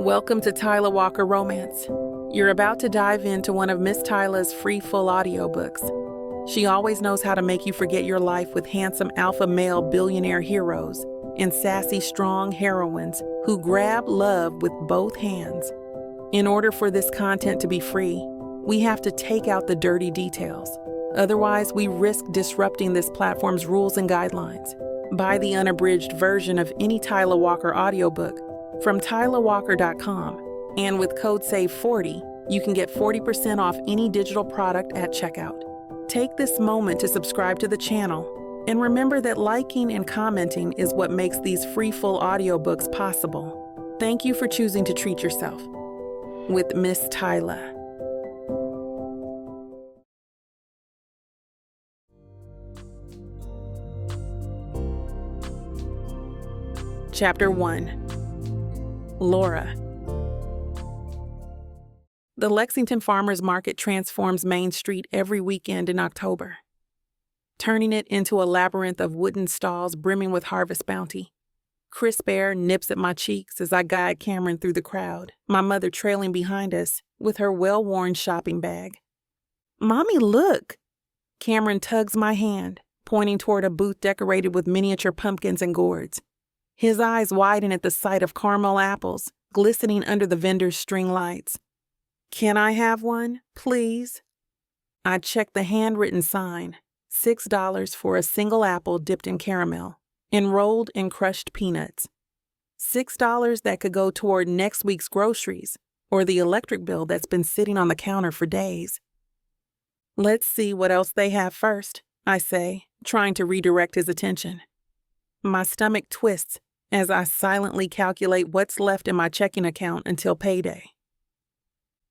Welcome to Tyla Walker Romance. You're about to dive into one of Miss Tyla's free full audiobooks. She always knows how to make you forget your life with handsome alpha male billionaire heroes and sassy strong heroines who grab love with both hands. In order for this content to be free, we have to take out the dirty details. Otherwise, we risk disrupting this platform's rules and guidelines. Buy the unabridged version of any Tyla Walker audiobook from TylaWalker.com, and with code SAVE40, you can get 40% off any digital product at checkout. Take this moment to subscribe to the channel, and remember that liking and commenting is what makes these free full audiobooks possible. Thank you for choosing to treat yourself with Miss Tyla. Chapter 1. Laura. The Lexington Farmers Market transforms Main Street every weekend in October, turning it into a labyrinth of wooden stalls brimming with harvest bounty. Crisp air nips at my cheeks as I guide Cameron through the crowd, my mother trailing behind us with her well-worn shopping bag. "Mommy, look!" Cameron tugs my hand, pointing toward a booth decorated with miniature pumpkins and gourds. His eyes widen at the sight of caramel apples glistening under the vendor's string lights. "Can I have one, please?" I check the handwritten sign, $6 for a single apple dipped in caramel, enrolled in crushed peanuts. $6 that could go toward next week's groceries or the electric bill that's been sitting on the counter for days. "Let's see what else they have first," I say, trying to redirect his attention. My stomach twists as I silently calculate what's left in my checking account until payday.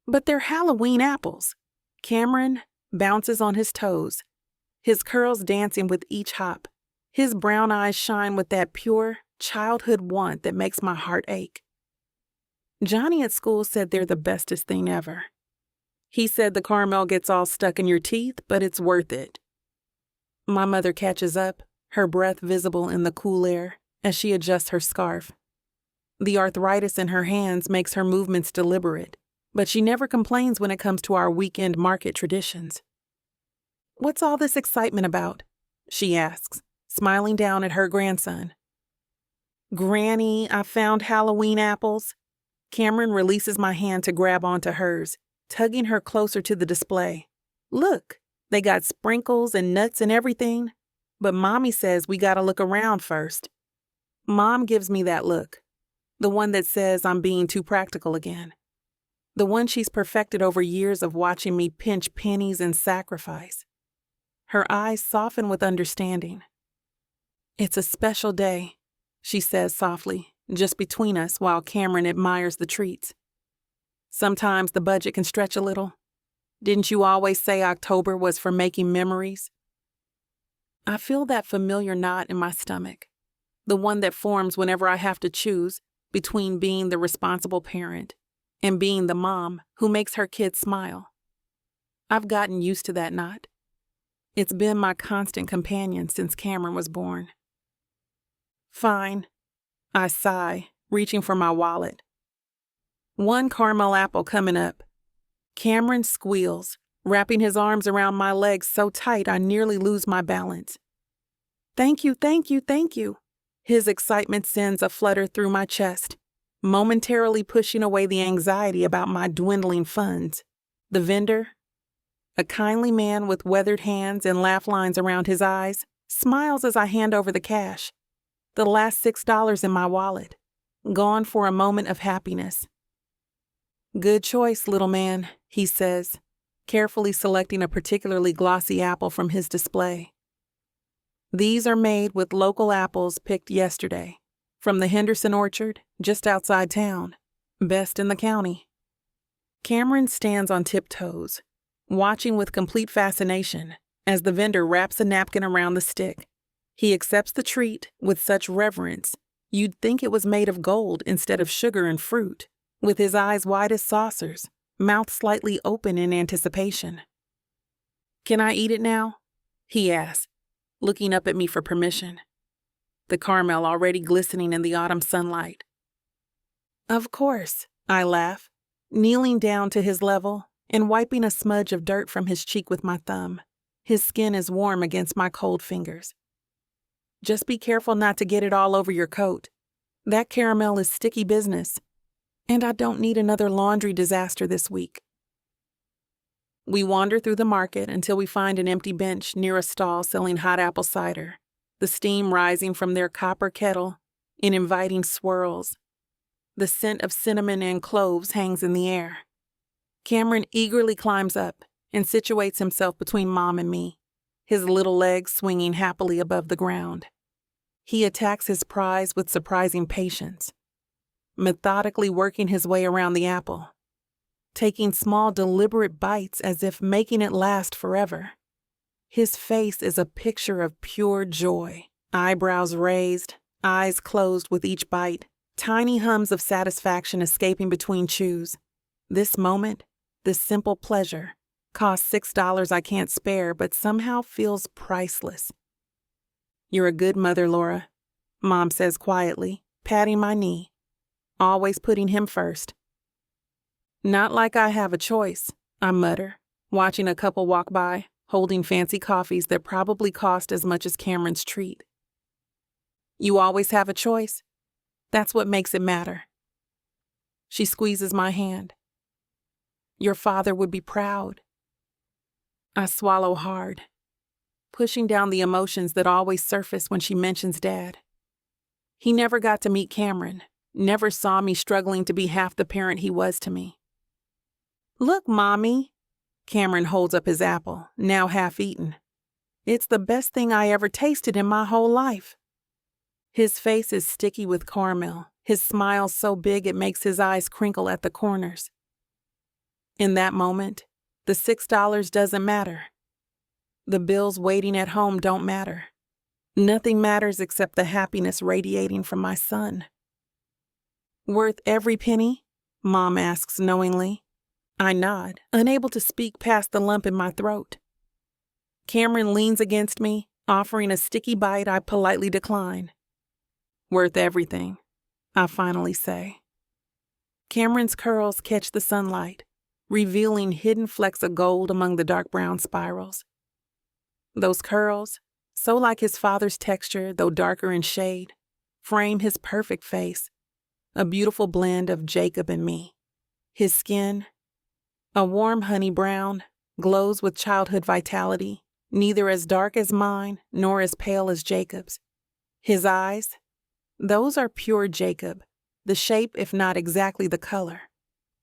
"But they're Halloween apples." Cameron bounces on his toes, his curls dancing with each hop. His brown eyes shine with that pure childhood want that makes my heart ache. "Johnny at school said they're the bestest thing ever. He said the caramel gets all stuck in your teeth, but it's worth it." My mother catches up, her breath visible in the cool air as she adjusts her scarf. The arthritis in her hands makes her movements deliberate, but she never complains when it comes to our weekend market traditions. "What's all this excitement about?" she asks, smiling down at her grandson. "Granny, I found Halloween apples." Cameron releases my hand to grab onto hers, tugging her closer to the display. "Look, they got sprinkles and nuts and everything. But Mommy says we gotta look around first." Mom gives me that look, the one that says I'm being too practical again. The one she's perfected over years of watching me pinch pennies and sacrifice. Her eyes soften with understanding. "It's a special day," she says softly, just between us while Cameron admires the treats. "Sometimes the budget can stretch a little. Didn't you always say October was for making memories?" I feel that familiar knot in my stomach, the one that forms whenever I have to choose between being the responsible parent and being the mom who makes her kids smile. I've gotten used to that knot. It's been my constant companion since Cameron was born. "Fine," I sigh, reaching for my wallet. "One caramel apple coming up." Cameron squeals, wrapping his arms around my legs so tight I nearly lose my balance. "Thank you, thank you, thank you." His excitement sends a flutter through my chest, momentarily pushing away the anxiety about my dwindling funds. The vendor, a kindly man with weathered hands and laugh lines around his eyes, smiles as I hand over the cash. The last $6 in my wallet, gone for a moment of happiness. "Good choice, little man," he says, carefully selecting a particularly glossy apple from his display. "These are made with local apples picked yesterday, from the Henderson orchard just outside town, best in the county." Cameron stands on tiptoes, watching with complete fascination as the vendor wraps a napkin around the stick. He accepts the treat with such reverence, you'd think it was made of gold instead of sugar and fruit, with his eyes wide as saucers, mouth slightly open in anticipation. "Can I eat it now?" he asks, looking up at me for permission, the caramel already glistening in the autumn sunlight. "Of course," I laugh, kneeling down to his level and wiping a smudge of dirt from his cheek with my thumb. His skin is warm against my cold fingers. Just be careful not to get it all over your coat. That caramel is sticky business, and I don't need another laundry disaster this week. We wander through the market until we find an empty bench near a stall selling hot apple cider, the steam rising from their copper kettle in inviting swirls. The scent of cinnamon and cloves hangs in the air. Cameron eagerly climbs up and situates himself between Mom and me, his little legs swinging happily above the ground. He attacks his prize with surprising patience, methodically working his way around the apple, taking small deliberate bites as if making it last forever. His face is a picture of pure joy, eyebrows raised, eyes closed with each bite, tiny hums of satisfaction escaping between chews. This moment, this simple pleasure, costs $6 I can't spare but somehow feels priceless. You're a good mother, Laura, Mom says quietly, patting my knee, always putting him first. Not like I have a choice, I mutter, watching a couple walk by, holding fancy coffees that probably cost as much as Cameron's treat. You always have a choice. That's what makes it matter. She squeezes my hand. Your father would be proud. I swallow hard, pushing down the emotions that always surface when she mentions Dad. He never got to meet Cameron, never saw me struggling to be half the parent he was to me. Look, Mommy. Cameron holds up his apple, now half eaten. It's the best thing I ever tasted in my whole life. His face is sticky with caramel, his smile so big it makes his eyes crinkle at the corners. In that moment, the $6 doesn't matter. The bills waiting at home don't matter. Nothing matters except the happiness radiating from my son. Worth every penny? Mom asks knowingly. I nod, unable to speak past the lump in my throat. Cameron leans against me, offering a sticky bite I politely decline. Worth everything, I finally say. Cameron's curls catch the sunlight, revealing hidden flecks of gold among the dark brown spirals. Those curls, so like his father's texture, though darker in shade, frame his perfect face, a beautiful blend of Jacob and me. His skin, a warm honey brown, glows with childhood vitality, neither as dark as mine nor as pale as Jacob's. His eyes, those are pure Jacob, the shape if not exactly the color.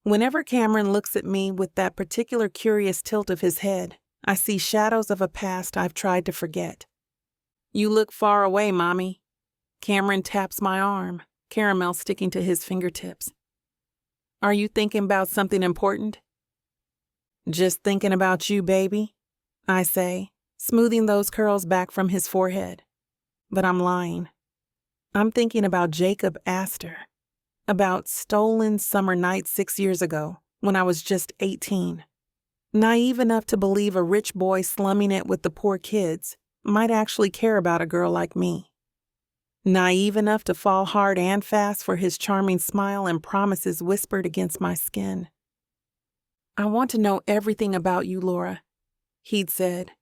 Whenever Cameron looks at me with that particular curious tilt of his head, I see shadows of a past I've tried to forget. You look far away, Mommy. Cameron taps my arm, caramel sticking to his fingertips. Are you thinking about something important? Just thinking about you, baby, I say, smoothing those curls back from his forehead. But I'm lying. I'm thinking about Jacob Astor, about stolen summer nights 6 years ago when I was just 18. Naive enough to believe a rich boy slumming it with the poor kids might actually care about a girl like me. Naive enough to fall hard and fast for his charming smile and promises whispered against my skin. I want to know everything about you, Laura, he'd said,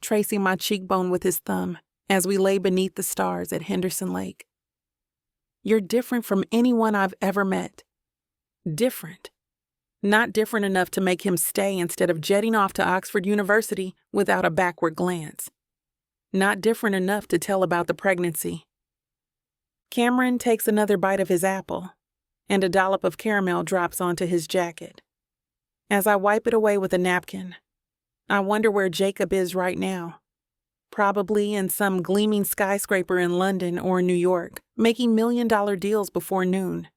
tracing my cheekbone with his thumb as we lay beneath the stars at Henderson Lake. You're different from anyone I've ever met. Different. Not different enough to make him stay instead of jetting off to Oxford University without a backward glance. Not different enough to tell about the pregnancy. Cameron takes another bite of his apple, and a dollop of caramel drops onto his jacket. As I wipe it away with a napkin, I wonder where Jacob is right now. Probably in some gleaming skyscraper in London or New York, making million-dollar deals before noon.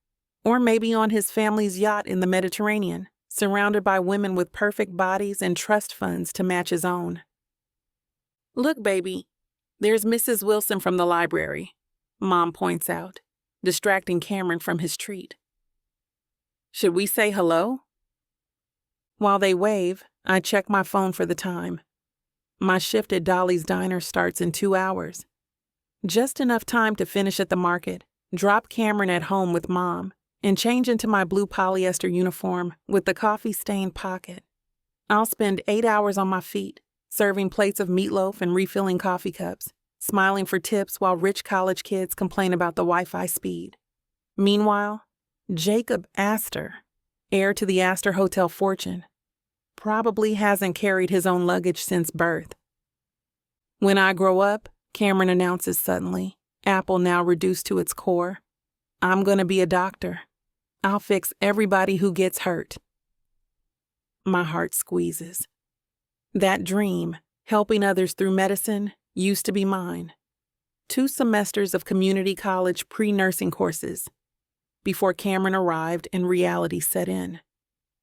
Or maybe on his family's yacht in the Mediterranean, surrounded by women with perfect bodies and trust funds to match his own. Look, baby, there's Mrs. Wilson from the library, Mom points out, distracting Cameron from his treat. Should we say hello? While they wave, I check my phone for the time. My shift at Dolly's Diner starts in 2 hours. Just enough time to finish at the market, drop Cameron at home with Mom, and change into my blue polyester uniform with the coffee-stained pocket. I'll spend 8 hours on my feet, serving plates of meatloaf and refilling coffee cups, smiling for tips while rich college kids complain about the Wi-Fi speed. Meanwhile, Jacob Astor, heir to the Astor Hotel fortune, probably hasn't carried his own luggage since birth. When I grow up, Cameron announces suddenly, Apple now reduced to its core, I'm gonna be a doctor. I'll fix everybody who gets hurt. My heart squeezes. That dream, helping others through medicine, used to be mine. 2 semesters of community college pre-nursing courses before Cameron arrived and reality set in.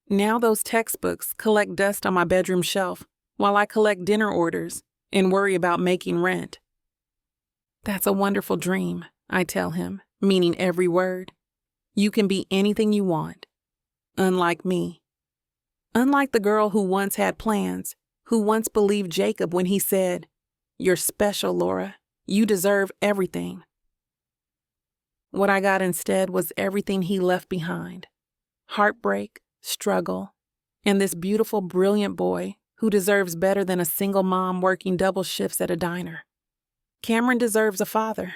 Now those textbooks collect dust on my bedroom shelf while I collect dinner orders and worry about making rent. That's a wonderful dream, I tell him, meaning every word. You can be anything you want. Unlike me. Unlike the girl who once had plans, who once believed Jacob when he said, "You're special, Laura. You deserve everything." What I got instead was everything he left behind. Heartbreak, struggle, and this beautiful, brilliant boy who deserves better than a single mom working double shifts at a diner. Cameron deserves a father.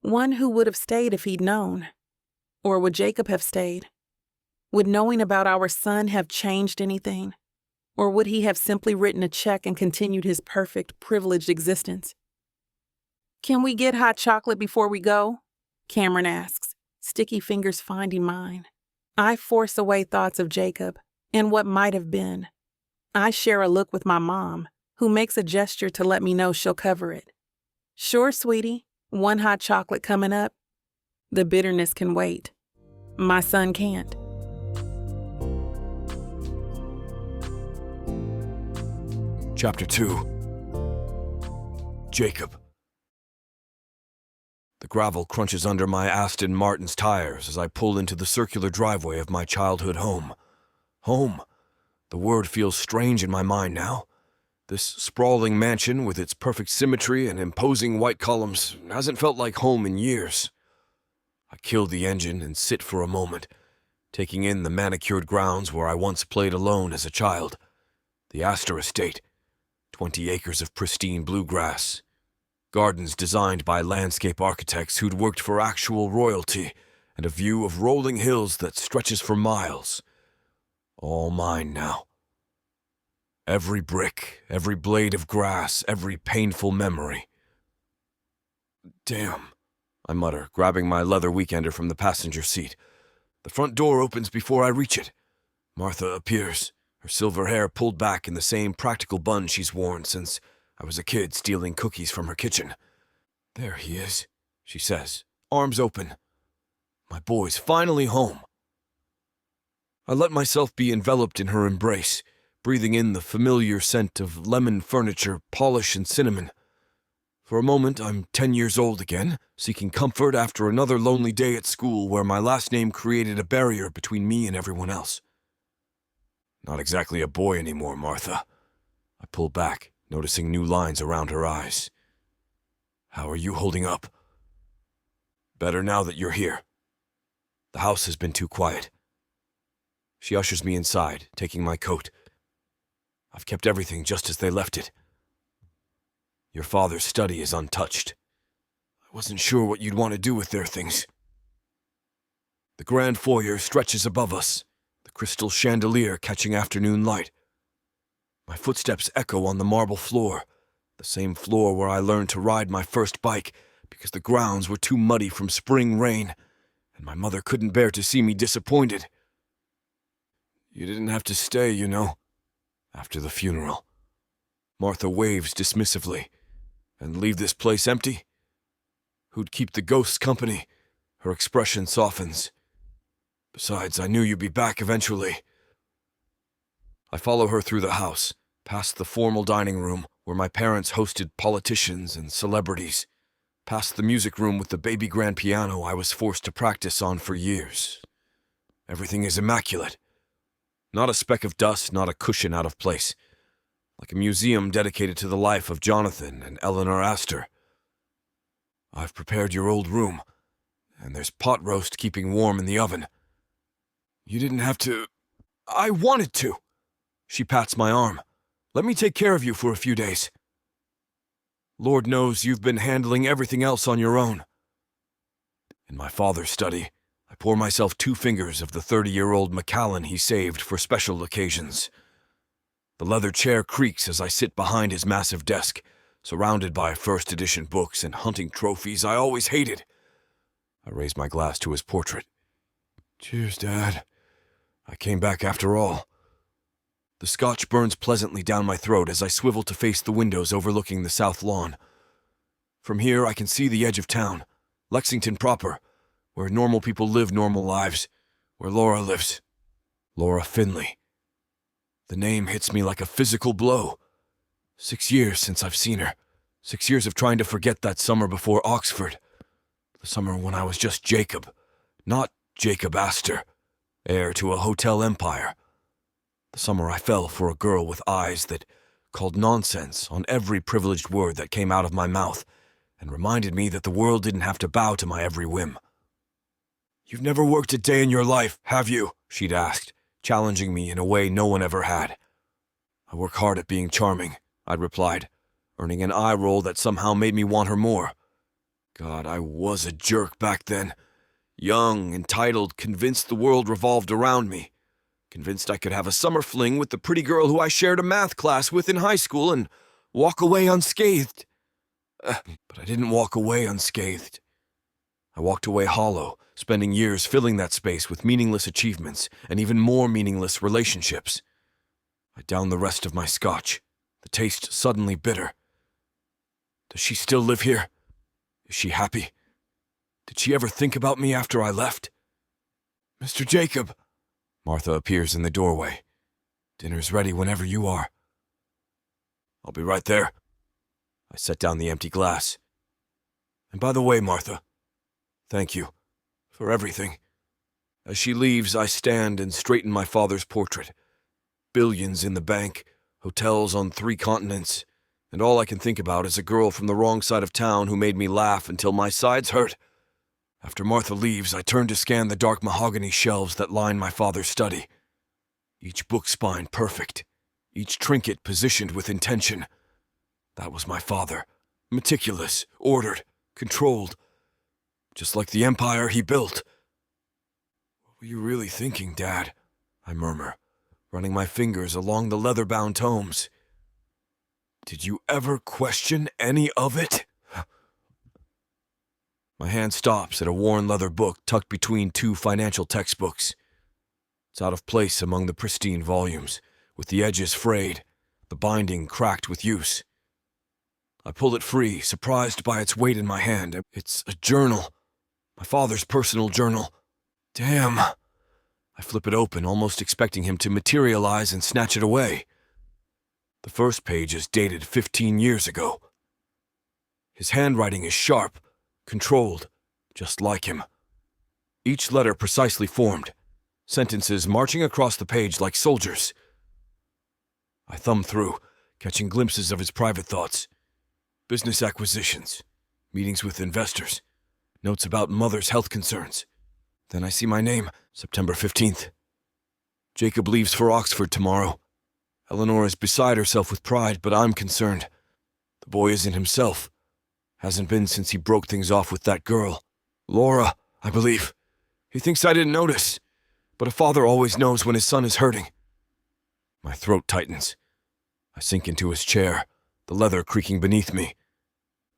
One who would have stayed if he'd known. Or would Jacob have stayed? Would knowing about our son have changed anything? Or would he have simply written a check and continued his perfect, privileged existence? "Can we get hot chocolate before we go?" Cameron asks, sticky fingers finding mine. I force away thoughts of Jacob and what might have been. I share a look with my mom, who makes a gesture to let me know she'll cover it. "Sure, sweetie. 1 hot chocolate coming up." The bitterness can wait. My son can't. Chapter 2. Jacob. The gravel crunches under my Aston Martin's tires as I pull into the circular driveway of my childhood home. Home. The word feels strange in my mind now. This sprawling mansion with its perfect symmetry and imposing white columns hasn't felt like home in years. I kill the engine and sit for a moment, taking in the manicured grounds where I once played alone as a child. The Astor Estate, 20 acres of pristine bluegrass. Gardens designed by landscape architects who'd worked for actual royalty, and a view of rolling hills that stretches for miles. All mine now. Every brick, every blade of grass, every painful memory. "Damn," I mutter, grabbing my leather weekender from the passenger seat. The front door opens before I reach it. Martha appears, her silver hair pulled back in the same practical bun she's worn since I was a kid stealing cookies from her kitchen. "There he is," she says, arms open. My boy's finally home. I let myself be enveloped in her embrace, breathing in the familiar scent of lemon furniture, polish, and cinnamon. For a moment, I'm 10 years old again, seeking comfort after another lonely day at school where my last name created a barrier between me and everyone else. Not exactly a boy anymore, Martha. I pull back, noticing new lines around her eyes. "How are you holding up?" "Better now that you're here. The house has been too quiet." She ushers me inside, taking my coat. "I've kept everything just as they left it. Your father's study is untouched. I wasn't sure what you'd want to do with their things." The grand foyer stretches above us, the crystal chandelier catching afternoon light. My footsteps echo on the marble floor, the same floor where I learned to ride my first bike because the grounds were too muddy from spring rain, and my mother couldn't bear to see me disappointed. "You didn't have to stay, you know, after the funeral." Martha waves dismissively. "And leave this place empty? Who'd keep the ghosts company?" Her expression softens. "Besides, I knew you'd be back eventually." I follow her through the house, past the formal dining room where my parents hosted politicians and celebrities, past the music room with the baby grand piano I was forced to practice on for years. Everything is immaculate. Not a speck of dust, not a cushion out of place. Like a museum dedicated to the life of Jonathan and Eleanor Astor. "I've prepared your old room, and there's pot roast keeping warm in the oven," You didn't have to. I wanted to. She pats my arm. Let me take care of you for a few days. Lord knows you've been handling everything else on your own. In my father's study, I pour myself 2 fingers of the 30-year-old Macallan he saved for special occasions. The leather chair creaks as I sit behind his massive desk, surrounded by first edition books and hunting trophies I always hated. I raise my glass to his portrait. Cheers, Dad. I came back after all. The scotch burns pleasantly down my throat as I swivel to face the windows overlooking the south lawn. From here I can see the edge of town, Lexington proper, where normal people live normal lives, where Laura lives. Laura Finley. The name hits me like a physical blow. 6 years since I've seen her. 6 years of trying to forget that summer before Oxford. The summer when I was just Jacob, not Jacob Astor, heir to a hotel empire. The summer I fell for a girl with eyes that called nonsense on every privileged word that came out of my mouth and reminded me that the world didn't have to bow to my every whim. You've never worked a day in your life, have you? She'd asked, challenging me in a way no one ever had. I work hard at being charming, I'd replied, earning an eye roll that somehow made me want her more. God, I was a jerk back then. Young, entitled, convinced the world revolved around me. Convinced I could have a summer fling with the pretty girl who I shared a math class with in high school and walk away unscathed. But I didn't walk away unscathed. I walked away hollow, spending years filling that space with meaningless achievements and even more meaningless relationships. I downed the rest of my scotch, the taste suddenly bitter. Does she still live here? Is she happy? Did she ever think about me after I left? Mr. Jacob! Martha appears in the doorway. Dinner's ready whenever you are. I'll be right there. I set down the empty glass. And by the way, Martha, thank you for everything. As she leaves, I stand and straighten my father's portrait. Billions in the bank, hotels on 3 continents, and all I can think about is a girl from the wrong side of town who made me laugh until my sides hurt. After Martha leaves, I turn to scan the dark mahogany shelves that line my father's study. Each book spine perfect, each trinket positioned with intention. That was my father, meticulous, ordered, controlled, just like the empire he built. What were you really thinking, Dad? I murmur, running my fingers along the leather-bound tomes. Did you ever question any of it? My hand stops at a worn leather book tucked between 2 financial textbooks. It's out of place among the pristine volumes, with the edges frayed, the binding cracked with use. I pull it free, surprised by its weight in my hand. It's a journal. My father's personal journal. Damn. I flip it open, almost expecting him to materialize and snatch it away. The first page is dated 15 years ago. His handwriting is sharp, controlled, just like him. Each letter precisely formed, sentences marching across the page like soldiers. I thumb through, catching glimpses of his private thoughts. Business acquisitions, meetings with investors, notes about mother's health concerns. Then I see my name, September 15th. Jacob leaves for Oxford tomorrow. Eleanor is beside herself with pride, but I'm concerned. The boy isn't himself. Hasn't been since he broke things off with that girl. Laura, I believe. He thinks I didn't notice, but a father always knows when his son is hurting. My throat tightens. I sink into his chair, the leather creaking beneath me.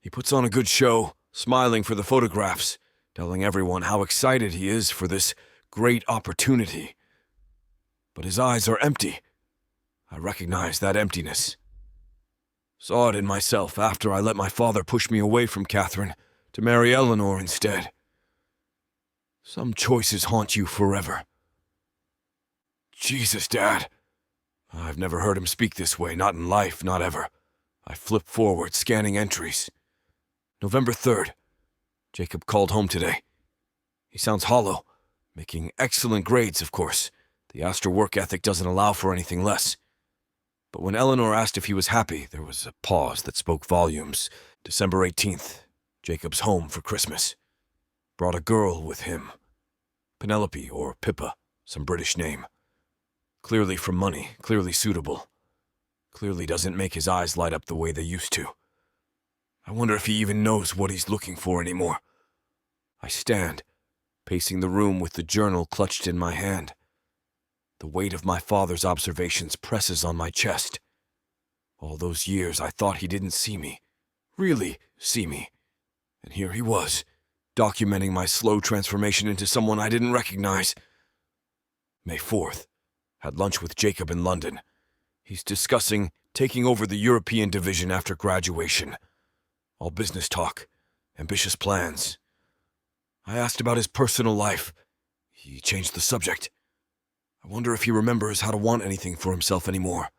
He puts on a good show, smiling for the photographs, telling everyone how excited he is for this great opportunity. But his eyes are empty. I recognize that emptiness. Saw it in myself after I let my father push me away from Catherine to marry Eleanor instead. Some choices haunt you forever. Jesus, Dad. I've never heard him speak this way, not in life, not ever. I flip forward, scanning entries. November 3rd. Jacob called home today. He sounds hollow, making excellent grades, of course. The Astor work ethic doesn't allow for anything less. But when Eleanor asked if he was happy, there was a pause that spoke volumes. December 18th, Jacob's home for Christmas. Brought a girl with him. Penelope or Pippa, Some British name. Clearly from money, clearly suitable. Clearly doesn't make his eyes light up the way they used to. I wonder if he even knows what he's looking for anymore. I stand, pacing the room with the journal clutched in my hand. The weight of my father's observations presses on my chest. All those years I thought he didn't see me, really see me. And here he was, documenting my slow transformation into someone I didn't recognize. May 4th. Had lunch with Jacob in London. He's discussing taking over the European division after graduation. All business talk, ambitious plans. I asked about his personal life. He changed the subject. I wonder if he remembers how to want anything for himself anymore.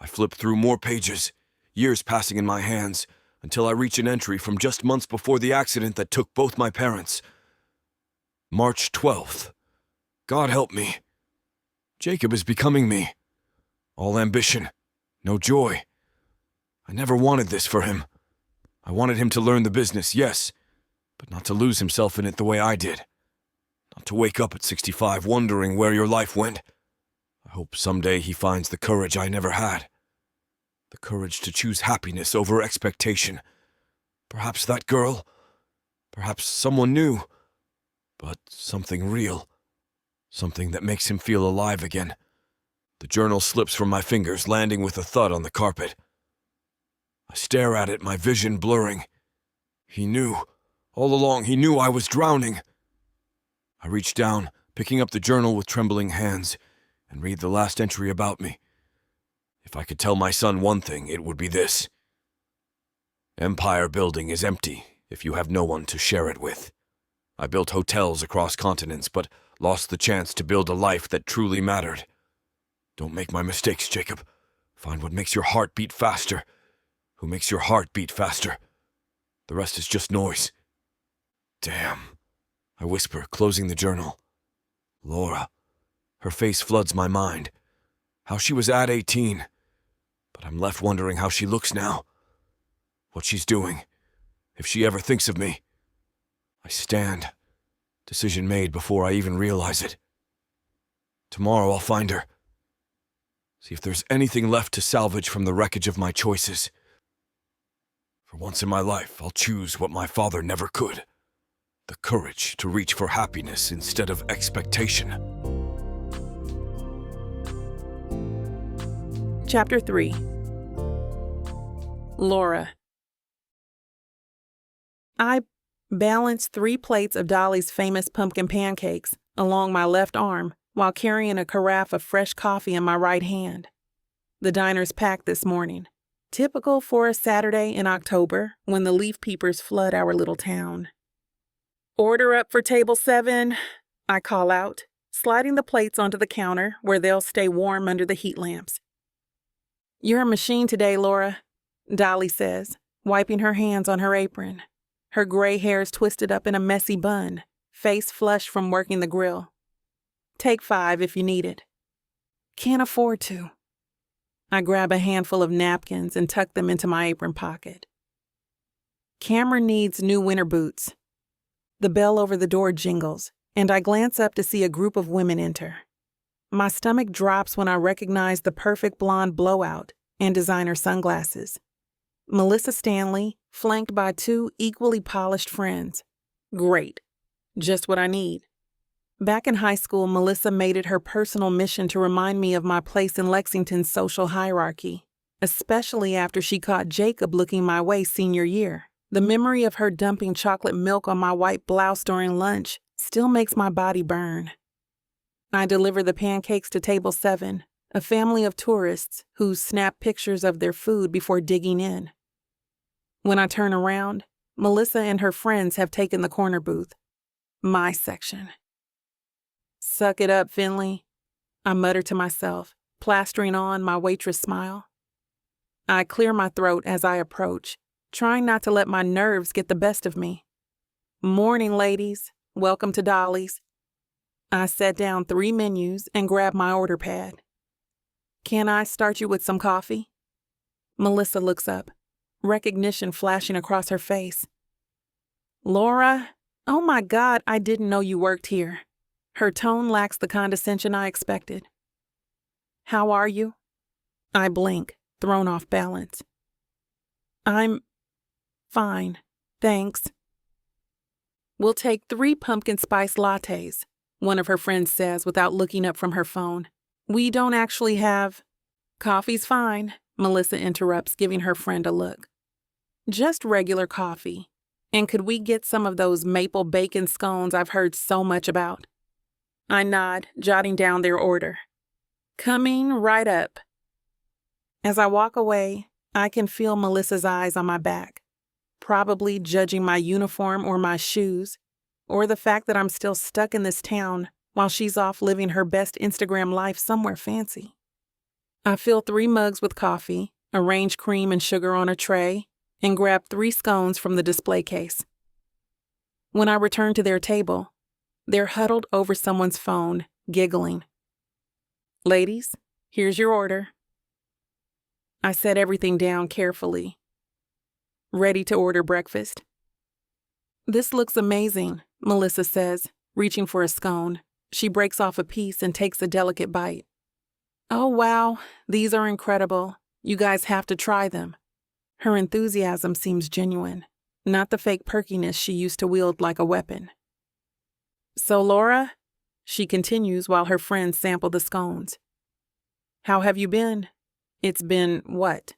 I flip through more pages, years passing in my hands, until I reach an entry from just months before the accident that took both my parents. March 12th. God help me. Jacob is becoming me. All ambition, no joy. I never wanted this for him. I wanted him to learn the business, yes, but not to lose himself in it the way I did. Not to wake up at 65 wondering where your life went. I hope someday he finds the courage I never had. The courage to choose happiness over expectation. Perhaps that girl. Perhaps someone new. But something real. Something that makes him feel alive again. The journal slips from my fingers, landing with a thud on the carpet. I stare at it, my vision blurring. He knew. All along, he knew I was drowning. I reach down, picking up the journal with trembling hands, and read the last entry about me. If I could tell my son one thing, it would be this. Empire building is empty if you have no one to share it with. I built hotels across continents, but lost the chance to build a life that truly mattered. Don't make my mistakes, Jacob. Find what makes your heart beat faster. Who makes your heart beat faster. The rest is just noise. Damn, I whisper, closing the journal. Laura. Her face floods my mind. How she was at 18. But I'm left wondering how she looks now. What she's doing. If she ever thinks of me. I stand. Decision made before I even realize it. Tomorrow I'll find her. See if there's anything left to salvage from the wreckage of my choices. For once in my life, I'll choose what my father never could. The courage to reach for happiness instead of expectation. Chapter 3. Laura. I balanced 3 plates of Dolly's famous pumpkin pancakes along my left arm while carrying a carafe of fresh coffee in my right hand. The diner's packed this morning, typical for a Saturday in October when the leaf peepers flood our little town. Order up for table 7, I call out, sliding the plates onto the counter where they'll stay warm under the heat lamps. You're a machine today, Laura, Dolly says, wiping her hands on her apron. Her gray hair's twisted up in a messy bun, face flushed from working the grill. Take 5 if you need it. Can't afford to. I grab a handful of napkins and tuck them into my apron pocket. Cameron needs new winter boots. The bell over the door jingles, and I glance up to see a group of women enter. My stomach drops when I recognize the perfect blonde blowout and designer sunglasses. Melissa Stanley, flanked by 2 equally polished friends. Great. Just what I need. Back in high school, Melissa made it her personal mission to remind me of my place in Lexington's social hierarchy, especially after she caught Jacob looking my way senior year. The memory of her dumping chocolate milk on my white blouse during lunch still makes my body burn. I deliver the pancakes to table 7, a family of tourists who snap pictures of their food before digging in. When I turn around, Melissa and her friends have taken the corner booth. My section. Suck it up, Finley, I mutter to myself, plastering on my waitress smile. I clear my throat as I approach, trying not to let my nerves get the best of me. Morning, ladies. Welcome to Dolly's. I set down 3 menus and grabbed my order pad. Can I start you with some coffee? Melissa looks up, recognition flashing across her face. Laura, oh my God, I didn't know you worked here. Her tone lacks the condescension I expected. How are you? I blink, thrown off balance. I'm fine, thanks. We'll take 3 pumpkin spice lattes, one of her friends says without looking up from her phone. We don't actually have... Coffee's fine, Melissa interrupts, giving her friend a look. Just regular coffee. And could we get some of those maple bacon scones I've heard so much about? I nod, jotting down their order. Coming right up. As I walk away, I can feel Melissa's eyes on my back, probably judging my uniform or my shoes, or the fact that I'm still stuck in this town while she's off living her best Instagram life somewhere fancy. I fill 3 mugs with coffee, arrange cream and sugar on a tray, and grab 3 scones from the display case. When I return to their table, they're huddled over someone's phone, giggling. Ladies, here's your order. I set everything down carefully. Ready to order breakfast? This looks amazing, Melissa says, reaching for a scone. She breaks off a piece and takes a delicate bite. Oh, wow, these are incredible. You guys have to try them. Her enthusiasm seems genuine, not the fake perkiness she used to wield like a weapon. So, Laura, she continues while her friends sample the scones. How have you been? It's been, what,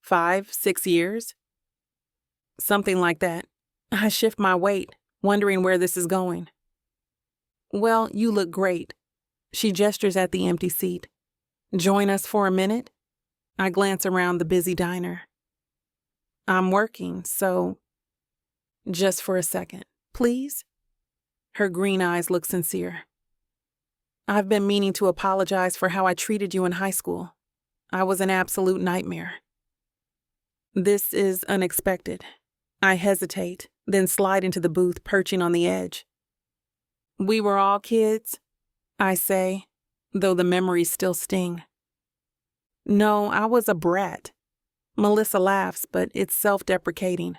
5, 6 years? Something like that. I shift my weight, wondering where this is going. Well, you look great. She gestures at the empty seat. Join us for a minute? I glance around the busy diner. I'm working, so... Just for a second, please? Her green eyes look sincere. I've been meaning to apologize for how I treated you in high school. I was an absolute nightmare. This is unexpected. I hesitate, then slide into the booth, perching on the edge. We were all kids, I say, though the memories still sting. No, I was a brat. Melissa laughs, but it's self-deprecating.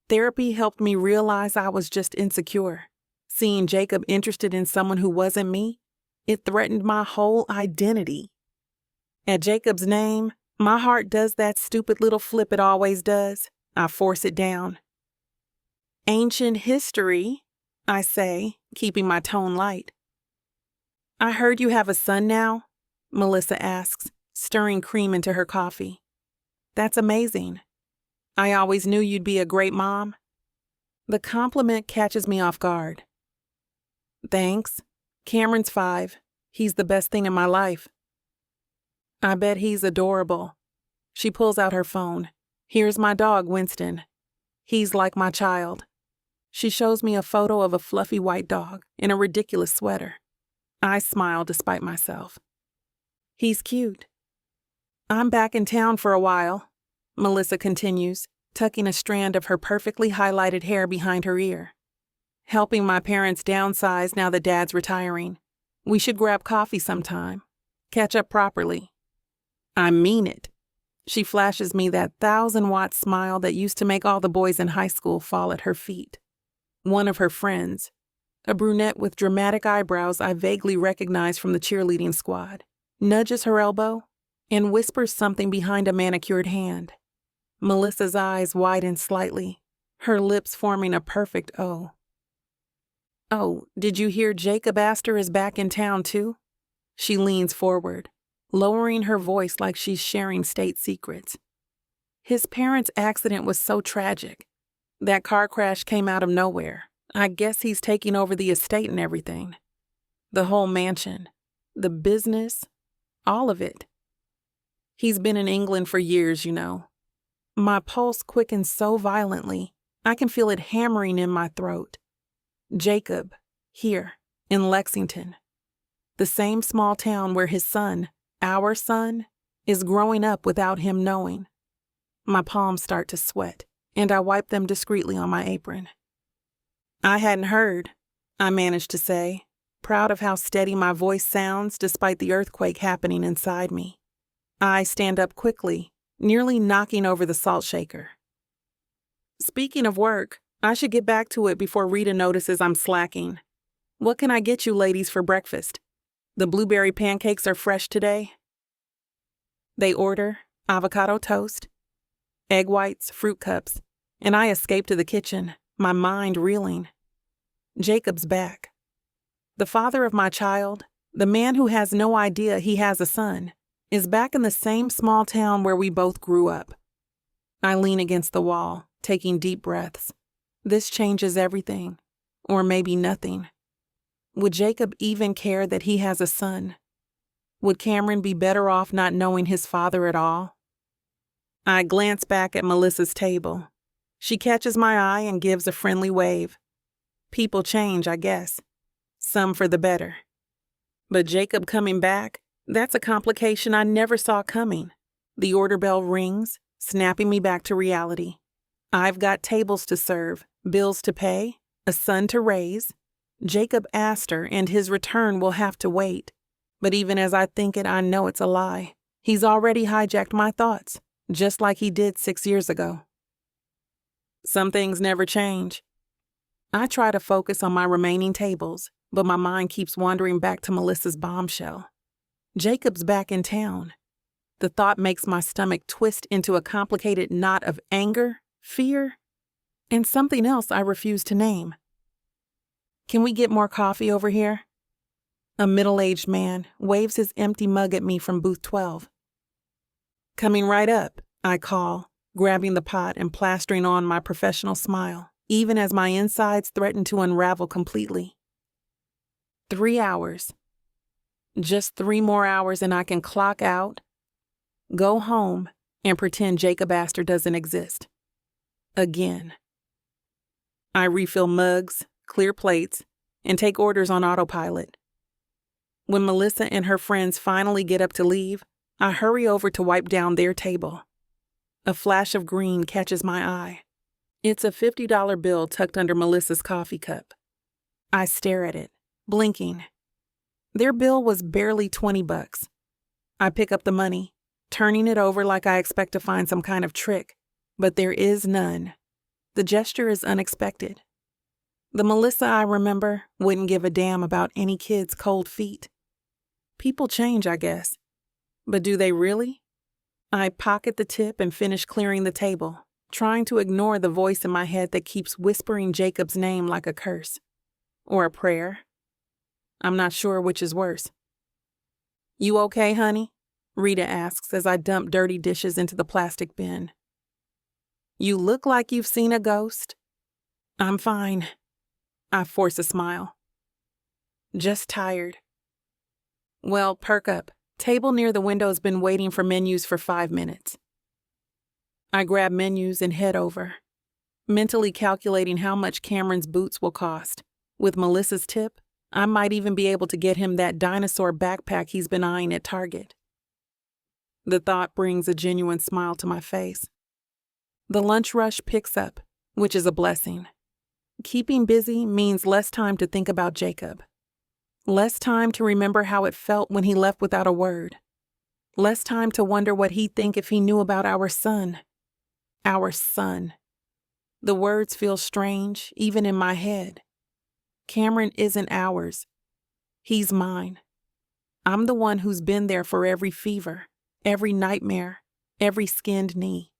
Therapy helped me realize I was just insecure. Seeing Jacob interested in someone who wasn't me, it threatened my whole identity. At Jacob's name, my heart does that stupid little flip it always does. I force it down. Ancient history, I say, keeping my tone light. I heard you have a son now, Melissa asks, stirring cream into her coffee. That's amazing. I always knew you'd be a great mom. The compliment catches me off guard. Thanks. Cameron's 5. He's the best thing in my life. I bet he's adorable. She pulls out her phone. Here's my dog, Winston. He's like my child. She shows me a photo of a fluffy white dog in a ridiculous sweater. I smile despite myself. He's cute. I'm back in town for a while, Melissa continues, tucking a strand of her perfectly highlighted hair behind her ear. Helping my parents downsize now that Dad's retiring. We should grab coffee sometime. Catch up properly. I mean it. She flashes me that 1,000-watt smile that used to make all the boys in high school fall at her feet. One of her friends, a brunette with dramatic eyebrows I vaguely recognize from the cheerleading squad, nudges her elbow and whispers something behind a manicured hand. Melissa's eyes widen slightly, her lips forming a perfect O. Oh, did you hear Jacob Astor is back in town too? She leans forward, lowering her voice like she's sharing state secrets. His parents' accident was so tragic. That car crash came out of nowhere. I guess he's taking over the estate and everything. The whole mansion, the business, all of it. He's been in England for years, you know. My pulse quickens so violently, I can feel it hammering in my throat. Jacob, here, in Lexington. The same small town where his son, our son, is growing up without him knowing. My palms start to sweat, and I wipe them discreetly on my apron. I hadn't heard, I managed to say, proud of how steady my voice sounds despite the earthquake happening inside me. I stand up quickly, nearly knocking over the salt shaker. Speaking of work, I should get back to it before Rita notices I'm slacking. What can I get you ladies for breakfast? The blueberry pancakes are fresh today. They order avocado toast, egg whites, fruit cups, and I escape to the kitchen, my mind reeling. Jacob's back. The father of my child, the man who has no idea he has a son, is back in the same small town where we both grew up. I lean against the wall, taking deep breaths. This changes everything, or maybe nothing. Would Jacob even care that he has a son? Would Cameron be better off not knowing his father at all? I glance back at Melissa's table. She catches my eye and gives a friendly wave. People change, I guess. Some for the better. But Jacob coming back, that's a complication I never saw coming. The order bell rings, snapping me back to reality. I've got tables to serve, bills to pay, a son to raise. Jacob Astor and his return will have to wait. But even as I think it, I know it's a lie. He's already hijacked my thoughts, just like he did 6 years ago. Some things never change. I try to focus on my remaining tables, but my mind keeps wandering back to Melissa's bombshell. Jacob's back in town. The thought makes my stomach twist into a complicated knot of anger, fear, and something else I refuse to name. Can we get more coffee over here? A middle-aged man waves his empty mug at me from booth 12. Coming right up, I call, grabbing the pot and plastering on my professional smile, even as my insides threaten to unravel completely. 3 hours. Just 3 more hours and I can clock out, go home, and pretend Jacob Astor doesn't exist. Again. I refill mugs, clear plates, and take orders on autopilot. When Melissa and her friends finally get up to leave, I hurry over to wipe down their table. A flash of green catches my eye. It's a $50 bill tucked under Melissa's coffee cup. I stare at it, blinking. Their bill was barely $20. I pick up the money, turning it over like I expect to find some kind of trick, but there is none. The gesture is unexpected. The Melissa I remember wouldn't give a damn about any kid's cold feet. People change, I guess. But do they really? I pocket the tip and finish clearing the table, trying to ignore the voice in my head that keeps whispering Jacob's name like a curse. Or a prayer. I'm not sure which is worse. You okay, honey? Rita asks as I dump dirty dishes into the plastic bin. You look like you've seen a ghost. I'm fine. I force a smile. Just tired. Well, perk up. Table near the window's been waiting for menus for 5 minutes. I grab menus and head over, mentally calculating how much Cameron's boots will cost. With Melissa's tip, I might even be able to get him that dinosaur backpack he's been eyeing at Target. The thought brings a genuine smile to my face. The lunch rush picks up, which is a blessing. Keeping busy means less time to think about Jacob. Less time to remember how it felt when he left without a word. Less time to wonder what he'd think if he knew about our son. Our son. The words feel strange, even in my head. Cameron isn't ours. He's mine. I'm the one who's been there for every fever, every nightmare, every skinned knee.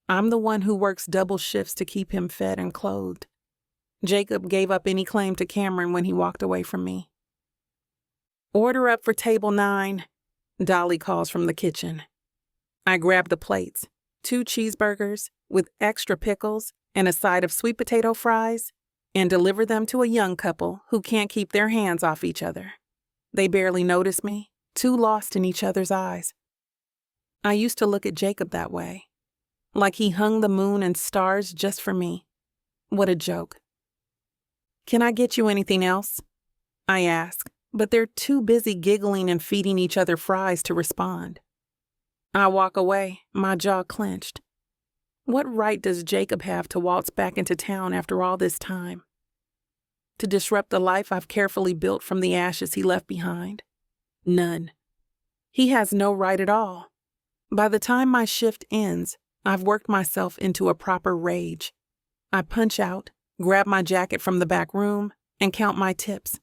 I'm the one who works double shifts to keep him fed and clothed. Jacob gave up any claim to Cameron when he walked away from me. Order up for table 9, Dolly calls from the kitchen. I grab the plates, 2 cheeseburgers with extra pickles and a side of sweet potato fries, and deliver them to a young couple who can't keep their hands off each other. They barely notice me, too lost in each other's eyes. I used to look at Jacob that way, like he hung the moon and stars just for me. What a joke. Can I get you anything else? I ask, but they're too busy giggling and feeding each other fries to respond. I walk away, my jaw clenched. What right does Jacob have to waltz back into town after all this time? To disrupt the life I've carefully built from the ashes he left behind? None. He has no right at all. By the time my shift ends, I've worked myself into a proper rage. I punch out, grab my jacket from the back room, and count my tips.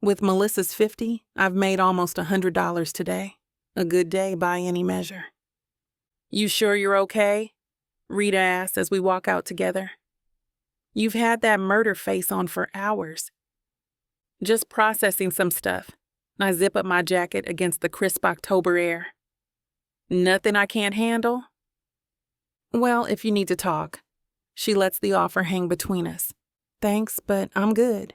With Melissa's 50, I've made almost $100 today. A good day by any measure. You sure you're okay? Rita asked as we walk out together. You've had that murder face on for hours. Just processing some stuff. I zip up my jacket against the crisp October air. Nothing I can't handle? Well, if you need to talk. She lets the offer hang between us. Thanks, but I'm good.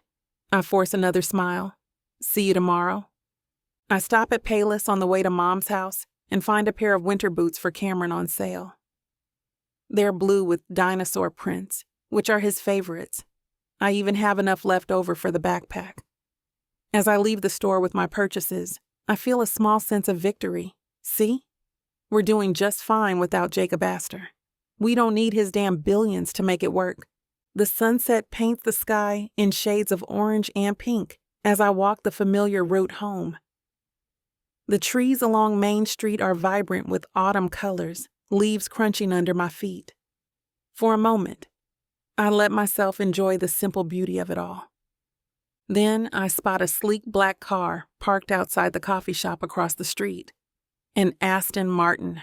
I force another smile. See you tomorrow. I stop at Payless on the way to Mom's house and find a pair of winter boots for Cameron on sale. They're blue with dinosaur prints, which are his favorites. I even have enough left over for the backpack. As I leave the store with my purchases, I feel a small sense of victory. See? We're doing just fine without Jacob Astor. We don't need his damn billions to make it work. The sunset paints the sky in shades of orange and pink as I walk the familiar route home. The trees along Main Street are vibrant with autumn colors, leaves crunching under my feet. For a moment, I let myself enjoy the simple beauty of it all. Then I spot a sleek black car parked outside the coffee shop across the street. An Aston Martin.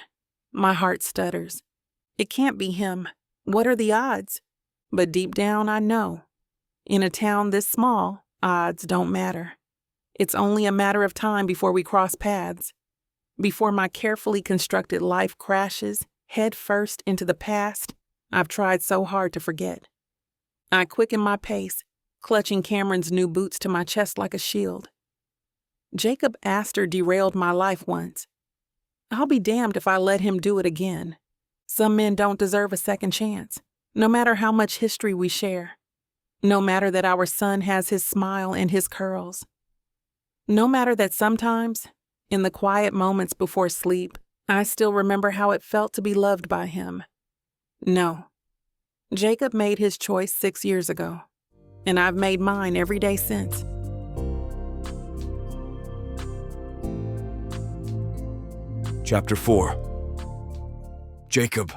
My heart stutters. It can't be him. What are the odds? But deep down, I know. In a town this small, odds don't matter. It's only a matter of time before we cross paths. Before my carefully constructed life crashes head first into the past I've tried so hard to forget. I quicken my pace, clutching Cameron's new boots to my chest like a shield. Jacob Astor derailed my life once. I'll be damned if I let him do it again. Some men don't deserve a second chance, no matter how much history we share. No matter that our son has his smile and his curls. No matter that sometimes, in the quiet moments before sleep, I still remember how it felt to be loved by him. No. Jacob made his choice 6 years ago, and I've made mine every day since. Chapter 4. Jacob.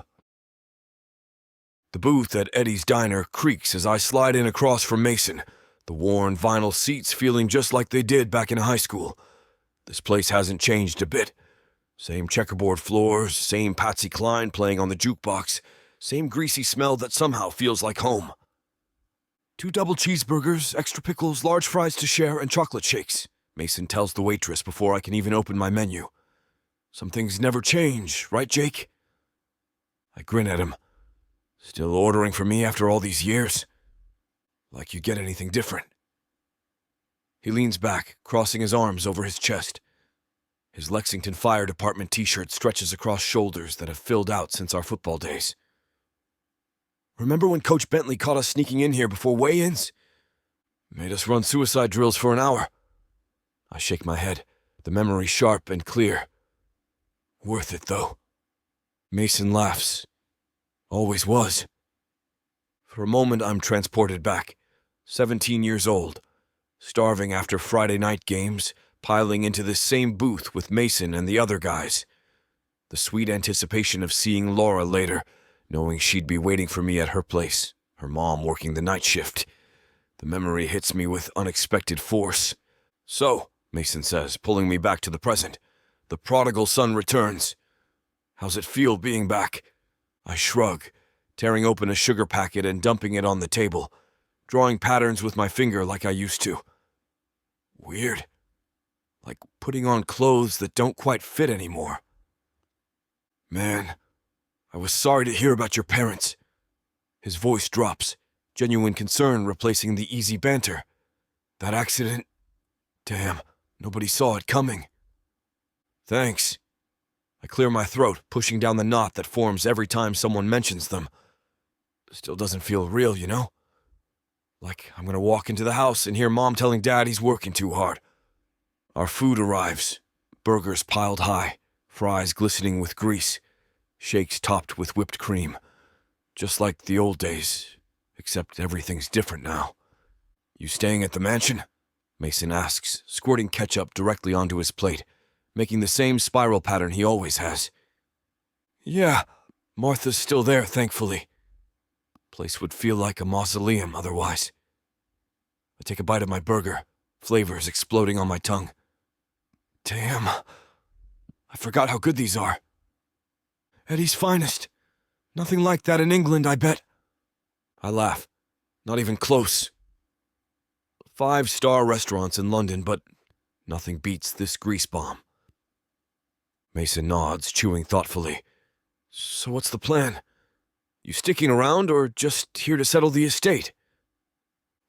The booth at Eddie's Diner creaks as I slide in across from Mason, the worn vinyl seats feeling just like they did back in high school. This place hasn't changed a bit. Same checkerboard floors, same Patsy Cline playing on the jukebox, same greasy smell that somehow feels like home. 2 double cheeseburgers, extra pickles, large fries to share, and chocolate shakes, Mason tells the waitress before I can even open my menu. Some things never change, right, Jake? I grin at him. Still ordering for me after all these years? Like you get anything different. He leans back, crossing his arms over his chest. His Lexington Fire Department t-shirt stretches across shoulders that have filled out since our football days. Remember when Coach Bentley caught us sneaking in here before weigh-ins? Made us run suicide drills for an hour. I shake my head, the memory sharp and clear. Worth it, though. Mason laughs. Always was. For a moment, I'm transported back. 17 years old, starving after Friday night games, piling into this same booth with Mason and the other guys. The sweet anticipation of seeing Laura later, knowing she'd be waiting for me at her place, her mom working the night shift. The memory hits me with unexpected force. So, Mason says, pulling me back to the present, the prodigal son returns. How's it feel being back? I shrug, tearing open a sugar packet and dumping it on the table, drawing patterns with my finger like I used to. Weird. Like putting on clothes that don't quite fit anymore. Man, I was sorry to hear about your parents. His voice drops, genuine concern replacing the easy banter. That accident? Damn, nobody saw it coming. Thanks. I clear my throat, pushing down the knot that forms every time someone mentions them. Still doesn't feel real, you know? Like I'm gonna walk into the house and hear Mom telling Dad he's working too hard. Our food arrives. Burgers piled high, fries glistening with grease, shakes topped with whipped cream. Just like the old days, except everything's different now. You staying at the mansion? Mason asks, squirting ketchup directly onto his plate, making the same spiral pattern he always has. Yeah, Martha's still there, thankfully. Place would feel like a mausoleum otherwise. I take a bite of my burger, flavors exploding on my tongue. Damn, I forgot how good these are. Eddie's finest. Nothing like that in England, I bet. I laugh. Not even close. 5-star restaurants in London, but nothing beats this grease bomb. Mason nods, chewing thoughtfully. So what's the plan? You sticking around or just here to settle the estate?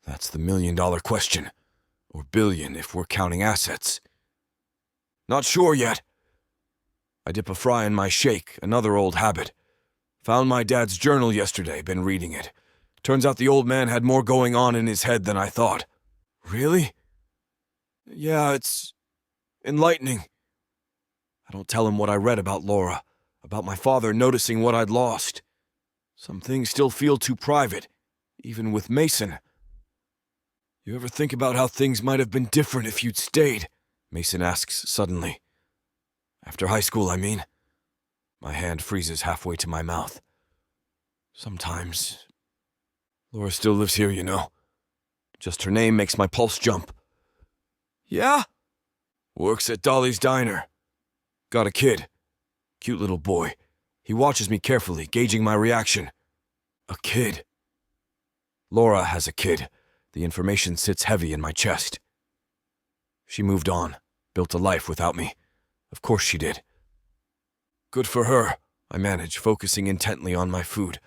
That's the million-dollar question. Or billion if we're counting assets. Not sure yet. I dip a fry in my shake, another old habit. Found my dad's journal yesterday, been reading it. Turns out the old man had more going on in his head than I thought. Really? Yeah, it's enlightening. I don't tell him what I read about Laura, about my father noticing what I'd lost. Some things still feel too private, even with Mason. You ever think about how things might have been different if you'd stayed? Mason asks suddenly. After high school, I mean. My hand freezes halfway to my mouth. Sometimes. Laura still lives here, you know. Just her name makes my pulse jump. Yeah? Works at Dolly's Diner. Got a kid. Cute little boy. He watches me carefully, gauging my reaction. A kid. Laura has a kid. The information sits heavy in my chest. She moved on, built a life without me. Of course she did. Good for her, I manage, focusing intently on my food.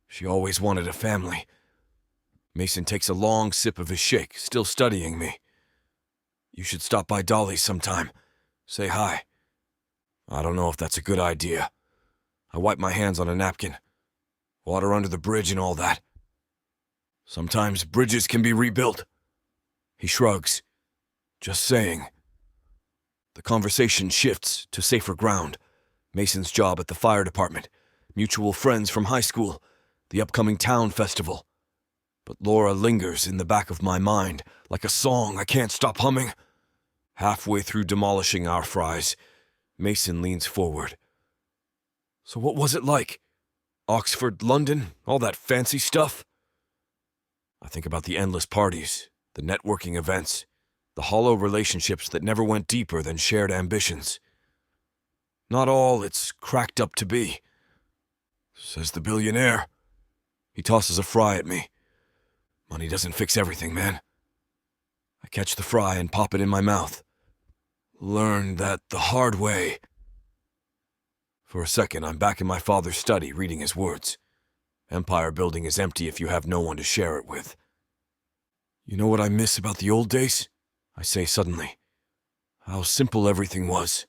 She always wanted a family. Mason takes a long sip of his shake, still studying me. You should stop by Dolly's sometime. Say hi. I don't know if that's a good idea. I wipe my hands on a napkin. Water under the bridge and all that. Sometimes bridges can be rebuilt. He shrugs. Just saying. The conversation shifts to safer ground. Mason's job at the fire department, mutual friends from high school, the upcoming town festival. But Laura lingers in the back of my mind, like a song I can't stop humming. Halfway through demolishing our fries, Mason leans forward. So what was it like? Oxford, London, all that fancy stuff? I think about the endless parties, the networking events, the hollow relationships that never went deeper than shared ambitions. Not all it's cracked up to be. Says the billionaire. He tosses a fry at me. Money doesn't fix everything, man. I catch the fry and pop it in my mouth. Learned that the hard way. For a second, I'm back in my father's study, reading his words. Empire building is empty if you have no one to share it with. You know what I miss about the old days? I say suddenly. How simple everything was.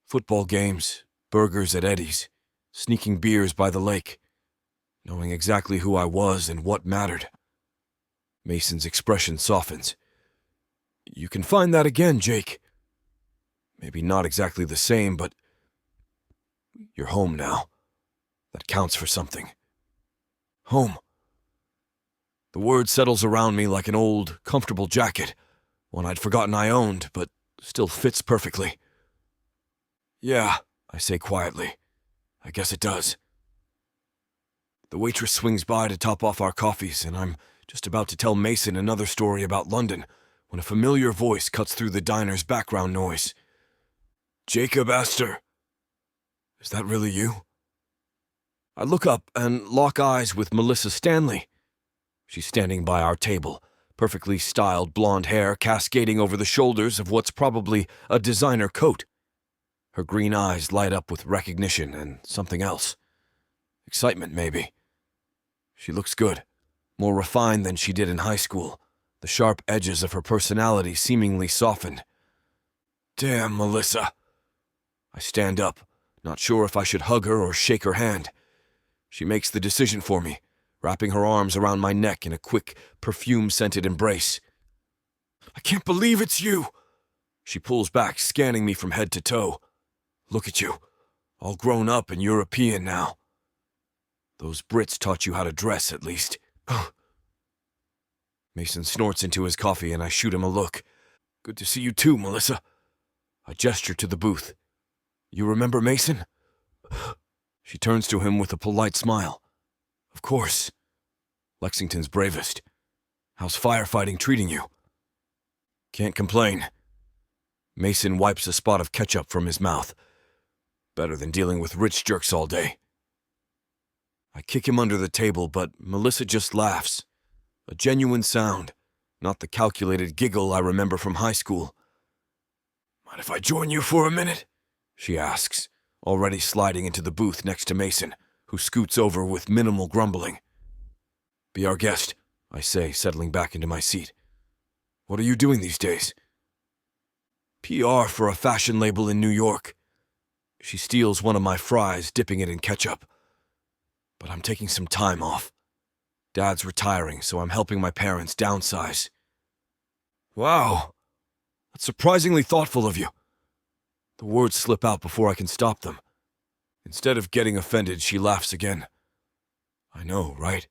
Football games, burgers at Eddie's, sneaking beers by the lake, knowing exactly who I was and what mattered. Mason's expression softens. You can find that again, Jake. Maybe not exactly the same, but you're home now. That counts for something. Home. The word settles around me like an old, comfortable jacket, one I'd forgotten I owned, but still fits perfectly. Yeah, I say quietly. I guess it does. The waitress swings by to top off our coffees, and I'm just about to tell Mason another story about London when a familiar voice cuts through the diner's background noise. Jacob Astor. Is that really you? I look up and lock eyes with Melissa Stanley. She's standing by our table, perfectly styled blonde hair cascading over the shoulders of what's probably a designer coat. Her green eyes light up with recognition and something else. Excitement, maybe. She looks good, more refined than she did in high school, the sharp edges of her personality seemingly softened. Damn, Melissa. I stand up, not sure if I should hug her or shake her hand. She makes the decision for me, wrapping her arms around my neck in a quick, perfume-scented embrace. I can't believe it's you! She pulls back, scanning me from head to toe. Look at you, all grown up and European now. Those Brits taught you how to dress, at least. Mason snorts into his coffee and I shoot him a look. Good to see you too, Melissa. I gesture to the booth. You remember Mason? She turns to him with a polite smile. Of course. Lexington's bravest. How's firefighting treating you? Can't complain. Mason wipes a spot of ketchup from his mouth. Better than dealing with rich jerks all day. I kick him under the table, but Melissa just laughs. A genuine sound, not the calculated giggle I remember from high school. "Mind if I join you for a minute?" she asks, already sliding into the booth next to Mason, who scoots over with minimal grumbling. "Be our guest," I say, settling back into my seat. "What are you doing these days?" "PR for a fashion label in New York." She steals one of my fries, dipping it in ketchup. "But I'm taking some time off. Dad's retiring, so I'm helping my parents downsize." "Wow, that's surprisingly thoughtful of you." The words slip out before I can stop them. Instead of getting offended, she laughs again. "I know, right?"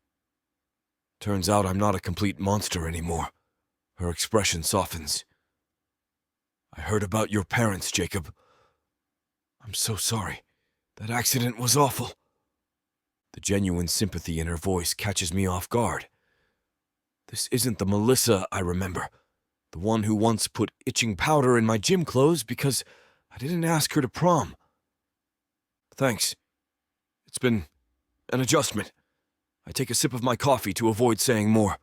Turns out I'm not a complete monster anymore. Her expression softens. "I heard about your parents, Jacob. I'm so sorry. That accident was awful." The genuine sympathy in her voice catches me off guard. This isn't the Melissa I remember, the one who once put itching powder in my gym clothes because I didn't ask her to prom. "Thanks. It's been an adjustment." I take a sip of my coffee to avoid saying more.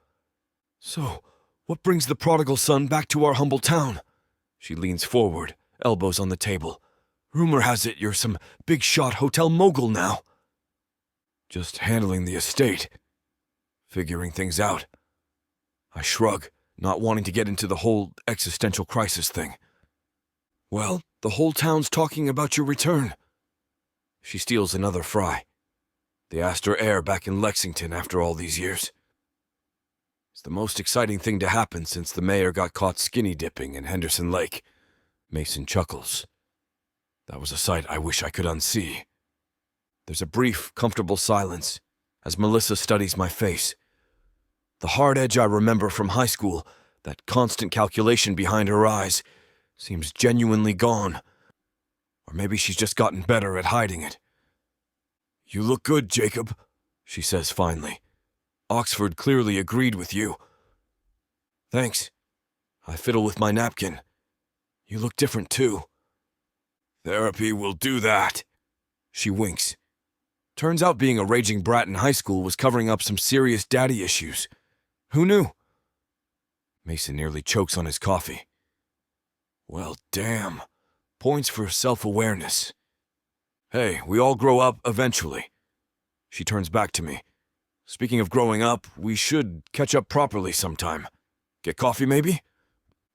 "So, what brings the prodigal son back to our humble town?" She leans forward, elbows on the table. "Rumor has it you're some big-shot hotel mogul now." "Just handling the estate. Figuring things out." I shrug, not wanting to get into the whole existential crisis thing. "Well, the whole town's talking about your return." She steals another fry. They asked her heir back in Lexington after all these years. It's the most exciting thing to happen since the mayor got caught skinny dipping in Henderson Lake. Mason chuckles. That was a sight I wish I could unsee. There's a brief, comfortable silence as Melissa studies my face. The hard edge I remember from high school, that constant calculation behind her eyes, seems genuinely gone. Or maybe she's just gotten better at hiding it. "You look good, Jacob," she says finally. "Oxford clearly agreed with you." "Thanks." I fiddle with my napkin. "You look different, too." "Therapy will do that." She winks. Turns out being a raging brat in high school was covering up some serious daddy issues. Who knew? Mason nearly chokes on his coffee. Well, damn. Points for self-awareness. "Hey, we all grow up eventually." She turns back to me. "Speaking of growing up, we should catch up properly sometime. Get coffee, maybe?"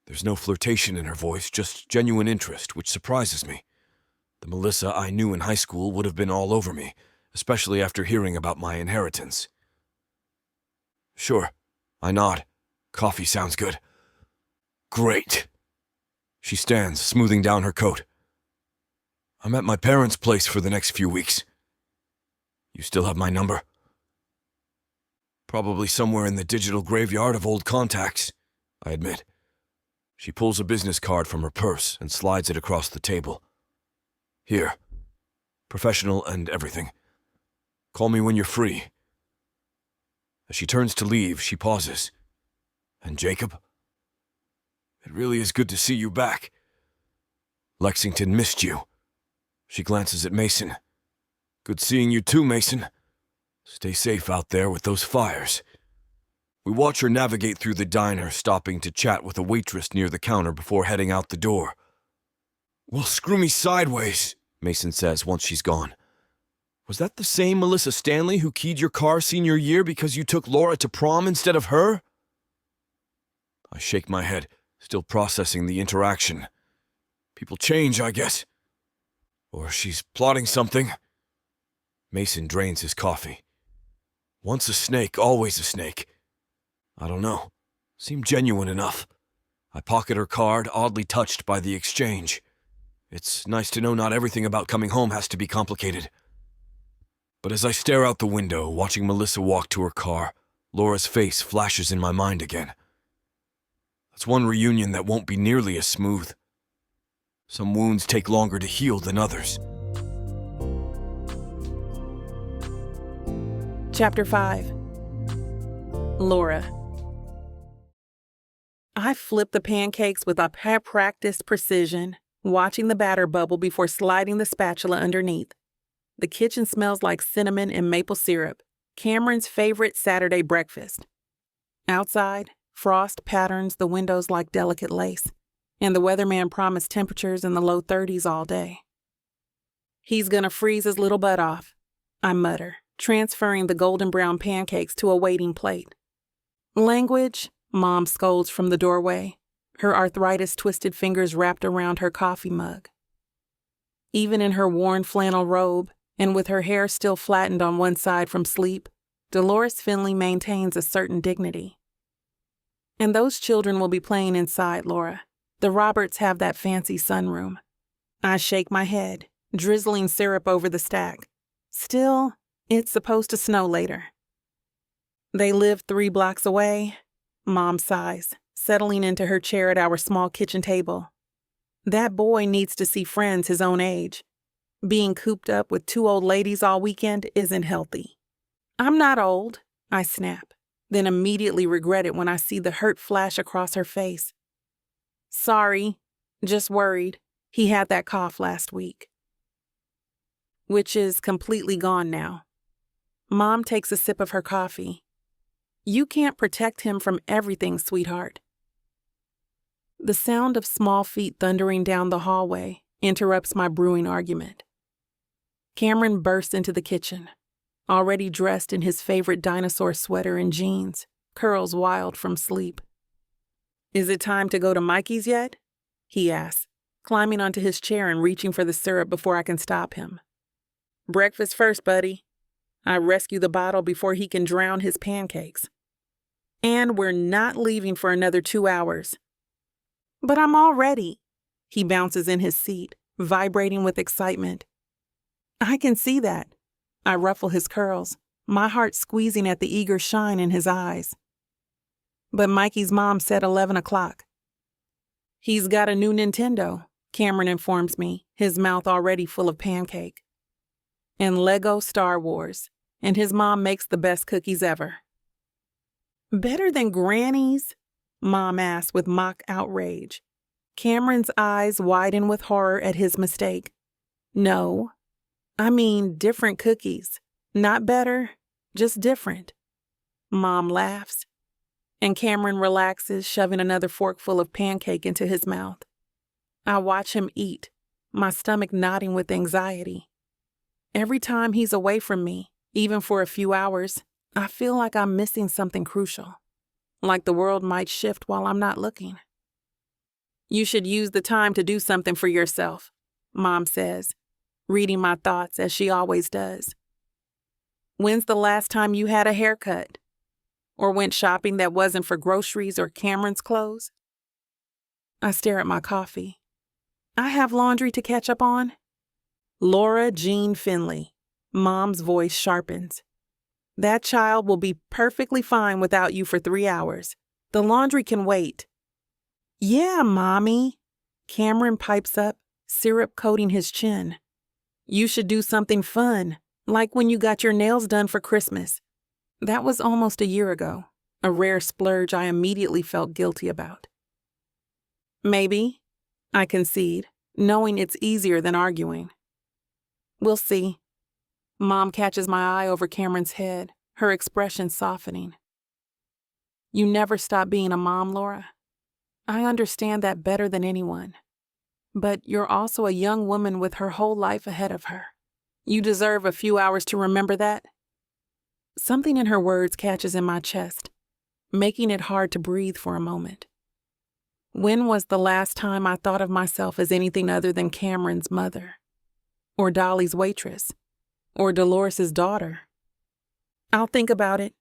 There's no flirtation in her voice, just genuine interest, which surprises me. The Melissa I knew in high school would have been all over me, especially after hearing about my inheritance. "Sure." I nod. "Coffee sounds good." "Great." She stands, smoothing down her coat. "I'm at my parents' place for the next few weeks." "You still have my number?" "Probably somewhere in the digital graveyard of old contacts," I admit. She pulls a business card from her purse and slides it across the table. "Here. Professional and everything. Call me when you're free." As she turns to leave, she pauses. "And Jacob? It really is good to see you back. Lexington missed you." She glances at Mason. "Good seeing you too, Mason. Stay safe out there with those fires." We watch her navigate through the diner, stopping to chat with a waitress near the counter before heading out the door. "Well, screw me sideways," Mason says once she's gone. "Was that the same Melissa Stanley who keyed your car senior year because you took Laura to prom instead of her?" I shake my head, still processing the interaction. People change, I guess. Or she's plotting something. Mason drains his coffee. Once a snake, always a snake. I don't know. Seemed genuine enough. I pocket her card, oddly touched by the exchange. It's nice to know not everything about coming home has to be complicated. But as I stare out the window, watching Melissa walk to her car, Laura's face flashes in my mind again. That's one reunion that won't be nearly as smooth. Some wounds take longer to heal than others. Chapter 5. Laura. I flip the pancakes with a practiced precision, watching the batter bubble before sliding the spatula underneath. The kitchen smells like cinnamon and maple syrup, Cameron's favorite Saturday breakfast. Outside, frost patterns the windows like delicate lace, and the weatherman promised temperatures in the low 30s all day. He's gonna freeze his little butt off, I mutter, transferring the golden brown pancakes to a waiting plate. Language, Mom scolds from the doorway, her arthritis-twisted fingers wrapped around her coffee mug. Even in her worn flannel robe, and with her hair still flattened on one side from sleep, Dolores Finley maintains a certain dignity. And those children will be playing inside, Laura. The Roberts have that fancy sunroom. I shake my head, drizzling syrup over the stack. Still, it's supposed to snow later. They live 3 blocks away, Mom sighs, settling into her chair at our small kitchen table. That boy needs to see friends his own age. Being cooped up with 2 old ladies all weekend isn't healthy. I'm not old, I snap, then immediately regret it when I see the hurt flash across her face. Sorry, just worried. He had that cough last week. Which is completely gone now. Mom takes a sip of her coffee. You can't protect him from everything, sweetheart. The sound of small feet thundering down the hallway interrupts my brewing argument. Cameron bursts into the kitchen, already dressed in his favorite dinosaur sweater and jeans, curls wild from sleep. Is it time to go to Mikey's yet? He asks, climbing onto his chair and reaching for the syrup before I can stop him. Breakfast first, buddy. I rescue the bottle before he can drown his pancakes. And we're not leaving for another 2 hours. But I'm all ready. He bounces in his seat, vibrating with excitement. I can see that. I ruffle his curls, my heart squeezing at the eager shine in his eyes. But Mikey's mom said 11 o'clock. He's got a new Nintendo, Cameron informs me, his mouth already full of pancake. And Lego Star Wars, and his mom makes the best cookies ever. Better than Granny's? Mom asks with mock outrage. Cameron's eyes widen with horror at his mistake. No, I mean different cookies. Not better, just different. Mom laughs, and Cameron relaxes, shoving another forkful of pancake into his mouth. I watch him eat, my stomach knotting with anxiety. Every time he's away from me, even for a few hours, I feel like I'm missing something crucial, like the world might shift while I'm not looking. You should use the time to do something for yourself, Mom says, reading my thoughts as she always does. When's the last time you had a haircut? Or went shopping that wasn't for groceries or Cameron's clothes? I stare at my coffee. I have laundry to catch up on? Laura Jean Finley. Mom's voice sharpens. That child will be perfectly fine without you for 3 hours. The laundry can wait. Yeah, Mommy. Cameron pipes up, syrup coating his chin. You should do something fun, like when you got your nails done for Christmas. That was almost a year ago, a rare splurge I immediately felt guilty about. Maybe, I concede, knowing it's easier than arguing. We'll see. Mom catches my eye over Cameron's head, her expression softening. You never stop being a mom, Laura. I understand that better than anyone. But you're also a young woman with her whole life ahead of her. You deserve a few hours to remember that. Something in her words catches in my chest, making it hard to breathe for a moment. When was the last time I thought of myself as anything other than Cameron's mother? Or Dolly's waitress? Or Dolores's daughter? I'll think about it,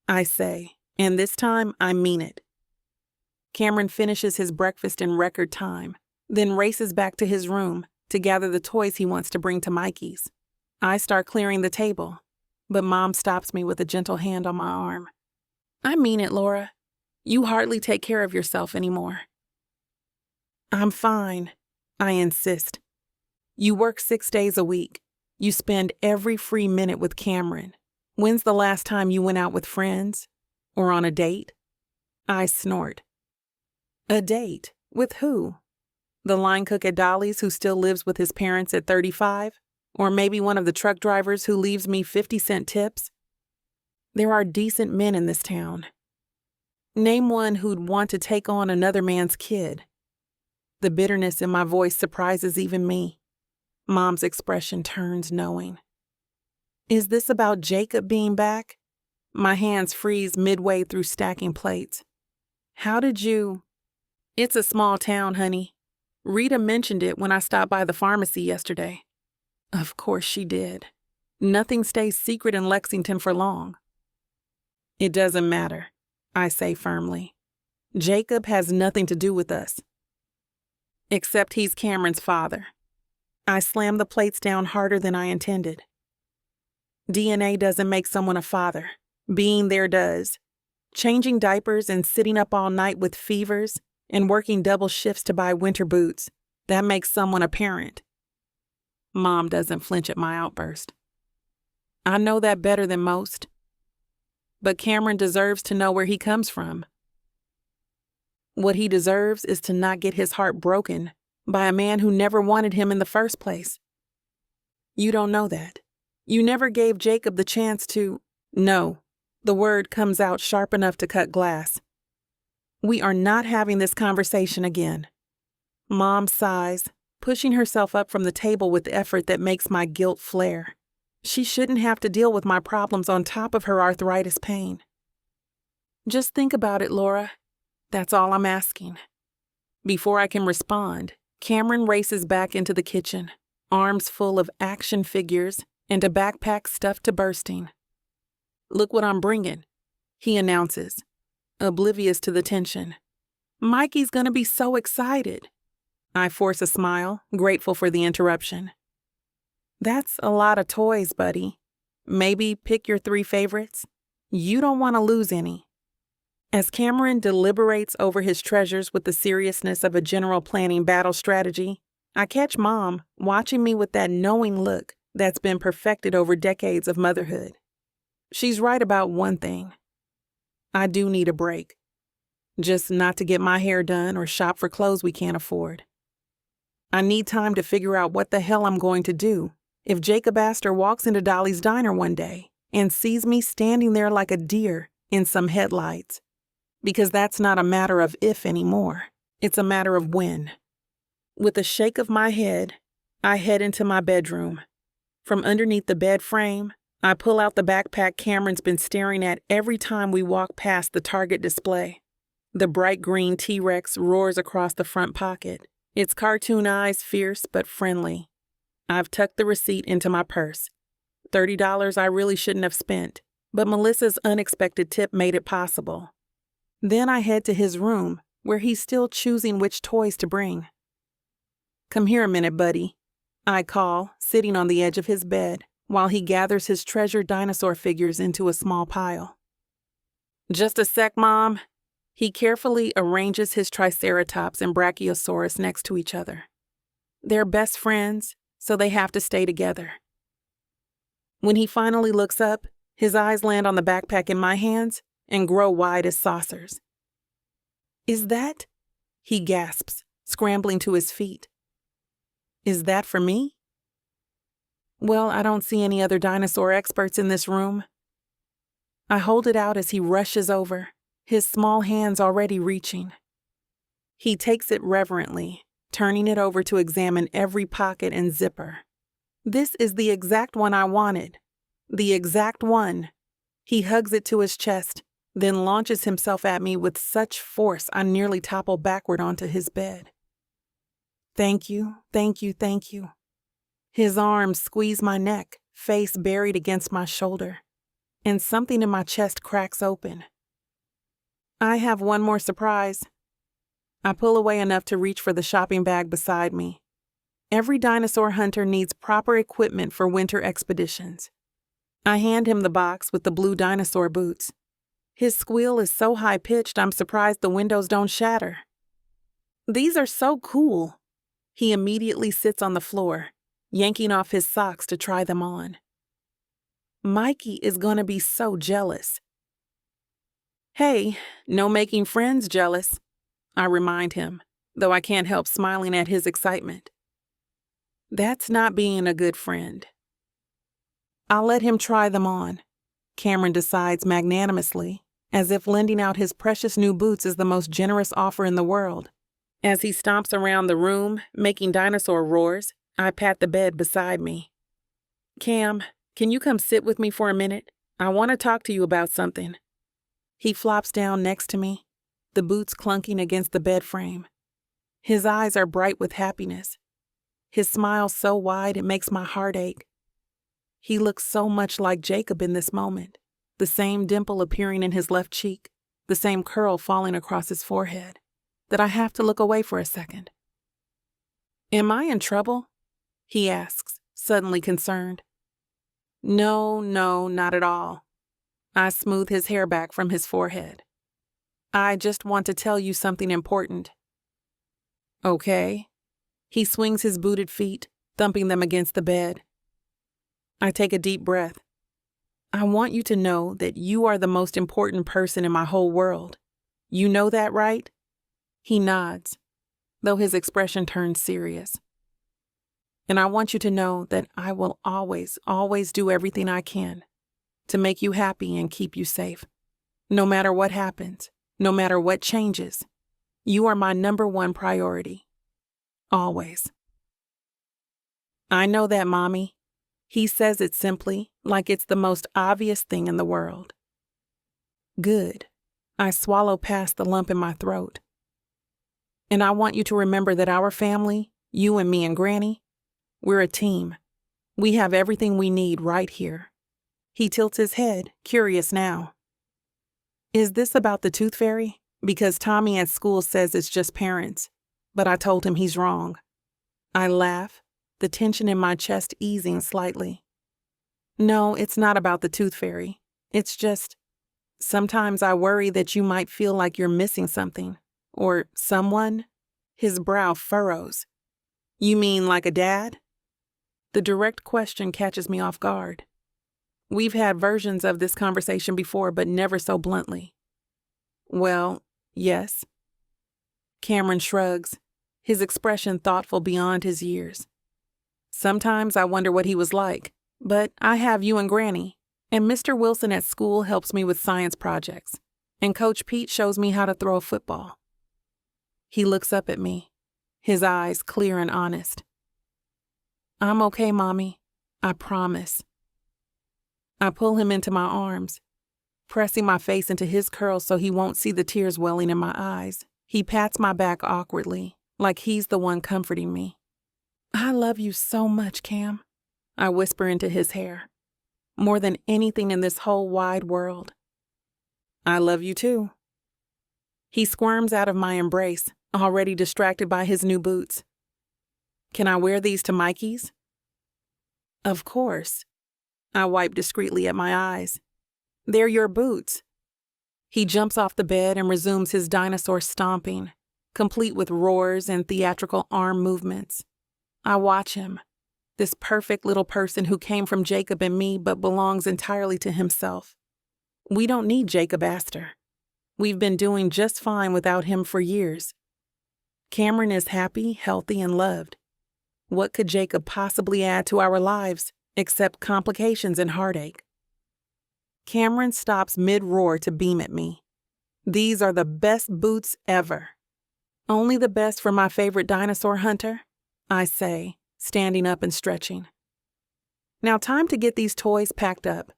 I say, and this time I mean it. Cameron finishes his breakfast in record time, then races back to his room to gather the toys he wants to bring to Mikey's. I start clearing the table, but Mom stops me with a gentle hand on my arm. I mean it, Laura. You hardly take care of yourself anymore. I'm fine, I insist. You work 6 days a week. You spend every free minute with Cameron. When's the last time you went out with friends? Or on a date? I snort. A date? With who? The line cook at Dolly's who still lives with his parents at 35? Or maybe one of the truck drivers who leaves me 50-cent tips? There are decent men in this town. Name one who'd want to take on another man's kid. The bitterness in my voice surprises even me. Mom's expression turns knowing. Is this about Jacob being back? My hands freeze midway through stacking plates. How did you? It's a small town, honey. Rita mentioned it when I stopped by the pharmacy yesterday. Of course she did. Nothing stays secret in Lexington for long. It doesn't matter, I say firmly. Jacob has nothing to do with us. Except he's Cameron's father. I slam the plates down harder than I intended. DNA doesn't make someone a father. Being there does. Changing diapers and sitting up all night with fevers and working double shifts to buy winter boots, that makes someone a parent. Mom doesn't flinch at my outburst. I know that better than most. But Cameron deserves to know where he comes from. What he deserves is to not get his heart broken by a man who never wanted him in the first place. You don't know that. You never gave Jacob the chance to. No, the word comes out sharp enough to cut glass. We are not having this conversation again. Mom sighs, pushing herself up from the table with effort that makes my guilt flare. She shouldn't have to deal with my problems on top of her arthritis pain. Just think about it, Laura. That's all I'm asking. Before I can respond, Cameron races back into the kitchen, arms full of action figures and a backpack stuffed to bursting. Look what I'm bringing, he announces, oblivious to the tension. Mikey's gonna be so excited. I force a smile, grateful for the interruption. That's a lot of toys, buddy. Maybe pick your 3 favorites. You don't want to lose any. As Cameron deliberates over his treasures with the seriousness of a general planning battle strategy, I catch Mom watching me with that knowing look that's been perfected over decades of motherhood. She's right about one thing. I do need a break. Just not to get my hair done or shop for clothes we can't afford. I need time to figure out what the hell I'm going to do if Jacob Astor walks into Dolly's diner one day and sees me standing there like a deer in some headlights. Because that's not a matter of if anymore. It's a matter of when. With a shake of my head, I head into my bedroom. From underneath the bed frame, I pull out the backpack Cameron's been staring at every time we walk past the Target display. The bright green T-Rex roars across the front pocket, its cartoon eyes fierce but friendly. I've tucked the receipt into my purse. $30 I really shouldn't have spent, but Melissa's unexpected tip made it possible. Then I head to his room, where he's still choosing which toys to bring. Come here a minute, buddy, I call, sitting on the edge of his bed, while he gathers his treasured dinosaur figures into a small pile. Just a sec, Mom. He carefully arranges his Triceratops and Brachiosaurus next to each other. They're best friends, so they have to stay together. When he finally looks up, his eyes land on the backpack in my hands and grow wide as saucers. Is that? He gasps, scrambling to his feet. Is that for me? Well, I don't see any other dinosaur experts in this room. I hold it out as he rushes over, his small hands already reaching. He takes it reverently, turning it over to examine every pocket and zipper. This is the exact one I wanted. The exact one. He hugs it to his chest, then launches himself at me with such force I nearly topple backward onto his bed. Thank you, thank you, thank you. His arms squeeze my neck, face buried against my shoulder, and something in my chest cracks open. I have one more surprise. I pull away enough to reach for the shopping bag beside me. Every dinosaur hunter needs proper equipment for winter expeditions. I hand him the box with the blue dinosaur boots. His squeal is so high-pitched I'm surprised the windows don't shatter. These are so cool. He immediately sits on the floor, yanking off his socks to try them on. Mikey is gonna be so jealous. Hey, no making friends jealous. I remind him, though I can't help smiling at his excitement. That's not being a good friend. I'll let him try them on, Cameron decides magnanimously, as if lending out his precious new boots is the most generous offer in the world. As he stomps around the room, making dinosaur roars, I pat the bed beside me. Cam, can you come sit with me for a minute? I want to talk to you about something. He flops down next to me, the boots clunking against the bed frame. His eyes are bright with happiness. His smile so wide it makes my heart ache. He looks so much like Jacob in this moment, the same dimple appearing in his left cheek, the same curl falling across his forehead, that I have to look away for a second. Am I in trouble? He asks, suddenly concerned. No, not at all. I smooth his hair back from his forehead. I just want to tell you something important. Okay. He swings his booted feet, thumping them against the bed. I take a deep breath. I want you to know that you are the most important person in my whole world. You know that, right? He nods, though his expression turns serious. And I want you to know that I will always do everything I can to make you happy and keep you safe. No matter what happens, no matter what changes, you are my number one priority. Always. I know that, Mommy. He says it simply, like it's the most obvious thing in the world. Good. I swallow past the lump in my throat. And I want you to remember that our family, you and me and Granny, we're a team. We have everything we need right here. He tilts his head, curious now. Is this about the tooth fairy? Because Tommy at school says it's just parents, but I told him he's wrong. I laugh, the tension in my chest easing slightly. No, it's not about the tooth fairy. It's just, sometimes I worry that you might feel like you're missing something, or someone. His brow furrows. You mean like a dad? The direct question catches me off guard. We've had versions of this conversation before, but never so bluntly. Well, yes. Cameron shrugs, his expression thoughtful beyond his years. Sometimes I wonder what he was like, but I have you and Granny, and Mr. Wilson at school helps me with science projects, and Coach Pete shows me how to throw a football. He looks up at me, his eyes clear and honest. I'm okay, Mommy. I promise. I pull him into my arms, pressing my face into his curls so he won't see the tears welling in my eyes. He pats my back awkwardly, like he's the one comforting me. I love you so much, Cam, I whisper into his hair. More than anything in this whole wide world. I love you too. He squirms out of my embrace, already distracted by his new boots. Can I wear these to Mikey's? Of course. I wipe discreetly at my eyes. They're your boots. He jumps off the bed and resumes his dinosaur stomping, complete with roars and theatrical arm movements. I watch him, this perfect little person who came from Jacob and me but belongs entirely to himself. We don't need Jacob Astor. We've been doing just fine without him for years. Cameron is happy, healthy, and loved. What could Jacob possibly add to our lives except complications and heartache? Cameron stops mid-roar to beam at me. These are the best boots ever. Only the best for my favorite dinosaur hunter, I say, standing up and stretching. Now time to get these toys packed up.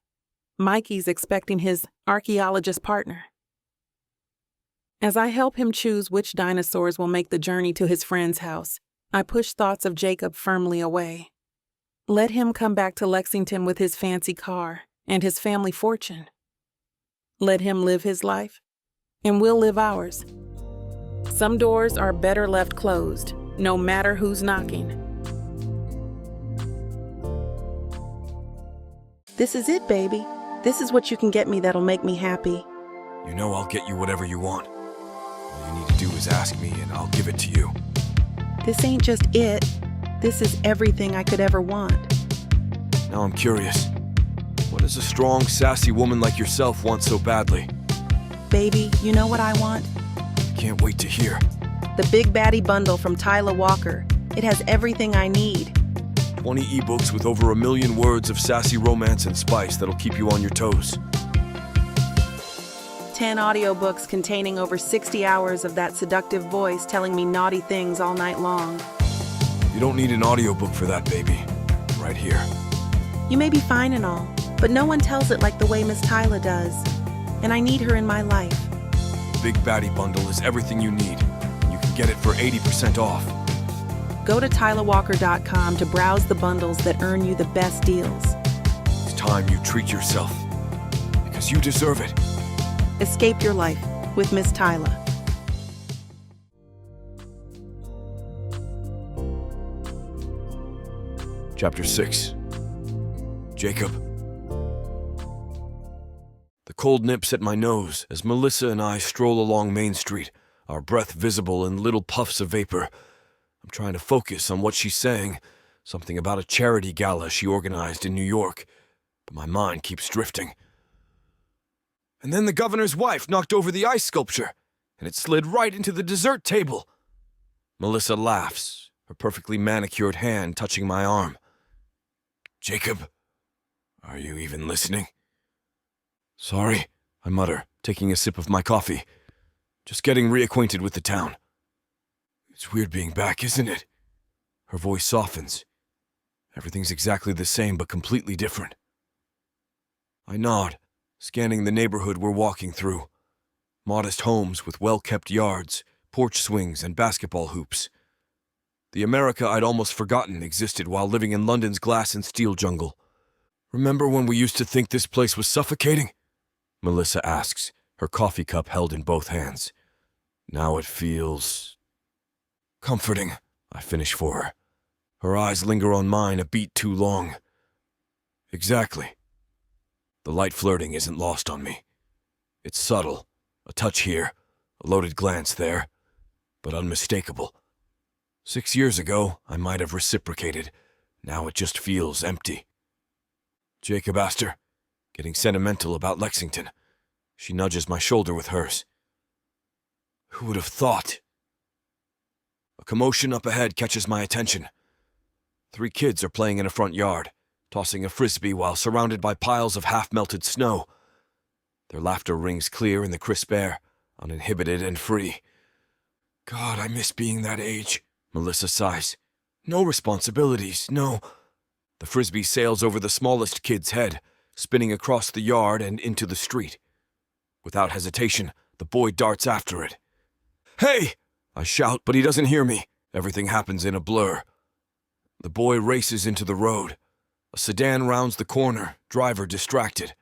Mikey's expecting his archaeologist partner. As I help him choose which dinosaurs will make the journey to his friend's house, I push thoughts of Jacob firmly away. Let him come back to Lexington with his fancy car and his family fortune. Let him live his life, and we'll live ours. Some doors are better left closed, no matter who's knocking. This is it, baby. This is what you can get me that'll make me happy. You know I'll get you whatever you want. All you need to do is ask me and I'll give it to you. This ain't just it. This is everything I could ever want. Now I'm curious. What does a strong, sassy woman like yourself want so badly? Baby, you know what I want? can't wait to hear. The Big Baddie Bundle from Tyla Walker. It has everything I need. 20 ebooks with over 1 million words of sassy romance and spice that'll keep you on your toes. 10 audiobooks containing over 60 hours of that seductive voice telling me naughty things all night long. You don't need an audiobook for that, baby. Right here. You may be fine and all, but no one tells it like the way Miss Tyla does. And I need her in my life. The Big Baddie Bundle is everything you need. You can get it for 80% off. Go to TylaWalker.com to browse the bundles that earn you the best deals. It's time you treat yourself. Because you deserve it. Escape your life with Miss Tyla. Chapter 6. Jacob. The cold nips at my nose as Melissa and I stroll along Main Street, our breath visible in little puffs of vapor. I'm trying to focus on what she's saying, something about a charity gala she organized in New York, but my mind keeps drifting. And then the governor's wife knocked over the ice sculpture, and it slid right into the dessert table. Melissa laughs, her perfectly manicured hand touching my arm. Jacob, are you even listening? Sorry, I mutter, taking a sip of my coffee. Just getting reacquainted with the town. It's weird being back, isn't it? Her voice softens. Everything's exactly the same, but completely different. I nod, scanning the neighborhood we're walking through. Modest homes with well-kept yards, porch swings, and basketball hoops. The America I'd almost forgotten existed while living in London's glass and steel jungle. Remember when we used to think this place was suffocating? Melissa asks, her coffee cup held in both hands. Now it feels comforting, I finish for her. Her eyes linger on mine a beat too long. Exactly. The light flirting isn't lost on me. It's subtle, a touch here, a loaded glance there, but unmistakable. 6 years ago, I might have reciprocated. Now it just feels empty. Jacob asked her, getting sentimental about Lexington. She nudges my shoulder with hers. Who would have thought? A commotion up ahead catches my attention. 3 kids are playing in a front yard, tossing a frisbee while surrounded by piles of half-melted snow. Their laughter rings clear in the crisp air, uninhibited and free. God, I miss being that age, Melissa sighs. No responsibilities, no. The frisbee sails over the smallest kid's head, spinning across the yard and into the street. Without hesitation, the boy darts after it. Hey! I shout, but he doesn't hear me. Everything happens in a blur. The boy races into the road. A sedan rounds the corner, driver distracted.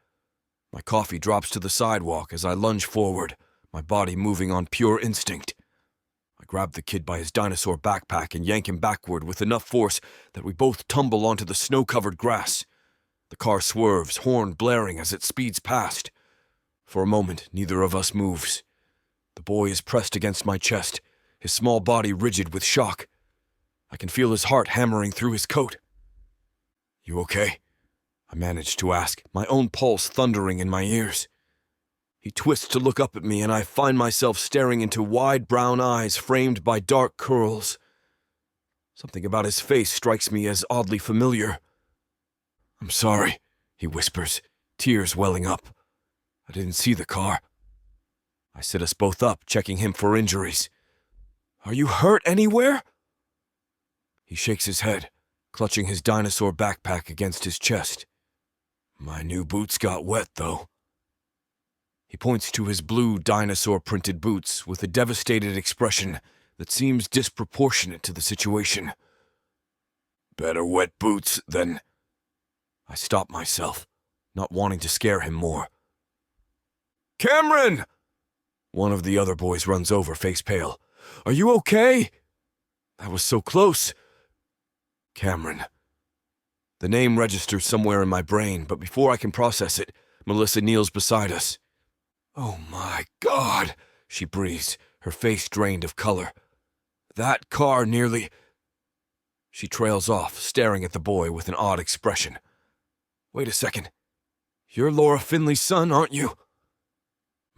My coffee drops to the sidewalk as I lunge forward, my body moving on pure instinct. I grab the kid by his dinosaur backpack and yank him backward with enough force that we both tumble onto the snow-covered grass. The car swerves, horn blaring as it speeds past. For a moment, neither of us moves. The boy is pressed against my chest, his small body rigid with shock. I can feel his heart hammering through his coat. You okay? I manage to ask, my own pulse thundering in my ears. He twists to look up at me, and I find myself staring into wide brown eyes framed by dark curls. Something about his face strikes me as oddly familiar. I'm sorry, he whispers, tears welling up. I didn't see the car. I sit us both up, checking him for injuries. Are you hurt anywhere? He shakes his head, clutching his dinosaur backpack against his chest. My new boots got wet, though. He points to his blue dinosaur-printed boots with a devastated expression that seems disproportionate to the situation. Better wet boots than... I stop myself, not wanting to scare him more. Cameron! One of the other boys runs over, face pale. Are you okay? That was so close. Cameron. The name registers somewhere in my brain, but before I can process it, Melissa kneels beside us. Oh my God, she breathes, her face drained of color. That car nearly... She trails off, staring at the boy with an odd expression. Wait a second. You're Laura Finley's son, aren't you?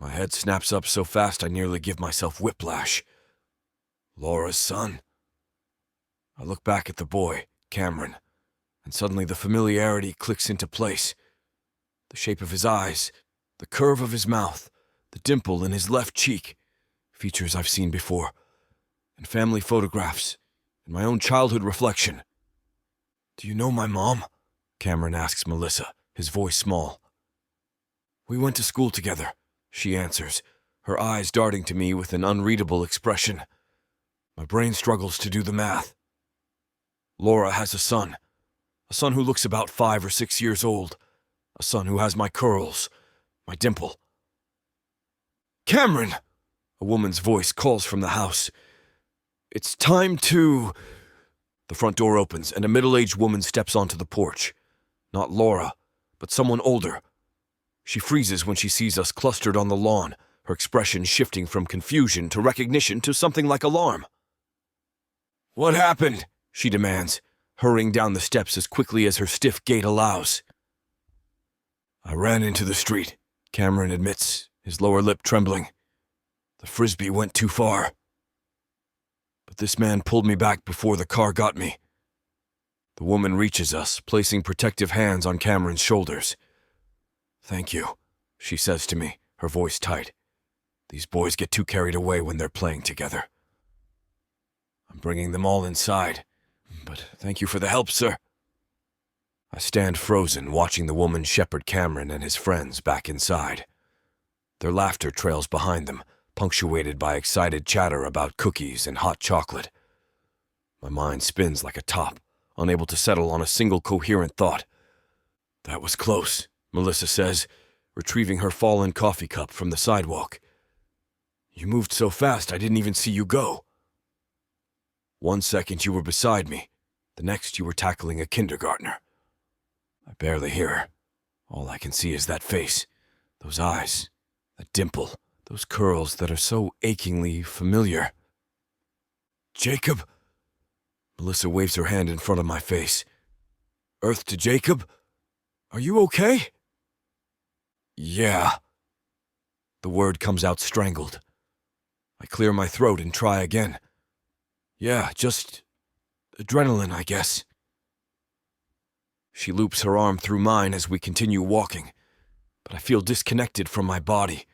My head snaps up so fast I nearly give myself whiplash. Laura's son. I look back at the boy, Cameron, and suddenly the familiarity clicks into place. The shape of his eyes, the curve of his mouth, the dimple in his left cheek, features I've seen before, in family photographs, in my own childhood reflection. "Do you know my mom?" Cameron asks Melissa, his voice small. "We went to school together," she answers, her eyes darting to me with an unreadable expression. My brain struggles to do the math. Laura has a son who looks about 5 or 6 years old, a son who has my curls, my dimple. "Cameron!" A woman's voice calls from the house. "It's time to..." The front door opens and a middle-aged woman steps onto the porch. Not Laura, but someone older. She freezes when she sees us clustered on the lawn, her expression shifting from confusion to recognition to something like alarm. "What happened?" she demands, hurrying down the steps as quickly as her stiff gait allows. "I ran into the street," Cameron admits, his lower lip trembling. "The frisbee went too far. But this man pulled me back before the car got me." The woman reaches us, placing protective hands on Cameron's shoulders. "Thank you," she says to me, her voice tight. "These boys get too carried away when they're playing together. I'm bringing them all inside, but thank you for the help, sir." I stand frozen, watching the woman shepherd Cameron and his friends back inside. Their laughter trails behind them, punctuated by excited chatter about cookies and hot chocolate. My mind spins like a top, unable to settle on a single coherent thought. "That was close," Melissa says, retrieving her fallen coffee cup from the sidewalk. "You moved so fast I didn't even see you go. One second you were beside me, the next you were tackling a kindergartner. I barely hear her. All I can see is that face, those eyes, that dimple, those curls that are so achingly familiar." "Jacob?" Melissa waves her hand in front of my face. "Earth to Jacob? Are you okay?" "Yeah." The word comes out strangled. I clear my throat and try again. "Yeah, just adrenaline, I guess." She loops her arm through mine as we continue walking, but I feel disconnected from my body,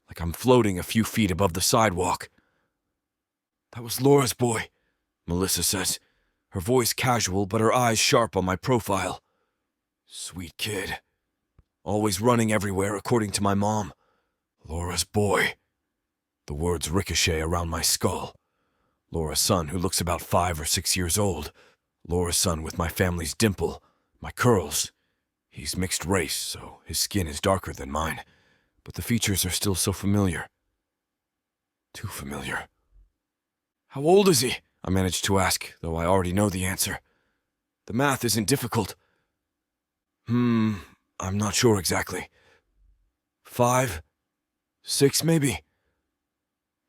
like I'm floating a few feet above the sidewalk. "That was Laura's boy," Melissa says, her voice casual but her eyes sharp on my profile. "Sweet kid. Always running everywhere, according to my mom. Laura's boy." The words ricochet around my skull. Laura's son, who looks about 5 or 6 years old. Laura's son with my family's dimple, my curls. He's mixed race, so his skin is darker than mine, but the features are still so familiar. Too familiar. "How old is he?" I manage to ask, though I already know the answer. The math isn't difficult. I'm not sure exactly. 5, 6 maybe.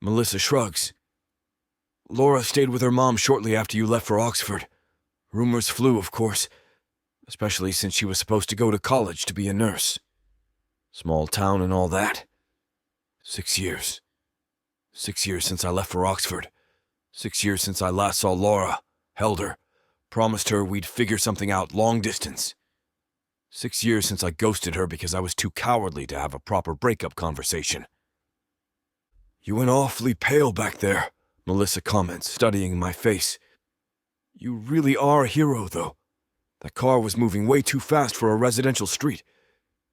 Melissa shrugs. "Laura stayed with her mom shortly after you left for Oxford. Rumors flew, of course, especially since she was supposed to go to college to be a nurse. Small town and all that. 6 years. 6 years since I left for Oxford. 6 years since I last saw Laura, held her, promised her we'd figure something out long distance. 6 years since I ghosted her because I was too cowardly to have a proper breakup conversation." "You went awfully pale back there," Melissa comments, studying my face. "You really are a hero, though. That car was moving way too fast for a residential street.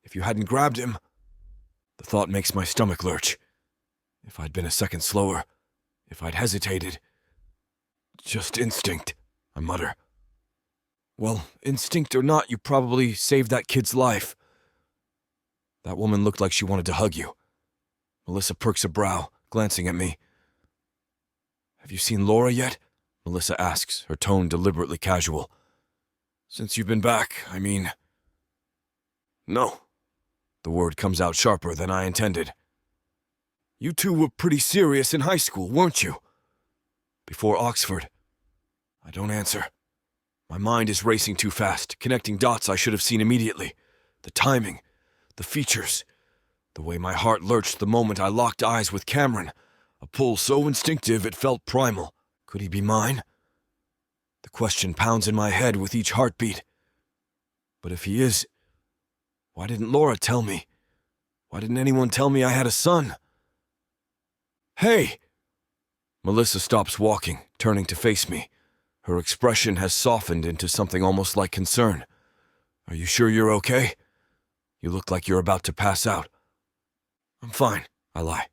If you hadn't grabbed him..." The thought makes my stomach lurch. If I'd been a second slower, if I'd hesitated... "Just instinct," I mutter. "Well, instinct or not, you probably saved that kid's life." That woman looked like she wanted to hug you. Melissa perks a brow, glancing at me. "Have you seen Laura yet?" Melissa asks, her tone deliberately casual. "Since you've been back, I mean..." "No." The word comes out sharper than I intended. "You two were pretty serious in high school, weren't you?" "Before Oxford." I don't answer. My mind is racing too fast, connecting dots I should have seen immediately. The timing, the features. The way my heart lurched the moment I locked eyes with Cameron, a pull so instinctive it felt primal. Could he be mine? The question pounds in my head with each heartbeat. But if he is, why didn't Laura tell me? Why didn't anyone tell me I had a son? Hey! Melissa stops walking, turning to face me. Her expression has softened into something almost like concern. Are you sure you're okay? You look like you're about to pass out. I'm fine, I lie.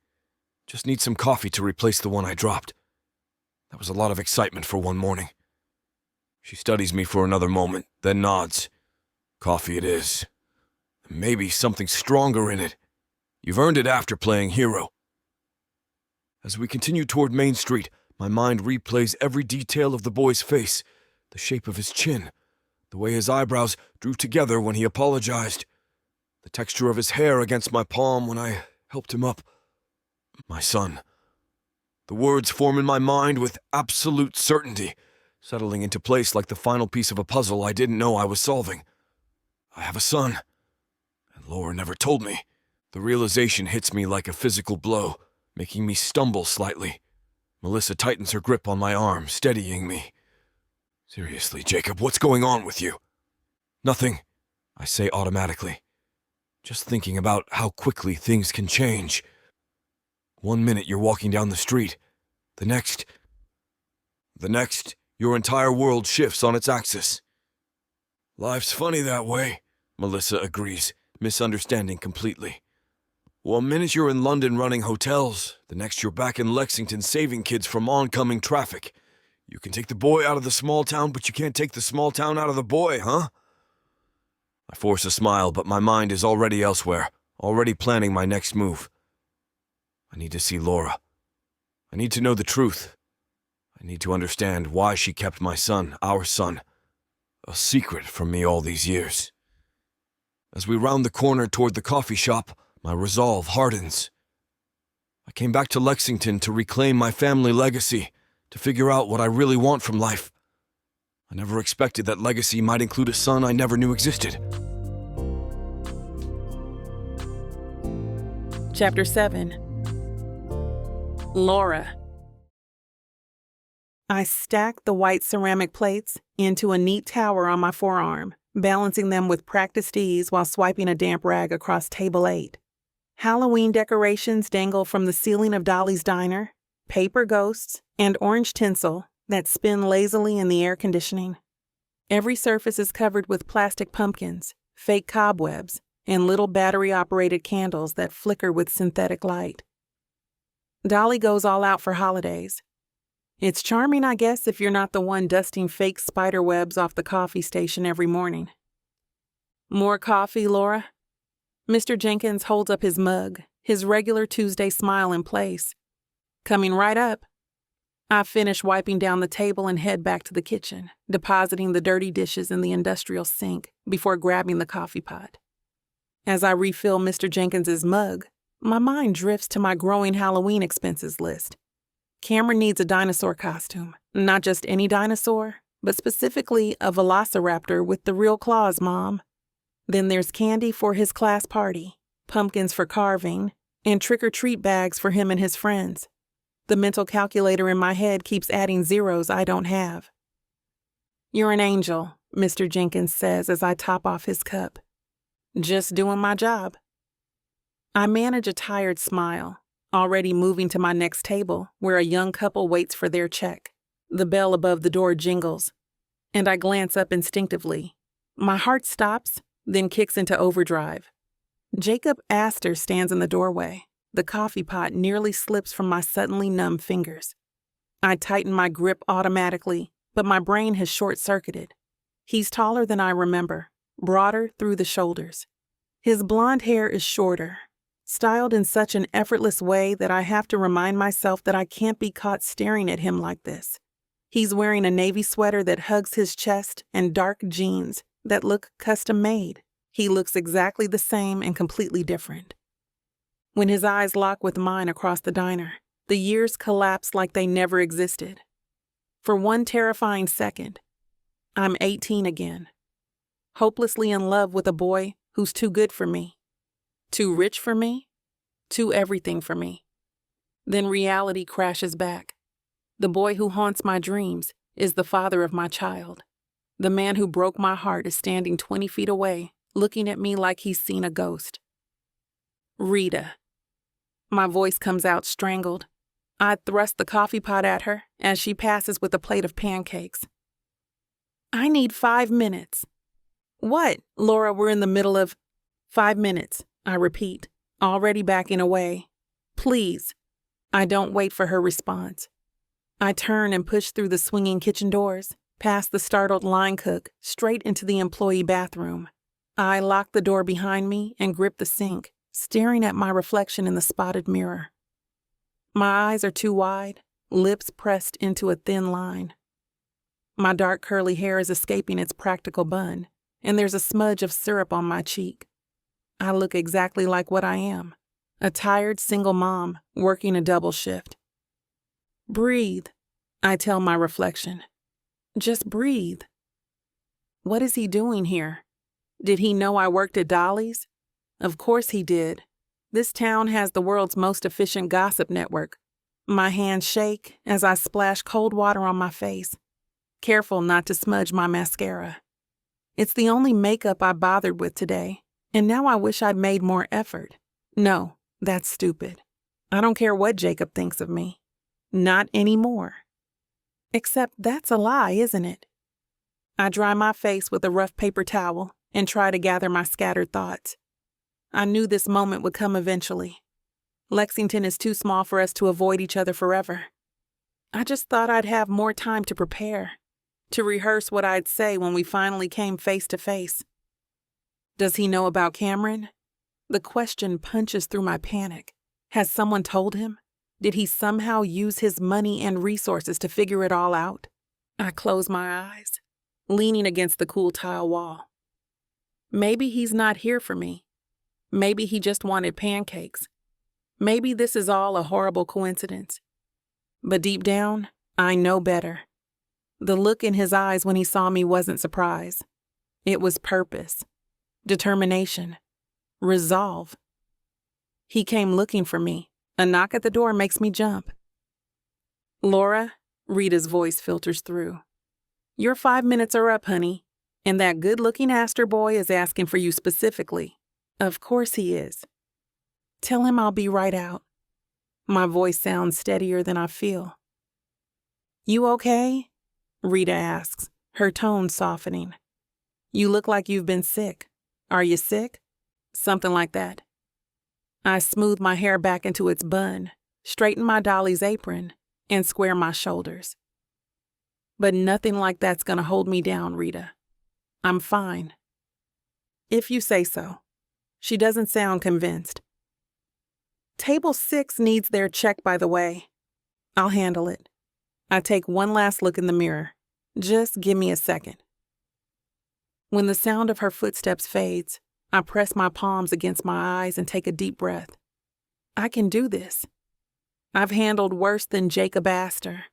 Just need some coffee to replace the one I dropped. That was a lot of excitement for one morning. She studies me for another moment, then nods. Coffee it is. Maybe something stronger in it. You've earned it after playing hero. As we continue toward Main Street, my mind replays every detail of the boy's face, the shape of his chin, the way his eyebrows drew together when he apologized, the texture of his hair against my palm when I helped him up. My son. The words form in my mind with absolute certainty, settling into place like the final piece of a puzzle I didn't know I was solving. I have a son, and Laura never told me. The realization hits me like a physical blow, making me stumble slightly. Melissa tightens her grip on my arm, steadying me. Seriously, Jacob, what's going on with you? Nothing, I say automatically. Just thinking about how quickly things can change. 1 minute you're walking down the street. The next, your entire world shifts on its axis. Life's funny that way, Melissa agrees, misunderstanding completely. 1 minute you're in London running hotels, the next you're back in Lexington saving kids from oncoming traffic. You can take the boy out of the small town, but you can't take the small town out of the boy, huh? I force a smile, but my mind is already elsewhere, already planning my next move. I need to see Laura. I need to know the truth. I need to understand why she kept my son, our son, a secret from me all these years. As we round the corner toward the coffee shop, my resolve hardens. I came back to Lexington to reclaim my family legacy, to figure out what I really want from life. I never expected that legacy might include a son I never knew existed. Chapter 7. Laura. I stacked the white ceramic plates into a neat tower on my forearm, balancing them with practiced ease while swiping a damp rag across table 8. Halloween decorations dangle from the ceiling of Dolly's diner, paper ghosts, and orange tinsel that spin lazily in the air conditioning. Every surface is covered with plastic pumpkins, fake cobwebs, and little battery-operated candles that flicker with synthetic light. Dolly goes all out for holidays. It's charming, I guess, if you're not the one dusting fake spider webs off the coffee station every morning. More coffee, Laura? Mr. Jenkins holds up his mug, his regular Tuesday smile in place. Coming right up. I finish wiping down the table and head back to the kitchen, depositing the dirty dishes in the industrial sink before grabbing the coffee pot. As I refill Mr. Jenkins's mug, my mind drifts to my growing Halloween expenses list. Cameron needs a dinosaur costume, not just any dinosaur, but specifically a velociraptor with the real claws, Mom. Then there's candy for his class party, pumpkins for carving, and trick-or-treat bags for him and his friends. The mental calculator in my head keeps adding zeros I don't have. You're an angel, Mr. Jenkins says as I top off his cup. Just doing my job. I manage a tired smile, already moving to my next table, where a young couple waits for their check. The bell above the door jingles, and I glance up instinctively. My heart stops, then kicks into overdrive. Jacob Astor stands in the doorway. The coffee pot nearly slips from my suddenly numb fingers. I tighten my grip automatically, but my brain has short-circuited. He's taller than I remember, broader through the shoulders. His blonde hair is shorter, styled in such an effortless way that I have to remind myself that I can't be caught staring at him like this. He's wearing a navy sweater that hugs his chest and dark jeans that look custom-made. He looks exactly the same and completely different. When his eyes lock with mine across the diner, the years collapse like they never existed. For one terrifying second, I'm 18 again, hopelessly in love with a boy who's too good for me, too rich for me, too everything for me. Then reality crashes back. The boy who haunts my dreams is the father of my child. The man who broke my heart is standing 20 feet away, looking at me like he's seen a ghost. Rita. My voice comes out strangled. I thrust the coffee pot at her as she passes with a plate of pancakes. I need 5 minutes. What? Laura, we're in the middle of 5 minutes, I repeat, already backing away. Please. I don't wait for her response. I turn and push through the swinging kitchen doors, past the startled line cook, straight into the employee bathroom. I lock the door behind me and grip the sink, staring at my reflection in the spotted mirror. My eyes are too wide, lips pressed into a thin line. My dark curly hair is escaping its practical bun, and there's a smudge of syrup on my cheek. I look exactly like what I am, a tired single mom working a double shift. Breathe, I tell my reflection. Just breathe. What is he doing here? Did he know I worked at Dolly's? Of course he did. This town has the world's most efficient gossip network. My hands shake as I splash cold water on my face, careful not to smudge my mascara. It's the only makeup I bothered with today, and now I wish I'd made more effort. No, that's stupid. I don't care what Jacob thinks of me. Not anymore. Except that's a lie, isn't it? I dry my face with a rough paper towel and try to gather my scattered thoughts. I knew this moment would come eventually. Lexington is too small for us to avoid each other forever. I just thought I'd have more time to prepare, to rehearse what I'd say when we finally came face to face. Does he know about Cameron? The question punches through my panic. Has someone told him? Did he somehow use his money and resources to figure it all out? I close my eyes, leaning against the cool tile wall. Maybe he's not here for me. Maybe he just wanted pancakes. Maybe this is all a horrible coincidence. But deep down, I know better. The look in his eyes when he saw me wasn't surprise. It was purpose, determination, resolve. He came looking for me. A knock at the door makes me jump. Laura, Rita's voice filters through. Your 5 minutes are up, honey, and that good-looking Astor boy is asking for you specifically. Of course he is. Tell him I'll be right out. My voice sounds steadier than I feel. You okay? Rita asks, her tone softening. You look like you've been sick. Are you sick? Something like that. I smooth my hair back into its bun, straighten my dolly's apron, and square my shoulders. But nothing like that's gonna hold me down, Rita. I'm fine. If you say so. She doesn't sound convinced. Table 6 needs their check, by the way. I'll handle it. I take one last look in the mirror. Just give me a second. When the sound of her footsteps fades, I press my palms against my eyes and take a deep breath. I can do this. I've handled worse than Jacob Astor.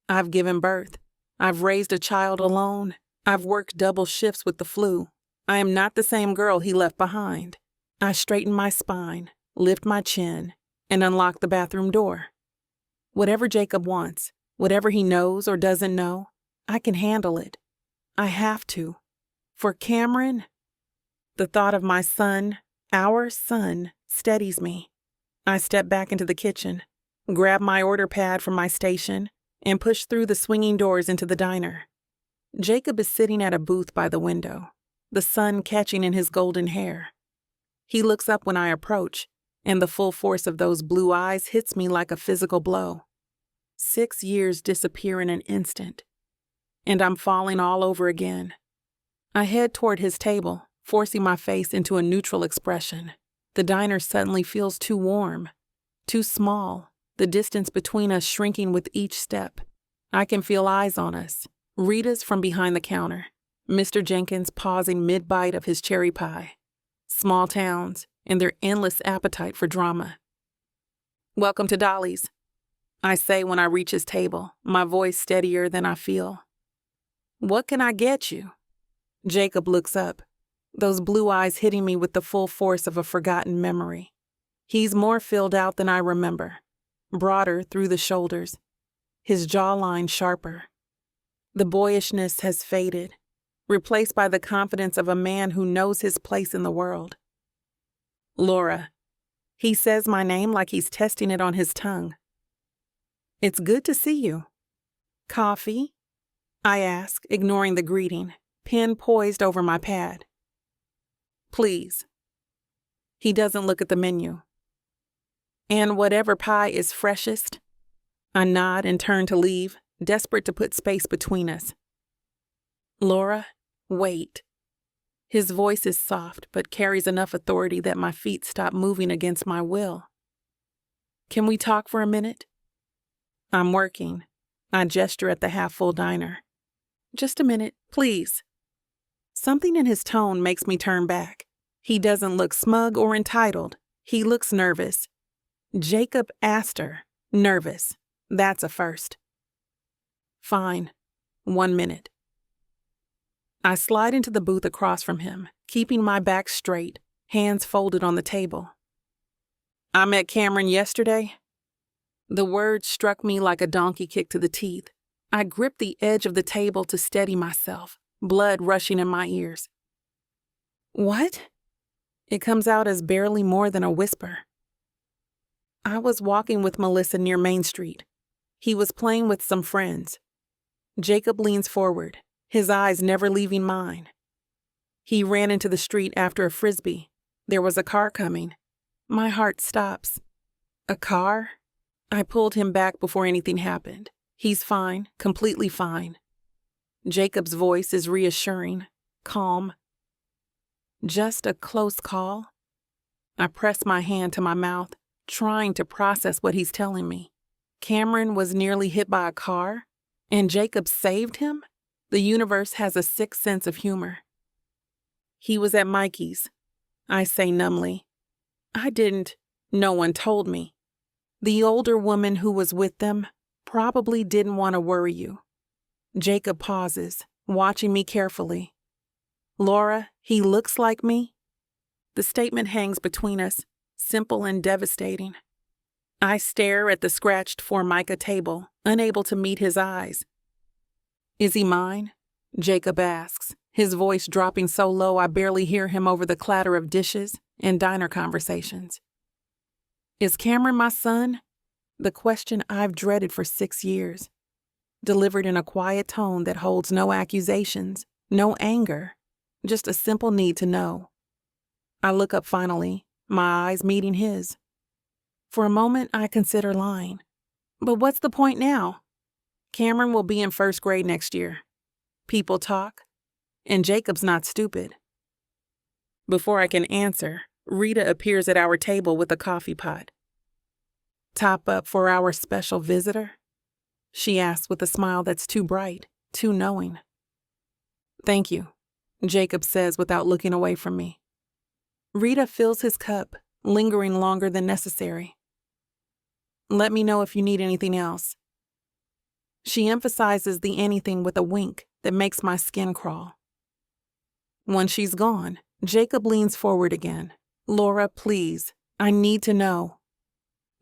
I've given birth. I've raised a child alone. I've worked double shifts with the flu. I am not the same girl he left behind. I straighten my spine, lift my chin, and unlock the bathroom door. Whatever Jacob wants, whatever he knows or doesn't know, I can handle it. I have to. For Cameron, the thought of my son, our son, steadies me. I step back into the kitchen, grab my order pad from my station, and push through the swinging doors into the diner. Jacob is sitting at a booth by the window, the sun catching in his golden hair. He looks up when I approach, and the full force of those blue eyes hits me like a physical blow. 6 years disappear in an instant, and I'm falling all over again. I head toward his table, forcing my face into a neutral expression. The diner suddenly feels too warm, too small, the distance between us shrinking with each step. I can feel eyes on us, Rita's from behind the counter, Mr. Jenkins pausing mid-bite of his cherry pie. Small towns and their endless appetite for drama. Welcome to Dolly's, I say when I reach his table, my voice steadier than I feel. What can I get you? Jacob looks up, those blue eyes hitting me with the full force of a forgotten memory. He's more filled out than I remember, broader through the shoulders, his jawline sharper. The boyishness has faded, replaced by the confidence of a man who knows his place in the world. Laura. He says my name like he's testing it on his tongue. It's good to see you. Coffee? I ask, ignoring the greeting, pen poised over my pad. Please. He doesn't look at the menu. And whatever pie is freshest? I nod and turn to leave, desperate to put space between us. Laura, wait. His voice is soft, but carries enough authority that my feet stop moving against my will. Can we talk for a minute? I'm working. I gesture at the half-full diner. Just a minute, please. Something in his tone makes me turn back. He doesn't look smug or entitled. He looks nervous. Jacob Astor, nervous. That's a first. Fine. 1 minute. I slide into the booth across from him, keeping my back straight, hands folded on the table. I met Cameron yesterday. The word struck me like a donkey kick to the teeth. I gripped the edge of the table to steady myself, blood rushing in my ears. What? It comes out as barely more than a whisper. I was walking with Melissa near Main Street. He was playing with some friends. Jacob leans forward, his eyes never leaving mine. He ran into the street after a frisbee. There was a car coming. My heart stops. A car? I pulled him back before anything happened. He's fine, completely fine. Jacob's voice is reassuring, calm. Just a close call? I press my hand to my mouth, trying to process what he's telling me. Cameron was nearly hit by a car, and Jacob saved him? The universe has a sick sense of humor. He was at Mikey's, I say numbly. I didn't. No one told me. The older woman who was with them probably didn't want to worry you. Jacob pauses, watching me carefully. Laura, he looks like me? The statement hangs between us, simple and devastating. I stare at the scratched Formica table, unable to meet his eyes. Is he mine? Jacob asks, his voice dropping so low I barely hear him over the clatter of dishes and diner conversations. Is Cameron my son? The question I've dreaded for 6 years, delivered in a quiet tone that holds no accusations, no anger, just a simple need to know. I look up finally, my eyes meeting his. For a moment, I consider lying. But what's the point now? Cameron will be in 1st grade next year. People talk, and Jacob's not stupid. Before I can answer, Rita appears at our table with a coffee pot. Top up for our special visitor? She asks with a smile that's too bright, too knowing. Thank you, Jacob says without looking away from me. Rita fills his cup, lingering longer than necessary. Let me know if you need anything else. She emphasizes the anything with a wink that makes my skin crawl. When she's gone, Jacob leans forward again. Laura, please, I need to know.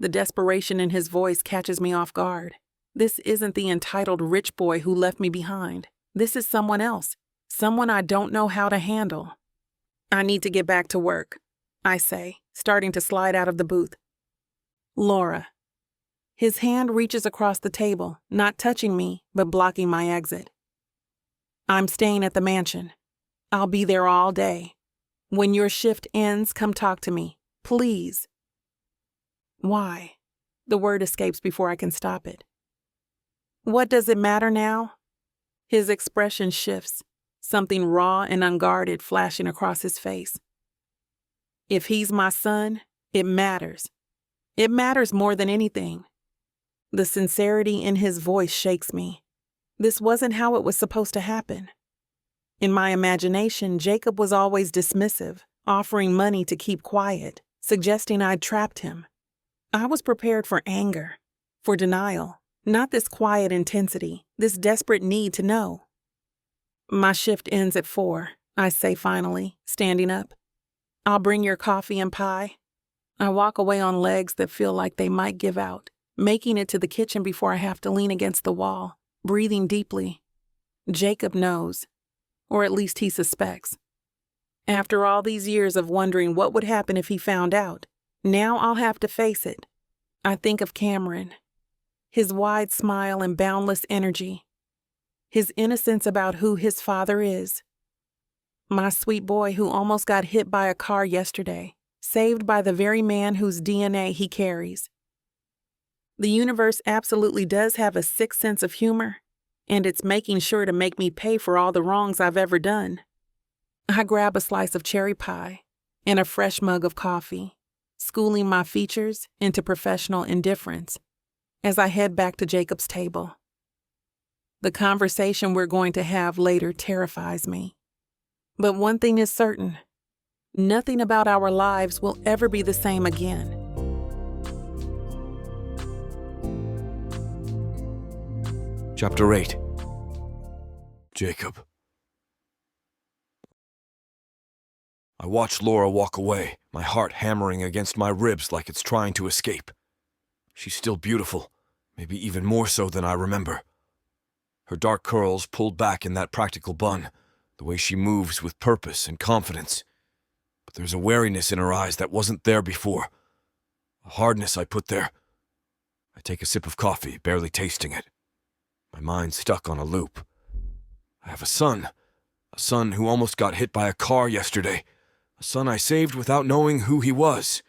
The desperation in his voice catches me off guard. This isn't the entitled rich boy who left me behind. This is someone else, someone I don't know how to handle. I need to get back to work, I say, starting to slide out of the booth. Laura. His hand reaches across the table, not touching me, but blocking my exit. I'm staying at the mansion. I'll be there all day. When your shift ends, come talk to me, please. Why? The word escapes before I can stop it. What does it matter now? His expression shifts, something raw and unguarded flashing across his face. If he's my son, it matters. It matters more than anything. The sincerity in his voice shakes me. This wasn't how it was supposed to happen. In my imagination, Jacob was always dismissive, offering money to keep quiet, suggesting I'd trapped him. I was prepared for anger, for denial, not this quiet intensity, this desperate need to know. My shift ends at 4, I say finally, standing up. I'll bring your coffee and pie. I walk away on legs that feel like they might give out, making it to the kitchen before I have to lean against the wall, breathing deeply. Jacob knows, or at least he suspects. After all these years of wondering what would happen if he found out, now I'll have to face it. I think of Cameron, his wide smile and boundless energy, his innocence about who his father is. My sweet boy who almost got hit by a car yesterday, saved by the very man whose DNA he carries. The universe absolutely does have a sick sense of humor, and it's making sure to make me pay for all the wrongs I've ever done. I grab a slice of cherry pie and a fresh mug of coffee, schooling my features into professional indifference as I head back to Jacob's table. The conversation we're going to have later terrifies me. But one thing is certain, nothing about our lives will ever be the same again. Chapter 8. Jacob. I watch Laura walk away, my heart hammering against my ribs like it's trying to escape. She's still beautiful, maybe even more so than I remember. Her dark curls pulled back in that practical bun, the way she moves with purpose and confidence. But there's a wariness in her eyes that wasn't there before, a hardness I put there. I take a sip of coffee, barely tasting it. My mind stuck on a loop. I have a son who almost got hit by a car yesterday, a son I saved without knowing who he was.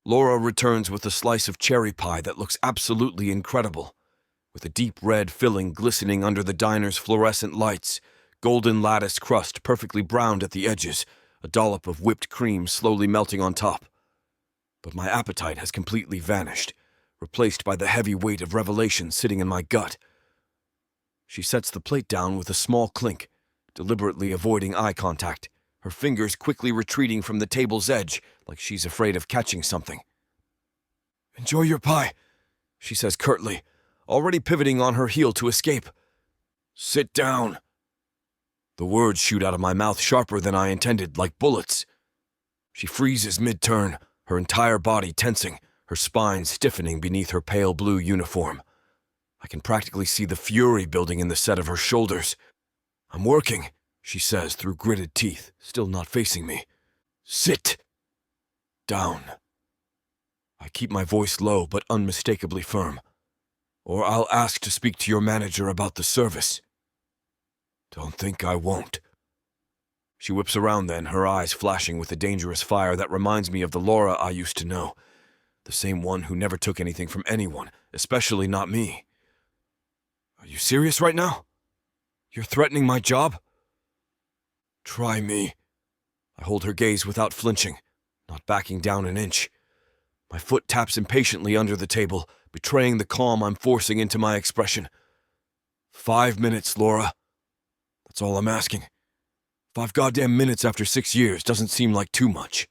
Laura returns with a slice of cherry pie that looks absolutely incredible, with a deep red filling glistening under the diner's fluorescent lights, golden lattice crust perfectly browned at the edges, a dollop of whipped cream slowly melting on top. But my appetite has completely vanished, replaced by the heavy weight of revelation sitting in my gut. She sets the plate down with a small clink, deliberately avoiding eye contact, her fingers quickly retreating from the table's edge like she's afraid of catching something. "Enjoy your pie," she says curtly, already pivoting on her heel to escape. "Sit down." The words shoot out of my mouth sharper than I intended, like bullets. She freezes mid-turn, her entire body tensing, her spine stiffening beneath her pale blue uniform. I can practically see the fury building in the set of her shoulders. "I'm working," she says through gritted teeth, still not facing me. "Sit down." I keep my voice low but unmistakably firm. "Or I'll ask to speak to your manager about the service." "Don't think I won't." She whips around then, her eyes flashing with a dangerous fire that reminds me of the Laura I used to know, the same one who never took anything from anyone, especially not me. "Are you serious right now? You're threatening my job?" "Try me." I hold her gaze without flinching, not backing down an inch. My foot taps impatiently under the table, betraying the calm I'm forcing into my expression. 5 minutes, Laura. That's all I'm asking. 5 goddamn minutes after 6 years doesn't seem like too much.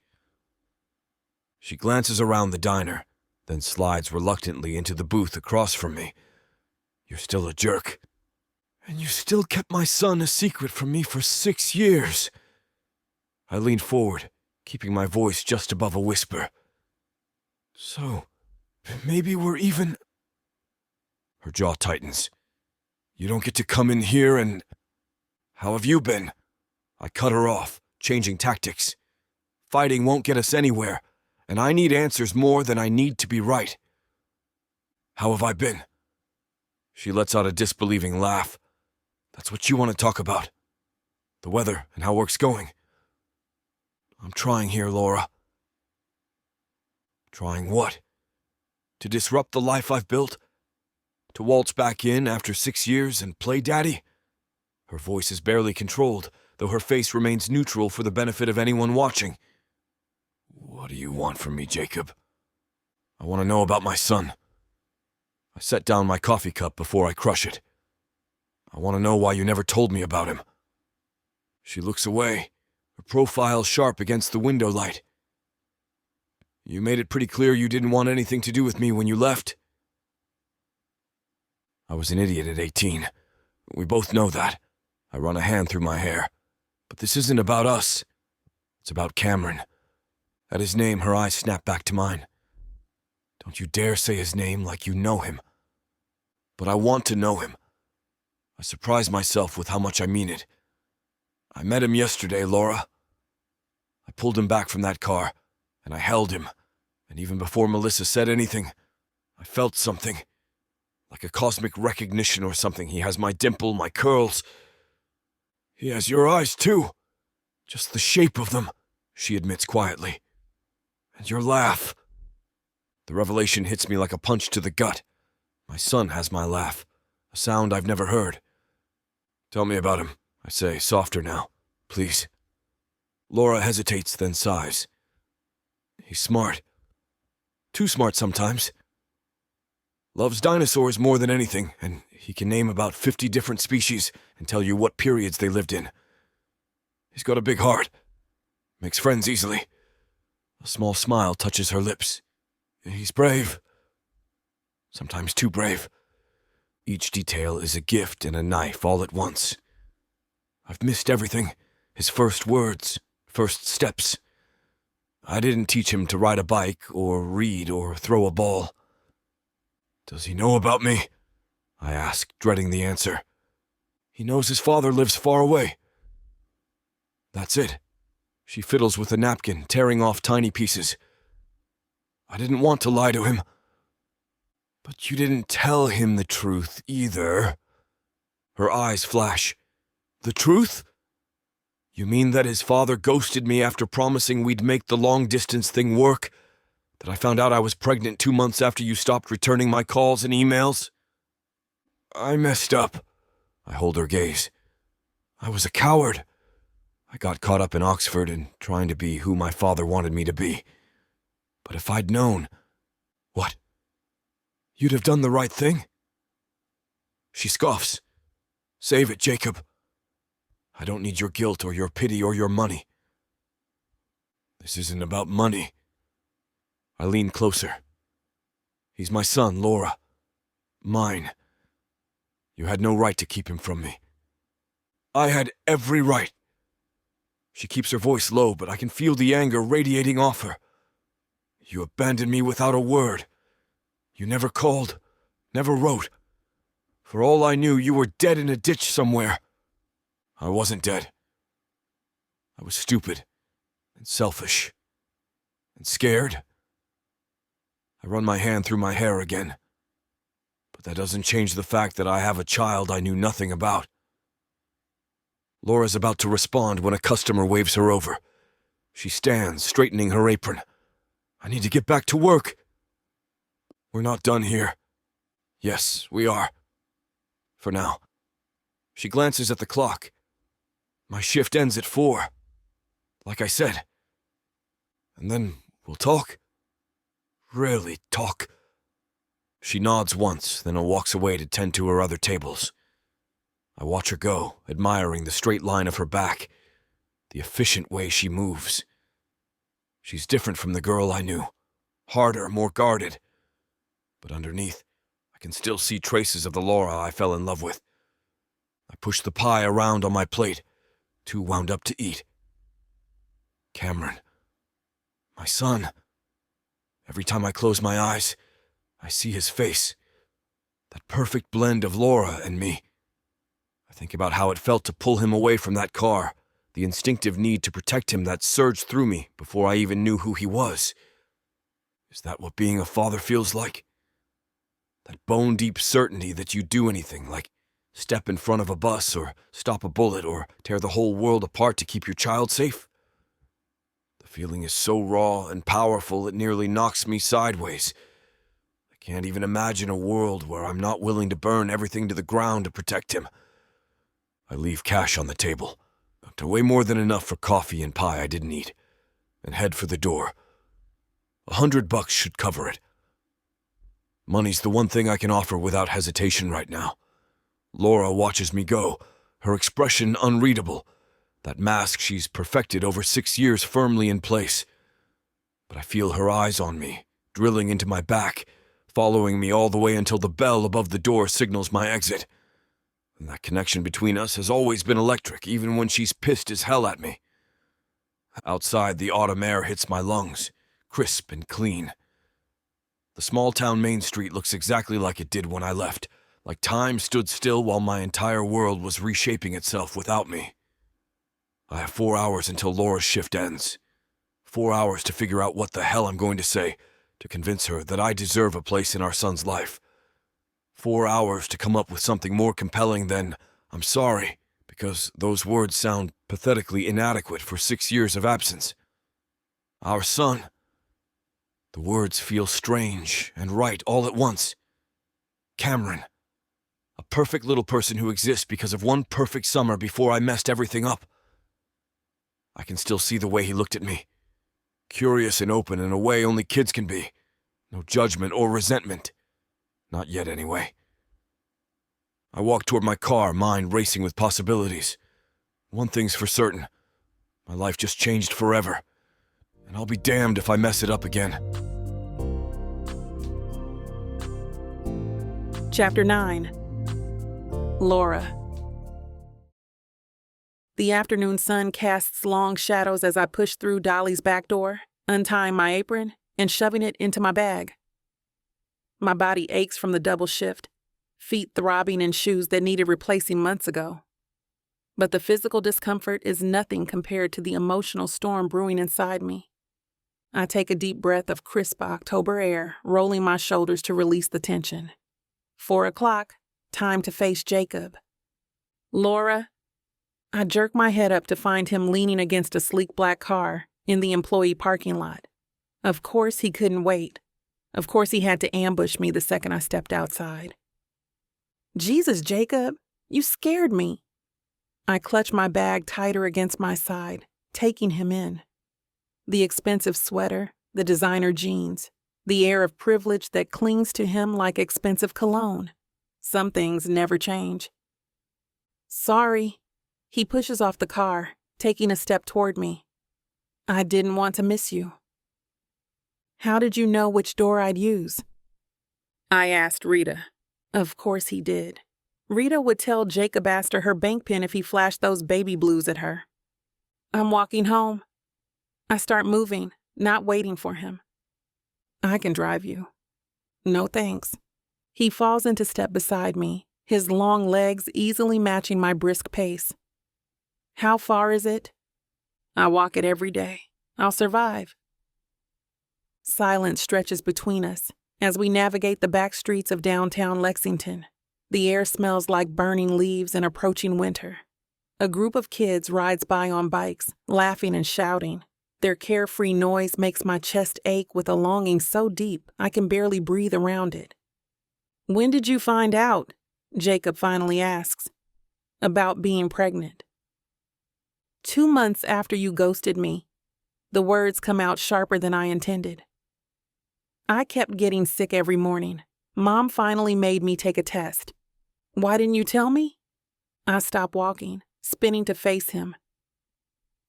She glances around the diner, then slides reluctantly into the booth across from me. "You're still a jerk. And you still kept my son a secret from me for 6 years. I lean forward, keeping my voice just above a whisper. "So, maybe we're even..." Her jaw tightens. "You don't get to come in here and..." "How have you been?" I cut her off, changing tactics. Fighting won't get us anywhere, and I need answers more than I need to be right. "How have I been?" She lets out a disbelieving laugh. "That's what you want to talk about? The weather and how work's going?" "I'm trying here, Laura." "Trying what? To disrupt the life I've built? To waltz back in after 6 years and play daddy?" Her voice is barely controlled, though her face remains neutral for the benefit of anyone watching. "What do you want from me, Jacob?" "I want to know about my son." I set down my coffee cup before I crush it. "I want to know why you never told me about him." She looks away, her profile sharp against the window light. "You made it pretty clear you didn't want anything to do with me when you left." I was an idiot at 18. We both know that. I run a hand through my hair. But this isn't about us. It's about Cameron. At his name, her eyes snap back to mine. Don't you dare say his name like you know him. But I want to know him. I surprise myself with how much I mean it. I met him yesterday, Laura. I pulled him back from that car, and I held him, and even before Melissa said anything, I felt something. Like a cosmic recognition or something. He has my dimple, my curls. He has your eyes, too. Just the shape of them, she admits quietly. And your laugh. The revelation hits me like a punch to the gut. My son has my laugh, a sound I've never heard. Tell me about him, I say, softer now. Please. Laura hesitates, then sighs. He's smart. Too smart sometimes. Loves dinosaurs more than anything, and he can name about 50 different species and tell you what periods they lived in. He's got a big heart. Makes friends easily. A small smile touches her lips. He's brave. Sometimes too brave. Each detail is a gift and a knife all at once. I've missed everything. His first words, first steps. I didn't teach him to ride a bike or read or throw a ball. Does he know about me? I ask, dreading the answer. He knows his father lives far away. That's it. She fiddles with a napkin, tearing off tiny pieces. I didn't want to lie to him. But you didn't tell him the truth either. Her eyes flash. The truth? You mean that his father ghosted me after promising we'd make the long-distance thing work? That I found out I was pregnant 2 months after you stopped returning my calls and emails? I messed up. I hold her gaze. I was a coward. I got caught up in Oxford and trying to be who my father wanted me to be. But if I'd known... What? You'd have done the right thing? She scoffs. Save it, Jacob. I don't need your guilt or your pity or your money. This isn't about money. I lean closer. He's my son, Laura. Mine. You had no right to keep him from me. I had every right. She keeps her voice low, but I can feel the anger radiating off her. You abandoned me without a word. You never called, never wrote. For all I knew, you were dead in a ditch somewhere. I wasn't dead. I was stupid and selfish and scared. I run my hand through my hair again. But that doesn't change the fact that I have a child I knew nothing about. Laura's about to respond when a customer waves her over. She stands, straightening her apron. I need to get back to work. We're not done here. Yes, we are. For now. She glances at the clock. My shift ends at 4. Like I said. And then we'll talk. Really talk. She nods once, then walks away to tend to her other tables. I watch her go, admiring the straight line of her back, the efficient way she moves. She's different from the girl I knew. Harder, more guarded. But underneath, I can still see traces of the Laura I fell in love with. I push the pie around on my plate, too wound up to eat. Cameron. My son. Every time I close my eyes, I see his face. That perfect blend of Laura and me. I think about how it felt to pull him away from that car, the instinctive need to protect him that surged through me before I even knew who he was. Is that what being a father feels like? That bone-deep certainty that you'd do anything, like step in front of a bus or stop a bullet or tear the whole world apart to keep your child safe? The feeling is so raw and powerful it nearly knocks me sideways. I can't even imagine a world where I'm not willing to burn everything to the ground to protect him. I leave cash on the table, up to way more than enough for coffee and pie I didn't eat, and head for the door. $100 should cover it. Money's the one thing I can offer without hesitation right now. Laura watches me go, her expression unreadable, that mask she's perfected over 6 years firmly in place. But I feel her eyes on me, drilling into my back, following me all the way until the bell above the door signals my exit. And that connection between us has always been electric, even when she's pissed as hell at me. Outside, the autumn air hits my lungs, crisp and clean. The small-town main street looks exactly like it did when I left, like time stood still while my entire world was reshaping itself without me. I have 4 hours until Laura's shift ends. 4 hours to figure out what the hell I'm going to say, to convince her that I deserve a place in our son's life. 4 hours to come up with something more compelling than, "I'm sorry," because those words sound pathetically inadequate for 6 years of absence. Our son. The words feel strange and right all at once. Cameron. A perfect little person who exists because of one perfect summer before I messed everything up. I can still see the way he looked at me. Curious and open in a way only kids can be. No judgment or resentment. Not yet, anyway. I walk toward my car, mind racing with possibilities. One thing's for certain. My life just changed forever. And I'll be damned if I mess it up again. Chapter 9. Laura. The afternoon sun casts long shadows as I push through Dolly's back door, untying my apron and shoving it into my bag. My body aches from the double shift, feet throbbing in shoes that needed replacing months ago. But the physical discomfort is nothing compared to the emotional storm brewing inside me. I take a deep breath of crisp October air, rolling my shoulders to release the tension. 4 o'clock, time to face Jacob. Laura. I jerk my head up to find him leaning against a sleek black car in the employee parking lot. Of course he couldn't wait. Of course he had to ambush me the second I stepped outside. Jesus, Jacob, you scared me. I clutch my bag tighter against my side, taking him in. The expensive sweater, the designer jeans, the air of privilege that clings to him like expensive cologne. Some things never change. Sorry. He pushes off the car, taking a step toward me. I didn't want to miss you. How did you know which door I'd use? I asked Rita. Of course he did. Rita would tell Jacob Astor her bank pin if he flashed those baby blues at her. I'm walking home. I start moving, not waiting for him. I can drive you. No thanks. He falls into step beside me, his long legs easily matching my brisk pace. How far is it? I walk it every day. I'll survive. Silence stretches between us as we navigate the back streets of downtown Lexington. The air smells like burning leaves and approaching winter. A group of kids rides by on bikes, laughing and shouting. Their carefree noise makes my chest ache with a longing so deep I can barely breathe around it. When did you find out? Jacob finally asks. About being pregnant. 2 months after you ghosted me. The words come out sharper than I intended. I kept getting sick every morning. Mom finally made me take a test. Why didn't you tell me? I stop walking, spinning to face him.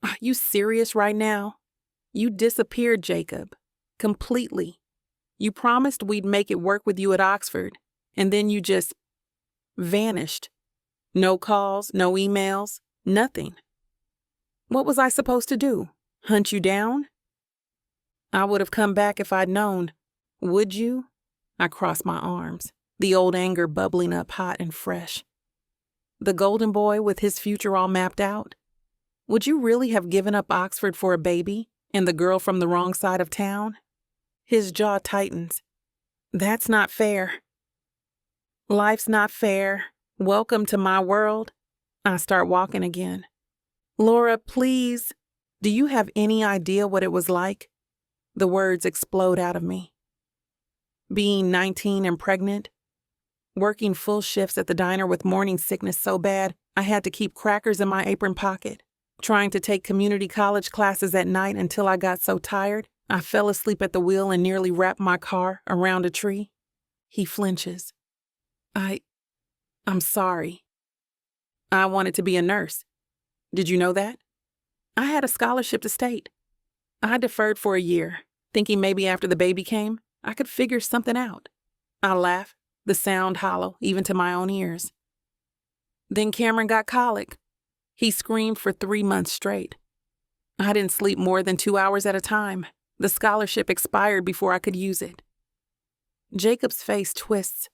Are you serious right now? You disappeared, Jacob. Completely. You promised we'd make it work with you at Oxford, and then you just vanished. No calls, no emails, nothing. What was I supposed to do? Hunt you down? I would have come back if I'd known. Would you? I cross my arms, the old anger bubbling up hot and fresh. The golden boy with his future all mapped out? Would you really have given up Oxford for a baby and the girl from the wrong side of town? His jaw tightens. That's not fair. Life's not fair. Welcome to my world. I start walking again. Laura, please. Do you have any idea what it was like? The words explode out of me. Being 19 and pregnant. Working full shifts at the diner with morning sickness so bad I had to keep crackers in my apron pocket. Trying to take community college classes at night until I got so tired I fell asleep at the wheel and nearly wrapped my car around a tree. He flinches. I'm sorry. I wanted to be a nurse. Did you know that? I had a scholarship to state. I deferred for a year, thinking maybe after the baby came, I could figure something out. I laugh, the sound hollow even to my own ears. Then Cameron got colic. He screamed for 3 months straight. I didn't sleep more than 2 hours at a time. The scholarship expired before I could use it. Jacob's face twists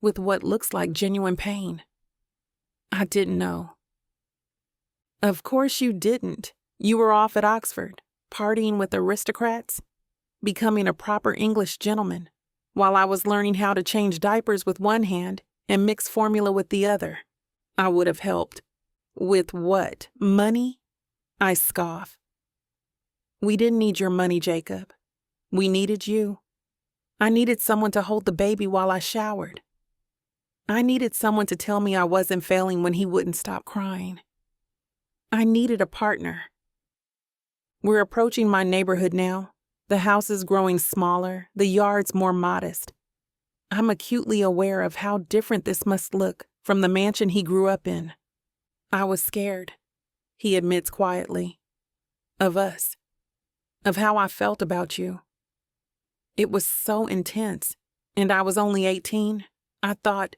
with what looks like genuine pain. I didn't know. Of course you didn't. You were off at Oxford, partying with aristocrats, becoming a proper English gentleman, while I was learning how to change diapers with one hand and mix formula with the other. I would have helped. With what? Money? I scoff. We didn't need your money, Jacob. We needed you. I needed someone to hold the baby while I showered. I needed someone to tell me I wasn't failing when he wouldn't stop crying. I needed a partner. We're approaching my neighborhood now. The house is growing smaller, the yards more modest. I'm acutely aware of how different this must look from the mansion he grew up in. I was scared, he admits quietly. Of us. Of how I felt about you. It was so intense, and I was only 18. I thought,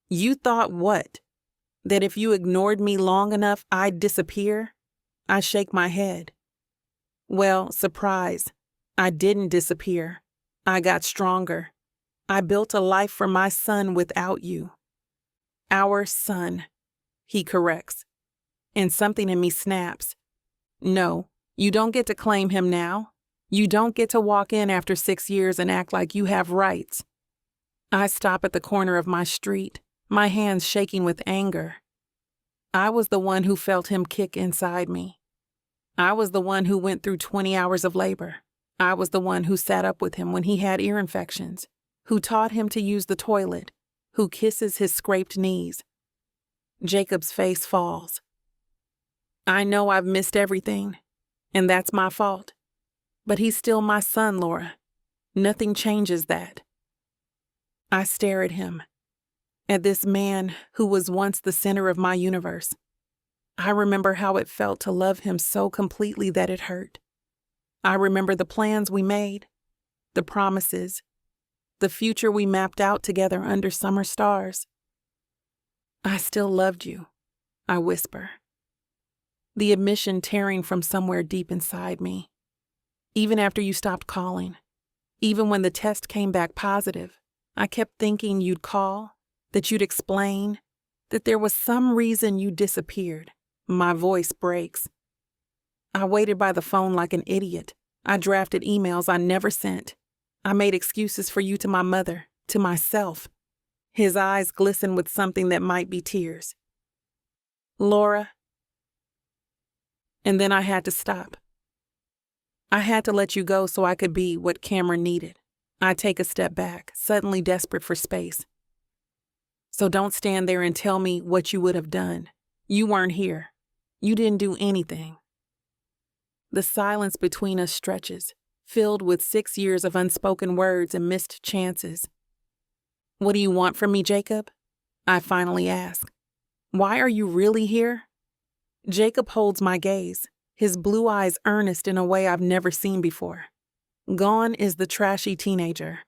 you thought what? That if you ignored me long enough, I'd disappear? I shake my head. Well, surprise. I didn't disappear. I got stronger. I built a life for my son without you. Our son, he corrects. And something in me snaps. No, you don't get to claim him now. You don't get to walk in after 6 years and act like you have rights. I stop at the corner of my street, my hands shaking with anger. I was the one who felt him kick inside me. I was the one who went through 20 hours of labor. I was the one who sat up with him when he had ear infections, who taught him to use the toilet, who kisses his scraped knees. Jacob's face falls. I know I've missed everything, and that's my fault. But he's still my son, Laura. Nothing changes that. I stare at him, at this man who was once the center of my universe. I remember how it felt to love him so completely that it hurt. I remember the plans we made, the promises, the future we mapped out together under summer stars. I still loved you, I whisper. The admission tearing from somewhere deep inside me. Even after you stopped calling, even when the test came back positive, I kept thinking you'd call, that you'd explain, that there was some reason you disappeared. My voice breaks. I waited by the phone like an idiot. I drafted emails I never sent. I made excuses for you to my mother, to myself. His eyes glisten with something that might be tears. Laura. And then I had to stop. I had to let you go so I could be what Cameron needed. I take a step back, suddenly desperate for space. So don't stand there and tell me what you would have done. You weren't here. You didn't do anything. The silence between us stretches, filled with 6 years of unspoken words and missed chances. What do you want from me, Jacob? I finally ask. Why are you really here? Jacob holds my gaze, his blue eyes earnest in a way I've never seen before. Gone is the trashy teenager,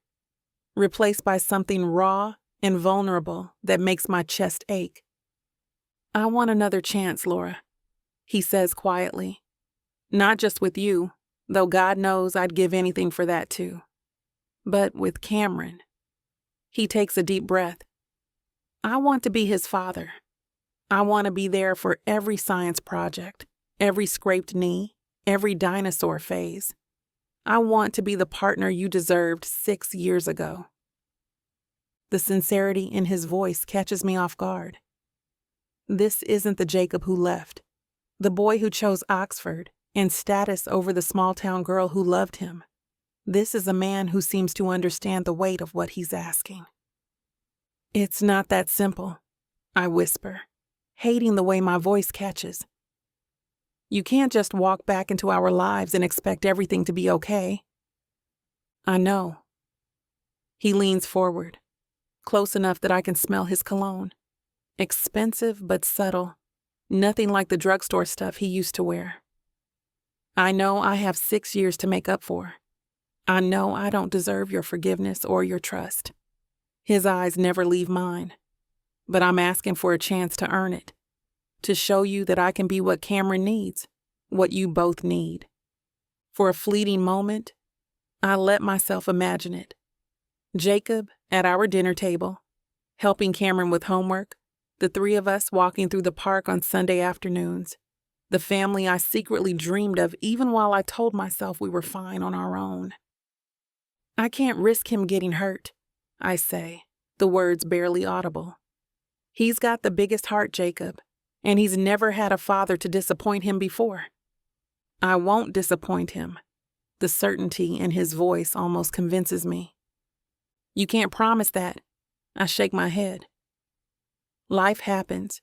replaced by something raw and vulnerable that makes my chest ache. I want another chance, Laura, he says quietly. Not just with you, though God knows I'd give anything for that too. But with Cameron. He takes a deep breath. I want to be his father. I want to be there for every science project, every scraped knee, every dinosaur phase. I want to be the partner you deserved 6 years ago. The sincerity in his voice catches me off guard. This isn't the Jacob who left, the boy who chose Oxford and status over the small-town girl who loved him. This is a man who seems to understand the weight of what he's asking. It's not that simple, I whisper, hating the way my voice catches. You can't just walk back into our lives and expect everything to be okay. I know. He leans forward, close enough that I can smell his cologne. Expensive but subtle, nothing like the drugstore stuff he used to wear. I know I have 6 years to make up for. I know I don't deserve your forgiveness or your trust. His eyes never leave mine, but I'm asking for a chance to earn it, to show you that I can be what Cameron needs, what you both need. For a fleeting moment, I let myself imagine it. Jacob at our dinner table, helping Cameron with homework, the three of us walking through the park on Sunday afternoons, the family I secretly dreamed of even while I told myself we were fine on our own. I can't risk him getting hurt, I say, the words barely audible. He's got the biggest heart, Jacob, and he's never had a father to disappoint him before. I won't disappoint him. The certainty in his voice almost convinces me. You can't promise that. I shake my head. Life happens.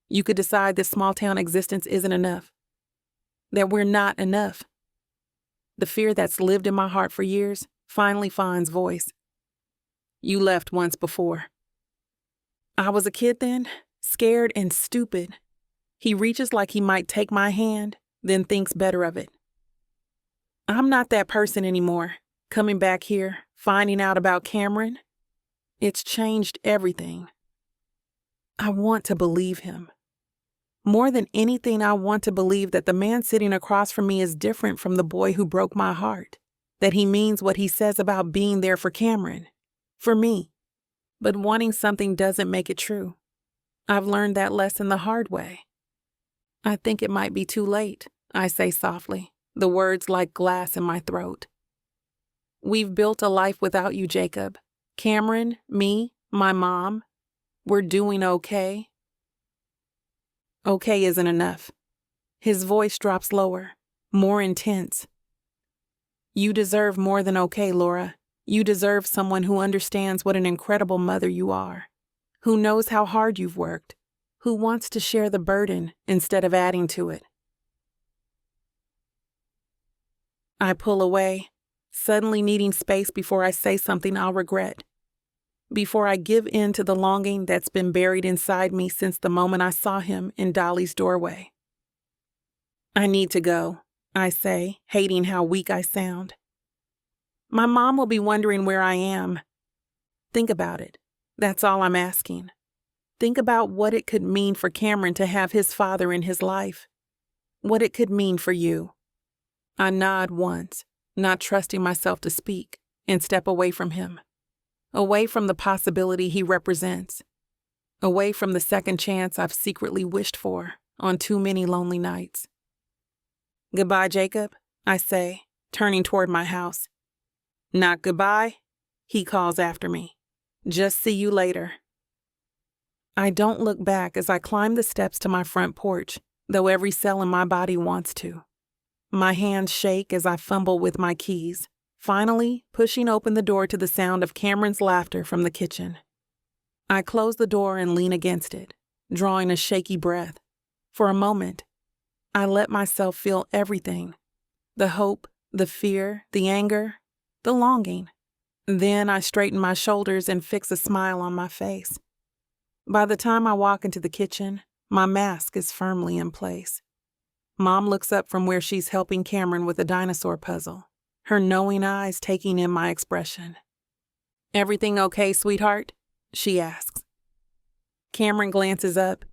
You could decide this small-town existence isn't enough. That we're not enough. The fear that's lived in my heart for years finally finds voice. You left once before. I was a kid then, scared and stupid. He reaches like he might take my hand, then thinks better of it. I'm not that person anymore. Coming back here, finding out about Cameron, it's changed everything. I want to believe him. More than anything, I want to believe that the man sitting across from me is different from the boy who broke my heart, that he means what he says about being there for Cameron, for me. But wanting something doesn't make it true. I've learned that lesson the hard way. I think it might be too late, I say softly, the words like glass in my throat. We've built a life without you, Jacob. Cameron, me, my mom. We're doing okay. Okay isn't enough. His voice drops lower, more intense. You deserve more than okay, Laura. You deserve someone who understands what an incredible mother you are, who knows how hard you've worked, who wants to share the burden instead of adding to it. I pull away, suddenly needing space before I say something I'll regret, before I give in to the longing that's been buried inside me since the moment I saw him in Dolly's doorway. I need to go, I say, hating how weak I sound. My mom will be wondering where I am. Think about it. That's all I'm asking. Think about what it could mean for Cameron to have his father in his life. What it could mean for you. I nod once, not trusting myself to speak, and step away from him. Away from the possibility he represents. Away from the second chance I've secretly wished for on too many lonely nights. Goodbye, Jacob, I say, turning toward my house. Not goodbye, he calls after me. Just see you later. I don't look back as I climb the steps to my front porch, though every cell in my body wants to. My hands shake as I fumble with my keys, finally pushing open the door to the sound of Cameron's laughter from the kitchen. I close the door and lean against it, drawing a shaky breath. For a moment, I let myself feel everything. The hope, the fear, the anger, the longing. Then I straighten my shoulders and fix a smile on my face. By the time I walk into the kitchen, my mask is firmly in place. Mom looks up from where she's helping Cameron with a dinosaur puzzle, her knowing eyes taking in my expression. Everything okay, sweetheart? She asks. Cameron glances up,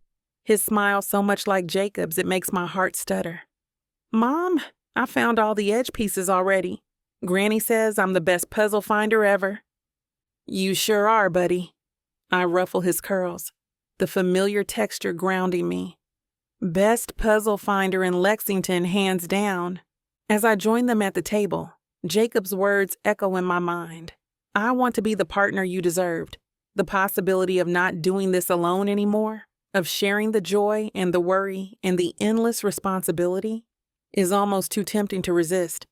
his smile so much like Jacob's it makes my heart stutter. Mom, I found all the edge pieces already. Granny says I'm the best puzzle finder ever. You sure are, buddy. I ruffle his curls, the familiar texture grounding me. Best puzzle finder in Lexington, hands down. As I join them at the table, Jacob's words echo in my mind. I want to be the partner you deserved. The possibility of not doing this alone anymore, of sharing the joy and the worry and the endless responsibility, is almost too tempting to resist.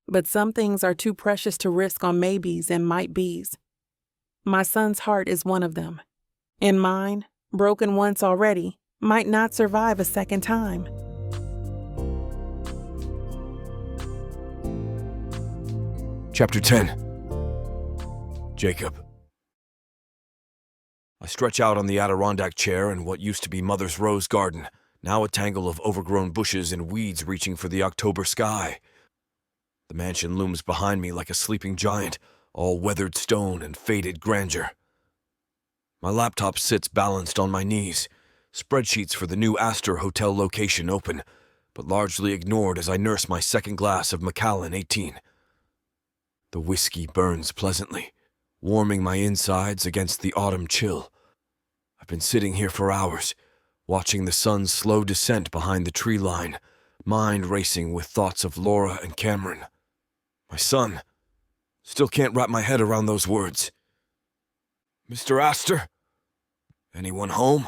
But some things are too precious to risk on maybes and might-bes. My son's heart is one of them, and mine, broken once already, might not survive a second time. Chapter 10. Jacob. I stretch out on the Adirondack chair in what used to be Mother's rose garden, now a tangle of overgrown bushes and weeds reaching for the October sky. The mansion looms behind me like a sleeping giant, all weathered stone and faded grandeur. My laptop sits balanced on my knees, spreadsheets for the new Astor Hotel location open, but largely ignored as I nurse my second glass of Macallan 18. The whiskey burns pleasantly, warming my insides against the autumn chill. I've been sitting here for hours, watching the sun's slow descent behind the tree line, mind racing with thoughts of Laura and Cameron. My son. Still can't wrap my head around those words. Mr. Astor? Anyone home?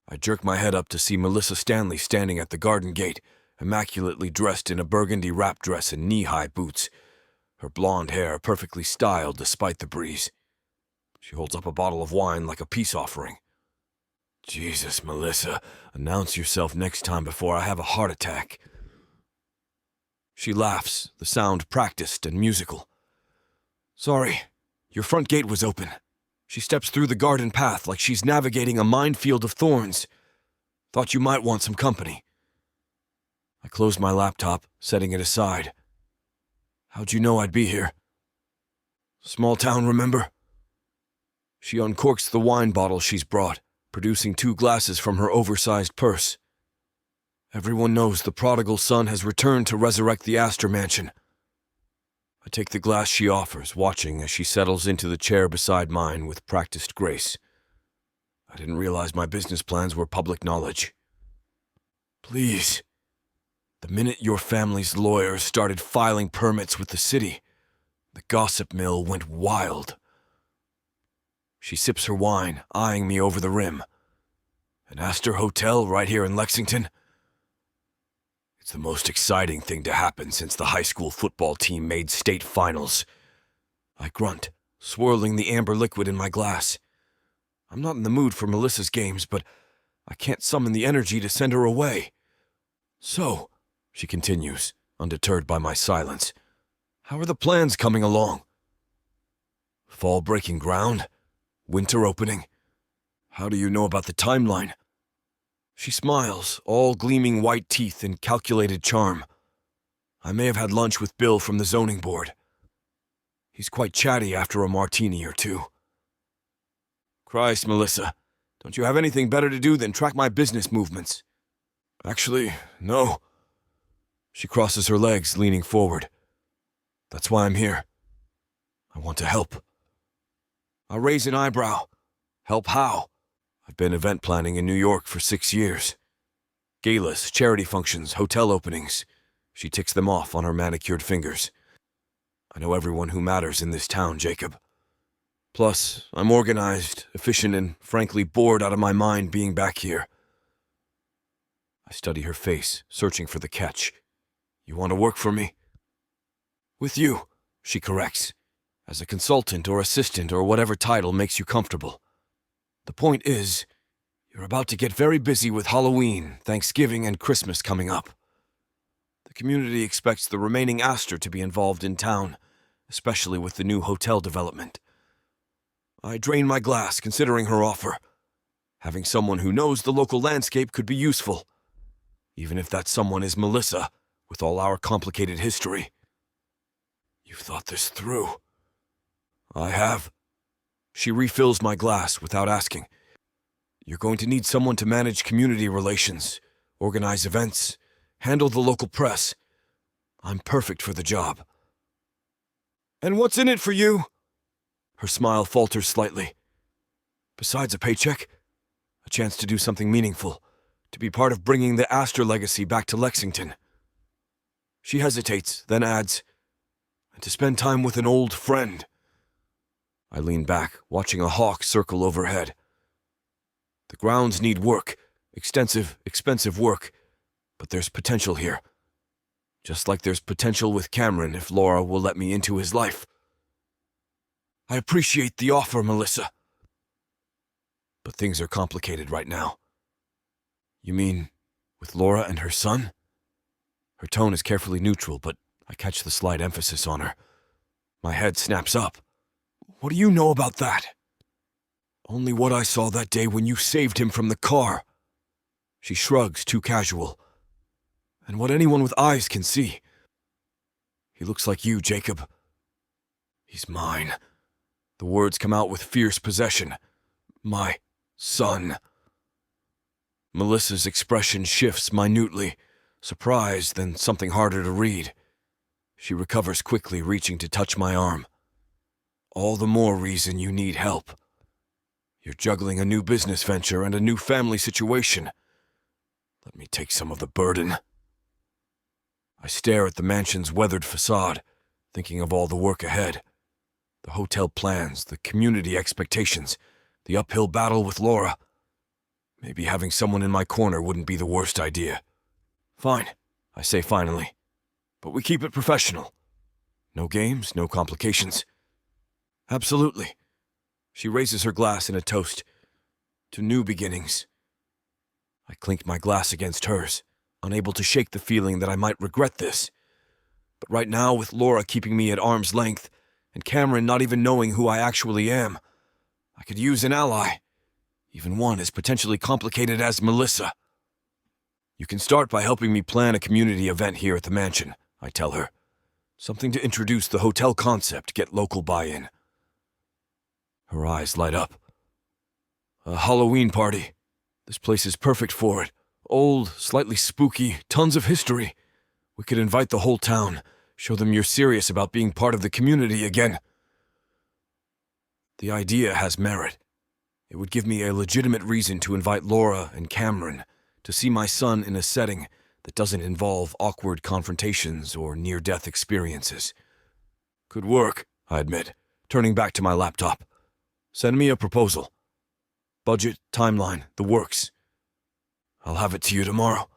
I jerk my head up to see Melissa Stanley standing at the garden gate, immaculately dressed in a burgundy wrap dress and knee-high boots, her blonde hair perfectly styled despite the breeze. She holds up a bottle of wine like a peace offering. Jesus, Melissa, announce yourself next time before I have a heart attack. She laughs, the sound practiced and musical. Sorry, your front gate was open. She steps through the garden path like she's navigating a minefield of thorns. Thought you might want some company. I closed my laptop, setting it aside. How'd you know I'd be here? Small town, remember? She uncorks the wine bottle she's brought, producing 2 glasses from her oversized purse. Everyone knows the prodigal son has returned to resurrect the Astor mansion. I take the glass she offers, watching as she settles into the chair beside mine with practiced grace. I didn't realize my business plans were public knowledge. Please. The minute your family's lawyers started filing permits with the city, the gossip mill went wild. She sips her wine, eyeing me over the rim. An Astor Hotel right here in Lexington? It's the most exciting thing to happen since the high school football team made state finals. I grunt, swirling the amber liquid in my glass. I'm not in the mood for Melissa's games, but I can't summon the energy to send her away. So, she continues, undeterred by my silence, how are the plans coming along? Fall breaking ground? Winter opening? How do you know about the timeline? She smiles, all gleaming white teeth and calculated charm. I may have had lunch with Bill from the zoning board. He's quite chatty after a martini or two. Christ, Melissa, don't you have anything better to do than track my business movements? Actually, no. She crosses her legs, leaning forward. That's why I'm here. I want to help. I raise an eyebrow. Help how? I've been event planning in New York for 6 years. Galas, charity functions, hotel openings. She ticks them off on her manicured fingers. I know everyone who matters in this town, Jacob. Plus, I'm organized, efficient, and frankly bored out of my mind being back here. I study her face, searching for the catch. You want to work for me? With you, she corrects. As a consultant or assistant or whatever title makes you comfortable. The point is, you're about to get very busy with Halloween, Thanksgiving, and Christmas coming up. The community expects the remaining Astor to be involved in town, especially with the new hotel development. I drain my glass, considering her offer. Having someone who knows the local landscape could be useful, even if that someone is Melissa, with all our complicated history. You've thought this through. I have. She refills my glass without asking. You're going to need someone to manage community relations, organize events, handle the local press. I'm perfect for the job. And what's in it for you? Her smile falters slightly. Besides a paycheck, a chance to do something meaningful, to be part of bringing the Astor legacy back to Lexington. She hesitates, then adds, and to spend time with an old friend. I lean back, watching a hawk circle overhead. The grounds need work, extensive, expensive work, but there's potential here. Just like there's potential with Cameron if Laura will let me into his life. I appreciate the offer, Melissa. But things are complicated right now. You mean with Laura and her son? Her tone is carefully neutral, but I catch the slight emphasis on her. My head snaps up. What do you know about that? Only what I saw that day when you saved him from the car. She shrugs, too casual. And what anyone with eyes can see. He looks like you, Jacob. He's mine. The words come out with fierce possession. My son. Melissa's expression shifts minutely, surprise, then something harder to read. She recovers quickly, reaching to touch my arm. All the more reason you need help. You're juggling a new business venture and a new family situation. Let me take some of the burden. I stare at the mansion's weathered facade, thinking of all the work ahead. The hotel plans, the community expectations, the uphill battle with Laura. Maybe having someone in my corner wouldn't be the worst idea. Fine, I say finally. But we keep it professional. No games, no complications. Absolutely. She raises her glass in a toast. To new beginnings. I clink my glass against hers, unable to shake the feeling that I might regret this. But right now, with Laura keeping me at arm's length, and Cameron not even knowing who I actually am, I could use an ally. Even one as potentially complicated as Melissa. You can start by helping me plan a community event here at the mansion, I tell her. Something to introduce the hotel concept, get local buy-in. Her eyes light up. A Halloween party. This place is perfect for it. Old, slightly spooky, tons of history. We could invite the whole town, show them you're serious about being part of the community again. The idea has merit. It would give me a legitimate reason to invite Laura and Cameron to see my son in a setting that doesn't involve awkward confrontations or near-death experiences. Could work, I admit, turning back to my laptop. Send me a proposal. Budget, timeline, the works. I'll have it to you tomorrow.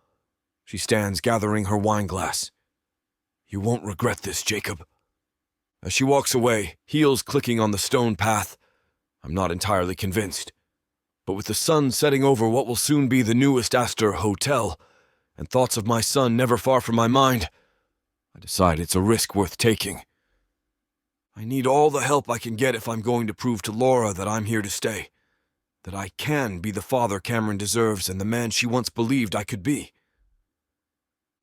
She stands gathering her wine glass. You won't regret this, Jacob. As she walks away, heels clicking on the stone path, I'm not entirely convinced. But with the sun setting over what will soon be the newest Astor Hotel, and thoughts of my son never far from my mind, I decide it's a risk worth taking. I need all the help I can get if I'm going to prove to Laura that I'm here to stay. That I can be the father Cameron deserves and the man she once believed I could be.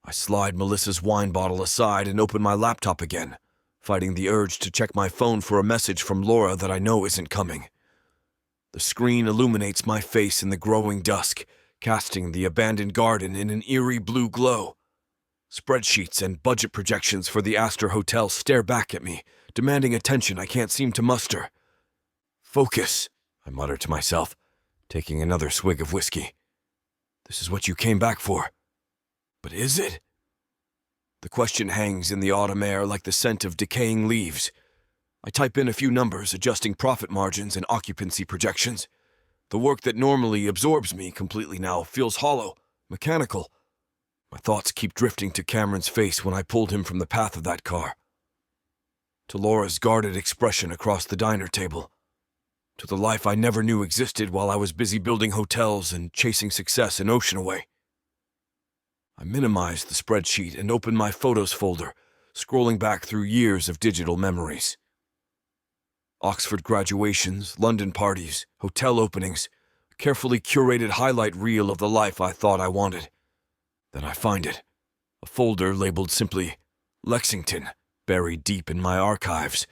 I slide Melissa's wine bottle aside and open my laptop again, fighting the urge to check my phone for a message from Laura that I know isn't coming. The screen illuminates my face in the growing dusk, casting the abandoned garden in an eerie blue glow. Spreadsheets and budget projections for the Astor Hotel stare back at me, demanding attention I can't seem to muster. Focus, I mutter to myself, taking another swig of whiskey. This is what you came back for. But is it? The question hangs in the autumn air like the scent of decaying leaves. I type in a few numbers, adjusting profit margins and occupancy projections. The work that normally absorbs me completely now feels hollow, mechanical. My thoughts keep drifting to Cameron's face when I pulled him from the path of that car. To Laura's guarded expression across the diner table. To the life I never knew existed while I was busy building hotels and chasing success in Ocean Away. I minimized the spreadsheet and opened my photos folder, scrolling back through years of digital memories. Oxford graduations, London parties, hotel openings, a carefully curated highlight reel of the life I thought I wanted. Then I find it, a folder labeled simply Lexington, buried deep in my archives.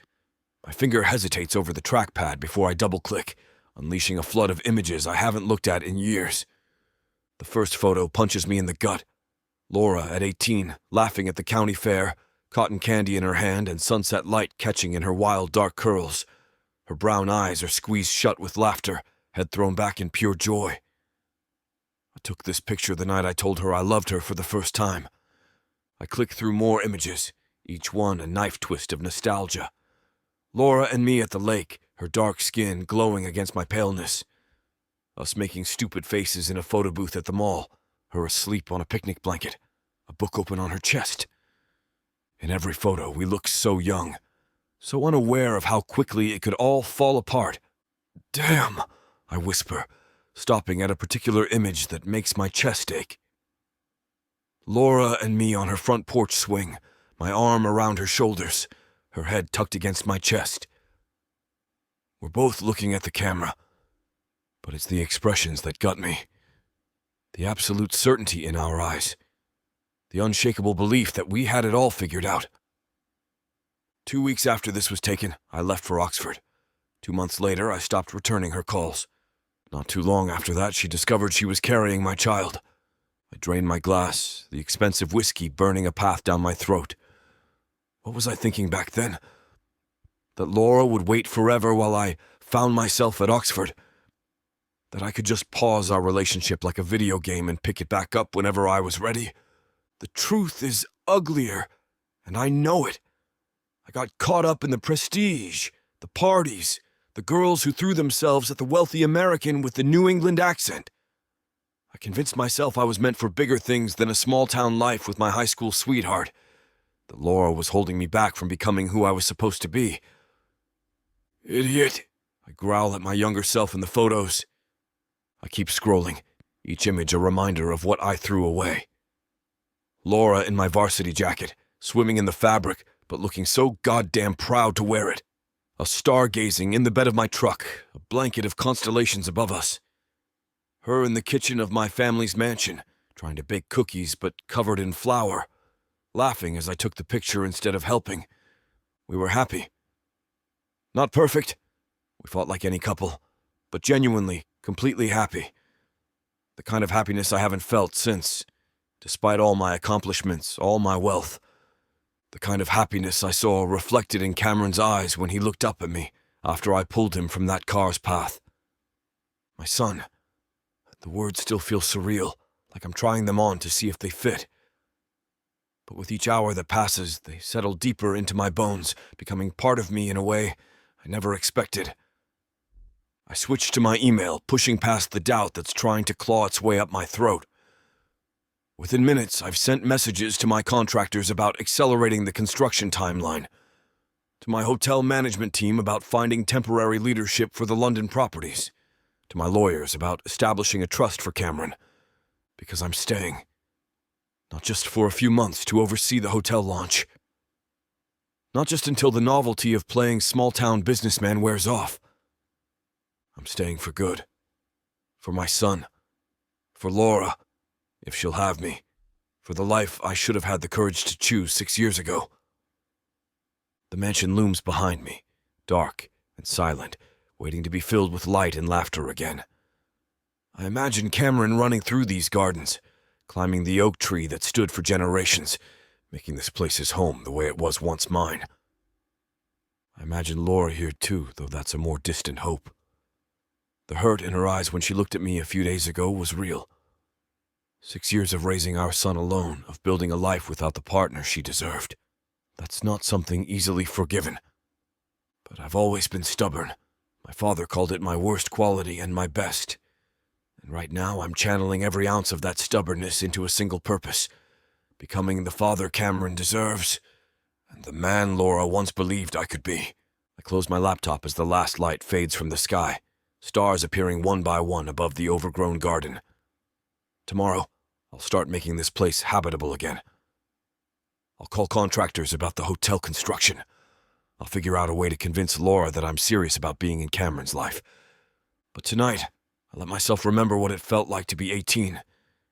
My finger hesitates over the trackpad before I double-click, unleashing a flood of images I haven't looked at in years. The first photo punches me in the gut. Laura, at 18, laughing at the county fair, cotton candy in her hand and sunset light catching in her wild dark curls. Her brown eyes are squeezed shut with laughter, head thrown back in pure joy. I took this picture the night I told her I loved her for the first time. I click through more images, each one a knife twist of nostalgia. Laura and me at the lake, her dark skin glowing against my paleness. Us making stupid faces in a photo booth at the mall, her asleep on a picnic blanket, a book open on her chest. In every photo, we look so young, so unaware of how quickly it could all fall apart. Damn, I whisper, stopping at a particular image that makes my chest ache. Laura and me on her front porch swing, my arm around her shoulders, her head tucked against my chest. We're both looking at the camera, but it's the expressions that gut me. The absolute certainty in our eyes. The unshakable belief that we had it all figured out. 2 weeks after this was taken, I left for Oxford. 2 months later, I stopped returning her calls. Not too long after that, she discovered she was carrying my child. I drained my glass, the expensive whiskey burning a path down my throat. What was I thinking back then? That Laura would wait forever while I found myself at Oxford? That I could just pause our relationship like a video game and pick it back up whenever I was ready? The truth is uglier, and I know it. I got caught up in the prestige, the parties, the girls who threw themselves at the wealthy American with the New England accent. I convinced myself I was meant for bigger things than a small-town life with my high school sweetheart. That Laura was holding me back from becoming who I was supposed to be. Idiot! I growl at my younger self in the photos. I keep scrolling, each image a reminder of what I threw away. Laura in my varsity jacket, swimming in the fabric, but looking so goddamn proud to wear it. Us stargazing in the bed of my truck, a blanket of constellations above us. Her in the kitchen of my family's mansion, trying to bake cookies but covered in flour, laughing as I took the picture instead of helping. We were happy. Not perfect. We fought like any couple, but genuinely, completely happy. The kind of happiness I haven't felt since, despite all my accomplishments, all my wealth. The kind of happiness I saw reflected in Cameron's eyes when he looked up at me after I pulled him from that car's path. My son. The words still feel surreal, like I'm trying them on to see if they fit. But with each hour that passes, they settle deeper into my bones, becoming part of me in a way I never expected. I switch to my email, pushing past the doubt that's trying to claw its way up my throat. Within minutes, I've sent messages to my contractors about accelerating the construction timeline, to my hotel management team about finding temporary leadership for the London properties, to my lawyers about establishing a trust for Cameron, because I'm staying. Not just for a few months to oversee the hotel launch. Not just until the novelty of playing small-town businessman wears off. I'm staying for good. For my son. For Laura, if she'll have me. For the life I should have had the courage to choose 6 years ago. The mansion looms behind me, dark and silent, waiting to be filled with light and laughter again. I imagine Cameron running through these gardens, climbing the oak tree that stood for generations, making this place his home the way it was once mine. I imagine Laura here too, though that's a more distant hope. The hurt in her eyes when she looked at me a few days ago was real. 6 years of raising our son alone, of building a life without the partner she deserved. That's not something easily forgiven. But I've always been stubborn. My father called it my worst quality and my best. And right now I'm channeling every ounce of that stubbornness into a single purpose, becoming the father Cameron deserves, and the man Laura once believed I could be. I close my laptop as the last light fades from the sky, stars appearing one by one above the overgrown garden. Tomorrow, I'll start making this place habitable again. I'll call contractors about the hotel construction. I'll figure out a way to convince Laura that I'm serious about being in Cameron's life. But tonight, I let myself remember what it felt like to be 18,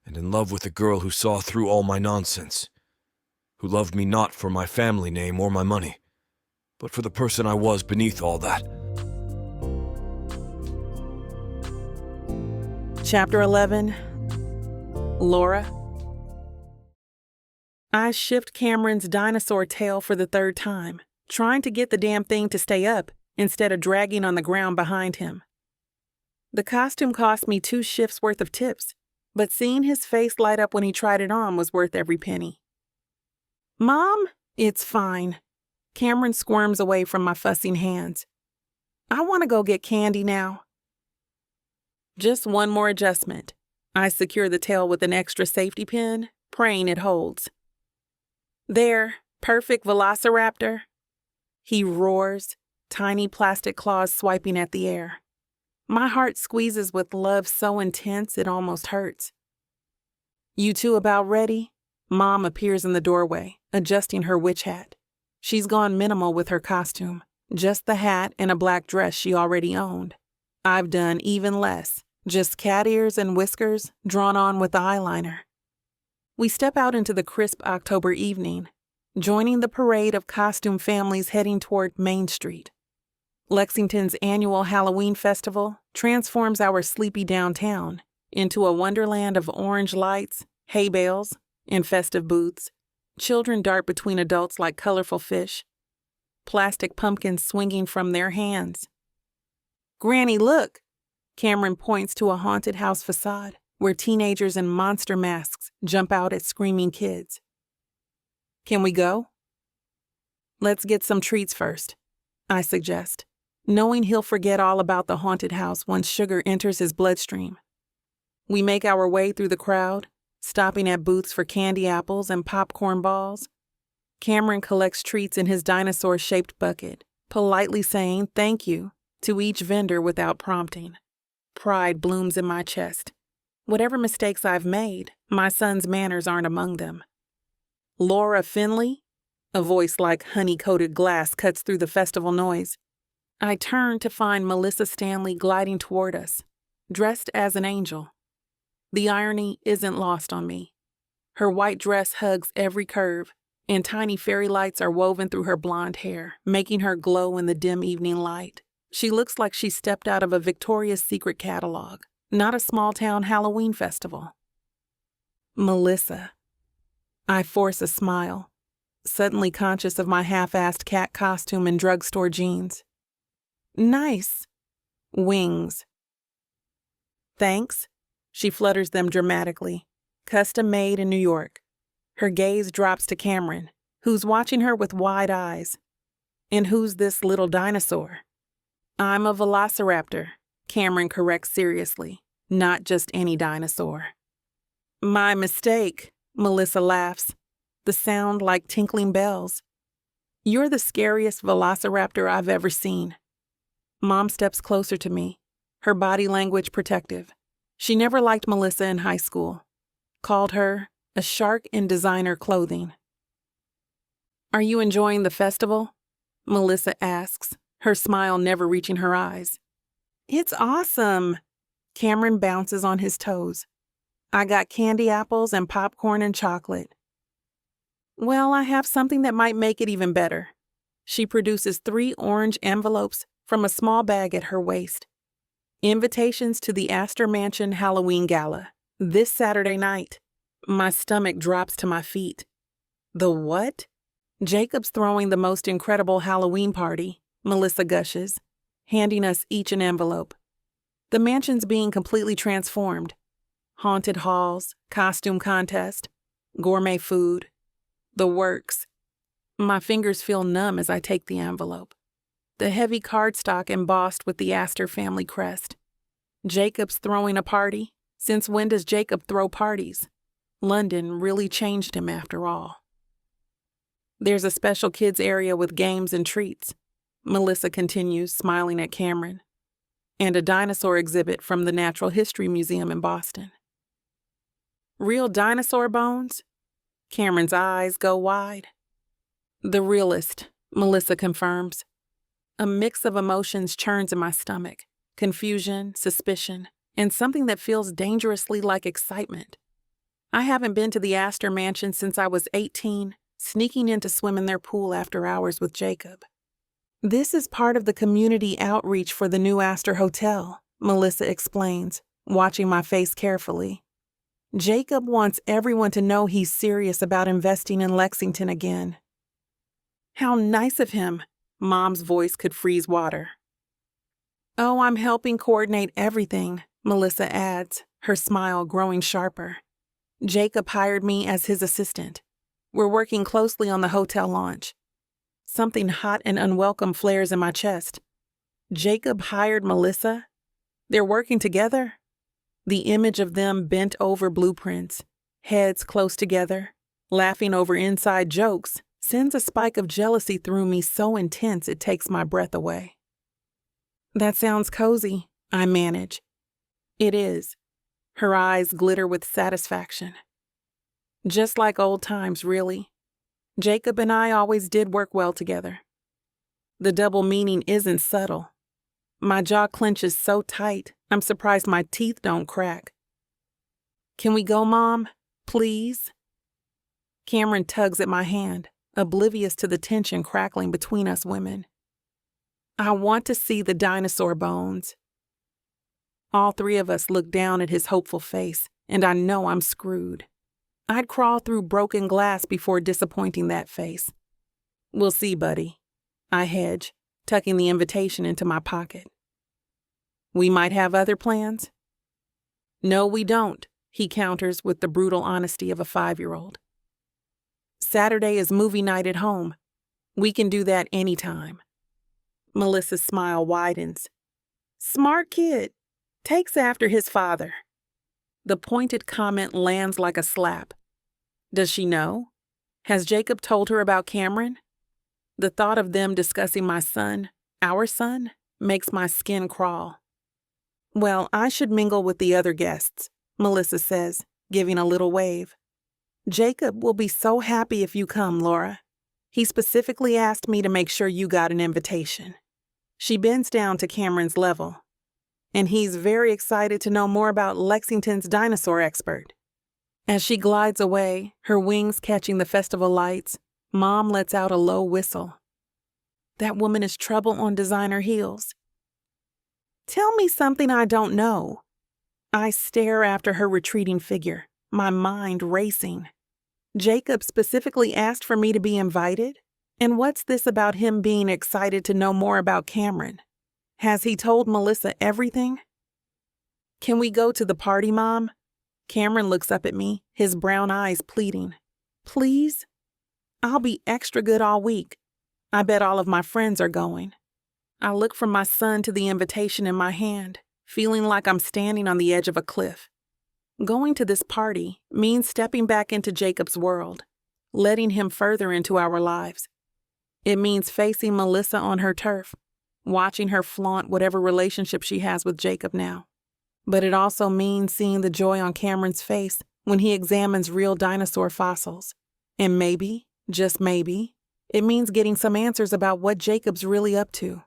and in love with a girl who saw through all my nonsense, who loved me not for my family name or my money, but for the person I was beneath all that. Chapter 11. Laura. I shift Cameron's dinosaur tail for the third time, trying to get the damn thing to stay up instead of dragging on the ground behind him. The costume cost me 2 shifts worth of tips, but seeing his face light up when he tried it on was worth every penny. Mom, it's fine. Cameron squirms away from my fussing hands. I want to go get candy now. Just one more adjustment. I secure the tail with an extra safety pin, praying it holds. There, perfect velociraptor. He roars, tiny plastic claws swiping at the air. My heart squeezes with love so intense it almost hurts. You two about ready? Mom appears in the doorway, adjusting her witch hat. She's gone minimal with her costume, just the hat and a black dress she already owned. I've done even less, just cat ears and whiskers drawn on with eyeliner. We step out into the crisp October evening, joining the parade of costume families heading toward Main Street. Lexington's annual Halloween festival transforms our sleepy downtown into a wonderland of orange lights, hay bales, and festive booths. Children dart between adults like colorful fish, plastic pumpkins swinging from their hands. "Granny, look!" Cameron points to a haunted house facade where teenagers in monster masks jump out at screaming kids. "Can we go?" "Let's get some treats first," I suggest, knowing he'll forget all about the haunted house once sugar enters his bloodstream. We make our way through the crowd, stopping at booths for candy apples and popcorn balls. Cameron collects treats in his dinosaur-shaped bucket, politely saying thank you to each vendor without prompting. Pride blooms in my chest. Whatever mistakes I've made, my son's manners aren't among them. "Laura Finley?" A voice like honey-coated glass cuts through the festival noise. I turn to find Melissa Stanley gliding toward us, dressed as an angel. The irony isn't lost on me. Her white dress hugs every curve, and tiny fairy lights are woven through her blonde hair, making her glow in the dim evening light. She looks like she stepped out of a Victoria's Secret catalog, not a small-town Halloween festival. "Melissa." I force a smile, suddenly conscious of my half-assed cat costume and drugstore jeans. "Nice." "Wings." "Thanks." She flutters them dramatically. "Custom made in New York." Her gaze drops to Cameron, who's watching her with wide eyes. "And who's this little dinosaur?" "I'm a velociraptor," Cameron corrects seriously, "not just any dinosaur." "My mistake," Melissa laughs, the sound like tinkling bells. "You're the scariest velociraptor I've ever seen." Mom steps closer to me, her body language protective. She never liked Melissa in high school, called her a shark in designer clothing. "Are you enjoying the festival?" Melissa asks, her smile never reaching her eyes. "It's awesome." Cameron bounces on his toes. "I got candy apples and popcorn and chocolate." "Well, I have something that might make it even better." She produces 3 orange envelopes from a small bag at her waist. "Invitations to the Astor Mansion Halloween Gala, this Saturday night." My stomach drops to my feet. "The what?" "Jacob's throwing the most incredible Halloween party," Melissa gushes, handing us each an envelope. "The mansion's being completely transformed. Haunted halls, costume contest, gourmet food, the works." My fingers feel numb as I take the envelope. The heavy cardstock embossed with the Astor family crest. Jacob's throwing a party? Since when does Jacob throw parties? London really changed him after all. "There's a special kids area with games and treats," Melissa continues, smiling at Cameron, "and a dinosaur exhibit from the Natural History Museum in Boston." "Real dinosaur bones?" Cameron's eyes go wide. "The realest," Melissa confirms. A mix of emotions churns in my stomach: confusion, suspicion, and something that feels dangerously like excitement. I haven't been to the Astor Mansion since I was 18, sneaking in to swim in their pool after hours with Jacob. "This is part of the community outreach for the new Astor Hotel," Melissa explains, watching my face carefully. "Jacob wants everyone to know he's serious about investing in Lexington again." "How nice of him," Mom's voice could freeze water. "Oh, I'm helping coordinate everything," Melissa adds, her smile growing sharper. "Jacob hired me as his assistant. We're working closely on the hotel launch." Something hot and unwelcome flares in my chest. Jacob hired Melissa? They're working together? The image of them bent over blueprints, heads close together, laughing over inside jokes, sends a spike of jealousy through me so intense it takes my breath away. "That sounds cozy," I manage. "It is." Her eyes glitter with satisfaction. "Just like old times, really. Jacob and I always did work well together." The double meaning isn't subtle. My jaw clenches so tight, I'm surprised my teeth don't crack. "Can we go, Mom? Please?" Cameron tugs at my hand, oblivious to the tension crackling between us women. I want to see the dinosaur bones. All three of us look down at his hopeful face, and I know I'm screwed. I'd crawl through broken glass before disappointing that face. We'll see, buddy. I hedge, tucking the invitation into my pocket. We might have other plans? No, we don't, he counters with the brutal honesty of a 5-year-old. Saturday is movie night at home. We can do that anytime. Melissa's smile widens. Smart kid. Takes after his father. The pointed comment lands like a slap. Does she know? Has Jacob told her about Cameron? The thought of them discussing my son, our son, makes my skin crawl. Well, I should mingle with the other guests, Melissa says, giving a little wave. Jacob will be so happy if you come, Laura. He specifically asked me to make sure you got an invitation. She bends down to Cameron's level. And he's very excited to know more about Lexington's dinosaur expert. As she glides away, her wings catching the festival lights, Mom lets out a low whistle. That woman is trouble on designer heels. Tell me something I don't know. I stare after her retreating figure, my mind racing. Jacob specifically asked for me to be invited? And what's this about him being excited to know more about Cameron? Has he told Melissa everything? Can we go to the party, Mom? Cameron looks up at me, his brown eyes pleading. Please? I'll be extra good all week. I bet all of my friends are going. I look from my son to the invitation in my hand, feeling like I'm standing on the edge of a cliff. Going to this party means stepping back into Jacob's world, letting him further into our lives. It means facing Melissa on her turf, watching her flaunt whatever relationship she has with Jacob now. But it also means seeing the joy on Cameron's face when he examines real dinosaur fossils. And maybe, just maybe, it means getting some answers about what Jacob's really up to.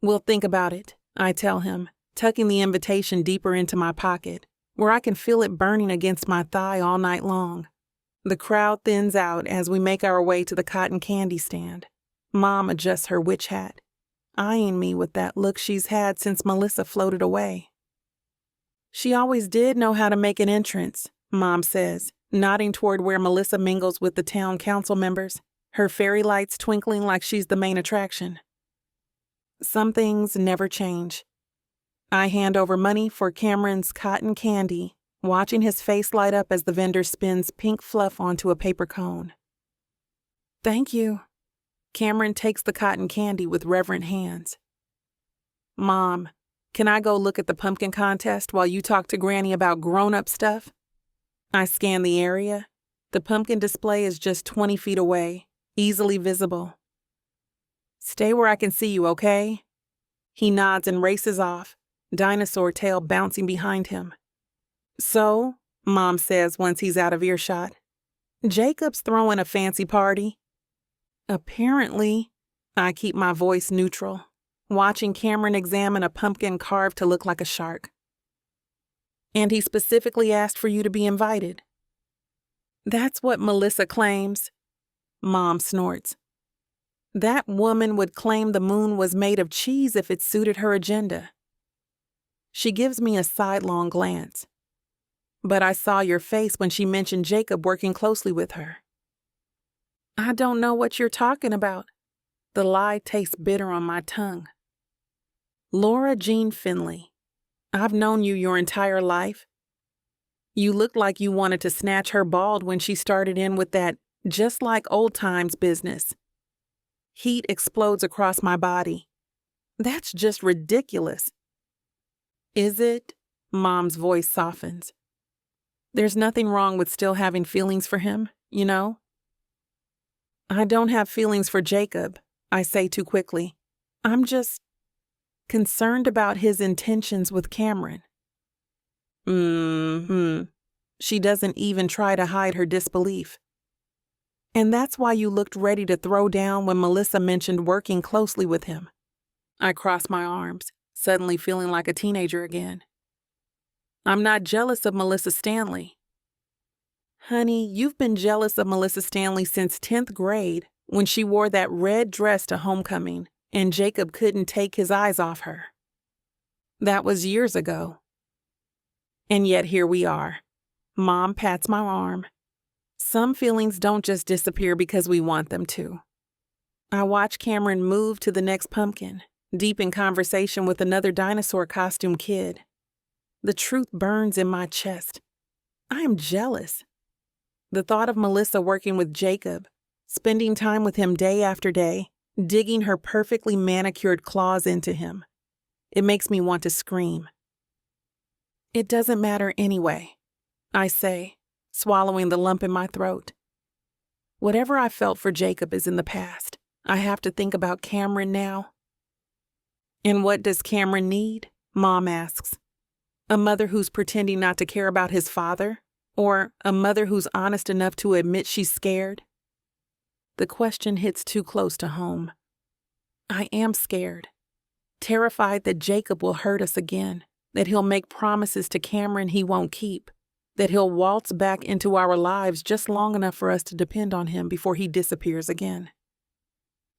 We'll think about it, I tell him, tucking the invitation deeper into my pocket, where I can feel it burning against my thigh all night long. The crowd thins out as we make our way to the cotton candy stand. Mom adjusts her witch hat, eyeing me with that look she's had since Melissa floated away. She always did know how to make an entrance, Mom says, nodding toward where Melissa mingles with the town council members, her fairy lights twinkling like she's the main attraction. Some things never change. I hand over money for Cameron's cotton candy, watching his face light up as the vendor spins pink fluff onto a paper cone. Thank you. Cameron takes the cotton candy with reverent hands. Mom, can I go look at the pumpkin contest while you talk to Granny about grown-up stuff? I scan the area. The pumpkin display is just 20 feet away, easily visible. Stay where I can see you, okay? He nods and races off, dinosaur tail bouncing behind him. So, Mom says once he's out of earshot, Jacob's throwing a fancy party. Apparently, I keep my voice neutral, watching Cameron examine a pumpkin carved to look like a shark. And he specifically asked for you to be invited. That's what Melissa claims. Mom snorts. That woman would claim the moon was made of cheese if it suited her agenda. She gives me a sidelong glance. But I saw your face when she mentioned Jacob working closely with her. I don't know what you're talking about. The lie tastes bitter on my tongue. Laura Jean Finley, I've known you your entire life. You looked like you wanted to snatch her bald when she started in with that just like old times business. Heat explodes across my body. That's just ridiculous. Is it? Mom's voice softens. There's nothing wrong with still having feelings for him, you know? I don't have feelings for Jacob, I say too quickly. I'm just concerned about his intentions with Cameron. She doesn't even try to hide her disbelief. And that's why you looked ready to throw down when Melissa mentioned working closely with him. I cross my arms, suddenly feeling like a teenager again. I'm not jealous of Melissa Stanley. Honey, you've been jealous of Melissa Stanley since 10th grade when she wore that red dress to homecoming and Jacob couldn't take his eyes off her. That was years ago. And yet here we are. Mom pats my arm. Some feelings don't just disappear because we want them to. I watch Cameron move to the next pumpkin, deep in conversation with another dinosaur costume kid. The truth burns in my chest. I am jealous. The thought of Melissa working with Jacob, spending time with him day after day, digging her perfectly manicured claws into him. It makes me want to scream. It doesn't matter anyway, I say, swallowing the lump in my throat. Whatever I felt for Jacob is in the past. I have to think about Cameron now. And what does Cameron need? Mom asks. A mother who's pretending not to care about his father? Or a mother who's honest enough to admit she's scared? The question hits too close to home. I am scared. Terrified that Jacob will hurt us again, that he'll make promises to Cameron he won't keep, that he'll waltz back into our lives just long enough for us to depend on him before he disappears again.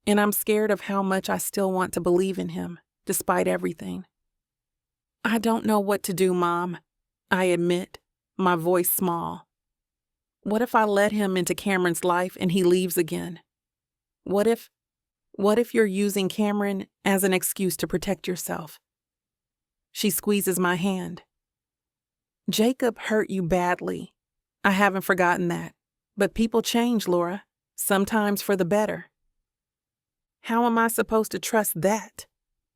And I'm scared of how much I still want to believe in him, despite everything. I don't know what to do, Mom, I admit, my voice small. What if I let him into Cameron's life and he leaves again? What if you're using Cameron as an excuse to protect yourself? She squeezes my hand. Jacob hurt you badly. I haven't forgotten that. But people change, Laura, sometimes for the better. How am I supposed to trust that?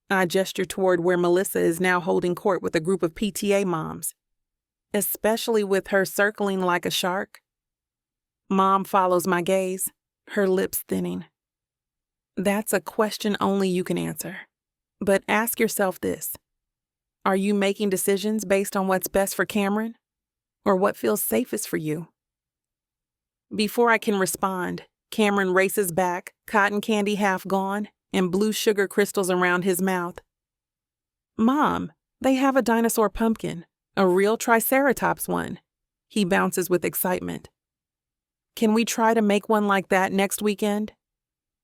I gesture toward where Melissa is now holding court with a group of PTA moms, especially with her circling like a shark. Mom follows my gaze, her lips thinning. That's a question only you can answer. But ask yourself this. Are you making decisions based on what's best for Cameron? Or what feels safest for you? Before I can respond, Cameron races back, cotton candy half gone, and blue sugar crystals around his mouth. Mom, they have a dinosaur pumpkin, a real Triceratops one. He bounces with excitement. Can we try to make one like that next weekend?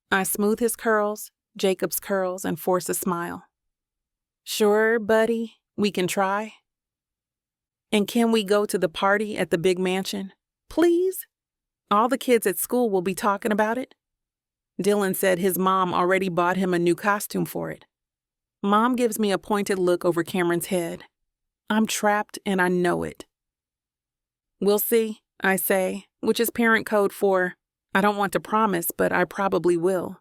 I smooth his curls, Jacob's curls, and force a smile. Sure, buddy, we can try. And can we go to the party at the big mansion? Please? All the kids at school will be talking about it. Dylan said his mom already bought him a new costume for it. Mom gives me a pointed look over Cameron's head. I'm trapped and I know it. We'll see, I say, which is parent code for, I don't want to promise, but I probably will.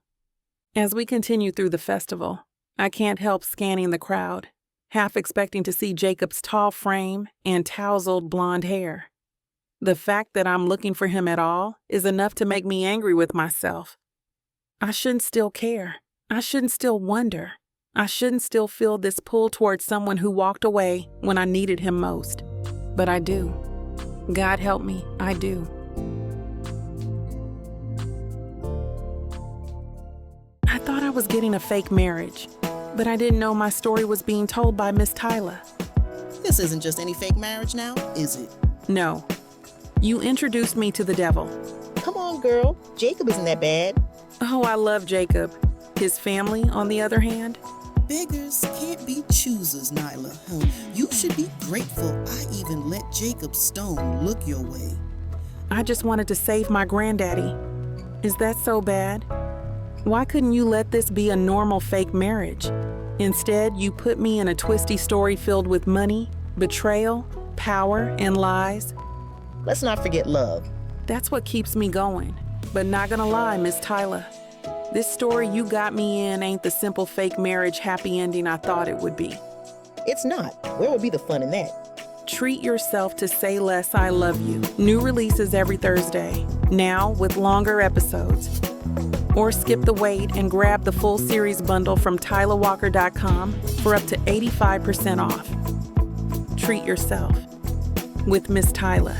As we continue through the festival, I can't help scanning the crowd, half expecting to see Jacob's tall frame and tousled blonde hair. The fact that I'm looking for him at all is enough to make me angry with myself. I shouldn't still care. I shouldn't still wonder. I shouldn't still feel this pull towards someone who walked away when I needed him most. But I do. God help me, I do. I thought I was getting a fake marriage, but I didn't know my story was being told by Miss Tyla. This isn't just any fake marriage now, is it? No. You introduced me to the devil. Come on, girl. Jacob isn't that bad. Oh, I love Jacob. His family, on the other hand? Beggars can't be choosers, Nyla. You should be grateful I even let Jacob Stone look your way. I just wanted to save my granddaddy. Is that so bad? Why couldn't you let this be a normal fake marriage? Instead, you put me in a twisty story filled with money, betrayal, power, and lies. Let's not forget love. That's what keeps me going. But not gonna lie, Miss Tyla. This story you got me in ain't the simple fake marriage happy ending I thought it would be. It's not. Where would be the fun in that? Treat yourself to Say Less, I Love You. New releases every Thursday, now with longer episodes. Or skip the wait and grab the full series bundle from TylaWalker.com for up to 85% off. Treat yourself with Miss Tyla.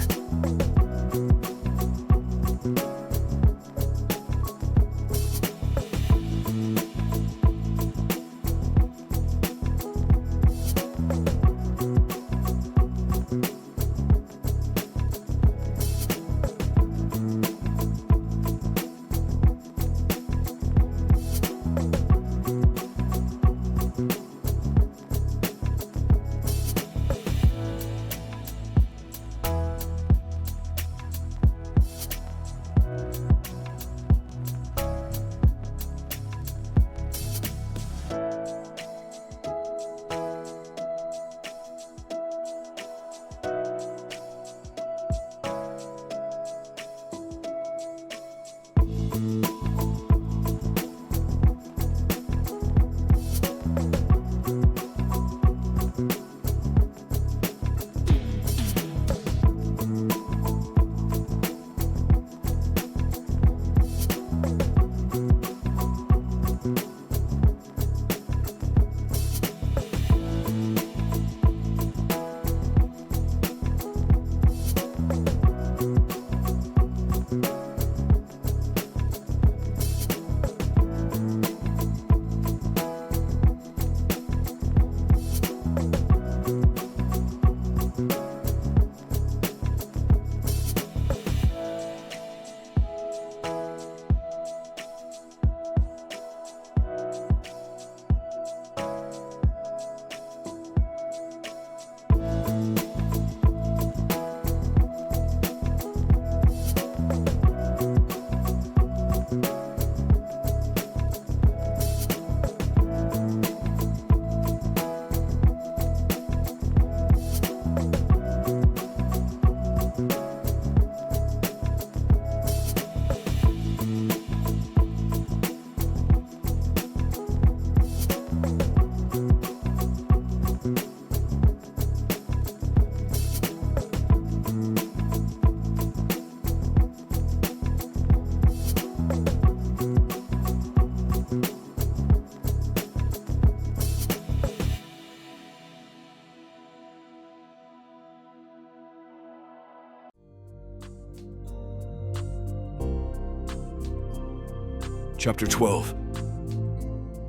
Chapter 12.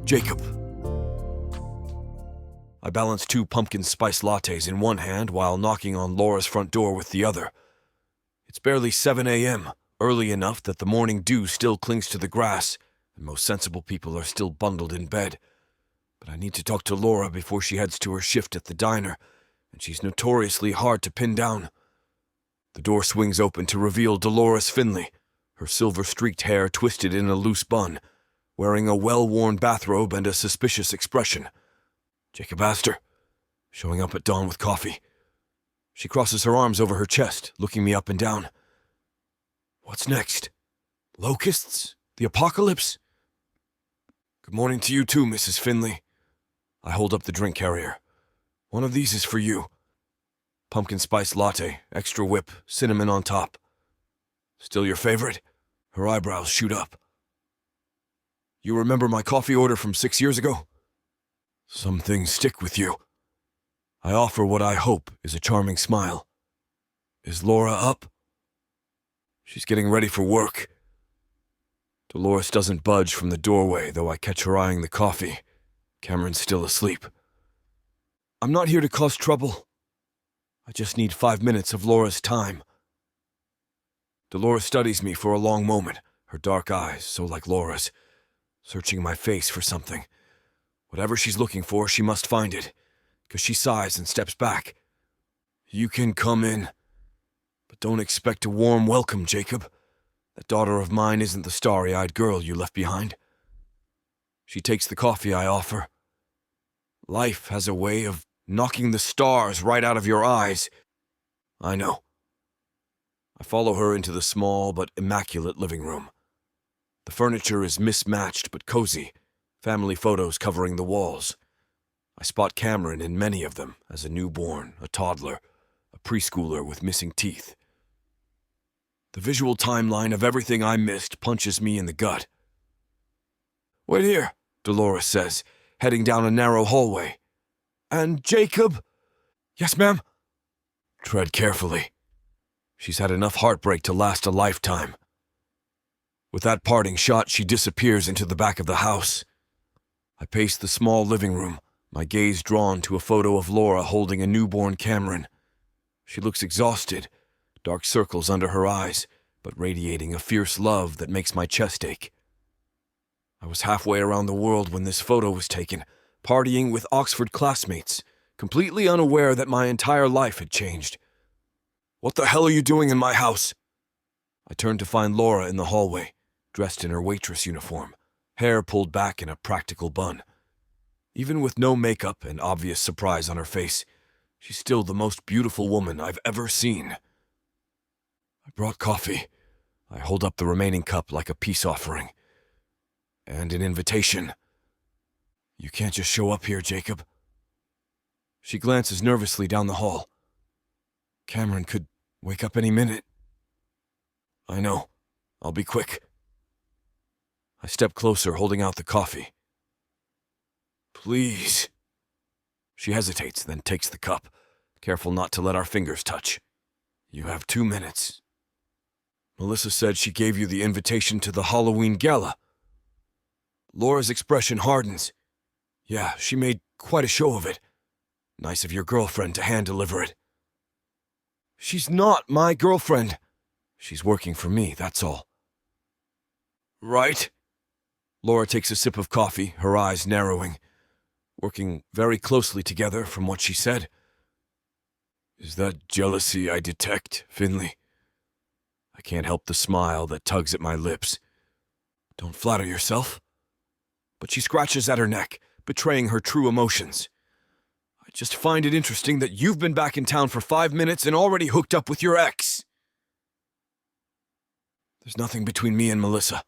Jacob. I balanced 2 pumpkin spice lattes in one hand while knocking on Laura's front door with the other. It's barely 7 a.m., early enough that the morning dew still clings to the grass, and most sensible people are still bundled in bed. But I need to talk to Laura before she heads to her shift at the diner, and she's notoriously hard to pin down. The door swings open to reveal Dolores Finley, her silver-streaked hair twisted in a loose bun, wearing a well-worn bathrobe and a suspicious expression. Jacob Astor, showing up at dawn with coffee. She crosses her arms over her chest, looking me up and down. What's next? Locusts? The apocalypse? Good morning to you too, Mrs. Finley. I hold up the drink carrier. One of these is for you. Pumpkin spice latte, extra whip, cinnamon on top. Still your favorite? Her eyebrows shoot up. You remember my coffee order from 6 years ago? Some things stick with you. I offer what I hope is a charming smile. Is Laura up? She's getting ready for work. Dolores doesn't budge from the doorway, though I catch her eyeing the coffee. Cameron's still asleep. I'm not here to cause trouble. I just need 5 minutes of Laura's time. Dolores studies me for a long moment, her dark eyes, so like Laura's, searching my face for something. Whatever she's looking for, she must find it, because she sighs and steps back. You can come in, but don't expect a warm welcome, Jacob. That daughter of mine isn't the starry-eyed girl you left behind. She takes the coffee I offer. Life has a way of knocking the stars right out of your eyes. I know. I follow her into the small but immaculate living room. The furniture is mismatched but cozy, family photos covering the walls. I spot Cameron in many of them as a newborn, a toddler, a preschooler with missing teeth. The visual timeline of everything I missed punches me in the gut. Wait here, Dolores says, heading down a narrow hallway. And Jacob? Yes, ma'am. Tread carefully. She's had enough heartbreak to last a lifetime. With that parting shot, she disappears into the back of the house. I pace the small living room, my gaze drawn to a photo of Laura holding a newborn Cameron. She looks exhausted, dark circles under her eyes, but radiating a fierce love that makes my chest ache. I was halfway around the world when this photo was taken, partying with Oxford classmates, completely unaware that my entire life had changed. What the hell are you doing in my house? I turned to find Laura in the hallway, dressed in her waitress uniform, hair pulled back in a practical bun. Even with no makeup and obvious surprise on her face, she's still the most beautiful woman I've ever seen. I brought coffee. I hold up the remaining cup like a peace offering. And an invitation. You can't just show up here, Jacob. She glances nervously down the hall. Cameron could wake up any minute. I know. I'll be quick. I step closer, holding out the coffee. Please. She hesitates, then takes the cup, careful not to let our fingers touch. You have 2 minutes. Melissa said she gave you the invitation to the Halloween gala. Laura's expression hardens. Yeah, she made quite a show of it. Nice of your girlfriend to hand-deliver it. She's not my girlfriend. She's working for me, that's all. Right? Laura takes a sip of coffee, her eyes narrowing. Working very closely together from what she said. Is that jealousy I detect, Finley? I can't help the smile that tugs at my lips. Don't flatter yourself. But she scratches at her neck, betraying her true emotions. I just find it interesting that you've been back in town for 5 minutes and already hooked up with your ex. There's nothing between me and Melissa.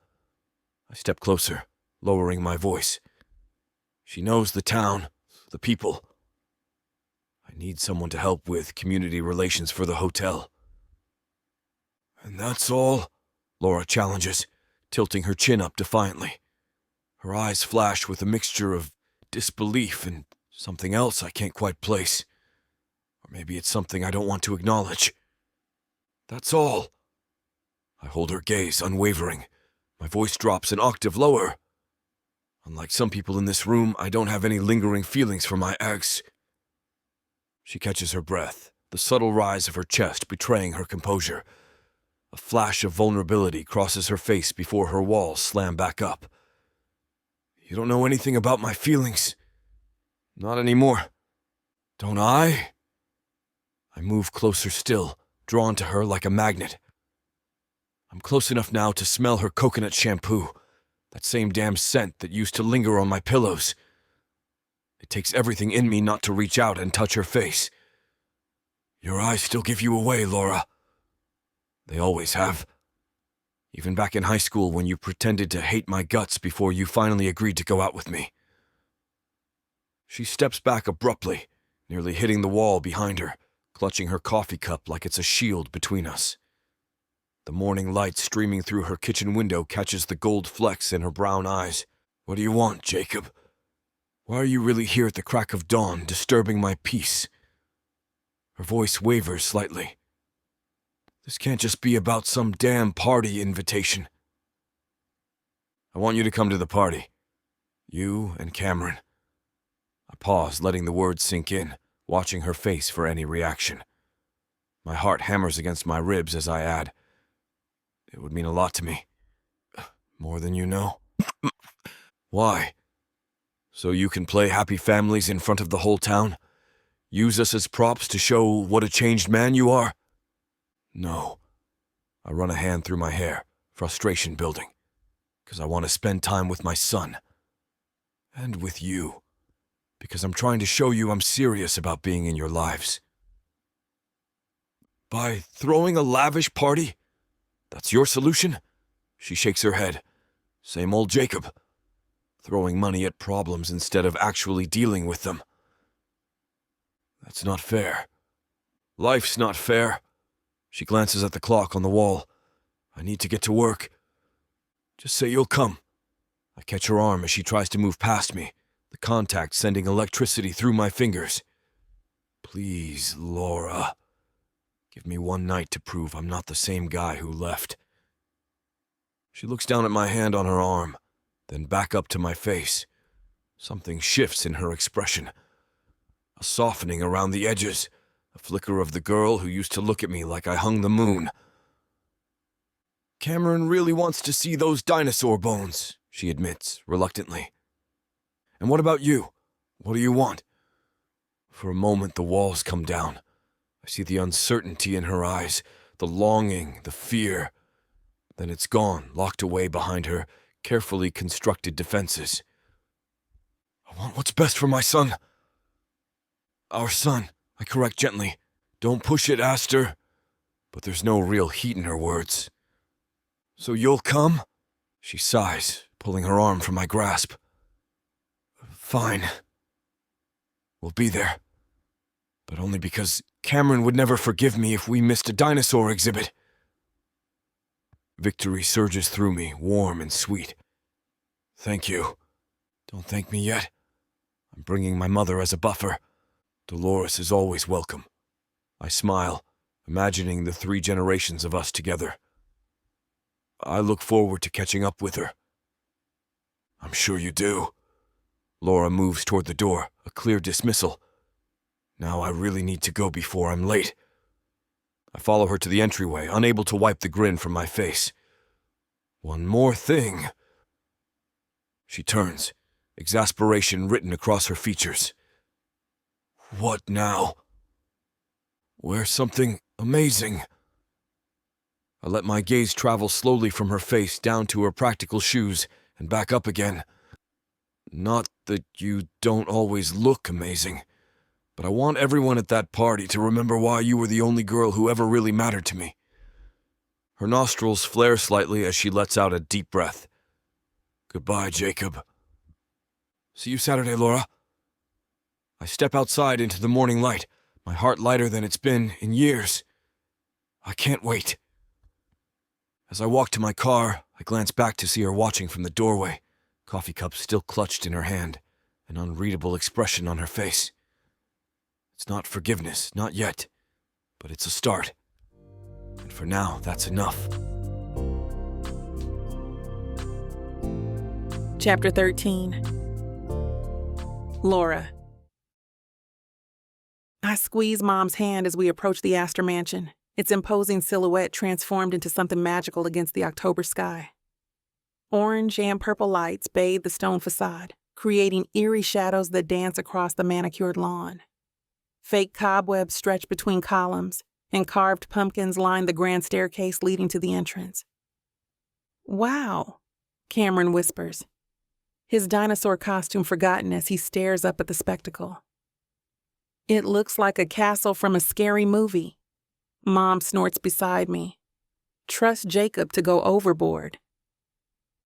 I step closer, lowering my voice. She knows the town, the people. I need someone to help with community relations for the hotel. And that's all? Laura challenges, tilting her chin up defiantly. Her eyes flash with a mixture of disbelief and something else I can't quite place. Or maybe it's something I don't want to acknowledge. That's all. I hold her gaze unwavering, My voice drops an octave lower. Unlike some people in this room, I don't have any lingering feelings for my ex. She catches her breath, the subtle rise of her chest betraying her composure. A flash of vulnerability crosses her face before her walls slam back up. You don't know anything about my feelings. Not anymore. Don't I? I move closer still, drawn to her like a magnet. I'm close enough now to smell her coconut shampoo, that same damn scent that used to linger on my pillows. It takes everything in me not to reach out and touch her face. Your eyes still give you away, Laura. They always have. Even back in high school when you pretended to hate my guts before you finally agreed to go out with me. She steps back abruptly, nearly hitting the wall behind her, clutching her coffee cup like it's a shield between us. The morning light streaming through her kitchen window catches the gold flecks in her brown eyes. What do you want, Jacob? Why are you really here at the crack of dawn, disturbing my peace? Her voice wavers slightly. This can't just be about some damn party invitation. I want you to come to the party. You and Cameron. I pause, letting the words sink in, watching her face for any reaction. My heart hammers against my ribs as I add, it would mean a lot to me. More than you know. Why? So you can play happy families in front of the whole town? Use us as props to show what a changed man you are? No. I run a hand through my hair, frustration building, because I want to spend time with my son. And with you. Because I'm trying to show you I'm serious about being in your lives. By throwing a lavish party? That's your solution? She shakes her head. Same old Jacob. Throwing money at problems instead of actually dealing with them. That's not fair. Life's not fair. She glances at the clock on the wall. I need to get to work. Just say you'll come. I catch her arm as she tries to move past me, the contact sending electricity through my fingers. Please, Laura. Give me one night to prove I'm not the same guy who left. She looks down at my hand on her arm, then back up to my face. Something shifts in her expression. A softening around the edges, a flicker of the girl who used to look at me like I hung the moon. Cameron really wants to see those dinosaur bones, she admits, reluctantly. And what about you? What do you want? For a moment, the walls come down. I see the uncertainty in her eyes, the longing, the fear. Then it's gone, locked away behind her carefully constructed defenses. I want what's best for my son. Our son, I correct gently. Don't push it, Aster. But there's no real heat in her words. So you'll come? She sighs, pulling her arm from my grasp. Fine. We'll be there. But only because Cameron would never forgive me if we missed a dinosaur exhibit. Victory surges through me, warm and sweet. Thank you. Don't thank me yet. I'm bringing my mother as a buffer. Dolores is always welcome. I smile, imagining the 3 generations of us together. I look forward to catching up with her. I'm sure you do. Laura moves toward the door, a clear dismissal. Now I really need to go before I'm late. I follow her to the entryway, unable to wipe the grin from my face. One more thing. She turns, exasperation written across her features. What now? Where's something amazing? I let my gaze travel slowly from her face down to her practical shoes and back up again. Not that you don't always look amazing, but I want everyone at that party to remember why you were the only girl who ever really mattered to me. Her nostrils flare slightly as she lets out a deep breath. Goodbye, Jacob. See you Saturday, Laura. I step outside into the morning light, my heart lighter than it's been in years. I can't wait. As I walk to my car, I glance back to see her watching from the doorway, coffee cup still clutched in her hand, an unreadable expression on her face. It's not forgiveness, not yet, but it's a start. And for now, that's enough. Chapter 13. Laura. I squeeze Mom's hand as we approach the Astor Mansion, its imposing silhouette transformed into something magical against the October sky. Orange and purple lights bathe the stone facade, creating eerie shadows that dance across the manicured lawn. Fake cobwebs stretch between columns, and carved pumpkins line the grand staircase leading to the entrance. "Wow," Cameron whispers, his dinosaur costume forgotten as he stares up at the spectacle. "It looks like a castle from a scary movie." Mom snorts beside me. "Trust Jacob to go overboard."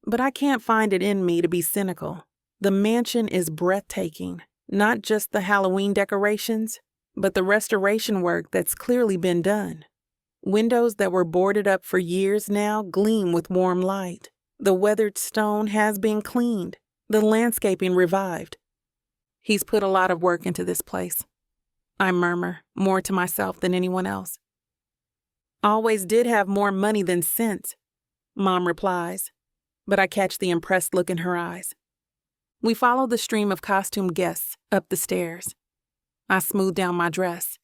But I can't find it in me to be cynical. The mansion is breathtaking, not just the Halloween decorations, but the restoration work that's clearly been done. Windows that were boarded up for years now gleam with warm light. The weathered stone has been cleaned, the landscaping revived. "He's put a lot of work into this place," I murmur, more to myself than anyone else. "Always did have more money than sense," Mom replies, but I catch the impressed look in her eyes. We follow the stream of costumed guests up the stairs. I smooth down my dress,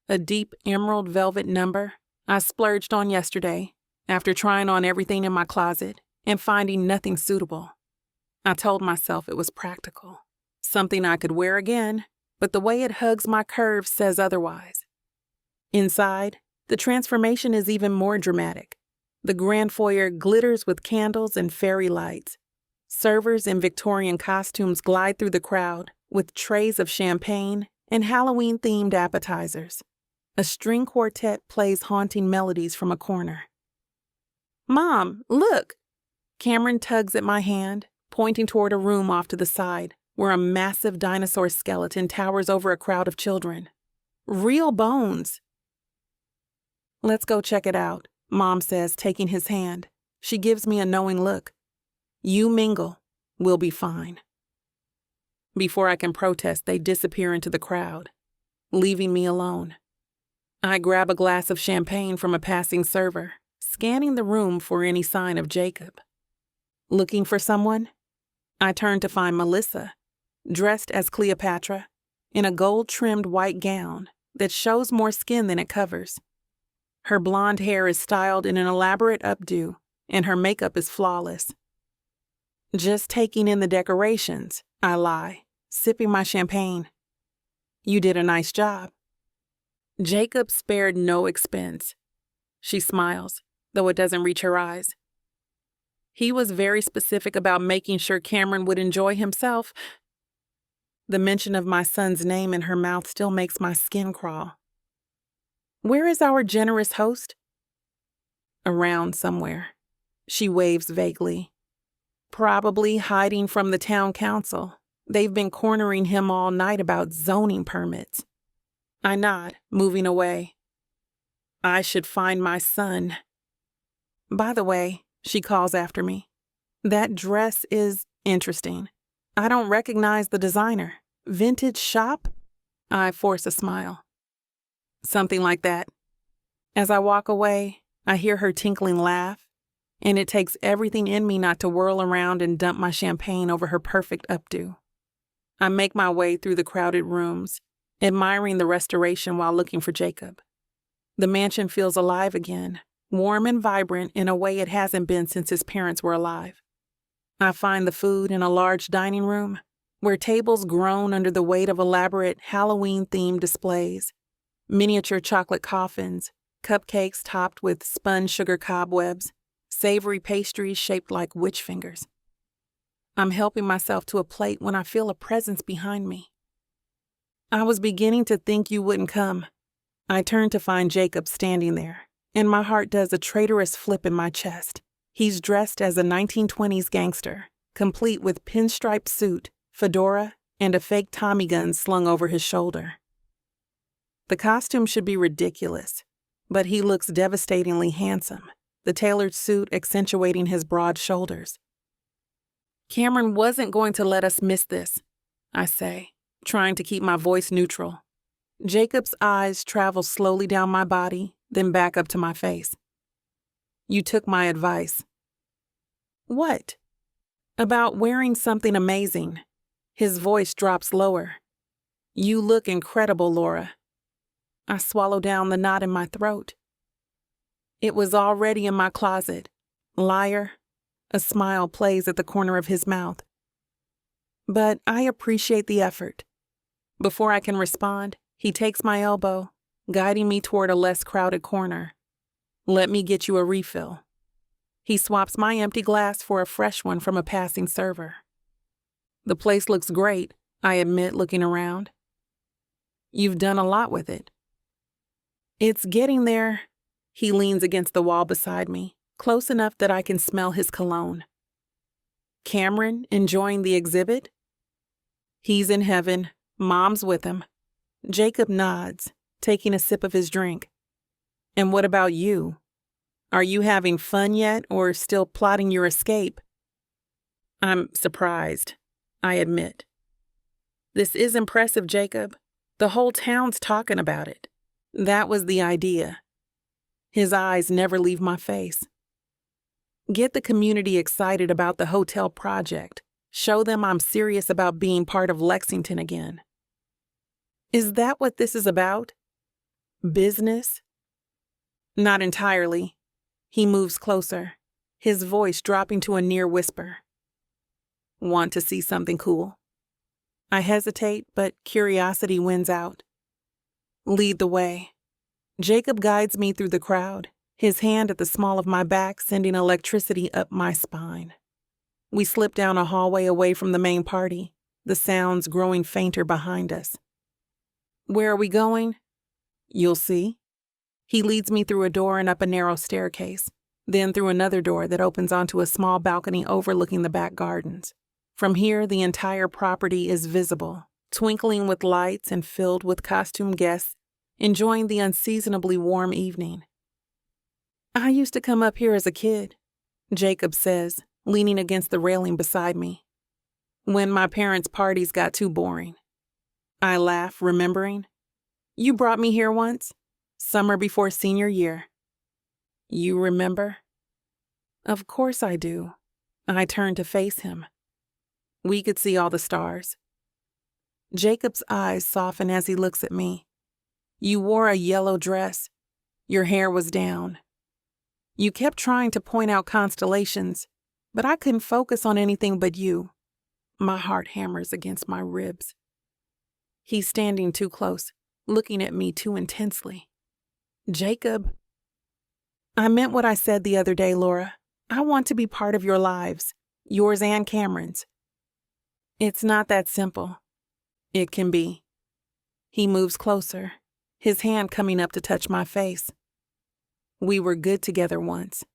a deep emerald velvet number I splurged on yesterday after trying on everything in my closet and finding nothing suitable. I told myself it was practical, something I could wear again, but the way it hugs my curves says otherwise. Inside, the transformation is even more dramatic. The grand foyer glitters with candles and fairy lights. Servers in Victorian costumes glide through the crowd with trays of champagne and Halloween-themed appetizers. A string quartet plays haunting melodies from a corner. "Mom, look!" Cameron tugs at my hand, pointing toward a room off to the side where a massive dinosaur skeleton towers over a crowd of children. "Real bones." "Let's go check it out," Mom says, taking his hand. She gives me a knowing look. "You mingle. We'll be fine." Before I can protest, they disappear into the crowd, leaving me alone. I grab a glass of champagne from a passing server, scanning the room for any sign of Jacob. Looking for someone? I turn to find Melissa, dressed as Cleopatra, in a gold-trimmed white gown that shows more skin than it covers. Her blonde hair is styled in an elaborate updo, and her makeup is flawless. "Just taking in the decorations," I lie, sipping my champagne. "You did a nice job." Jacob spared no expense. She smiles, though it doesn't reach her eyes. "He was very specific about making sure Cameron would enjoy himself." The mention of my son's name in her mouth still makes my skin crawl. "Where is our generous host?" "Around somewhere," she waves vaguely. "Probably hiding from the town council. They've been cornering him all night about zoning permits." I nod, moving away. "I should find my son." "By the way," she calls after me, "that dress is interesting. I don't recognize the designer. Vintage shop?" I force a smile. "Something like that." As I walk away, I hear her tinkling laugh, and it takes everything in me not to whirl around and dump my champagne over her perfect updo. I make my way through the crowded rooms, admiring the restoration while looking for Jacob. The mansion feels alive again, warm and vibrant in a way it hasn't been since his parents were alive. I find the food in a large dining room, where tables groan under the weight of elaborate Halloween-themed displays, miniature chocolate coffins, cupcakes topped with spun sugar cobwebs, savory pastries shaped like witch fingers. I'm helping myself to a plate when I feel a presence behind me. "I was beginning to think you wouldn't come." I turn to find Jacob standing there, and my heart does a traitorous flip in my chest. He's dressed as a 1920s gangster, complete with pinstripe suit, fedora, and a fake Tommy gun slung over his shoulder. The costume should be ridiculous, but he looks devastatingly handsome, the tailored suit accentuating his broad shoulders. "Cameron wasn't going to let us miss this," I say, trying to keep my voice neutral. Jacob's eyes travel slowly down my body, then back up to my face. "You took my advice." "What?" About wearing something amazing. His voice drops lower. You look incredible, Laura. I swallow down the knot in my throat. It was already in my closet. Liar. A smile plays at the corner of his mouth. But I appreciate the effort. Before I can respond, he takes my elbow, guiding me toward a less crowded corner. Let me get you a refill. He swaps my empty glass for a fresh one from a passing server. The place looks great, I admit, looking around. You've done a lot with it. It's getting there. He leans against the wall beside me, close enough that I can smell his cologne. Cameron enjoying the exhibit? He's in heaven. Mom's with him. Jacob nods, taking a sip of his drink. And what about you? Are you having fun yet or still plotting your escape? I'm surprised, I admit. This is impressive, Jacob. The whole town's talking about it. That was the idea. His eyes never leave my face. Get the community excited about the hotel project. Show them I'm serious about being part of Lexington again. Is that what this is about? Business? Not entirely. He moves closer, his voice dropping to a near whisper. Want to see something cool? I hesitate, but curiosity wins out. Lead the way. Jacob guides me through the crowd, his hand at the small of my back sending electricity up my spine. We slip down a hallway away from the main party, the sounds growing fainter behind us. Where are we going? You'll see. He leads me through a door and up a narrow staircase, then through another door that opens onto a small balcony overlooking the back gardens. From here, the entire property is visible, twinkling with lights and filled with costumed guests, enjoying the unseasonably warm evening. I used to come up here as a kid, Jacob says, leaning against the railing beside me, when my parents' parties got too boring. I laugh, remembering. You brought me here once, summer before senior year. You remember? Of course I do. I turn to face him. We could see all the stars. Jacob's eyes soften as he looks at me. You wore a yellow dress. Your hair was down. You kept trying to point out constellations, but I couldn't focus on anything but you. My heart hammers against my ribs. He's standing too close, looking at me too intensely. Jacob. I meant what I said the other day, Laura. I want to be part of your lives, yours and Cameron's. It's not that simple. It can be. He moves closer, his hand coming up to touch my face. We were good together once.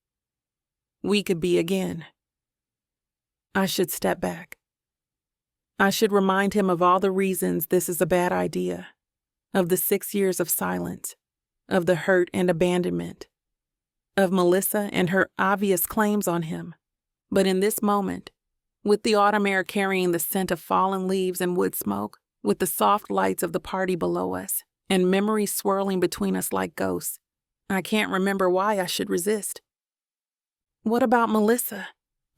We could be again. I should step back. I should remind him of all the reasons this is a bad idea, of the 6 years of silence, of the hurt and abandonment, of Melissa and her obvious claims on him. But in this moment, with the autumn air carrying the scent of fallen leaves and wood smoke, with the soft lights of the party below us, and memories swirling between us like ghosts, I can't remember why I should resist. What about Melissa?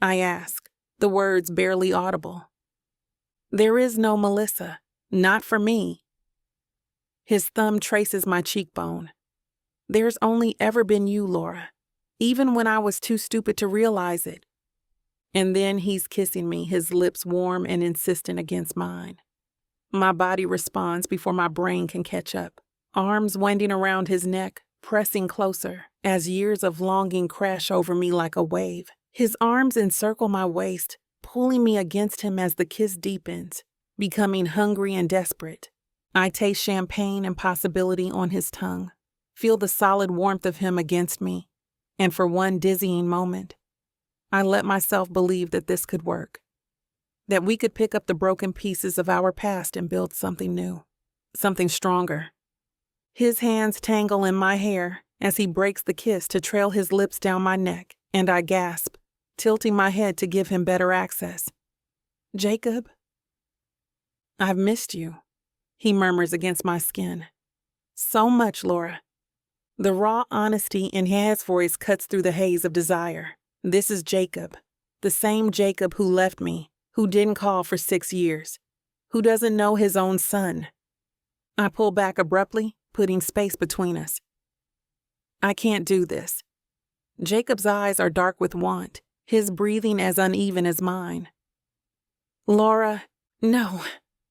I ask, the words barely audible. There is no Melissa, not for me. His thumb traces my cheekbone. There's only ever been you, Laura, even when I was too stupid to realize it. And then he's kissing me, his lips warm and insistent against mine. My body responds before my brain can catch up, arms winding around his neck, pressing closer as years of longing crash over me like a wave. His arms encircle my waist, pulling me against him as the kiss deepens, becoming hungry and desperate. I taste champagne and possibility on his tongue, feel the solid warmth of him against me, and for one dizzying moment, I let myself believe that this could work, that we could pick up the broken pieces of our past and build something new, something stronger. His hands tangle in my hair as he breaks the kiss to trail his lips down my neck, and I gasp, tilting my head to give him better access. Jacob? I've missed you, he murmurs against my skin. So much, Laura. The raw honesty in his voice cuts through the haze of desire. This is Jacob, The same Jacob who left me, who didn't call for 6 years, who doesn't know his own son. I pull back abruptly, putting space between us. I can't do this. Jacob's eyes are dark with want, his breathing as uneven as mine. Laura, no.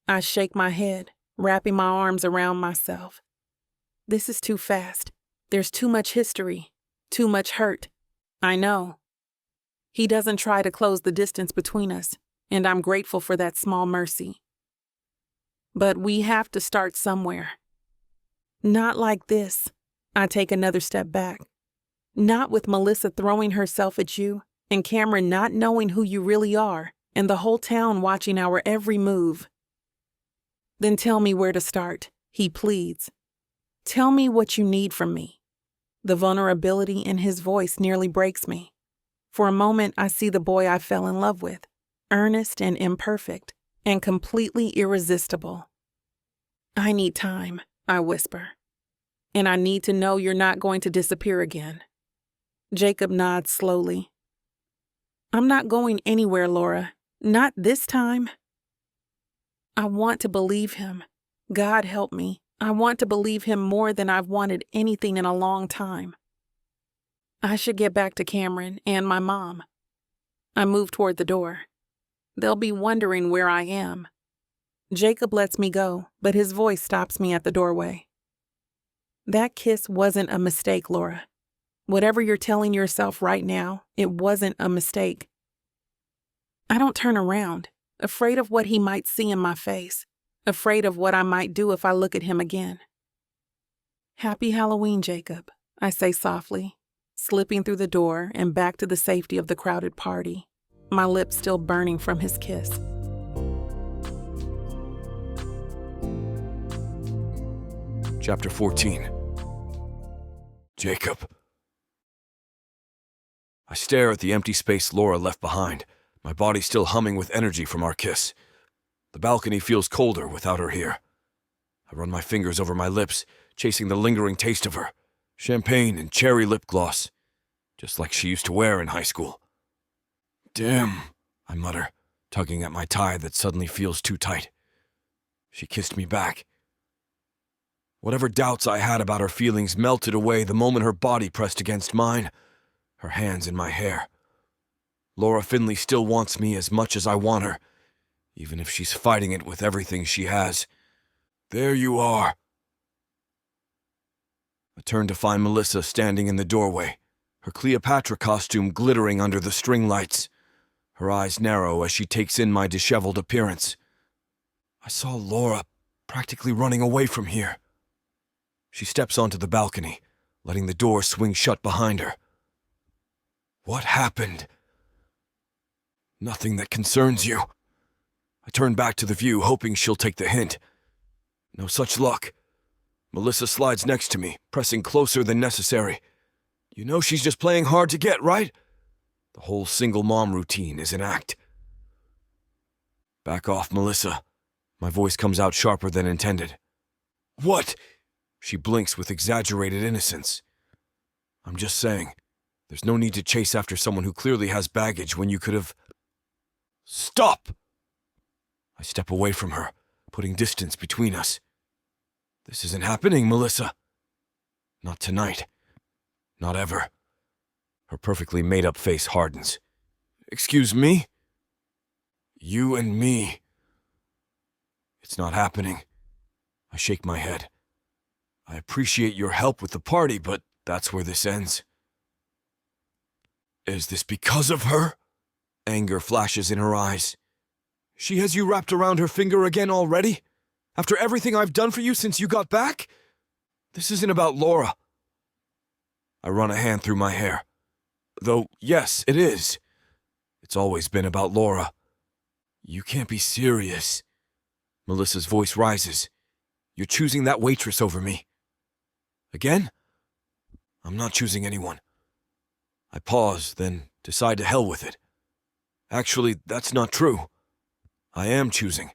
I shake my head, wrapping my arms around myself. This is too fast. There's too much history, too much hurt. I know. He doesn't try to close the distance between us, and I'm grateful for that small mercy. But we have to start somewhere. Not like this. I take another step back. Not with Melissa throwing herself at you, and Cameron not knowing who you really are, and the whole town watching our every move. Then tell me where to start, he pleads. Tell me what you need from me. The vulnerability in his voice nearly breaks me. For a moment, I see the boy I fell in love with, earnest and imperfect, and completely irresistible. I need time, I whisper. And I need to know you're not going to disappear again. Jacob nods slowly. I'm not going anywhere, Laura. Not this time. I want to believe him. God help me. I want to believe him more than I've wanted anything in a long time. I should get back to Cameron and my mom. I move toward the door. They'll be wondering where I am. Jacob lets me go, but his voice stops me at the doorway. That kiss wasn't a mistake, Laura. Whatever you're telling yourself right now, it wasn't a mistake. I don't turn around, afraid of what he might see in my face, afraid of what I might do if I look at him again. Happy Halloween, Jacob, I say softly, slipping through the door and back to the safety of the crowded party, my lips still burning from his kiss. Chapter 14. Jacob. I stare at the empty space Laura left behind, my body still humming with energy from our kiss. The balcony feels colder without her here. I run my fingers over my lips, chasing the lingering taste of her. Champagne and cherry lip gloss, just like she used to wear in high school. Damn, I mutter, tugging at my tie that suddenly feels too tight. She kissed me back. Whatever doubts I had about her feelings melted away the moment her body pressed against mine, her hands in my hair. Laura Finley still wants me as much as I want her, even if she's fighting it with everything she has. There you are. I turn to find Melissa standing in the doorway, her Cleopatra costume glittering under the string lights. Her eyes narrow as she takes in my disheveled appearance. I saw Laura practically running away from here. She steps onto the balcony, letting the door swing shut behind her. What happened? Nothing that concerns you. I turn back to the view, hoping she'll take the hint. No such luck. Melissa slides next to me, pressing closer than necessary. You know she's just playing hard to get, right? The whole single mom routine is an act. Back off, Melissa. My voice comes out sharper than intended. What? She blinks with exaggerated innocence. I'm just saying, there's no need to chase after someone who clearly has baggage when you could have... Stop! I step away from her, putting distance between us. This isn't happening, Melissa. Not tonight. Not ever. Her perfectly made-up face hardens. Excuse me? You and me. It's not happening. I shake my head. I appreciate your help with the party, but that's where this ends. Is this because of her? Anger flashes in her eyes. She has you wrapped around her finger again already? After everything I've done for you since you got back? This isn't about Laura. I run a hand through my hair. Though, yes, it is. It's always been about Laura. You can't be serious. Melissa's voice rises. You're choosing that waitress over me. Again? I'm not choosing anyone. I pause, then decide to hell with it. Actually, that's not true. I am choosing.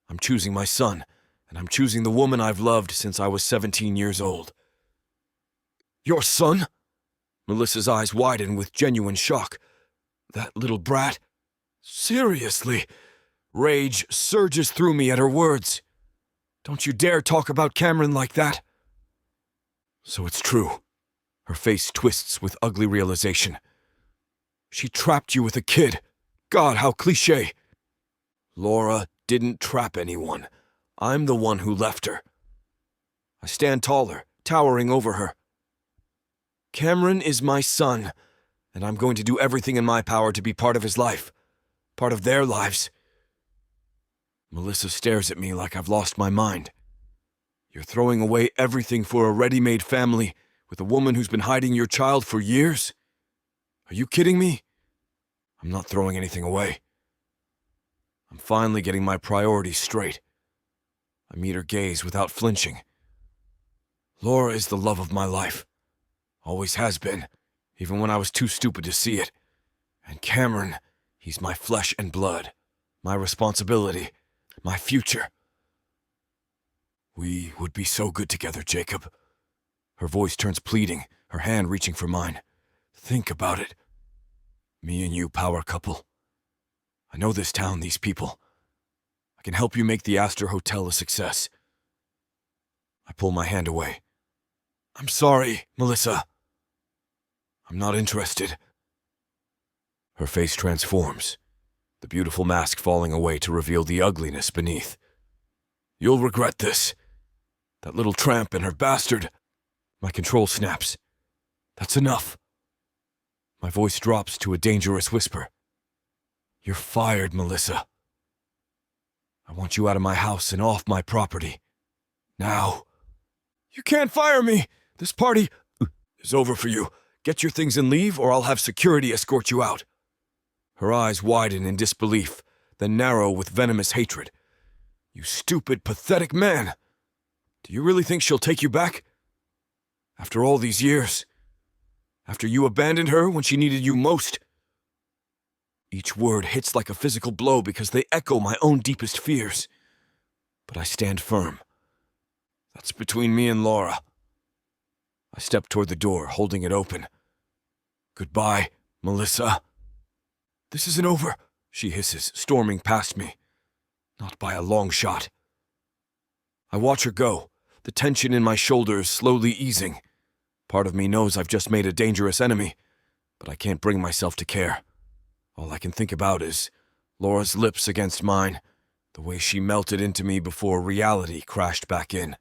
I'm choosing my son, and I'm choosing the woman I've loved since I was 17 years old. Your son? Melissa's eyes widen with genuine shock. That little brat? Seriously? Rage surges through me at her words. Don't you dare talk about Cameron like that. So it's true. Her face twists with ugly realization. She trapped you with a kid. God, how cliché. Laura didn't trap anyone. I'm the one who left her. I stand taller, towering over her. Cameron is my son, and I'm going to do everything in my power to be part of his life, part of their lives. Melissa stares at me like I've lost my mind. You're throwing away everything for a ready-made family with a woman who's been hiding your child for years? Are you kidding me? I'm not throwing anything away. I'm finally getting my priorities straight. I meet her gaze without flinching. Laura is the love of my life. Always has been, even when I was too stupid to see it. And Cameron, he's my flesh and blood, my responsibility, my future. We would be so good together, Jacob. Her voice turns pleading, her hand reaching for mine. Think about it. Me and you, power couple. I know this town, these people. I can help you make the Astor Hotel a success. I pull my hand away. I'm sorry, Melissa. I'm not interested. Her face transforms, the beautiful mask falling away to reveal the ugliness beneath. You'll regret this. That little tramp and her bastard. My control snaps. That's enough. My voice drops to a dangerous whisper. You're fired, Melissa. I want you out of my house and off my property. Now. You can't fire me! This party is over for you. Get your things and leave, or I'll have security escort you out. Her eyes widen in disbelief, then narrow with venomous hatred. You stupid, pathetic man! Do you really think she'll take you back? After all these years? After you abandoned her when she needed you most? Each word hits like a physical blow because they echo my own deepest fears. But I stand firm. That's between me and Laura. I step toward the door, holding it open. Goodbye, Melissa. This isn't over, she hisses, storming past me. Not by a long shot. I watch her go, the tension in my shoulders slowly easing. Part of me knows I've just made a dangerous enemy, but I can't bring myself to care. All I can think about is Laura's lips against mine, the way she melted into me before reality crashed back in.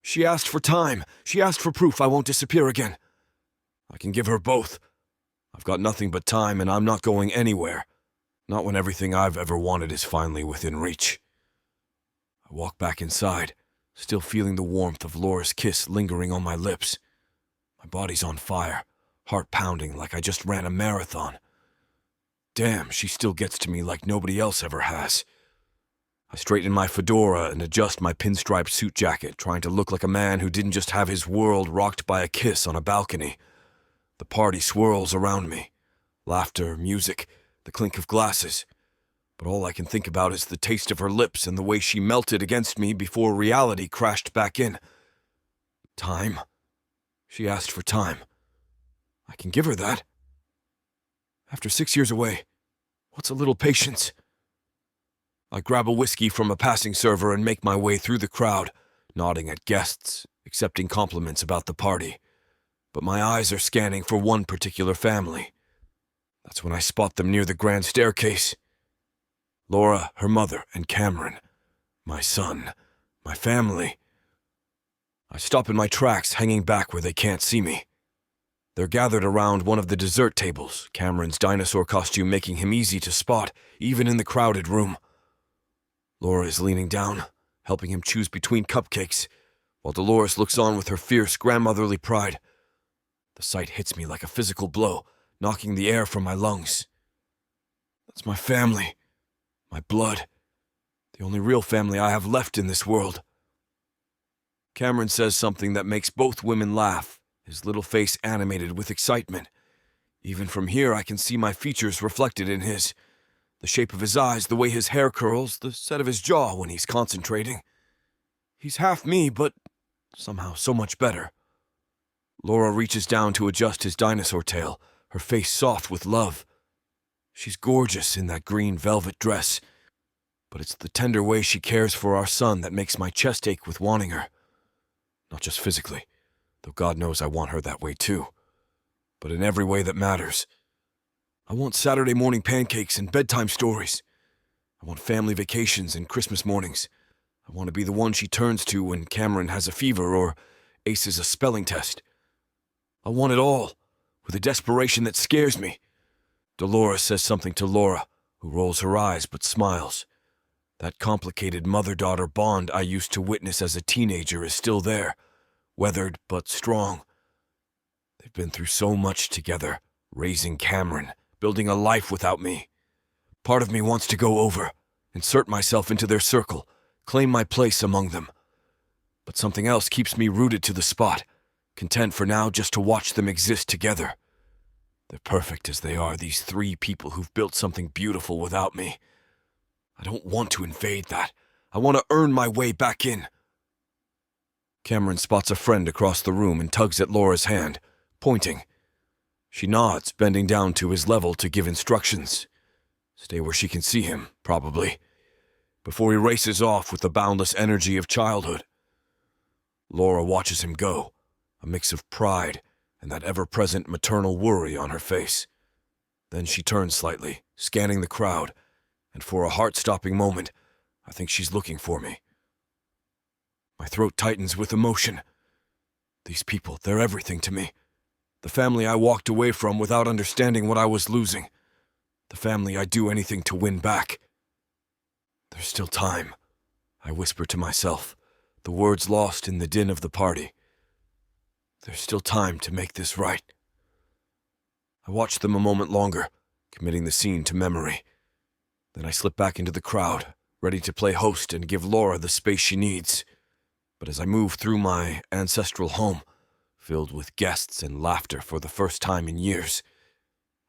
She asked for time. She asked for proof I won't disappear again. I can give her both. I've got nothing but time, and I'm not going anywhere. Not when everything I've ever wanted is finally within reach. I walk back inside, still feeling the warmth of Laura's kiss lingering on my lips. My body's on fire, heart pounding like I just ran a marathon. Damn, she still gets to me like nobody else ever has. I straighten my fedora and adjust my pinstriped suit jacket, trying to look like a man who didn't just have his world rocked by a kiss on a balcony. The party swirls around me. Laughter, music, the clink of glasses. But all I can think about is the taste of her lips and the way she melted against me before reality crashed back in. Time? She asked for time. I can give her that. After 6 years away, what's a little patience? I grab a whiskey from a passing server and make my way through the crowd, nodding at guests, accepting compliments about the party. But my eyes are scanning for one particular family. That's when I spot them near the grand staircase. Laura, her mother, and Cameron. My son. My family. I stop in my tracks, hanging back where they can't see me. They're gathered around one of the dessert tables, Cameron's dinosaur costume making him easy to spot, even in the crowded room. Laura is leaning down, helping him choose between cupcakes, while Dolores looks on with her fierce grandmotherly pride. The sight hits me like a physical blow, knocking the air from my lungs. That's my family, my blood, the only real family I have left in this world. Cameron says something that makes both women laugh, his little face animated with excitement. Even from here, I can see my features reflected in his. The shape of his eyes, the way his hair curls, the set of his jaw when he's concentrating. He's half me, but somehow so much better. Laura reaches down to adjust his dinosaur tail, her face soft with love. She's gorgeous in that green velvet dress, but it's the tender way she cares for our son that makes my chest ache with wanting her. Not just physically, though God knows I want her that way too, but in every way that matters. I want Saturday morning pancakes and bedtime stories. I want family vacations and Christmas mornings. I want to be the one she turns to when Cameron has a fever or aces a spelling test. I want it all, with a desperation that scares me. Dolores says something to Laura, who rolls her eyes but smiles. That complicated mother-daughter bond I used to witness as a teenager is still there, weathered but strong. They've been through so much together, raising Cameron, building a life without me. Part of me wants to go over, insert myself into their circle, claim my place among them. But something else keeps me rooted to the spot, content for now just to watch them exist together. They're perfect as they are, these three people who've built something beautiful without me. I don't want to invade that. I want to earn my way back in. Cameron spots a friend across the room and tugs at Laura's hand, pointing. She nods, bending down to his level to give instructions. Stay where she can see him, probably, before he races off with the boundless energy of childhood. Laura watches him go, a mix of pride and that ever-present maternal worry on her face. Then she turns slightly, scanning the crowd, and for a heart-stopping moment, I think she's looking for me. My throat tightens with emotion. These people, they're everything to me. The family I walked away from without understanding what I was losing. The family I'd do anything to win back. There's still time, I whisper to myself, the words lost in the din of the party. There's still time to make this right. I watch them a moment longer, committing the scene to memory. Then I slip back into the crowd, ready to play host and give Laura the space she needs. But as I move through my ancestral home, filled with guests and laughter for the first time in years,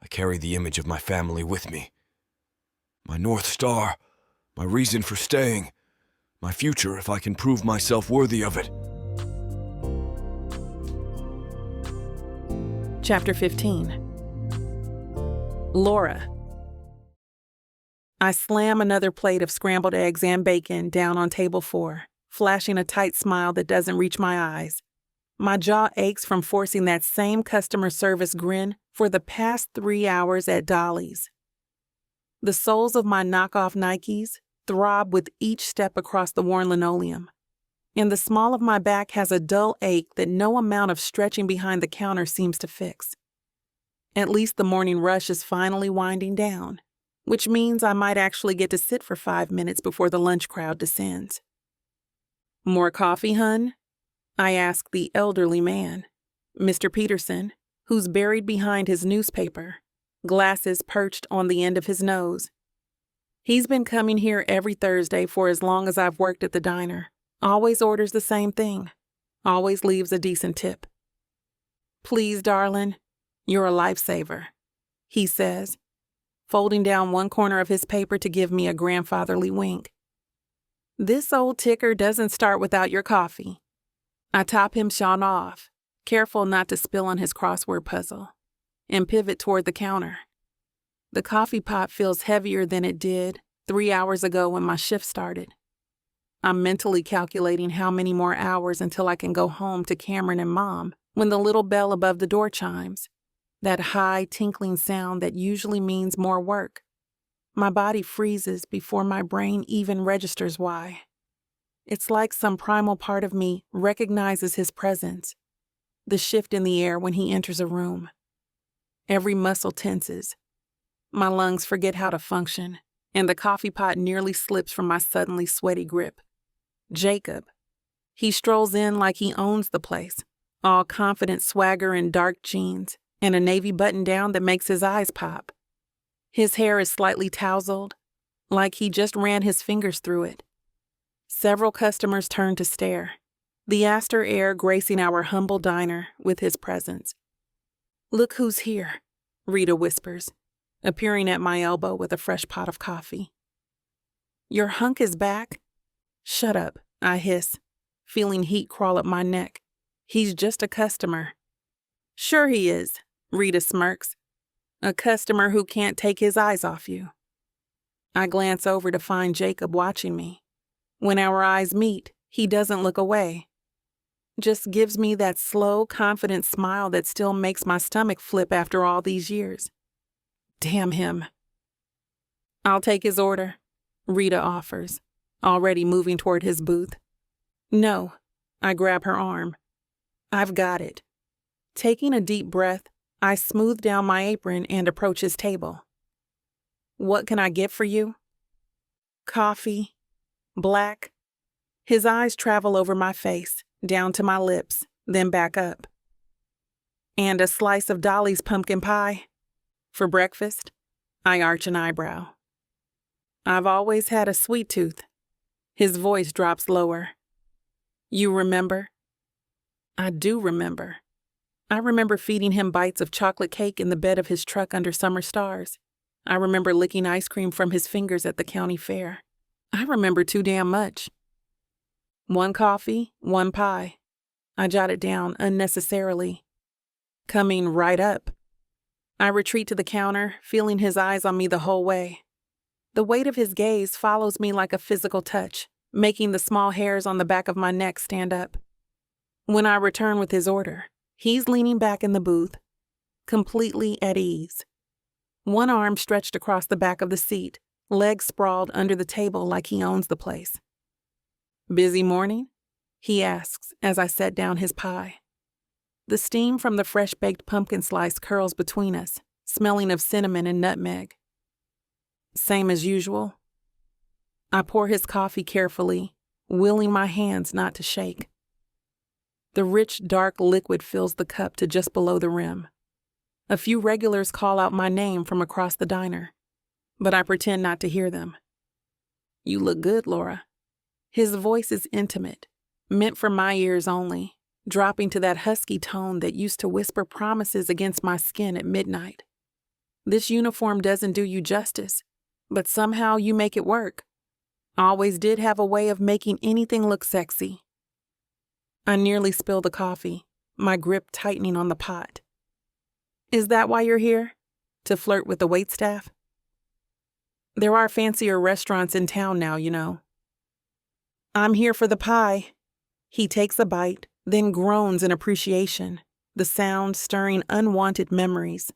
I carry the image of my family with me. My North Star, my reason for staying, my future if I can prove myself worthy of it. Chapter 15. Laura. I slam another plate of scrambled eggs and bacon down on table 4, flashing a tight smile that doesn't reach my eyes. My jaw aches from forcing that same customer service grin for the past 3 hours at Dolly's. The soles of my knockoff Nikes throb with each step across the worn linoleum, and the small of my back has a dull ache that no amount of stretching behind the counter seems to fix. At least the morning rush is finally winding down, which means I might actually get to sit for 5 minutes before the lunch crowd descends. "More coffee, hun?" I ask the elderly man, Mr. Peterson, who's buried behind his newspaper, glasses perched on the end of his nose. He's been coming here every Thursday for as long as I've worked at the diner. Always orders the same thing. Always leaves a decent tip. "Please, darling, you're a lifesaver," he says, folding down one corner of his paper to give me a grandfatherly wink. "This old ticker doesn't start without your coffee." I top him shot off, careful not to spill on his crossword puzzle, and pivot toward the counter. The coffee pot feels heavier than it did 3 hours ago when my shift started. I'm mentally calculating how many more hours until I can go home to Cameron and Mom when the little bell above the door chimes, that high tinkling sound that usually means more work. My body freezes before my brain even registers why. It's like some primal part of me recognizes his presence, the shift in the air when he enters a room. Every muscle tenses. My lungs forget how to function, and the coffee pot nearly slips from my suddenly sweaty grip. Jacob. He strolls in like he owns the place, all confident swagger in dark jeans and a navy button-down that makes his eyes pop. His hair is slightly tousled, like he just ran his fingers through it. Several customers turn to stare, the Astor heir gracing our humble diner with his presence. "Look who's here," Rita whispers, appearing at my elbow with a fresh pot of coffee. "Your hunk is back?" "Shut up," I hiss, feeling heat crawl up my neck. "He's just a customer." "Sure he is," Rita smirks. A customer who can't take his eyes off you. I glance over to find Jacob watching me. When our eyes meet, he doesn't look away. Just gives me that slow, confident smile that still makes my stomach flip after all these years. Damn him. I'll take his order, Rita offers, already moving toward his booth. No, I grab her arm. I've got it. Taking a deep breath, I smooth down my apron and approach his table. What can I get for you? Coffee. Black. His eyes travel over my face, down to my lips, then back up. And a slice of Dolly's pumpkin pie. For breakfast, I arch an eyebrow. I've always had a sweet tooth. His voice drops lower. You remember? I do remember. I remember feeding him bites of chocolate cake in the bed of his truck under summer stars. I remember licking ice cream from his fingers at the county fair. I remember too damn much. 1 coffee, 1 pie. I jot it down unnecessarily. Coming right up. I retreat to the counter, feeling his eyes on me the whole way. The weight of his gaze follows me like a physical touch, making the small hairs on the back of my neck stand up. When I return with his order, he's leaning back in the booth, completely at ease. One arm stretched across the back of the seat, legs sprawled under the table like he owns the place. Busy morning? He asks as I set down his pie. The steam from the fresh-baked pumpkin slice curls between us, smelling of cinnamon and nutmeg. Same as usual. I pour his coffee carefully, willing my hands not to shake. The rich, dark liquid fills the cup to just below the rim. A few regulars call out my name from across the diner, but I pretend not to hear them. You look good, Laura. His voice is intimate, meant for my ears only, dropping to that husky tone that used to whisper promises against my skin at midnight. This uniform doesn't do you justice, but somehow you make it work. Always did have a way of making anything look sexy. I nearly spill the coffee, my grip tightening on the pot. Is that why you're here? To flirt with the waitstaff? There are fancier restaurants in town now, you know. I'm here for the pie. He takes a bite, then groans in appreciation, the sound stirring unwanted memories.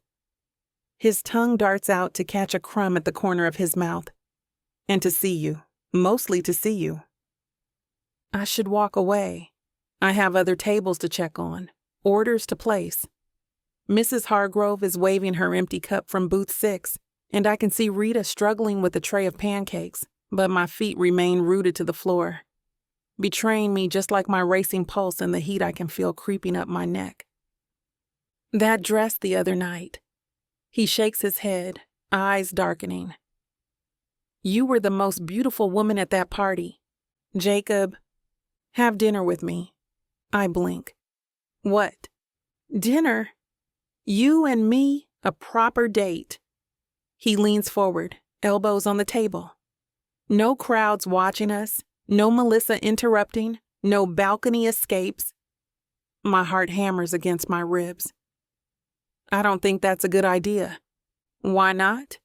His tongue darts out to catch a crumb at the corner of his mouth. And to see you, mostly to see you. I should walk away. I have other tables to check on, orders to place. Mrs. Hargrove is waving her empty cup from booth 6, and I can see Rita struggling with a tray of pancakes, but my feet remain rooted to the floor, betraying me just like my racing pulse and the heat I can feel creeping up my neck. That dress the other night. He shakes his head, eyes darkening. You were the most beautiful woman at that party. Jacob, have dinner with me. I blink. What? Dinner? You and me, a proper date. He leans forward, elbows on the table. No crowds watching us, no Melissa interrupting, no balcony escapes. My heart hammers against my ribs. I don't think that's a good idea. Why not?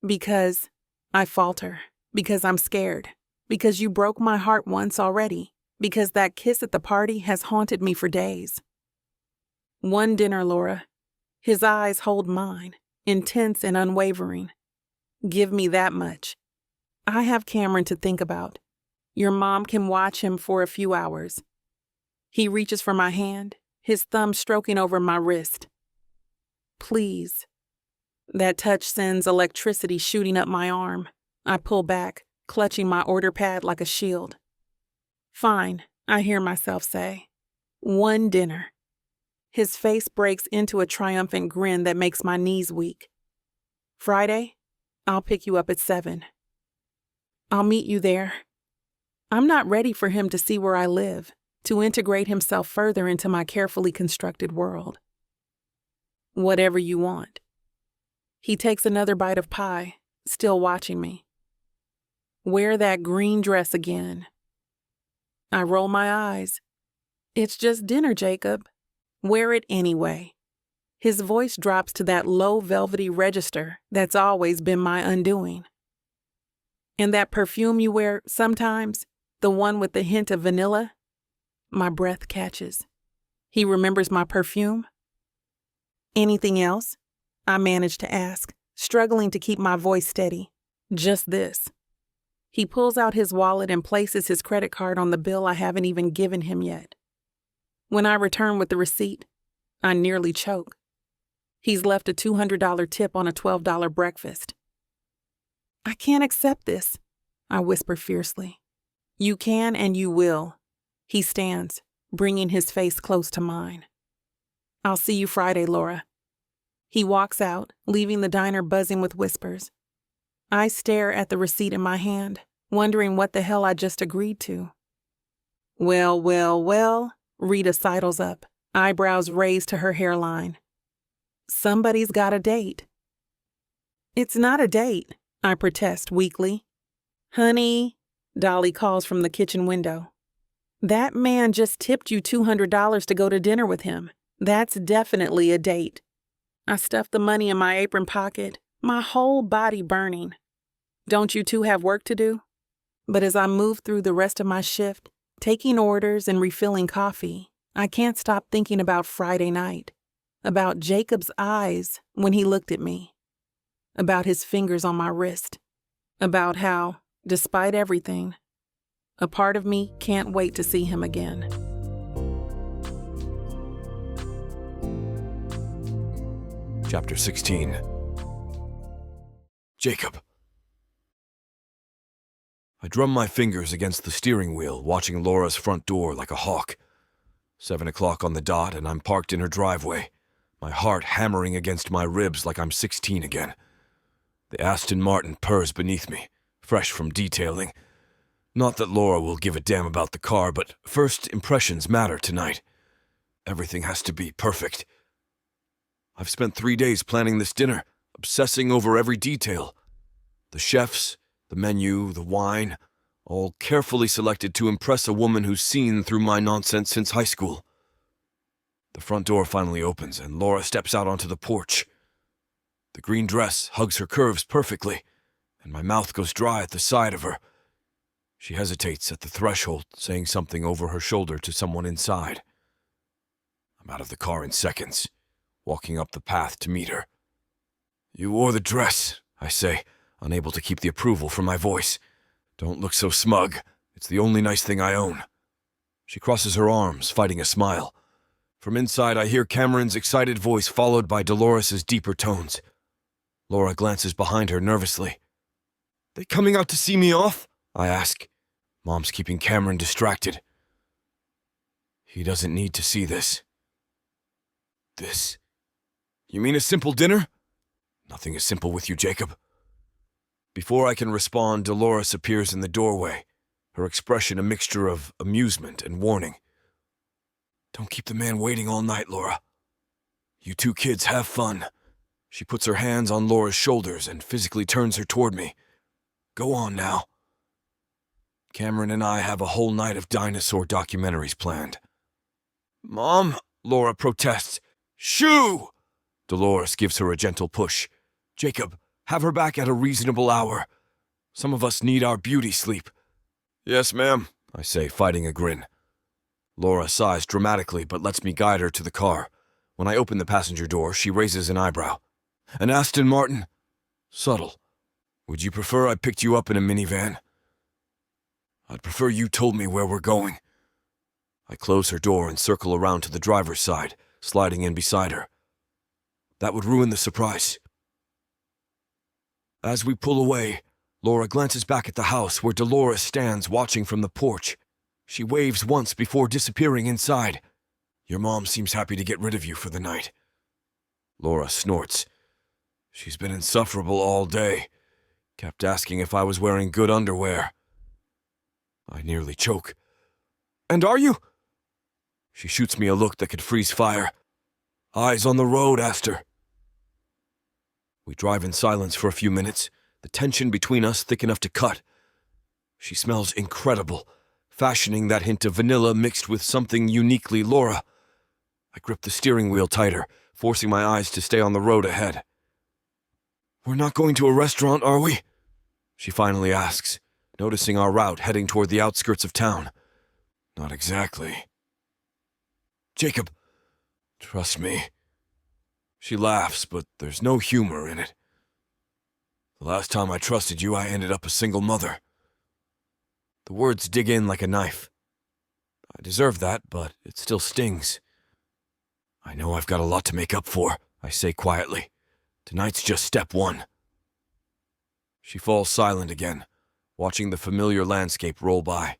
Because I falter, because I'm scared, because you broke my heart once already, because that kiss at the party has haunted me for days. One dinner, Laura. His eyes hold mine, intense and unwavering. Give me that much. I have Cameron to think about. Your mom can watch him for a few hours. He reaches for my hand, his thumb stroking over my wrist. Please. That touch sends electricity shooting up my arm. I pull back, clutching my order pad like a shield. Fine, I hear myself say. One dinner. His face breaks into a triumphant grin that makes my knees weak. Friday, I'll pick you up at 7. I'll meet you there. I'm not ready for him to see where I live, to integrate himself further into my carefully constructed world. Whatever you want. He takes another bite of pie, still watching me. Wear that green dress again. I roll my eyes. It's just dinner, Jacob. Wear it anyway. His voice drops to that low, velvety register that's always been my undoing. And that perfume you wear sometimes, the one with the hint of vanilla, my breath catches. He remembers my perfume? Anything else? I manage to ask, struggling to keep my voice steady. Just this. He pulls out his wallet and places his credit card on the bill I haven't even given him yet. When I return with the receipt, I nearly choke. He's left a $200 tip on a $12 breakfast. I can't accept this, I whisper fiercely. You can and you will. He stands, bringing his face close to mine. I'll see you Friday, Laura. He walks out, leaving the diner buzzing with whispers. I stare at the receipt in my hand, wondering what the hell I just agreed to. Well, Rita sidles up, eyebrows raised to her hairline. Somebody's got a date. It's not a date, I protest weakly. Honey, Dolly calls from the kitchen window. That man just tipped you $200 to go to dinner with him. That's definitely a date. I stuff the money in my apron pocket, my whole body burning. Don't you two have work to do? But as I move through the rest of my shift, taking orders and refilling coffee, I can't stop thinking about Friday night, about Jacob's eyes when he looked at me, about his fingers on my wrist, about how, despite everything, a part of me can't wait to see him again. Chapter 16. Jacob. I drum my fingers against the steering wheel, watching Laura's front door like a hawk. 7 o'clock on the dot, and I'm parked in her driveway, my heart hammering against my ribs like I'm 16 again. The Aston Martin purrs beneath me, fresh from detailing. Not that Laura will give a damn about the car, but first impressions matter tonight. Everything has to be perfect. I've spent 3 days planning this dinner, obsessing over every detail. The chefs, the menu, the wine, all carefully selected to impress a woman who's seen through my nonsense since high school. The front door finally opens, and Laura steps out onto the porch. The green dress hugs her curves perfectly, and my mouth goes dry at the sight of her. She hesitates at the threshold, saying something over her shoulder to someone inside. I'm out of the car in seconds, walking up the path to meet her. "You wore the dress," I say, unable to keep the approval from my voice. "Don't look so smug. It's the only nice thing I own." She crosses her arms, fighting a smile. From inside, I hear Cameron's excited voice followed by Dolores's deeper tones. Laura glances behind her nervously. "They coming out to see me off?" I ask. Mom's keeping Cameron distracted. "He doesn't need to see this." "This? You mean a simple dinner?" "Nothing is simple with you, Jacob." Before I can respond, Dolores appears in the doorway, her expression a mixture of amusement and warning. "Don't keep the man waiting all night, Laura. You two kids have fun." She puts her hands on Laura's shoulders and physically turns her toward me. "Go on now." Cameron and I have a whole night of dinosaur documentaries planned. "Mom," Laura protests. "Shoo!" Dolores gives her a gentle push. "Jacob, have her back at a reasonable hour. Some of us need our beauty sleep." "Yes, ma'am," I say, fighting a grin. Laura sighs dramatically but lets me guide her to the car. When I open the passenger door, she raises an eyebrow. "An Aston Martin?" "Subtle. Would you prefer I picked you up in a minivan?" "I'd prefer you told me where we're going." I close her door and circle around to the driver's side, sliding in beside her. That would ruin the surprise. As we pull away, Laura glances back at the house where Dolores stands watching from the porch. She waves once before disappearing inside. "Your mom seems happy to get rid of you for the night." Laura snorts. "She's been insufferable all day. Kept asking if I was wearing good underwear." I nearly choke. "And are you?" She shoots me a look that could freeze fire. "Eyes on the road, Aster." We drive in silence for a few minutes, the tension between us thick enough to cut. She smells incredible, fashioning that hint of vanilla mixed with something uniquely Laura. I grip the steering wheel tighter, forcing my eyes to stay on the road ahead. "We're not going to a restaurant, are we?" she finally asks, noticing our route heading toward the outskirts of town. "Not exactly." "Jacob, trust me." She laughs, but there's no humor in it. "The last time I trusted you, I ended up a single mother." The words dig in like a knife. I deserve that, but it still stings. "I know I've got a lot to make up for," I say quietly. "Tonight's just step one." She falls silent again, watching the familiar landscape roll by.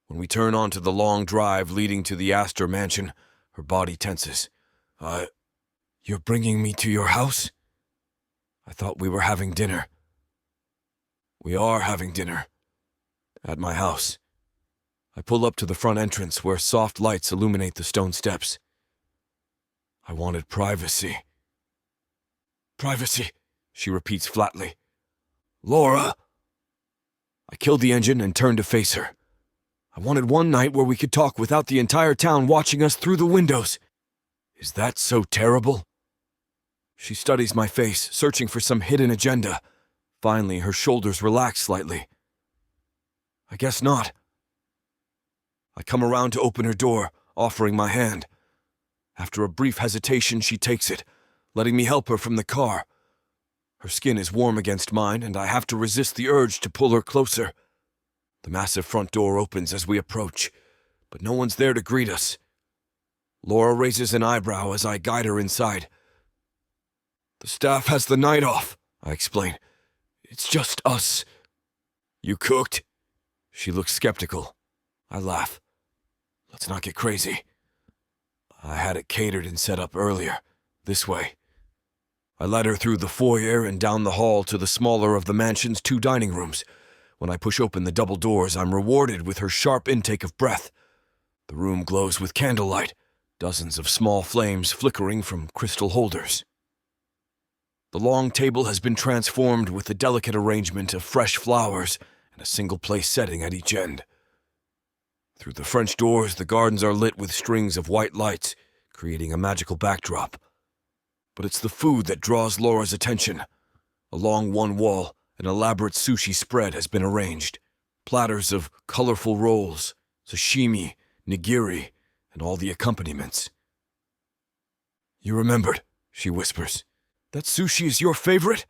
When we turn onto the long drive leading to the Astor mansion, her body tenses. You're bringing me to your house?" "I thought we were having dinner." "We are having dinner. At my house." I pull up to the front entrance where soft lights illuminate the stone steps. "I wanted privacy." "Privacy," she repeats flatly. "Laura!" I killed the engine and turned to face her. "I wanted one night where we could talk without the entire town watching us through the windows. Is that so terrible?" She studies my face, searching for some hidden agenda. Finally, her shoulders relax slightly. "I guess not." I come around to open her door, offering my hand. After a brief hesitation, she takes it, letting me help her from the car. Her skin is warm against mine, and I have to resist the urge to pull her closer. The massive front door opens as we approach, but no one's there to greet us. Laura raises an eyebrow as I guide her inside. "The staff has the night off," I explain. "It's just us." "You cooked?" She looks skeptical. I laugh. "Let's not get crazy. I had it catered and set up earlier, this way." I led her through the foyer and down the hall to the smaller of the mansion's 2 dining rooms. When I push open the double doors, I'm rewarded with her sharp intake of breath. The room glows with candlelight, dozens of small flames flickering from crystal holders. The long table has been transformed with a delicate arrangement of fresh flowers and a single-place setting at each end. Through the French doors, the gardens are lit with strings of white lights, creating a magical backdrop. But it's the food that draws Laura's attention. Along one wall, an elaborate sushi spread has been arranged. Platters of colorful rolls, sashimi, nigiri, and all the accompaniments. "You remembered," she whispers. "That sushi is your favorite?"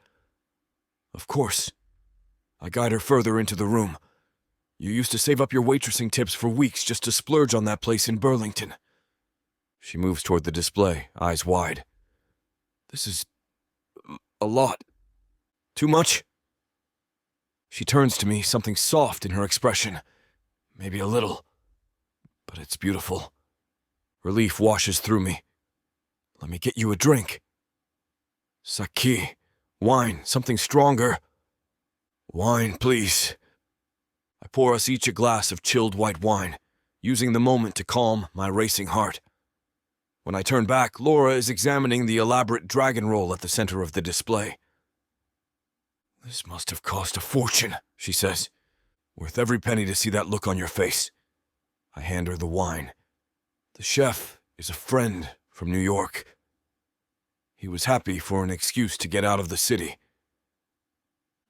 "Of course." I guide her further into the room. "You used to save up your waitressing tips for weeks just to splurge on that place in Burlington." She moves toward the display, eyes wide. "This is a lot. Too much?" She turns to me, something soft in her expression. "Maybe a little, but it's beautiful." Relief washes through me. "Let me get you a drink." "Sake, wine, something stronger." "Wine, please." I pour us each a glass of chilled white wine, using the moment to calm my racing heart. When I turn back, Laura is examining the elaborate dragon roll at the center of the display. "This must have cost a fortune," she says. "Worth every penny to see that look on your face." I hand her the wine. "The chef is a friend from New York. He was happy for an excuse to get out of the city."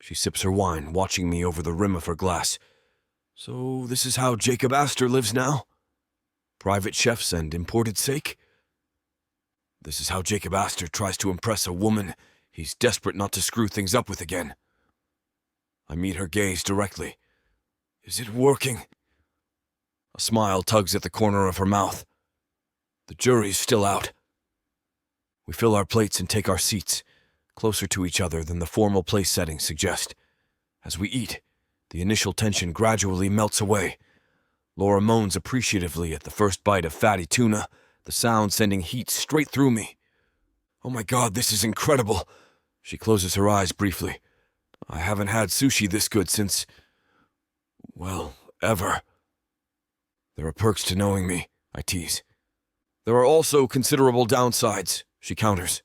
She sips her wine, watching me over the rim of her glass. "So this is how Jacob Astor lives now? Private chefs and imported steak? This is how Jacob Astor tries to impress a woman he's desperate not to screw things up with again." I meet her gaze directly. "Is it working?" A smile tugs at the corner of her mouth. "The jury's still out." We fill our plates and take our seats, closer to each other than the formal place settings suggest. As we eat, the initial tension gradually melts away. Laura moans appreciatively at the first bite of fatty tuna, the sound sending heat straight through me. "Oh my God, this is incredible." She closes her eyes briefly. "I haven't had sushi this good since, well, ever." "There are perks to knowing me," I tease. "There are also considerable downsides," she counters.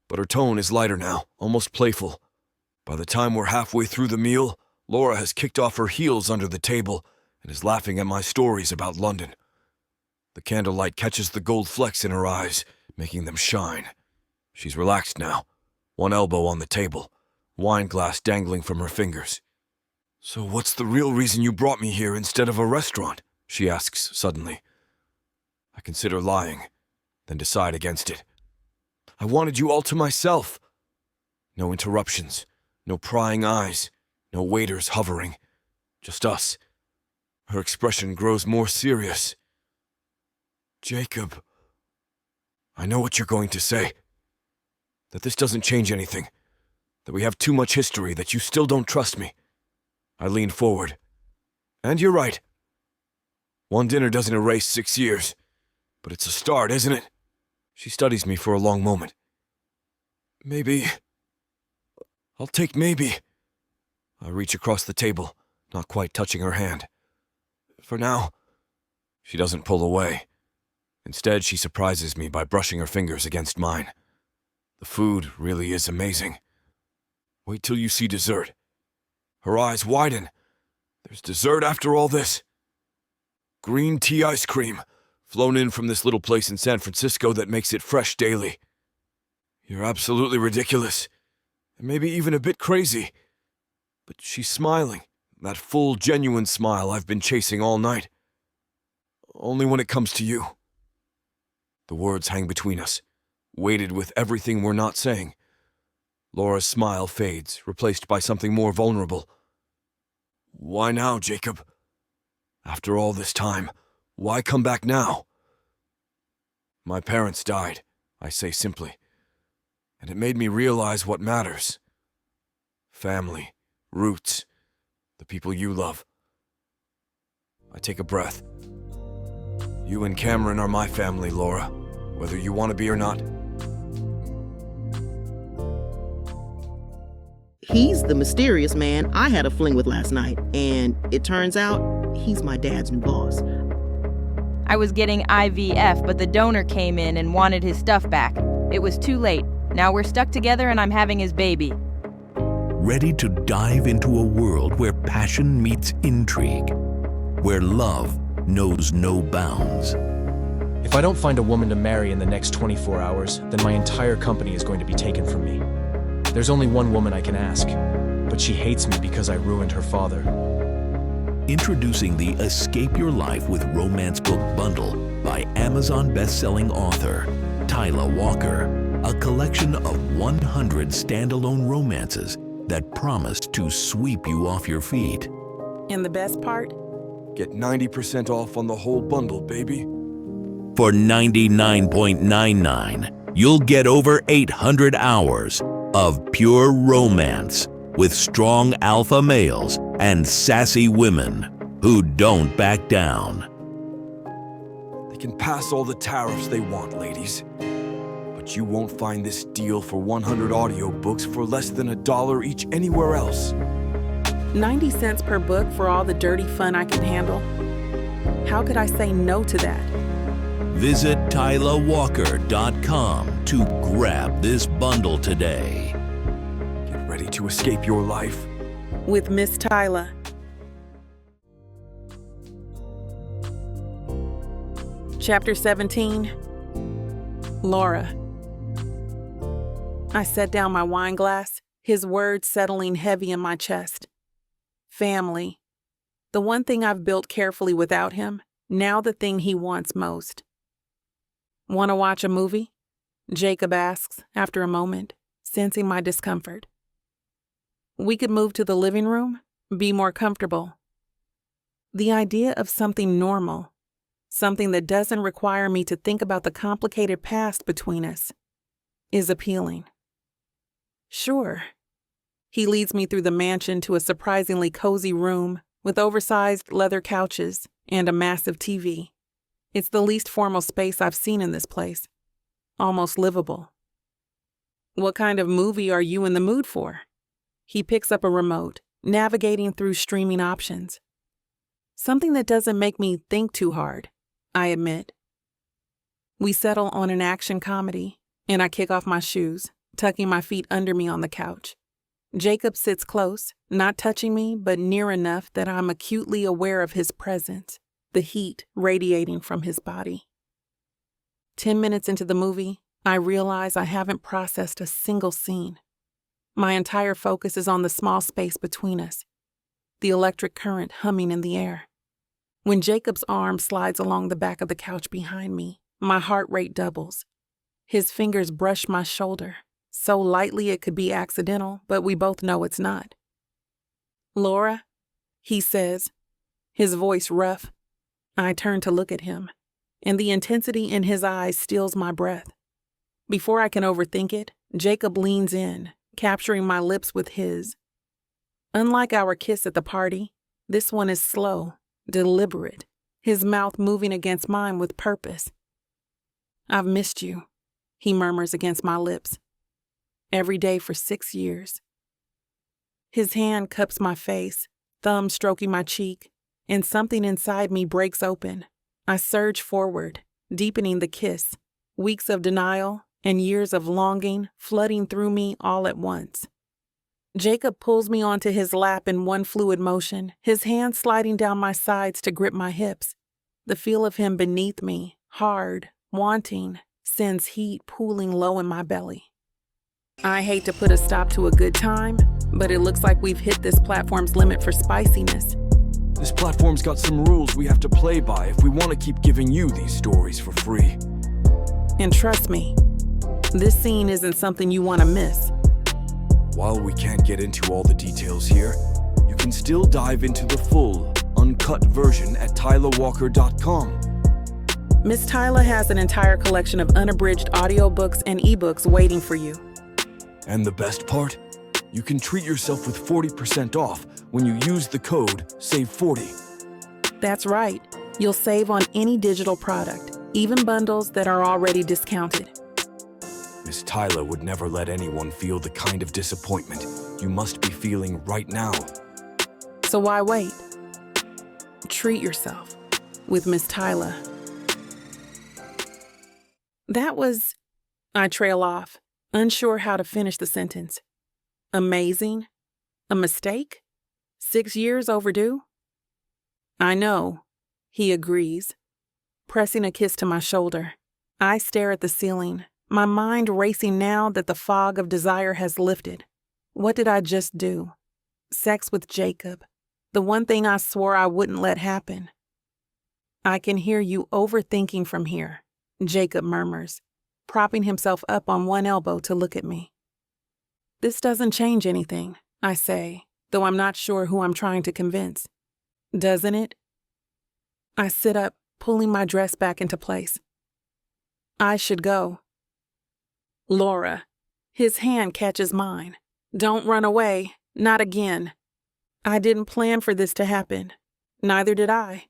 But her tone is lighter now, almost playful. By the time we're halfway through the meal, Laura has kicked off her heels under the table and is laughing at my stories about London. The candlelight catches the gold flecks in her eyes, making them shine. She's relaxed now, one elbow on the table, wine glass dangling from her fingers. "So what's the real reason you brought me here instead of a restaurant?" she asks suddenly. I consider lying, then decide against it. "I wanted you all to myself." No interruptions, no prying eyes, no waiters hovering. Just us. Her expression grows more serious. "Jacob, I know what you're going to say. That this doesn't change anything. That we have too much history, that you still don't trust me." I lean forward. "And you're right. One dinner doesn't erase 6 years. But it's a start, isn't it?" She studies me for a long moment. "Maybe. I'll take maybe." I reach across the table, not quite touching her hand. "For now." She doesn't pull away. Instead, she surprises me by brushing her fingers against mine. The food really is amazing. Wait till you see dessert. Her eyes widen. There's dessert after all this? Green tea ice cream, flown in from this little place in San Francisco that makes it fresh daily. You're absolutely ridiculous, and maybe even a bit crazy. But she's smiling, that full, genuine smile I've been chasing all night. Only when it comes to you. The words hang between us, weighted with everything we're not saying. Laura's smile fades, replaced by something more vulnerable. "Why now, Jacob? After all this time, why come back now?" "My parents died," I say simply, "and it made me realize what matters. Family, roots, the people you love." I take a breath. "You and Cameron are my family, Laura, whether you want to be or not." He's the mysterious man I had a fling with last night, and it turns out he's my dad's new boss. I was getting IVF, but the donor came in and wanted his stuff back. It was too late. Now we're stuck together and I'm having his baby. Ready to dive into a world where passion meets intrigue, where love knows no bounds. If I don't find a woman to marry in the next 24 hours, then my entire company is going to be taken from me. There's only one woman I can ask, but she hates me because I ruined her father. Introducing the Escape Your Life with Romance Book Bundle by Amazon best-selling author Tyla Walker, a collection of 100 standalone romances that promised to sweep you off your feet. And the best part? Get 90% off on the whole bundle, baby. For $99.99, you'll get over 800 hours of pure romance with strong alpha males and sassy women who don't back down. They can pass all the tariffs they want, ladies. But you won't find this deal for 100 audiobooks for less than $1 each anywhere else. 90 cents per book for all the dirty fun I can handle? How could I say no to that? Visit TylaWalker.com to grab this bundle today. Get ready to escape your life. With Miss Tyla. Chapter 17. Laura. I set down my wine glass, his words settling heavy in my chest. Family. The one thing I've built carefully without him, now the thing he wants most. "Want to watch a movie?" Jacob asks after a moment, sensing my discomfort. We could move to the living room, be more comfortable. The idea of something normal, something that doesn't require me to think about the complicated past between us, is appealing. Sure. He leads me through the mansion to a surprisingly cozy room with oversized leather couches and a massive TV. It's the least formal space I've seen in this place. Almost livable. "What kind of movie are you in the mood for?" He picks up a remote, navigating through streaming options. Something that doesn't make me think too hard, I admit. We settle on an action comedy, and I kick off my shoes, tucking my feet under me on the couch. Jacob sits close, not touching me, but near enough that I'm acutely aware of his presence, the heat radiating from his body. 10 minutes into the movie, I realize I haven't processed a single scene. My entire focus is on the small space between us, the electric current humming in the air. When Jacob's arm slides along the back of the couch behind me, my heart rate doubles. His fingers brush my shoulder, so lightly it could be accidental, but we both know it's not. "Laura," he says, his voice rough. I turn to look at him, and the intensity in his eyes steals my breath. Before I can overthink it, Jacob leans in, capturing my lips with his. Unlike our kiss at the party, this one is slow, deliberate, his mouth moving against mine with purpose. "I've missed you," he murmurs against my lips. "Every day for 6 years." His hand cups my face, thumb stroking my cheek, and something inside me breaks open. I surge forward, deepening the kiss, weeks of denial and years of longing flooding through me all at once. Jacob pulls me onto his lap in one fluid motion, his hand sliding down my sides to grip my hips. The feel of him beneath me, hard, wanting, sends heat pooling low in my belly. I hate to put a stop to a good time, but it looks like we've hit this platform's limit for spiciness. This platform's got some rules we have to play by if we want to keep giving you these stories for free. And trust me, this scene isn't something you want to miss. While we can't get into all the details here, you can still dive into the full, uncut version at tylawalker.com. Miss Tyla has an entire collection of unabridged audiobooks and ebooks waiting for you. And the best part? You can treat yourself with 40% off when you use the code SAVE40. That's right. You'll save on any digital product, even bundles that are already discounted. Miss Tyla would never let anyone feel the kind of disappointment you must be feeling right now. So why wait? Treat yourself with Miss Tyla. That was... I trail off, unsure how to finish the sentence. Amazing? A mistake? 6 years overdue? I know, he agrees, pressing a kiss to my shoulder. I stare at the ceiling, my mind racing now that the fog of desire has lifted. What did I just do? Sex with Jacob, the one thing I swore I wouldn't let happen. "I can hear you overthinking from here," Jacob murmurs, propping himself up on one elbow to look at me. "This doesn't change anything," I say, though I'm not sure who I'm trying to convince. "Doesn't it?" I sit up, pulling my dress back into place. "I should go." "Laura," his hand catches mine. "Don't run away, not again." I didn't plan for this to happen. Neither did I.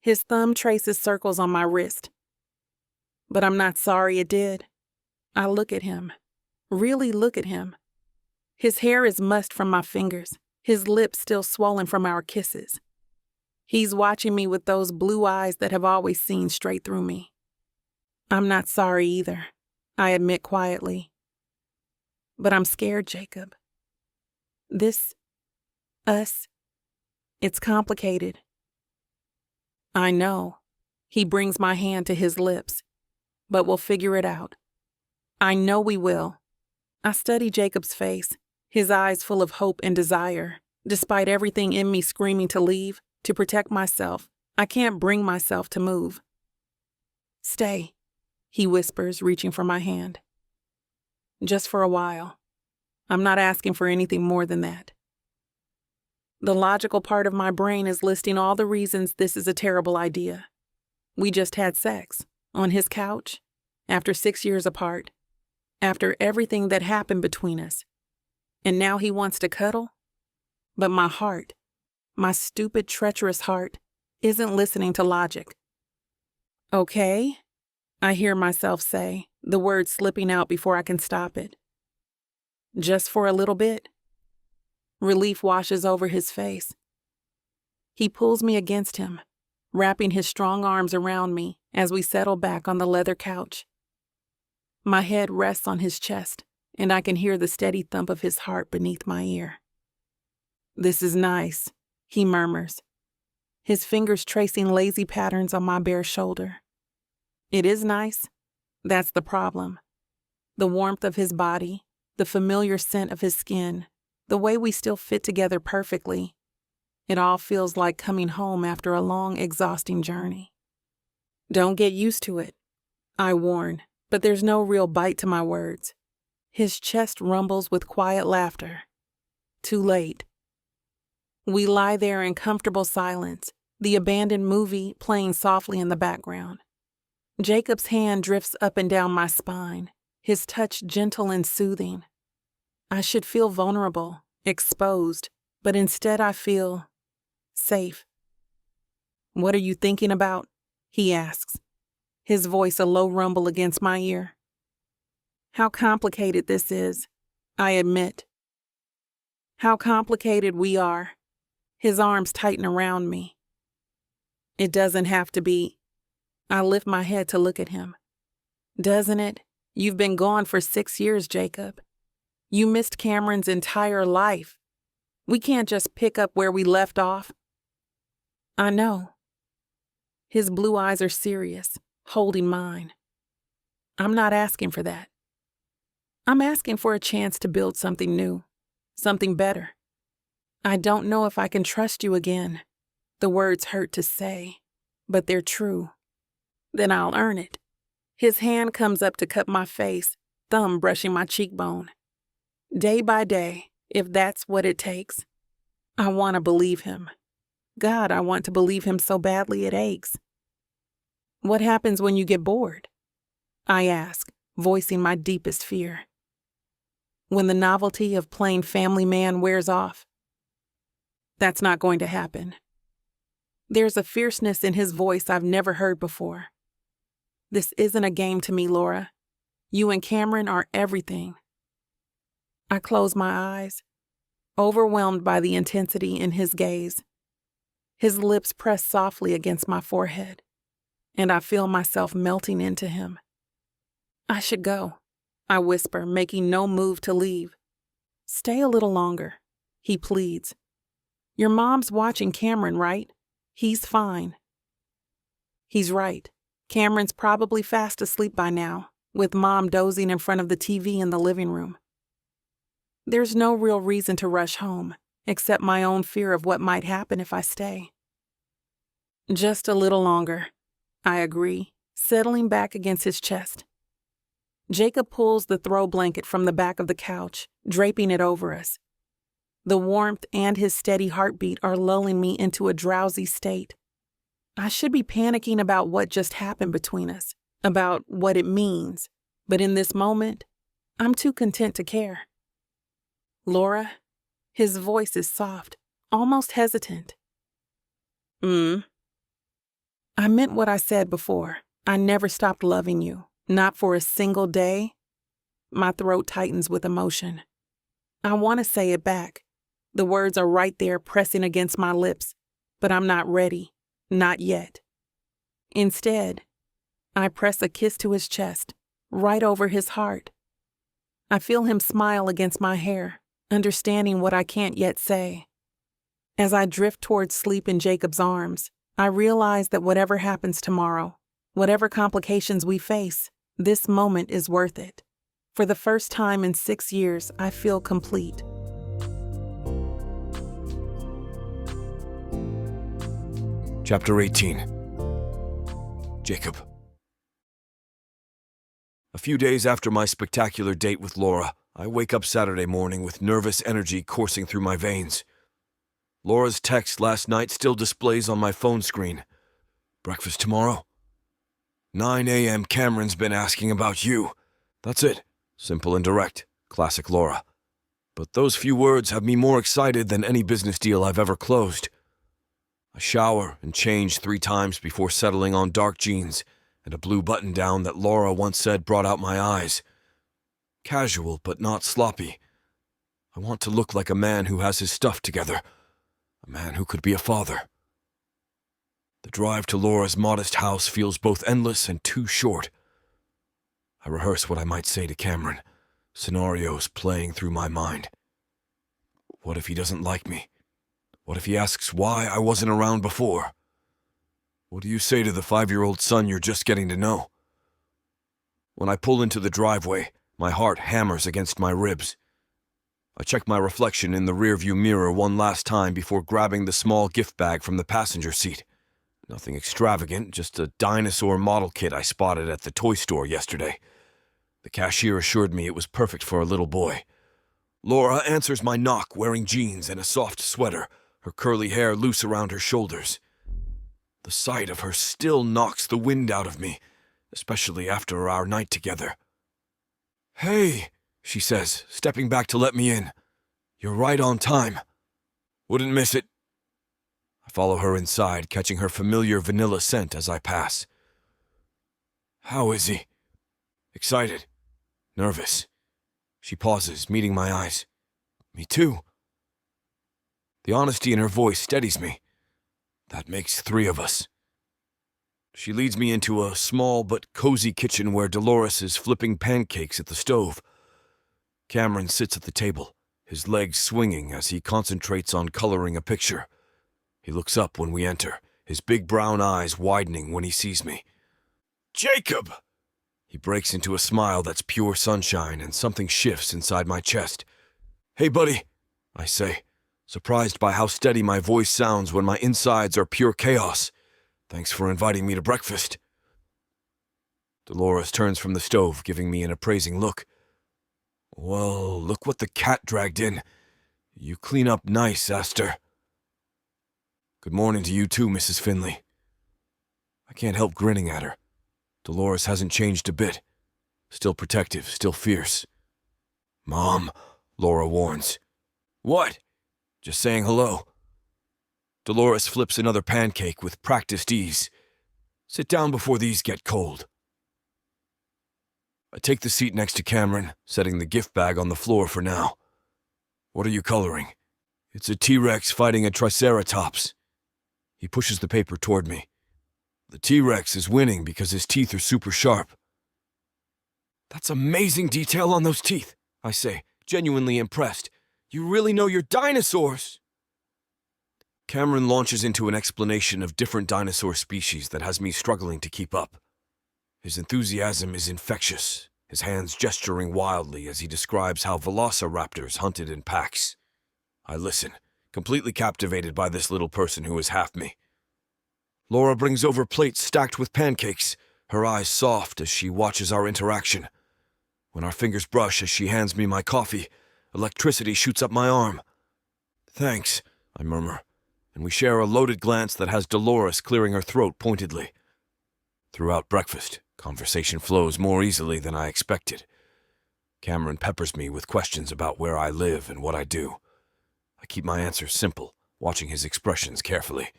His thumb traces circles on my wrist. But I'm not sorry it did. I look at him, really look at him. His hair is mussed from my fingers, his lips still swollen from our kisses. He's watching me with those blue eyes that have always seen straight through me. I'm not sorry either, I admit quietly. But I'm scared, Jacob. Us, it's complicated. I know. He brings my hand to his lips. But we'll figure it out. I know we will. I study Jacob's face, his eyes full of hope and desire. Despite everything in me screaming to leave, to protect myself, I can't bring myself to move. "Stay," he whispers, reaching for my hand. "Just for a while. I'm not asking for anything more than that." The logical part of my brain is listing all the reasons this is a terrible idea. We just had sex, on his couch, after 6 years apart, after everything that happened between us. And now he wants to cuddle? But my heart, my stupid, treacherous heart, isn't listening to logic. "Okay," I hear myself say, the words slipping out before I can stop it. "Just for a little bit." Relief washes over his face. He pulls me against him, wrapping his strong arms around me as we settle back on the leather couch. My head rests on his chest, and I can hear the steady thump of his heart beneath my ear. "This is nice," he murmurs, his fingers tracing lazy patterns on my bare shoulder. It is nice. That's the problem. The warmth of his body, the familiar scent of his skin, the way we still fit together perfectly. It all feels like coming home after a long, exhausting journey. Don't get used to it, I warn, but there's no real bite to my words. His chest rumbles with quiet laughter. Too late. We lie there in comfortable silence, the abandoned movie playing softly in the background. Jacob's hand drifts up and down my spine, his touch gentle and soothing. I should feel vulnerable, exposed, but instead I feel safe. "What are you thinking about?" he asks, his voice a low rumble against my ear. How complicated this is, I admit. How complicated we are. His arms tighten around me. It doesn't have to be. I lift my head to look at him. Doesn't it? You've been gone for 6 years, Jacob. You missed Cameron's entire life. We can't just pick up where we left off. I know. His blue eyes are serious, holding mine. I'm not asking for that. I'm asking for a chance to build something new, something better. I don't know if I can trust you again. The words hurt to say, but they're true. Then I'll earn it. His hand comes up to cup my face, thumb brushing my cheekbone. Day by day, if that's what it takes. I want to believe him. God, I want to believe him so badly it aches. What happens when you get bored? I ask, voicing my deepest fear. When the novelty of playing family man wears off. That's not going to happen. There's a fierceness in his voice I've never heard before. This isn't a game to me, Laura. You and Cameron are everything. I close my eyes, overwhelmed by the intensity in his gaze. His lips press softly against my forehead, and I feel myself melting into him. I should go, I whisper, making no move to leave. Stay a little longer, he pleads. Your mom's watching Cameron, right? He's fine. He's right. Cameron's probably fast asleep by now, with Mom dozing in front of the TV in the living room. There's no real reason to rush home, except my own fear of what might happen if I stay. Just a little longer, I agree, settling back against his chest. Jacob pulls the throw blanket from the back of the couch, draping it over us. The warmth and his steady heartbeat are lulling me into a drowsy state. I should be panicking about what just happened between us, about what it means, but in this moment, I'm too content to care. Laura, his voice is soft, almost hesitant. I meant what I said before. I never stopped loving you, not for a single day. My throat tightens with emotion. I want to say it back. The words are right there pressing against my lips, but I'm not ready. Not yet. Instead, I press a kiss to his chest, right over his heart. I feel him smile against my hair, understanding what I can't yet say. As I drift towards sleep in Jacob's arms, I realize that whatever happens tomorrow, whatever complications we face, this moment is worth it. For the first time in 6 years, I feel complete. Chapter 18. Jacob. A few days after my spectacular date with Laura, I wake up Saturday morning with nervous energy coursing through my veins. Laura's text last night still displays on my phone screen. Breakfast tomorrow? 9 a.m. Cameron's been asking about you. That's it. Simple and direct. Classic Laura. But those few words have me more excited than any business deal I've ever closed. I shower and change 3 times before settling on dark jeans and a blue button-down that Laura once said brought out my eyes. Casual, but not sloppy. I want to look like a man who has his stuff together. A man who could be a father. The drive to Laura's modest house feels both endless and too short. I rehearse what I might say to Cameron, scenarios playing through my mind. What if he doesn't like me? What if he asks why I wasn't around before? What do you say to the 5-year-old son you're just getting to know? When I pull into the driveway, My heart hammers against my ribs. I check my reflection in the rearview mirror one last time before grabbing the small gift bag from the passenger seat. Nothing extravagant, just a dinosaur model kit I spotted at the toy store yesterday. The cashier assured me it was perfect for a little boy. Laura answers my knock wearing jeans and a soft sweater, her curly hair loose around her shoulders. The sight of her still knocks the wind out of me, especially after our night together. "Hey," she says, stepping back to let me in. "You're right on time. Wouldn't miss it." I follow her inside, catching her familiar vanilla scent as I pass. "How is he?" "Excited. Nervous." She pauses, meeting my eyes. "Me too." The honesty in her voice steadies me. That makes 3 of us. She leads me into a small but cozy kitchen where Dolores is flipping pancakes at the stove. Cameron sits at the table, his legs swinging as he concentrates on coloring a picture. He looks up when we enter, his big brown eyes widening when he sees me. "Jacob!" He breaks into a smile that's pure sunshine, and something shifts inside my chest. "Hey, buddy," I say, surprised by how steady my voice sounds when my insides are pure chaos. "Thanks for inviting me to breakfast." Dolores turns from the stove, giving me an appraising look. "Well, look what the cat dragged in. You clean up nice, Esther." "Good morning to you too, Mrs. Finley." I can't help grinning at her. Dolores hasn't changed a bit. Still protective, still fierce. "Mom," Laura warns. "What?" "Just saying hello." Dolores flips another pancake with practiced ease. "Sit down before these get cold." I take the seat next to Cameron, setting the gift bag on the floor for now. "What are you coloring?" "It's a T-Rex fighting a Triceratops." He pushes the paper toward me. "The T-Rex is winning because his teeth are super sharp." "That's amazing detail on those teeth," I say, genuinely impressed. "You really know your dinosaurs." Cameron launches into an explanation of different dinosaur species that has me struggling to keep up. His enthusiasm is infectious, his hands gesturing wildly as he describes how velociraptors hunted in packs. I listen, completely captivated by this little person who is half me. Laura brings over plates stacked with pancakes, her eyes soft as she watches our interaction. When our fingers brush as she hands me my coffee, electricity shoots up my arm. "Thanks," I murmur, and we share a loaded glance that has Dolores clearing her throat pointedly. Throughout breakfast, conversation flows more easily than I expected. Cameron peppers me with questions about where I live and what I do. I keep my answers simple, watching his expressions carefully.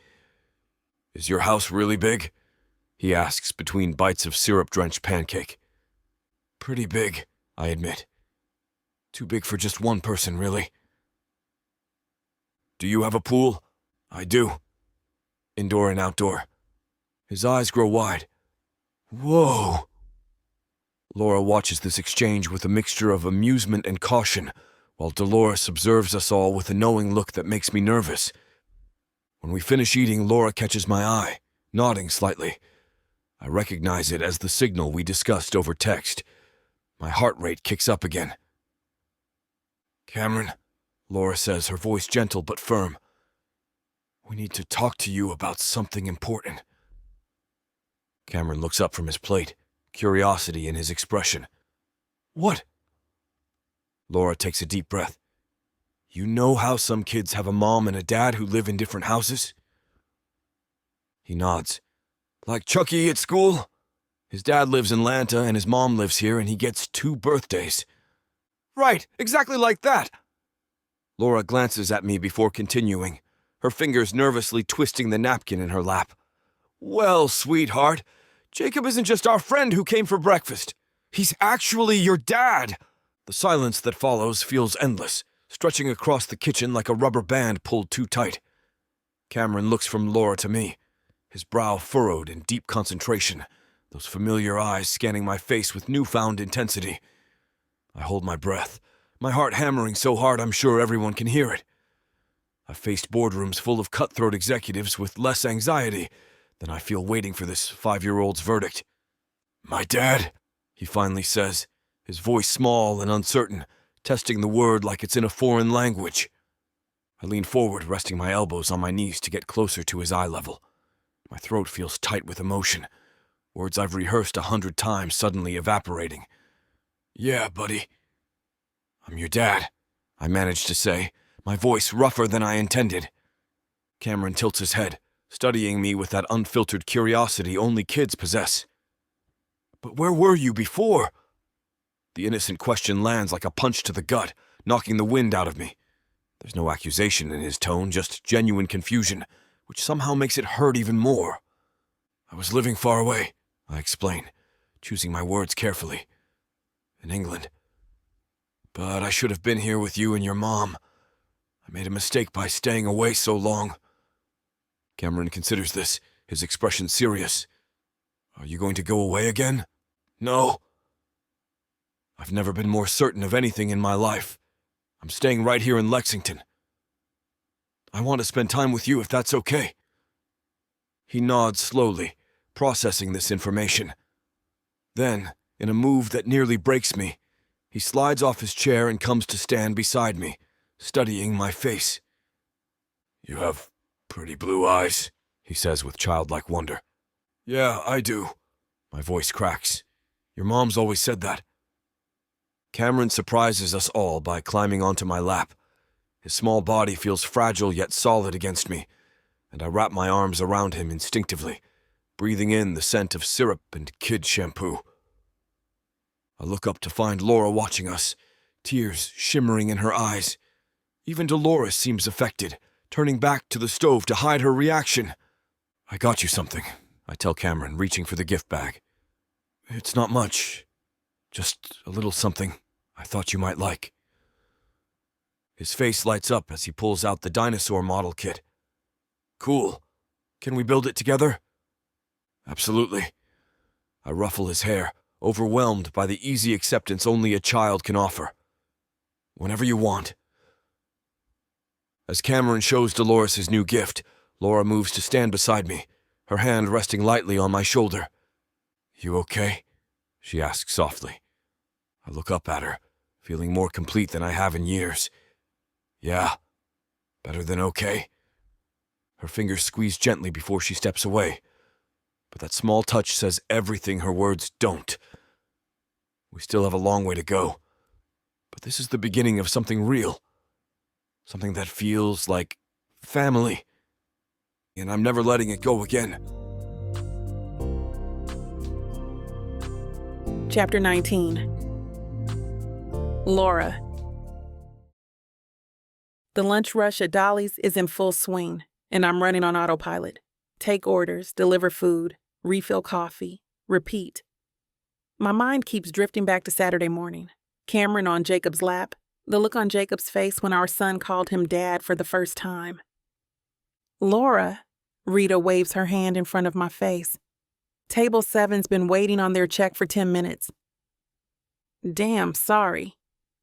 "Is your house really big?" he asks between bites of syrup-drenched pancake. "Pretty big," I admit. "Too big for just one person, really." "Do you have a pool?" "I do. Indoor and outdoor." His eyes grow wide. "Whoa!" Laura watches this exchange with a mixture of amusement and caution, while Dolores observes us all with a knowing look that makes me nervous. When we finish eating, Laura catches my eye, nodding slightly. I recognize it as the signal we discussed over text. My heart rate kicks up again. "Cameron," Laura says, her voice gentle but firm. "We need to talk to you about something important." Cameron looks up from his plate, curiosity in his expression. "What?" Laura takes a deep breath. "You know how some kids have a mom and a dad who live in different houses?" He nods. "Like Chucky at school? His dad lives in Atlanta and his mom lives here and he gets 2 birthdays." "Right, exactly like that." Laura glances at me before continuing, her fingers nervously twisting the napkin in her lap. "Well, sweetheart, Jacob isn't just our friend who came for breakfast. He's actually your dad." The silence that follows feels endless, stretching across the kitchen like a rubber band pulled too tight. Cameron looks from Laura to me, his brow furrowed in deep concentration, those familiar eyes scanning my face with newfound intensity. I hold my breath, my heart hammering so hard I'm sure everyone can hear it. I've faced boardrooms full of cutthroat executives with less anxiety than I feel waiting for this 5-year-old's verdict. "My dad," he finally says, his voice small and uncertain, testing the word like it's in a foreign language. I lean forward, resting my elbows on my knees to get closer to his eye level. My throat feels tight with emotion, words I've rehearsed 100 times suddenly evaporating. "Yeah, buddy. I'm your dad," I managed to say, my voice rougher than I intended. Cameron tilts his head, studying me with that unfiltered curiosity only kids possess. "But where were you before?" The innocent question lands like a punch to the gut, knocking the wind out of me. There's no accusation in his tone, just genuine confusion, which somehow makes it hurt even more. "I was living far away," I explain, choosing my words carefully. "In England. But I should have been here with you and your mom. I made a mistake by staying away so long." Cameron considers this, his expression serious. "Are you going to go away again?" "No. I've never been more certain of anything in my life. I'm staying right here in Lexington. I want to spend time with you if that's okay." He nods slowly, processing this information. Then, in a move that nearly breaks me, he slides off his chair and comes to stand beside me, studying my face. "You have pretty blue eyes," he says with childlike wonder. "Yeah, I do." My voice cracks. "Your mom's always said that." Cameron surprises us all by climbing onto my lap. His small body feels fragile yet solid against me, and I wrap my arms around him instinctively, breathing in the scent of syrup and kid shampoo. I look up to find Laura watching us, tears shimmering in her eyes. Even Dolores seems affected, turning back to the stove to hide her reaction. "I got you something," I tell Cameron, reaching for the gift bag. "It's not much. Just a little something I thought you might like." His face lights up as he pulls out the dinosaur model kit. "Cool. Can we build it together?" "Absolutely." I ruffle his hair, overwhelmed by the easy acceptance only a child can offer. "Whenever you want." As Cameron shows Dolores his new gift, Laura moves to stand beside me, her hand resting lightly on my shoulder. "You okay?" she asks softly. I look up at her, feeling more complete than I have in years. "Yeah, better than okay." Her fingers squeeze gently before she steps away, but that small touch says everything her words don't. We still have a long way to go, but this is the beginning of something real, something that feels like family, and I'm never letting it go again. Chapter 19. Laura. The lunch rush at Dolly's is in full swing, and I'm running on autopilot. Take orders, deliver food, refill coffee, repeat. My mind keeps drifting back to Saturday morning. Cameron on Jacob's lap, the look on Jacob's face when our son called him Dad for the first time. "Laura," Rita waves her hand in front of my face. Table 7's been waiting on their check for 10 minutes. "Damn, sorry."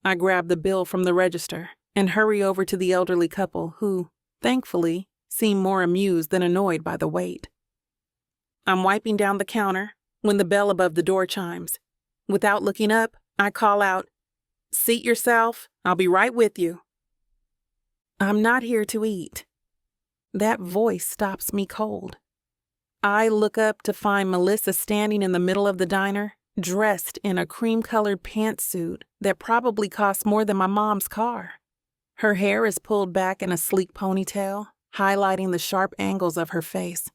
I grab the bill from the register and hurry over to the elderly couple who, thankfully, seem more amused than annoyed by the wait. I'm wiping down the counter when the bell above the door chimes. Without looking up, I call out, "Seat yourself, I'll be right with you." I'm not here to eat. That voice stops me cold. I look up to find Melissa standing in the middle of the diner, dressed in a cream-colored pantsuit that probably cost more than my mom's car. Her hair is pulled back in a sleek ponytail, highlighting the sharp angles of her face.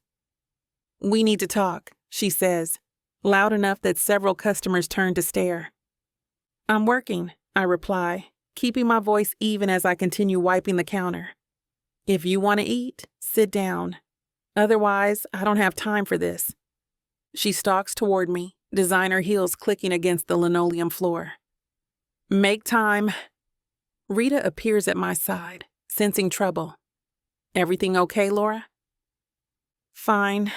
"We need to talk," she says, loud enough that several customers turn to stare. "I'm working," I reply, keeping my voice even as I continue wiping the counter. "If you want to eat, sit down. Otherwise, I don't have time for this." She stalks toward me, designer heels clicking against the linoleum floor. "Make time." Rita appears at my side, sensing trouble. "Everything okay, Laura?" "Fine,"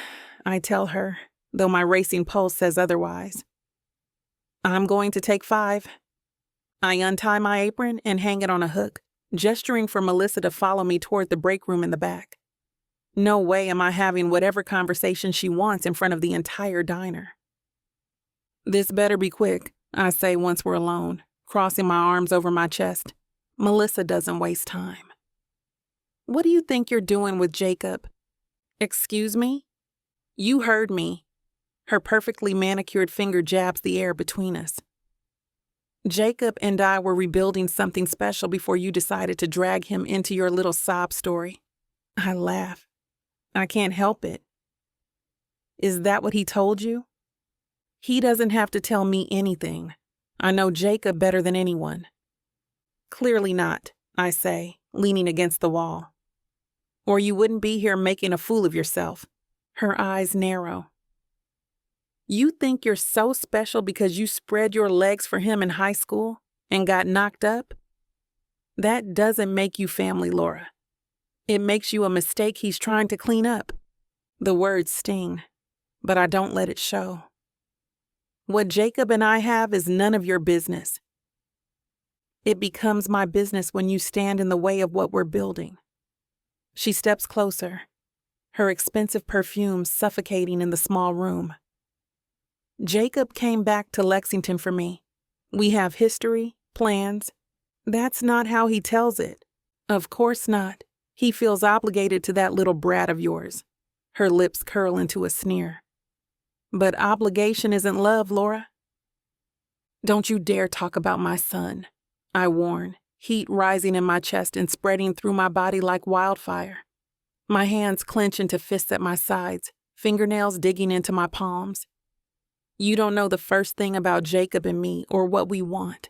I tell her, though my racing pulse says otherwise. "I'm going to take 5. I untie my apron and hang it on a hook, gesturing for Melissa to follow me toward the break room in the back. No way am I having whatever conversation she wants in front of the entire diner. "This better be quick. I say once we're alone, crossing my arms over my chest. Melissa doesn't waste time. What do you think you're doing with Jacob? Excuse me? You heard me. Her perfectly manicured finger jabs the air between us. Jacob and I were rebuilding something special before you decided to drag him into your little sob story. I laugh. I can't help it. Is that what he told you? He doesn't have to tell me anything. I know Jacob better than anyone. Clearly not, I say, leaning against the wall. Or you wouldn't be here making a fool of yourself. Her eyes narrow. You think you're so special because you spread your legs for him in high school and got knocked up? That doesn't make you family, Laura. It makes you a mistake he's trying to clean up. The words sting, but I don't let it show. What Jacob and I have is none of your business. It becomes my business when you stand in the way of what we're building. She steps closer, her expensive perfume suffocating in the small room. Jacob came back to Lexington for me. We have history, plans. That's not how he tells it. Of course not. He feels obligated to that little brat of yours. Her lips curl into a sneer. But obligation isn't love, Laura. Don't you dare talk about my son, I warn, heat rising in my chest and spreading through my body like wildfire. My hands clench into fists at my sides, fingernails digging into my palms. You don't know the first thing about Jacob and me or what we want.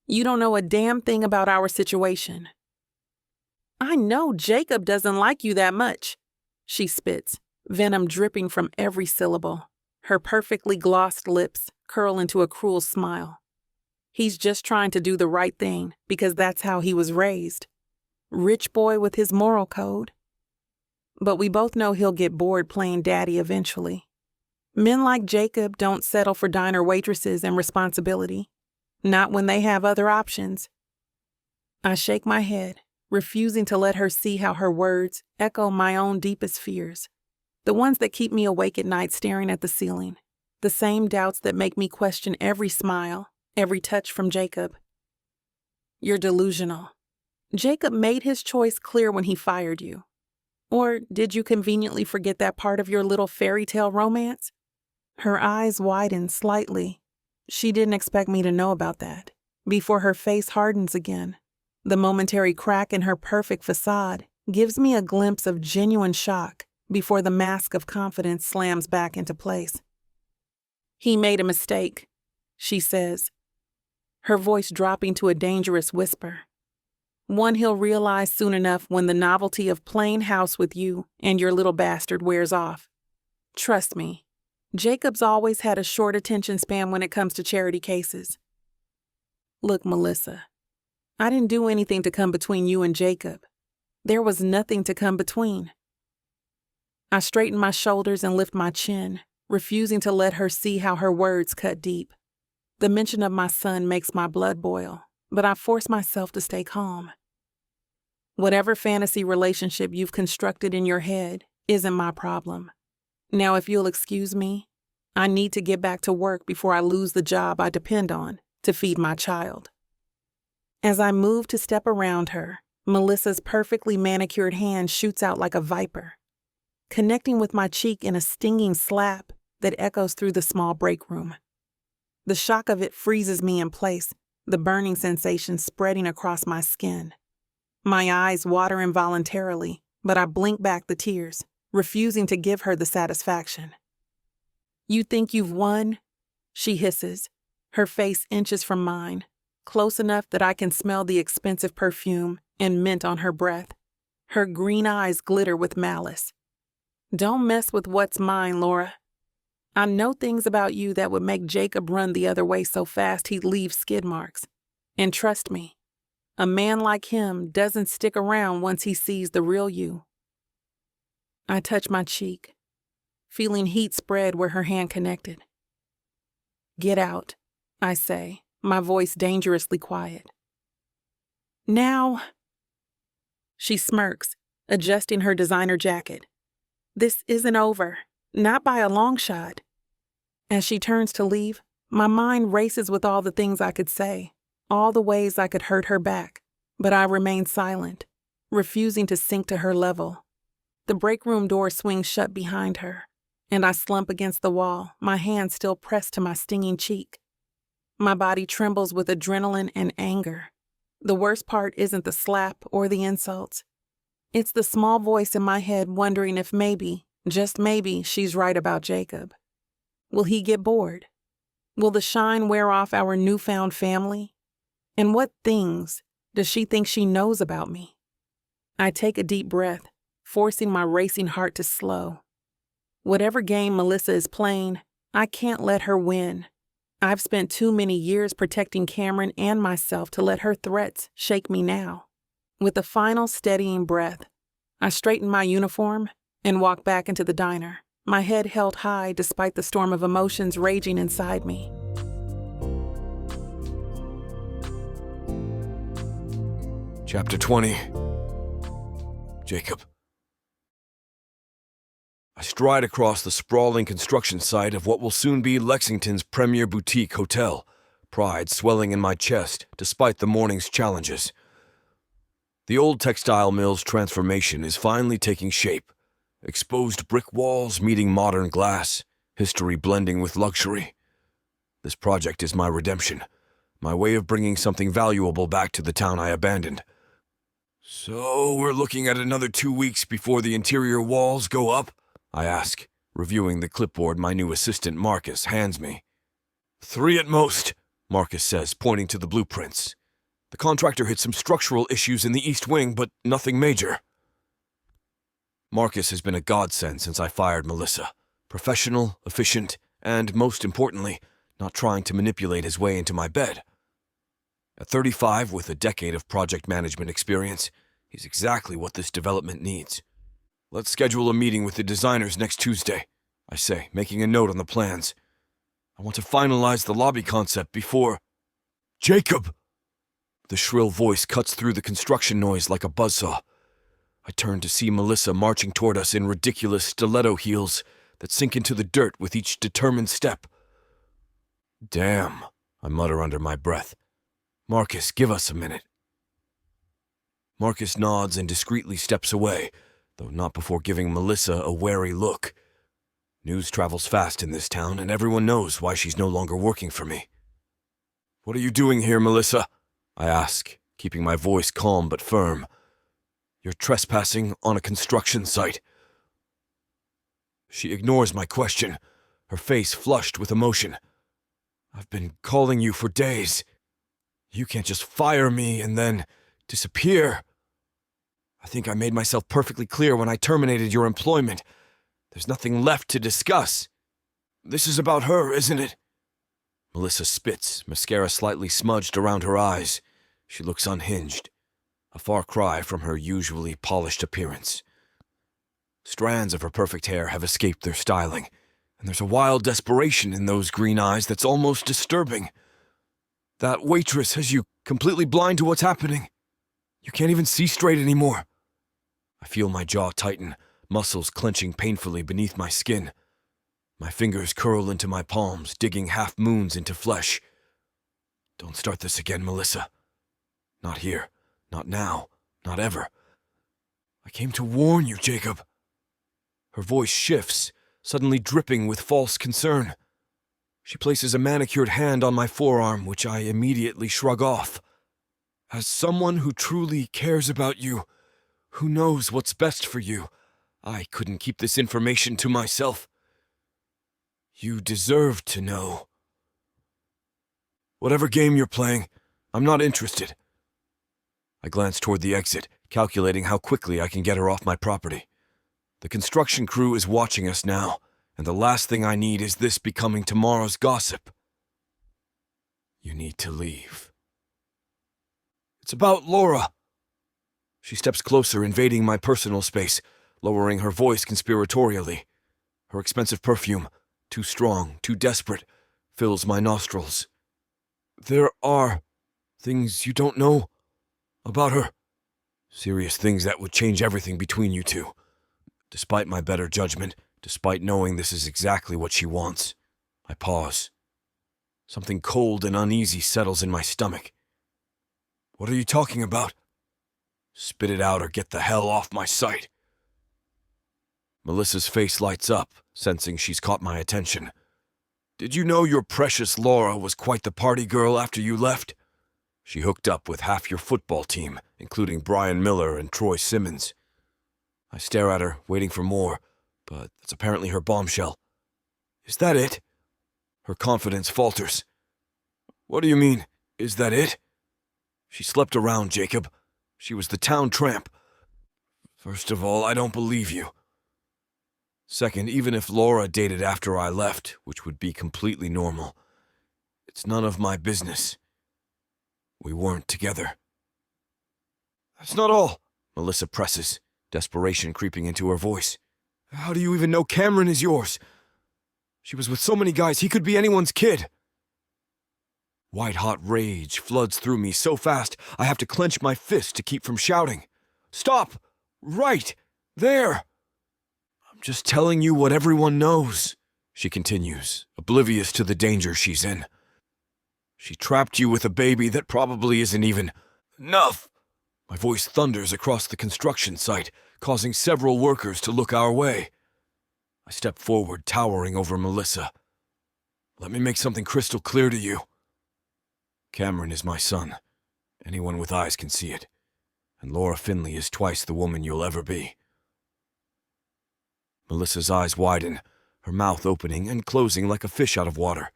You don't know a damn thing about our situation. I know Jacob doesn't like you that much, she spits, venom dripping from every syllable. Her perfectly glossed lips curl into a cruel smile. He's just trying to do the right thing because that's how he was raised. Rich boy with his moral code. But we both know he'll get bored playing daddy eventually. Men like Jacob don't settle for diner waitresses and responsibility. Not when they have other options. I shake my head, refusing to let her see how her words echo my own deepest fears. The ones that keep me awake at night staring at the ceiling. The same doubts that make me question every smile, every touch from Jacob. You're delusional. Jacob made his choice clear when he fired you. Or did you conveniently forget that part of your little fairy tale romance? Her eyes widen slightly. She didn't expect me to know about that. Before her face hardens again, the momentary crack in her perfect facade gives me a glimpse of genuine shock before the mask of confidence slams back into place. He made a mistake, she says, her voice dropping to a dangerous whisper. One he'll realize soon enough when the novelty of playing house with you and your little bastard wears off. Trust me, Jacob's always had a short attention span when it comes to charity cases. Look, Melissa, I didn't do anything to come between you and Jacob. There was nothing to come between. I straighten my shoulders and lift my chin, refusing to let her see how her words cut deep. The mention of my son makes my blood boil, but I force myself to stay calm. Whatever fantasy relationship you've constructed in your head isn't my problem. Now, if you'll excuse me, I need to get back to work before I lose the job I depend on to feed my child. As I move to step around her, Melissa's perfectly manicured hand shoots out like a viper, connecting with my cheek in a stinging slap that echoes through the small break room. The shock of it freezes me in place, the burning sensation spreading across my skin. My eyes water involuntarily, but I blink back the tears, refusing to give her the satisfaction. You think you've won? She hisses, her face inches from mine, close enough that I can smell the expensive perfume and mint on her breath. Her green eyes glitter with malice. Don't mess with what's mine, Laura. I know things about you that would make Jacob run the other way so fast he'd leave skid marks. And trust me, a man like him doesn't stick around once he sees the real you. I touch my cheek, feeling heat spread where her hand connected. Get out, I say, my voice dangerously quiet. Now, she smirks, adjusting her designer jacket. This isn't over, not by a long shot. As she turns to leave, My mind races with all the things I could say, all the ways I could hurt her back, but I remain silent, refusing to sink to her level. The break room door swings shut behind her, and I slump against the wall, my hand still pressed to my stinging cheek. My body trembles with adrenaline and anger. The worst part isn't the slap or the insults. It's the small voice in my head wondering if maybe, just maybe, she's right about Jacob. Will he get bored? Will the shine wear off our newfound family? And what things does she think she knows about me? I take a deep breath, forcing my racing heart to slow. Whatever game Melissa is playing, I can't let her win. I've spent too many years protecting Cameron and myself to let her threats shake me now. With a final steadying breath, I straighten my uniform and walk back into the diner, my head held high despite the storm of emotions raging inside me. Chapter 20. Jacob. I stride across the sprawling construction site of what will soon be Lexington's premier boutique hotel, pride swelling in my chest despite the morning's challenges. The old textile mill's transformation is finally taking shape. Exposed brick walls meeting modern glass, history blending with luxury. This project is my redemption, my way of bringing something valuable back to the town I abandoned. So we're looking at another 2 weeks before the interior walls go up? I ask, reviewing the clipboard my new assistant Marcus hands me. 3 at most, Marcus says, pointing to the blueprints. The contractor hit some structural issues in the east wing, but nothing major. Marcus has been a godsend since I fired Melissa. Professional, efficient, and, most importantly, not trying to manipulate his way into my bed. At 35, with a decade of project management experience, he's exactly what this development needs. Let's schedule a meeting with the designers next Tuesday, I say, making a note on the plans. I want to finalize the lobby concept before... Jacob! The shrill voice cuts through the construction noise like a buzzsaw. I turn to see Melissa marching toward us in ridiculous stiletto heels that sink into the dirt with each determined step. Damn, I mutter under my breath. Marcus, give us a minute. Marcus nods and discreetly steps away, though not before giving Melissa a wary look. News travels fast in this town, and everyone knows why she's no longer working for me. What are you doing here, Melissa? I ask, keeping my voice calm but firm. You're trespassing on a construction site. She ignores my question, her face flushed with emotion. I've been calling you for days. You can't just fire me and then disappear. I think I made myself perfectly clear when I terminated your employment. There's nothing left to discuss. This is about her, isn't it? Melissa spits, mascara slightly smudged around her eyes. She looks unhinged, a far cry from her usually polished appearance. Strands of her perfect hair have escaped their styling, and there's a wild desperation in those green eyes that's almost disturbing. That waitress has you completely blind to what's happening. You can't even see straight anymore. I feel my jaw tighten, muscles clenching painfully beneath my skin. My fingers curl into my palms, digging half-moons into flesh. Don't start this again, Melissa. Not here. Not now. Not ever. I came to warn you, Jacob. Her voice shifts, suddenly dripping with false concern. She places a manicured hand on my forearm, which I immediately shrug off. As someone who truly cares about you, who knows what's best for you, I couldn't keep this information to myself. You deserve to know. Whatever game you're playing, I'm not interested. I glance toward the exit, calculating how quickly I can get her off my property. The construction crew is watching us now, and the last thing I need is this becoming tomorrow's gossip. You need to leave. It's about Laura. She steps closer, invading my personal space, lowering her voice conspiratorially. Her expensive perfume, too strong, too desperate, fills my nostrils. There are things you don't know about her. Serious things that would change everything between you two. Despite my better judgment, despite knowing this is exactly what she wants, I pause. Something cold and uneasy settles in my stomach. What are you talking about? Spit it out or get the hell off my sight. Melissa's face lights up, sensing she's caught my attention. Did you know your precious Laura was quite the party girl after you left? She hooked up with half your football team, including Brian Miller and Troy Simmons. I stare at her, waiting for more, but that's apparently her bombshell. Is that it? Her confidence falters. What do you mean, is that it? She slept around, Jacob. She was the town tramp. First of all, I don't believe you. Second, even if Laura dated after I left, which would be completely normal, it's none of my business. We weren't together. That's not all, Melissa presses, desperation creeping into her voice. How do you even know Cameron is yours? She was with so many guys, he could be anyone's kid. White-hot rage floods through me so fast, I have to clench my fist to keep from shouting. Stop! Right! There! I'm just telling you what everyone knows, she continues, oblivious to the danger she's in. She trapped you with a baby that probably isn't even enough. My voice thunders across the construction site, causing several workers to look our way. I step forward, towering over Melissa. Let me make something crystal clear to you. Cameron is my son. Anyone with eyes can see it. And Laura Finley is twice the woman you'll ever be. Melissa's eyes widen, her mouth opening and closing like a fish out of water.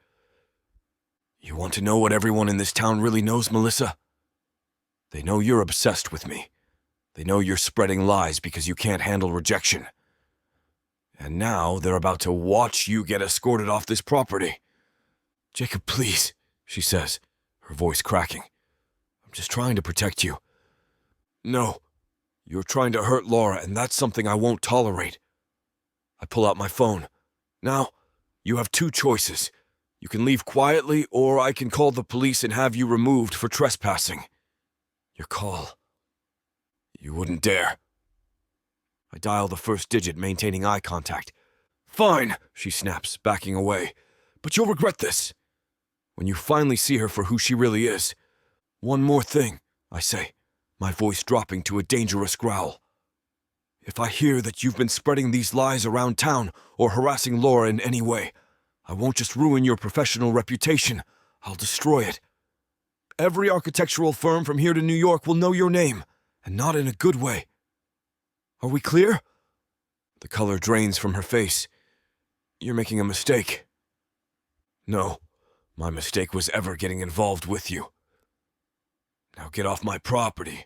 You want to know what everyone in this town really knows, Melissa? They know you're obsessed with me. They know you're spreading lies because you can't handle rejection. And now they're about to watch you get escorted off this property. Jacob, please, she says, her voice cracking. I'm just trying to protect you. No, you're trying to hurt Laura, and that's something I won't tolerate. I pull out my phone. Now, you have two choices. You can leave quietly, or I can call the police and have you removed for trespassing. Your call. You wouldn't dare. I dial the first digit, maintaining eye contact. Fine, she snaps, backing away. But you'll regret this. When you finally see her for who she really is. One more thing, I say, my voice dropping to a dangerous growl. If I hear that you've been spreading these lies around town or harassing Laura in any way, I won't just ruin your professional reputation, I'll destroy it. Every architectural firm from here to New York will know your name, and not in a good way. Are we clear? The color drains from her face. You're making a mistake. No, my mistake was ever getting involved with you. Now get off my property.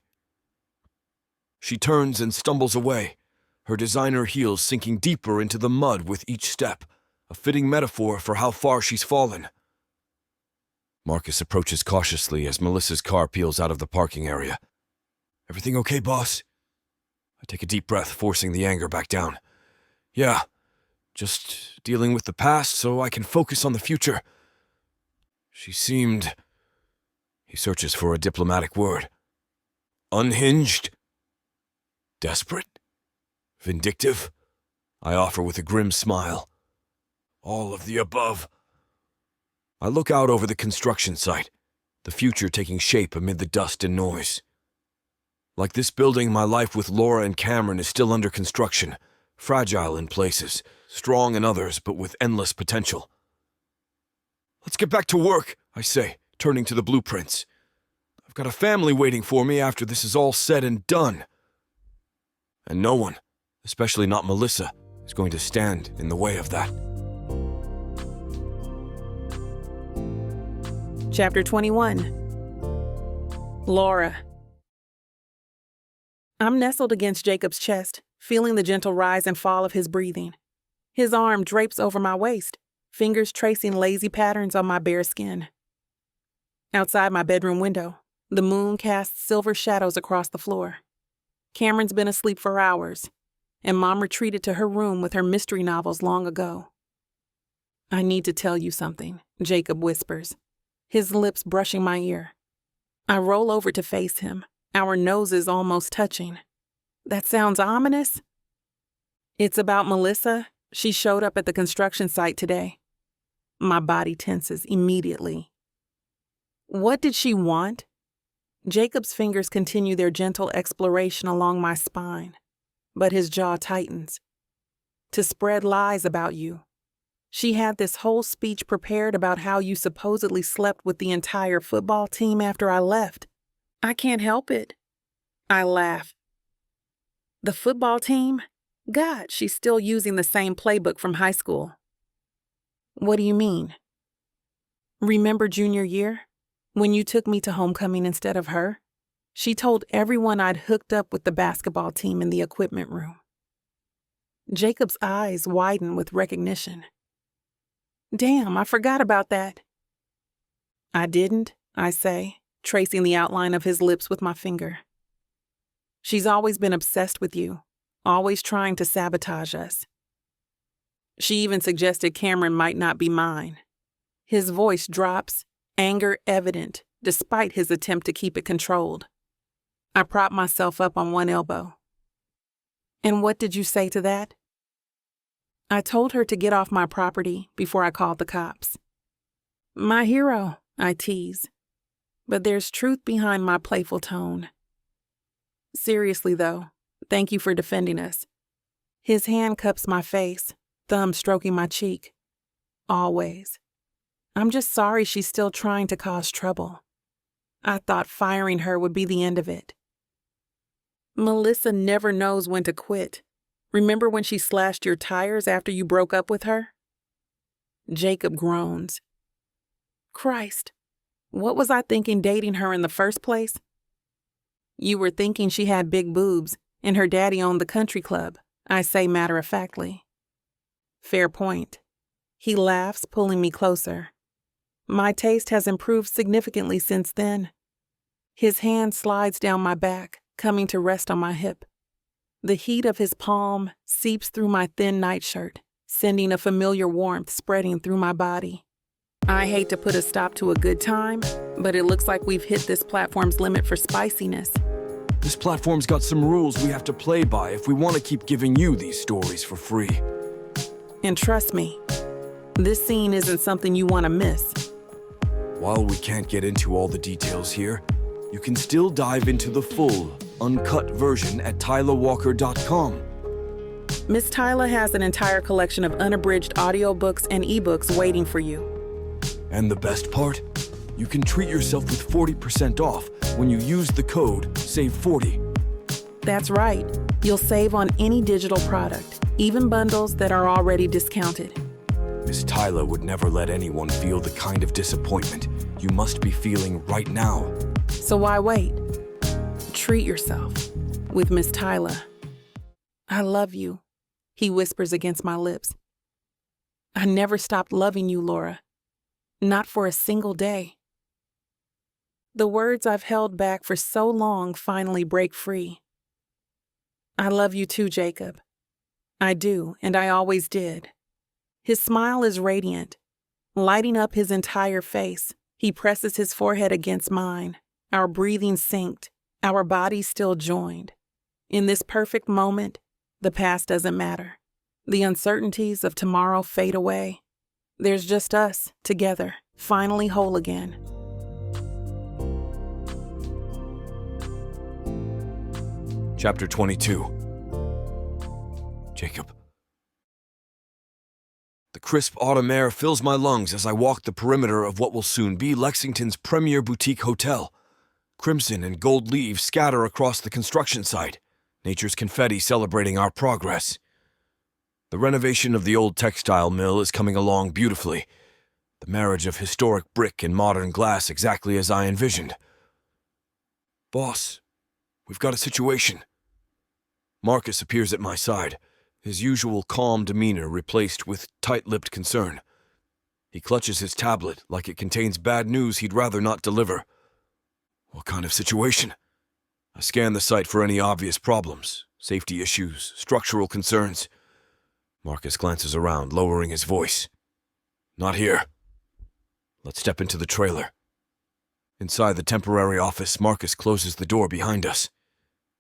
She turns and stumbles away, her designer heels sinking deeper into the mud with each step, a fitting metaphor for how far she's fallen. Marcus approaches cautiously as Melissa's car peels out of the parking area. Everything okay, boss? I take a deep breath, forcing the anger back down. Yeah, just dealing with the past so I can focus on the future. She seemed... He searches for a diplomatic word. Unhinged? Desperate? Vindictive? I offer with a grim smile. All of the above. I look out over the construction site, the future taking shape amid the dust and noise. Like this building, my life with Laura and Cameron is still under construction, fragile in places, strong in others, but with endless potential. Let's get back to work, I say, turning to the blueprints. I've got a family waiting for me after this is all said and done. And no one, especially not Melissa, is going to stand in the way of that. Chapter 21. Laura. I'm nestled against Jacob's chest, feeling the gentle rise and fall of his breathing. His arm drapes over my waist, fingers tracing lazy patterns on my bare skin. Outside my bedroom window, the moon casts silver shadows across the floor. Cameron's been asleep for hours, and Mom retreated to her room with her mystery novels long ago. I need to tell you something, Jacob whispers, his lips brushing my ear. I roll over to face him, our noses almost touching. That sounds ominous. It's about Melissa. She showed up at the construction site today. My body tenses immediately. What did she want? Jacob's fingers continue their gentle exploration along my spine, but his jaw tightens. To spread lies about you. She had this whole speech prepared about how you supposedly slept with the entire football team after I left. I can't help it. I laugh. The football team? God, she's still using the same playbook from high school. What do you mean? Remember junior year? When you took me to homecoming instead of her? She told everyone I'd hooked up with the basketball team in the equipment room. Jacob's eyes widen with recognition. Damn, I forgot about that. I didn't, I say, tracing the outline of his lips with my finger. She's always been obsessed with you, always trying to sabotage us. She even suggested Cameron might not be mine. His voice drops, anger evident, despite his attempt to keep it controlled. I prop myself up on one elbow. And what did you say to that? I told her to get off my property before I called the cops. My hero, I tease. But there's truth behind my playful tone. Seriously, though, thank you for defending us. His hand cups my face, thumb stroking my cheek. Always. I'm just sorry she's still trying to cause trouble. I thought firing her would be the end of it. Melissa never knows when to quit. Remember when she slashed your tires after you broke up with her? Jacob groans. Christ, what was I thinking dating her in the first place? You were thinking she had big boobs and her daddy owned the country club, I say matter-of-factly. Fair point. He laughs, pulling me closer. My taste has improved significantly since then. His hand slides down my back, coming to rest on my hip. The heat of his palm seeps through my thin nightshirt, sending a familiar warmth spreading through my body. I hate to put a stop to a good time, but it looks like we've hit this platform's limit for spiciness. This platform's got some rules we have to play by if we want to keep giving you these stories for free. And trust me, this scene isn't something you want to miss. While we can't get into all the details here, you can still dive into the full, uncut version at tylawalker.com. Miss Tyla has an entire collection of unabridged audiobooks and ebooks waiting for you. And the best part? You can treat yourself with 40% off when you use the code SAVE40. That's right. You'll save on any digital product, even bundles that are already discounted. Miss Tyla would never let anyone feel the kind of disappointment you must be feeling right now. So why wait? Treat yourself with Miss Tyla. I love you, he whispers against my lips. I never stopped loving you, Laura. Not for a single day. The words I've held back for so long finally break free. I love you too, Jacob. I do, and I always did. His smile is radiant, lighting up his entire face. He presses his forehead against mine, our breathing synced, our bodies still joined. In this perfect moment, the past doesn't matter. The uncertainties of tomorrow fade away. There's just us, together, finally whole again. Chapter 22. Jacob. The crisp autumn air fills my lungs as I walk the perimeter of what will soon be Lexington's premier boutique hotel. Crimson and gold leaves scatter across the construction site, nature's confetti celebrating our progress. The renovation of the old textile mill is coming along beautifully. The marriage of historic brick and modern glass exactly as I envisioned. Boss, we've got a situation. Marcus appears at my side, his usual calm demeanor replaced with tight-lipped concern. He clutches his tablet like it contains bad news he'd rather not deliver. What kind of situation? I scan the site for any obvious problems, safety issues, structural concerns. Marcus glances around, lowering his voice. Not here. Let's step into the trailer. Inside the temporary office, Marcus closes the door behind us.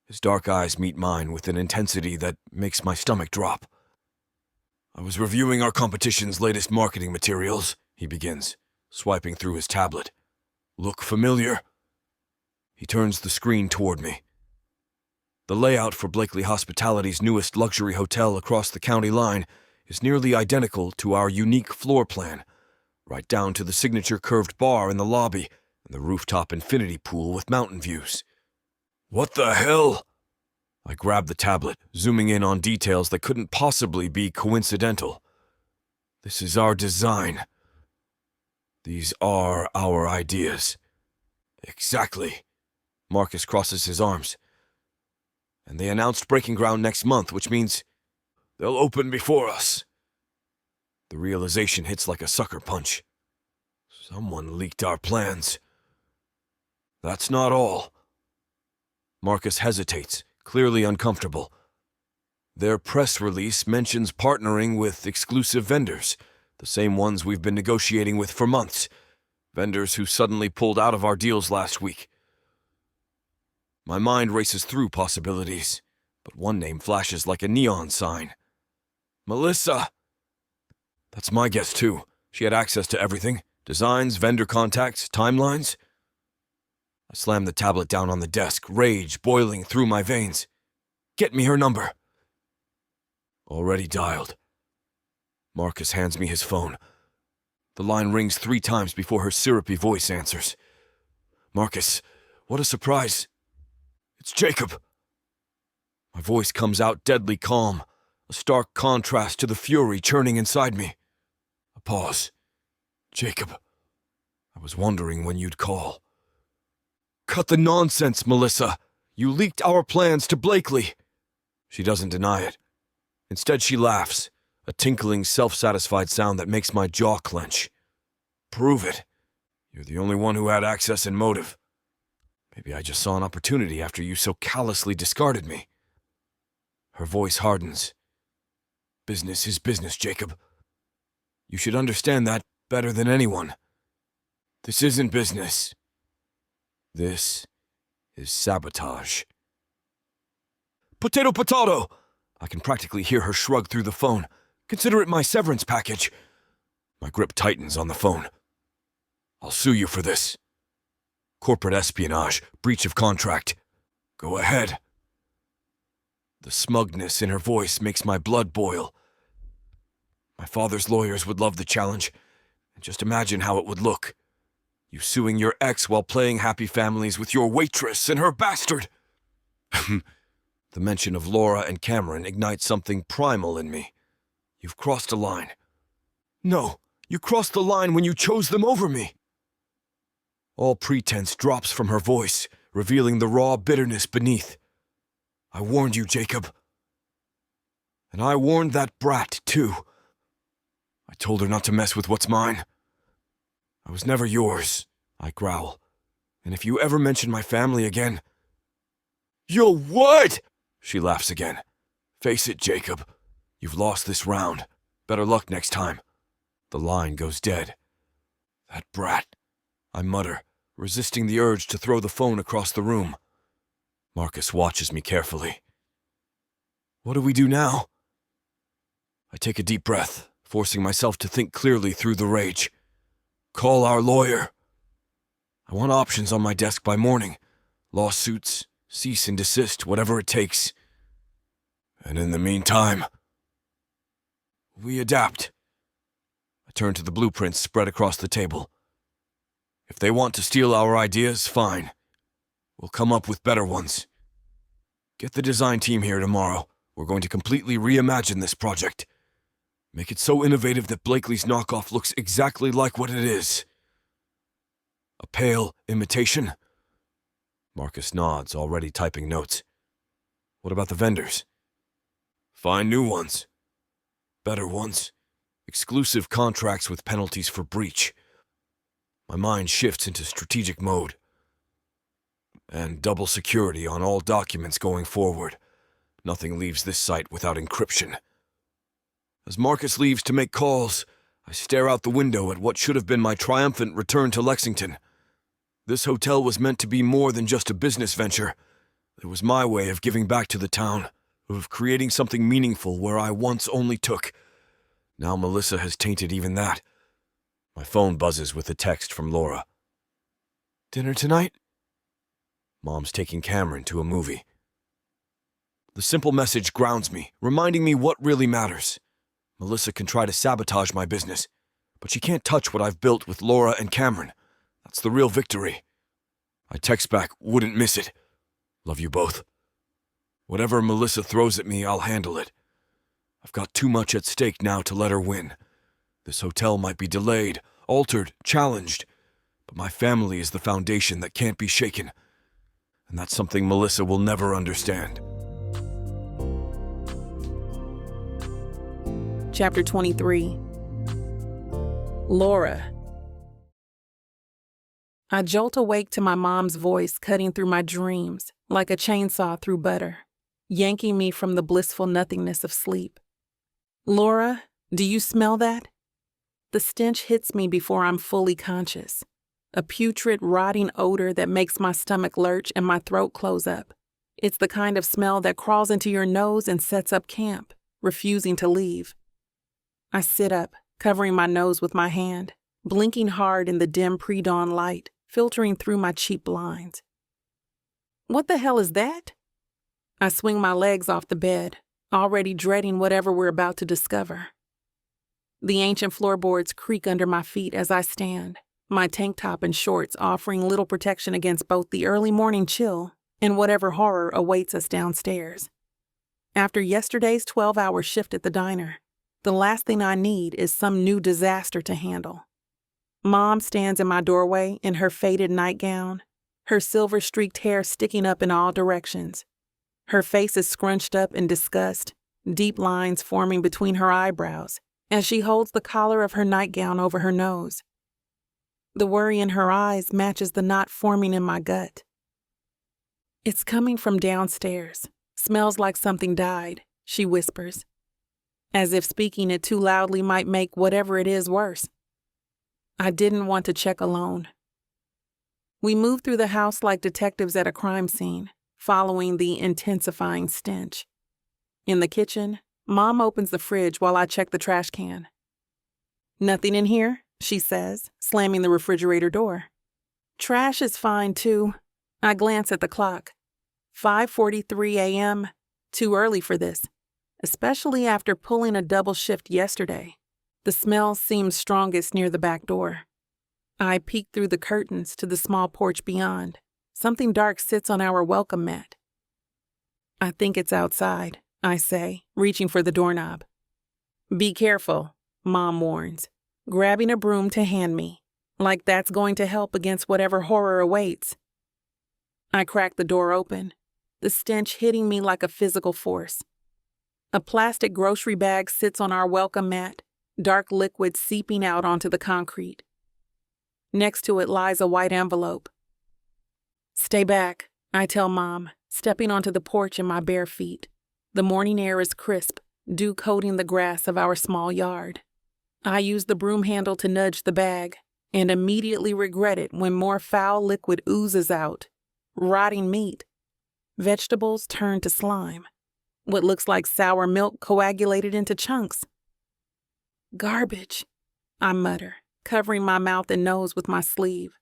His dark eyes meet mine with an intensity that makes my stomach drop. I was reviewing our competition's latest marketing materials, he he begins, swiping through his tablet. Look familiar? He turns the screen toward me. The layout for Blakely Hospitality's newest luxury hotel across the county line is nearly identical to our unique floor plan, right down to the signature curved bar in the lobby and the rooftop infinity pool with mountain views. What the hell? I grab the tablet, zooming in on details that couldn't possibly be coincidental. This is our design. These are our ideas. Exactly. Marcus crosses his arms. And they announced breaking ground next month, which means they'll open before us. The realization hits like a sucker punch. Someone leaked our plans. That's not all. Marcus hesitates, clearly uncomfortable. Their press release mentions partnering with exclusive vendors, the same ones we've been negotiating with for months, vendors who suddenly pulled out of our deals last week. My mind races through possibilities, but one name flashes like a neon sign. Melissa! That's my guess too. She had access to everything. Designs, vendor contacts, timelines. I slam the tablet down on the desk, rage boiling through my veins. Get me her number. Already dialed. Marcus hands me his phone. The line rings 3 times before her syrupy voice answers. Marcus, what a surprise. It's Jacob. My voice comes out deadly calm, a stark contrast to the fury churning inside me. A pause. Jacob, I was wondering when you'd call. Cut the nonsense, Melissa. You leaked our plans to Blakely. She doesn't deny it. Instead, she laughs, a tinkling, self-satisfied sound that makes my jaw clench. Prove it. You're the only one who had access and motive. Maybe I just saw an opportunity after you so callously discarded me. Her voice hardens. Business is business, Jacob. You should understand that better than anyone. This isn't business. This is sabotage. Potato, potato! I can practically hear her shrug through the phone. Consider it my severance package. My grip tightens on the phone. I'll sue you for this. Corporate espionage, breach of contract. Go ahead. The smugness in her voice makes my blood boil. My father's lawyers would love the challenge. Just imagine how it would look. You suing your ex while playing happy families with your waitress and her bastard. The mention of Laura and Cameron ignites something primal in me. You've crossed a line. No, you crossed the line when you chose them over me. All pretense drops from her voice, revealing the raw bitterness beneath. I warned you, Jacob. And I warned that brat, too. I told her not to mess with what's mine. I was never yours, I growl. And if you ever mention my family again... Your what? She laughs again. Face it, Jacob. You've lost this round. Better luck next time. The line goes dead. That brat, I mutter, resisting the urge to throw the phone across the room. Marcus watches me carefully. What do we do now? I take a deep breath, forcing myself to think clearly through the rage. Call our lawyer. I want options on my desk by morning. Lawsuits, cease and desist, whatever it takes. And in the meantime, we adapt. I turn to the blueprints spread across the table. If they want to steal our ideas, fine. We'll come up with better ones. Get the design team here tomorrow. We're going to completely reimagine this project. Make it so innovative that Blakely's knockoff looks exactly like what it is. A pale imitation? Marcus nods, already typing notes. What about the vendors? Find new ones. Better ones. Exclusive contracts with penalties for breach. My mind shifts into strategic mode. And double security on all documents going forward. Nothing leaves this site without encryption. As Marcus leaves to make calls, I stare out the window at what should have been my triumphant return to Lexington. This hotel was meant to be more than just a business venture. It was my way of giving back to the town, of creating something meaningful where I once only took. Now Melissa has tainted even that. My phone buzzes with a text from Laura. "Dinner tonight?" Mom's taking Cameron to a movie. The simple message grounds me, reminding me what really matters. Melissa can try to sabotage my business, but she can't touch what I've built with Laura and Cameron. That's the real victory. I text back, "Wouldn't miss it. Love you both. Whatever Melissa throws at me, I'll handle it. I've got too much at stake now to let her win. This hotel might be delayed, altered, challenged, but my family is the foundation that can't be shaken. And that's something Melissa will never understand." Chapter 23. Laura. I jolt awake to my mom's voice cutting through my dreams like a chainsaw through butter, yanking me from the blissful nothingness of sleep. "Laura, do you smell that?" The stench hits me before I'm fully conscious. A putrid, rotting odor that makes my stomach lurch and my throat close up. It's the kind of smell that crawls into your nose and sets up camp, refusing to leave. I sit up, covering my nose with my hand, blinking hard in the dim pre-dawn light, filtering through my cheap blinds. "What the hell is that?" I swing my legs off the bed, already dreading whatever we're about to discover. The ancient floorboards creak under my feet as I stand, my tank top and shorts offering little protection against both the early morning chill and whatever horror awaits us downstairs. After yesterday's 12-hour shift at the diner, the last thing I need is some new disaster to handle. Mom stands in my doorway in her faded nightgown, her silver-streaked hair sticking up in all directions. Her face is scrunched up in disgust, deep lines forming between her eyebrows as she holds the collar of her nightgown over her nose. The worry in her eyes matches the knot forming in my gut. "It's coming from downstairs. Smells like something died," she whispers, as if speaking it too loudly might make whatever it is worse. I didn't want to check alone. We move through the house like detectives at a crime scene, following the intensifying stench. In the kitchen, Mom opens the fridge while I check the trash can. "Nothing in here," she says, slamming the refrigerator door. "Trash is fine, too." I glance at the clock. 5:43 a.m. Too early for this, especially after pulling a double shift yesterday. The smell seems strongest near the back door. I peek through the curtains to the small porch beyond. Something dark sits on our welcome mat. "I think it's outside," I say, reaching for the doorknob. "Be careful," Mom warns, grabbing a broom to hand me, like that's going to help against whatever horror awaits. I crack the door open, the stench hitting me like a physical force. A plastic grocery bag sits on our welcome mat, dark liquid seeping out onto the concrete. Next to it lies a white envelope. "Stay back," I tell Mom, stepping onto the porch in my bare feet. The morning air is crisp, dew coating the grass of our small yard. I use the broom handle to nudge the bag, and immediately regret it when more foul liquid oozes out. Rotting meat. Vegetables turn to slime. What looks like sour milk coagulated into chunks. "Garbage," I mutter, covering my mouth and nose with my sleeve.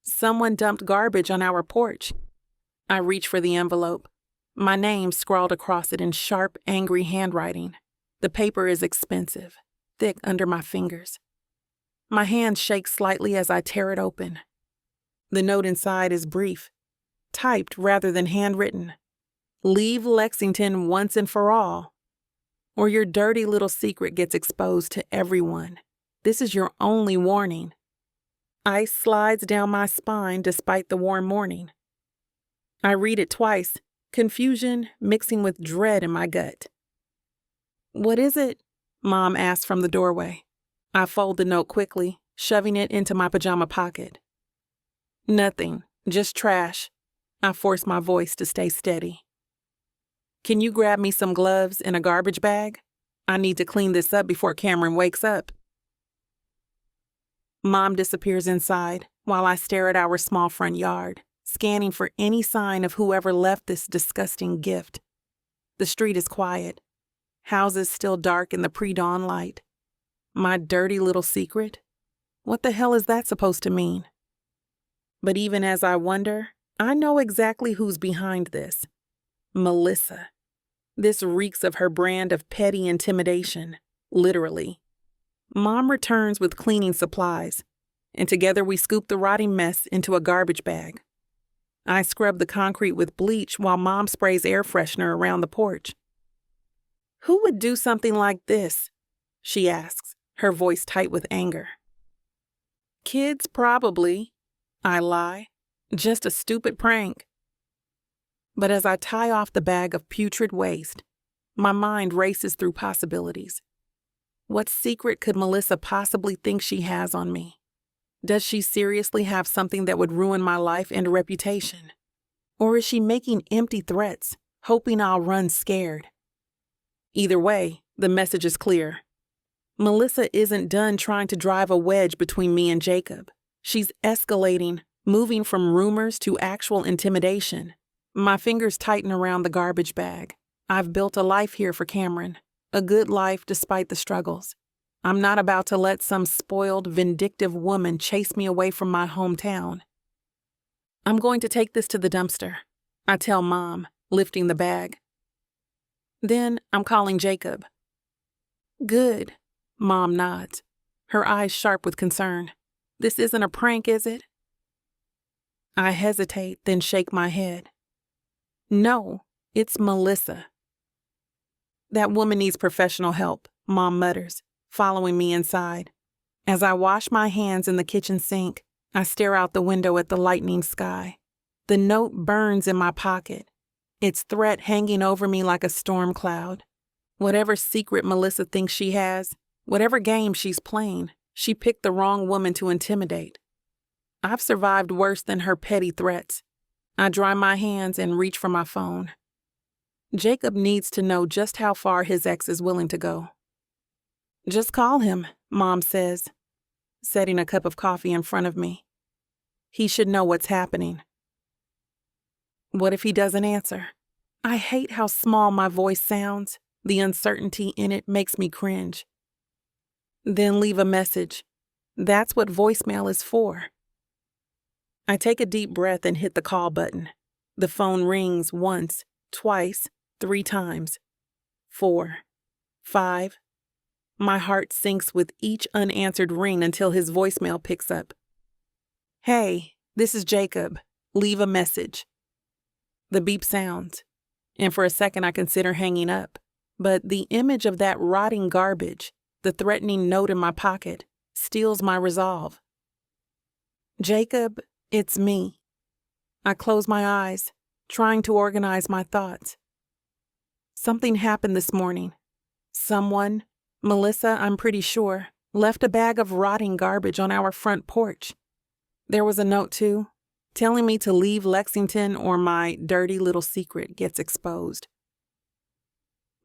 Someone dumped garbage on our porch. I reach for the envelope, my name scrawled across it in sharp, angry handwriting. The paper is expensive, thick under my fingers. My hand shakes slightly as I tear it open. The note inside is brief, typed rather than handwritten. "Leave Lexington once and for all, or your dirty little secret gets exposed to everyone. This is your only warning." Ice slides down my spine despite the warm morning. I read it twice, confusion mixing with dread in my gut. "What is it?" Mom asks from the doorway. I fold the note quickly, shoving it into my pajama pocket. "Nothing, just trash." I force my voice to stay steady. "Can you grab me some gloves and a garbage bag? I need to clean this up before Cameron wakes up." Mom disappears inside while I stare at our small front yard, scanning for any sign of whoever left this disgusting gift. The street is quiet, houses still dark in the pre-dawn light. My dirty little secret What the hell is that supposed to mean? But even as I wonder, I know exactly who's behind this. Melissa. This reeks of her brand of petty intimidation, literally. Mom returns with cleaning supplies, and together we scoop the rotting mess into a garbage bag. I scrub the concrete with bleach while Mom sprays air freshener around the porch. "Who would do something like this?" she asks, her voice tight with anger. "Kids, probably," I lie. "Just a stupid prank." But as I tie off the bag of putrid waste, my mind races through possibilities. What secret could Melissa possibly think she has on me? Does she seriously have something that would ruin my life and reputation? Or is she making empty threats, hoping I'll run scared? Either way, the message is clear. Melissa isn't done trying to drive a wedge between me and Jacob. She's escalating, moving from rumors to actual intimidation. My fingers tighten around the garbage bag. I've built a life here for Cameron, a good life despite the struggles. I'm not about to let some spoiled, vindictive woman chase me away from my hometown. "I'm going to take this to the dumpster," I tell Mom, lifting the bag. "Then I'm calling Jacob." "Good," Mom nods, her eyes sharp with concern. "This isn't a prank, is it?" I hesitate, then shake my head. "No, it's Melissa." "That woman needs professional help," Mom mutters, following me inside. As I wash my hands in the kitchen sink, I stare out the window at the lightening sky. The note burns in my pocket, its threat hanging over me like a storm cloud. Whatever secret Melissa thinks she has, whatever game she's playing, she picked the wrong woman to intimidate. I've survived worse than her petty threats. I dry my hands and reach for my phone. Jacob needs to know just how far his ex is willing to go. "Just call him," Mom says, setting a cup of coffee in front of me. "He should know what's happening." What if he doesn't answer? I hate how small my voice sounds. The uncertainty in it makes me cringe. "Then leave a message. That's what voicemail is for." I take a deep breath and hit the call button. The phone rings once, twice, 3 times. 4, 5. My heart sinks with each unanswered ring until his voicemail picks up. "Hey, this is Jacob. Leave a message." The beep sounds, and for a second I consider hanging up. But the image of that rotting garbage, the threatening note in my pocket, steals my resolve. "Jacob, it's me." I close my eyes, trying to organize my thoughts. Something happened this morning. Someone, Melissa, I'm pretty sure, left a bag of rotting garbage on our front porch. There was a note, too, telling me to leave Lexington or my dirty little secret gets exposed.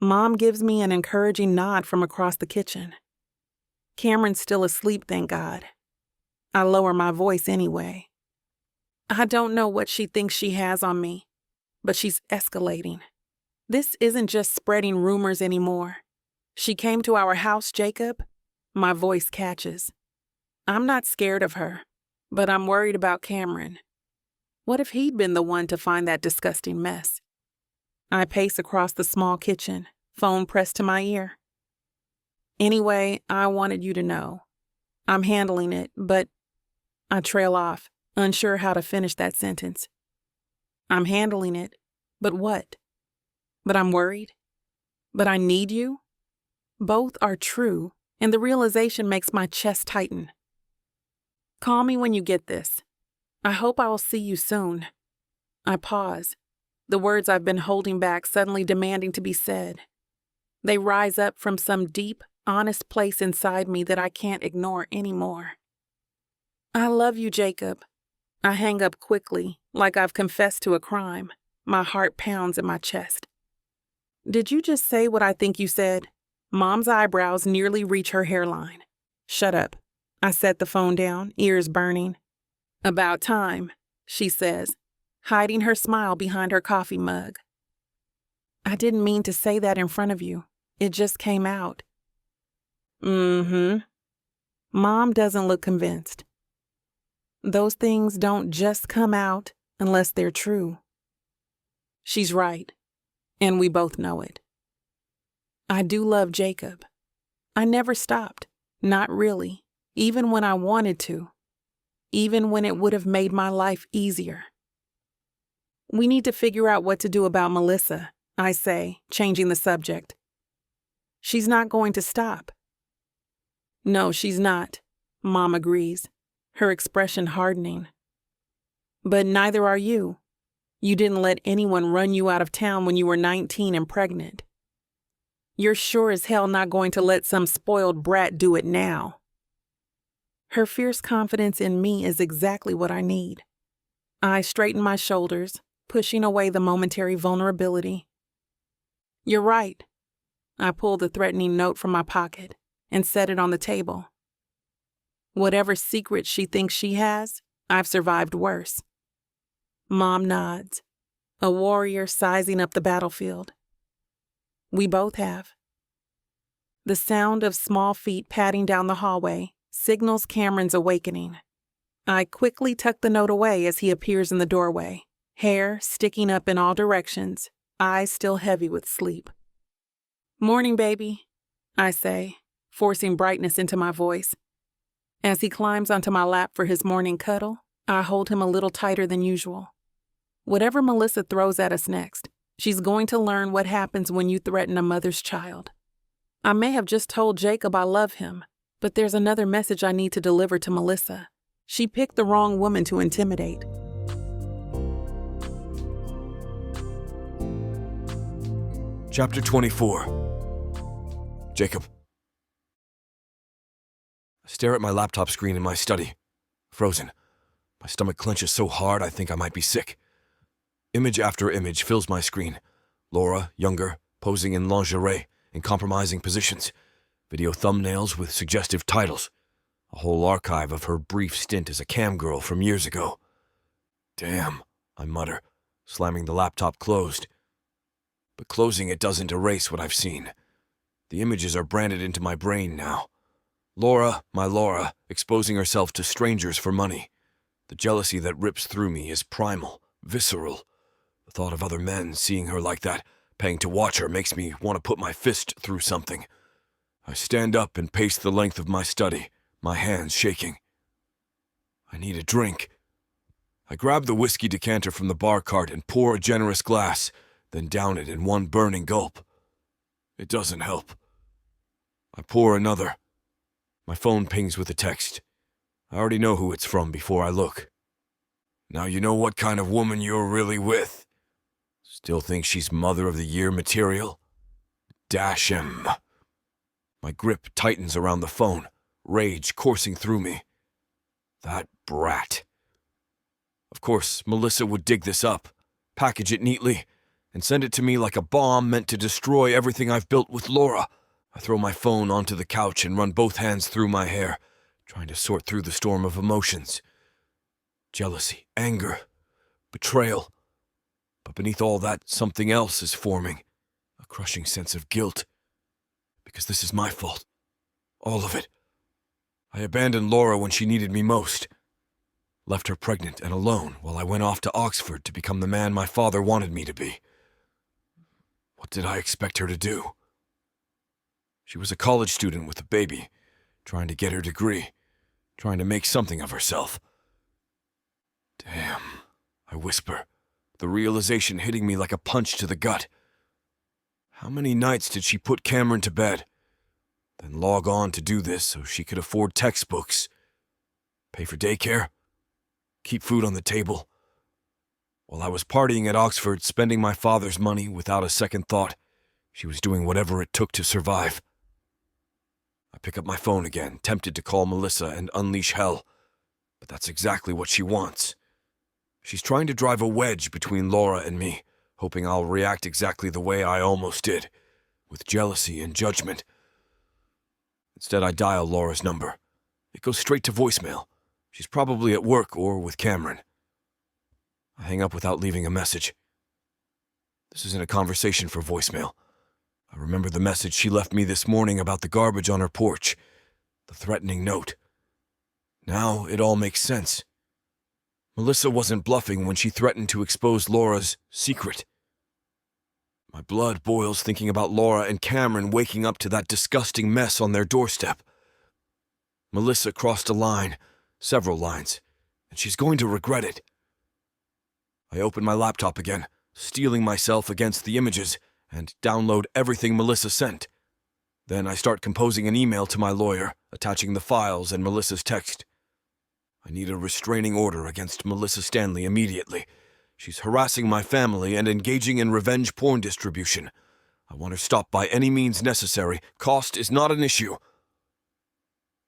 Mom gives me an encouraging nod from across the kitchen. Cameron's still asleep, thank God. I lower my voice anyway. I don't know what she thinks she has on me, but she's escalating. This isn't just spreading rumors anymore. "She came to our house, Jacob." My voice catches. I'm not scared of her, but I'm worried about Cameron. What if he'd been the one to find that disgusting mess? I pace across the small kitchen, phone pressed to my ear. "Anyway, I wanted you to know. I'm handling it, but..." I trail off, unsure how to finish that sentence. I'm handling it, but what? But I'm worried? But I need you? Both are true, and the realization makes my chest tighten. "Call me when you get this. I hope I will see you soon." I pause, the words I've been holding back suddenly demanding to be said. They rise up from some deep, honest place inside me that I can't ignore anymore. "I love you, Jacob." I hang up quickly, like I've confessed to a crime. My heart pounds in my chest. "Did you just say what I think you said?" Mom's eyebrows nearly reach her hairline. "Shut up." I set the phone down, ears burning. "About time," she says, hiding her smile behind her coffee mug. "I didn't mean to say that in front of you. It just came out." Mom doesn't look convinced. Those things don't just come out unless they're true. She's right, and we both know it. I do love Jacob. I never stopped, not really, even when I wanted to, even when it would have made my life easier. We need to figure out what to do about Melissa, I say, changing the subject. She's not going to stop. No, she's not, Mom agrees, her expression hardening. But neither are you. You didn't let anyone run you out of town when you were 19 and pregnant. You're sure as hell not going to let some spoiled brat do it now. Her fierce confidence in me is exactly what I need. I straighten my shoulders, pushing away the momentary vulnerability. You're right. I pull the threatening note from my pocket and set it on the table. Whatever secret she thinks she has, I've survived worse. Mom nods, a warrior sizing up the battlefield. We both have. The sound of small feet padding down the hallway signals Cameron's awakening. I quickly tuck the note away as he appears in the doorway, hair sticking up in all directions, eyes still heavy with sleep. "Morning, baby," I say, forcing brightness into my voice. As he climbs onto my lap for his morning cuddle, I hold him a little tighter than usual. Whatever Melissa throws at us next, she's going to learn what happens when you threaten a mother's child. I may have just told Jacob I love him, but there's another message I need to deliver to Melissa. She picked the wrong woman to intimidate. Chapter 24. Jacob. I stare at my laptop screen in my study. Frozen. My stomach clenches so hard I think I might be sick. Image after image fills my screen. Laura, younger, posing in lingerie, in compromising positions. Video thumbnails with suggestive titles. A whole archive of her brief stint as a cam girl from years ago. Damn, I mutter, slamming the laptop closed. But closing it doesn't erase what I've seen. The images are branded into my brain now. Laura, my Laura, exposing herself to strangers for money. The jealousy that rips through me is primal, visceral. The thought of other men seeing her like that, paying to watch her, makes me want to put my fist through something. I stand up and pace the length of my study, my hands shaking. I need a drink. I grab the whiskey decanter from the bar cart and pour a generous glass, then down it in one burning gulp. It doesn't help. I pour another. My phone pings with a text. I already know who it's from before I look. Now you know what kind of woman you're really with. Still think she's Mother of the Year material? Dash him. My grip tightens around the phone, rage coursing through me. That brat. Of course, Melissa would dig this up, package it neatly, and send it to me like a bomb meant to destroy everything I've built with Laura. I throw my phone onto the couch and run both hands through my hair, trying to sort through the storm of emotions. Jealousy, anger, betrayal. But beneath all that, something else is forming. A crushing sense of guilt. Because this is my fault. All of it. I abandoned Laura when she needed me most. Left her pregnant and alone while I went off to Oxford to become the man my father wanted me to be. What did I expect her to do? She was a college student with a baby, trying to get her degree, trying to make something of herself. Damn, I whisper, the realization hitting me like a punch to the gut. How many nights did she put Cameron to bed, then log on to do this so she could afford textbooks, pay for daycare, keep food on the table? While I was partying at Oxford, spending my father's money without a second thought, she was doing whatever it took to survive. I pick up my phone again, tempted to call Melissa and unleash hell, but that's exactly what she wants. She's trying to drive a wedge between Laura and me, hoping I'll react exactly the way I almost did, with jealousy and judgment. Instead, I dial Laura's number. It goes straight to voicemail. She's probably at work or with Cameron. I hang up without leaving a message. This isn't a conversation for voicemail. I remember the message she left me this morning about the garbage on her porch, the threatening note, Now it all makes sense. Melissa wasn't bluffing when she threatened to expose Laura's secret. My blood boils thinking about Laura and Cameron waking up to that disgusting mess on their doorstep. Melissa crossed a line, several lines, and she's going to regret it. I open my laptop again, steeling myself against the images, and download everything Melissa sent. Then I start composing an email to my lawyer, attaching the files and Melissa's text. I need a restraining order against Melissa Stanley immediately. She's harassing my family and engaging in revenge porn distribution. I want her stopped by any means necessary. Cost is not an issue.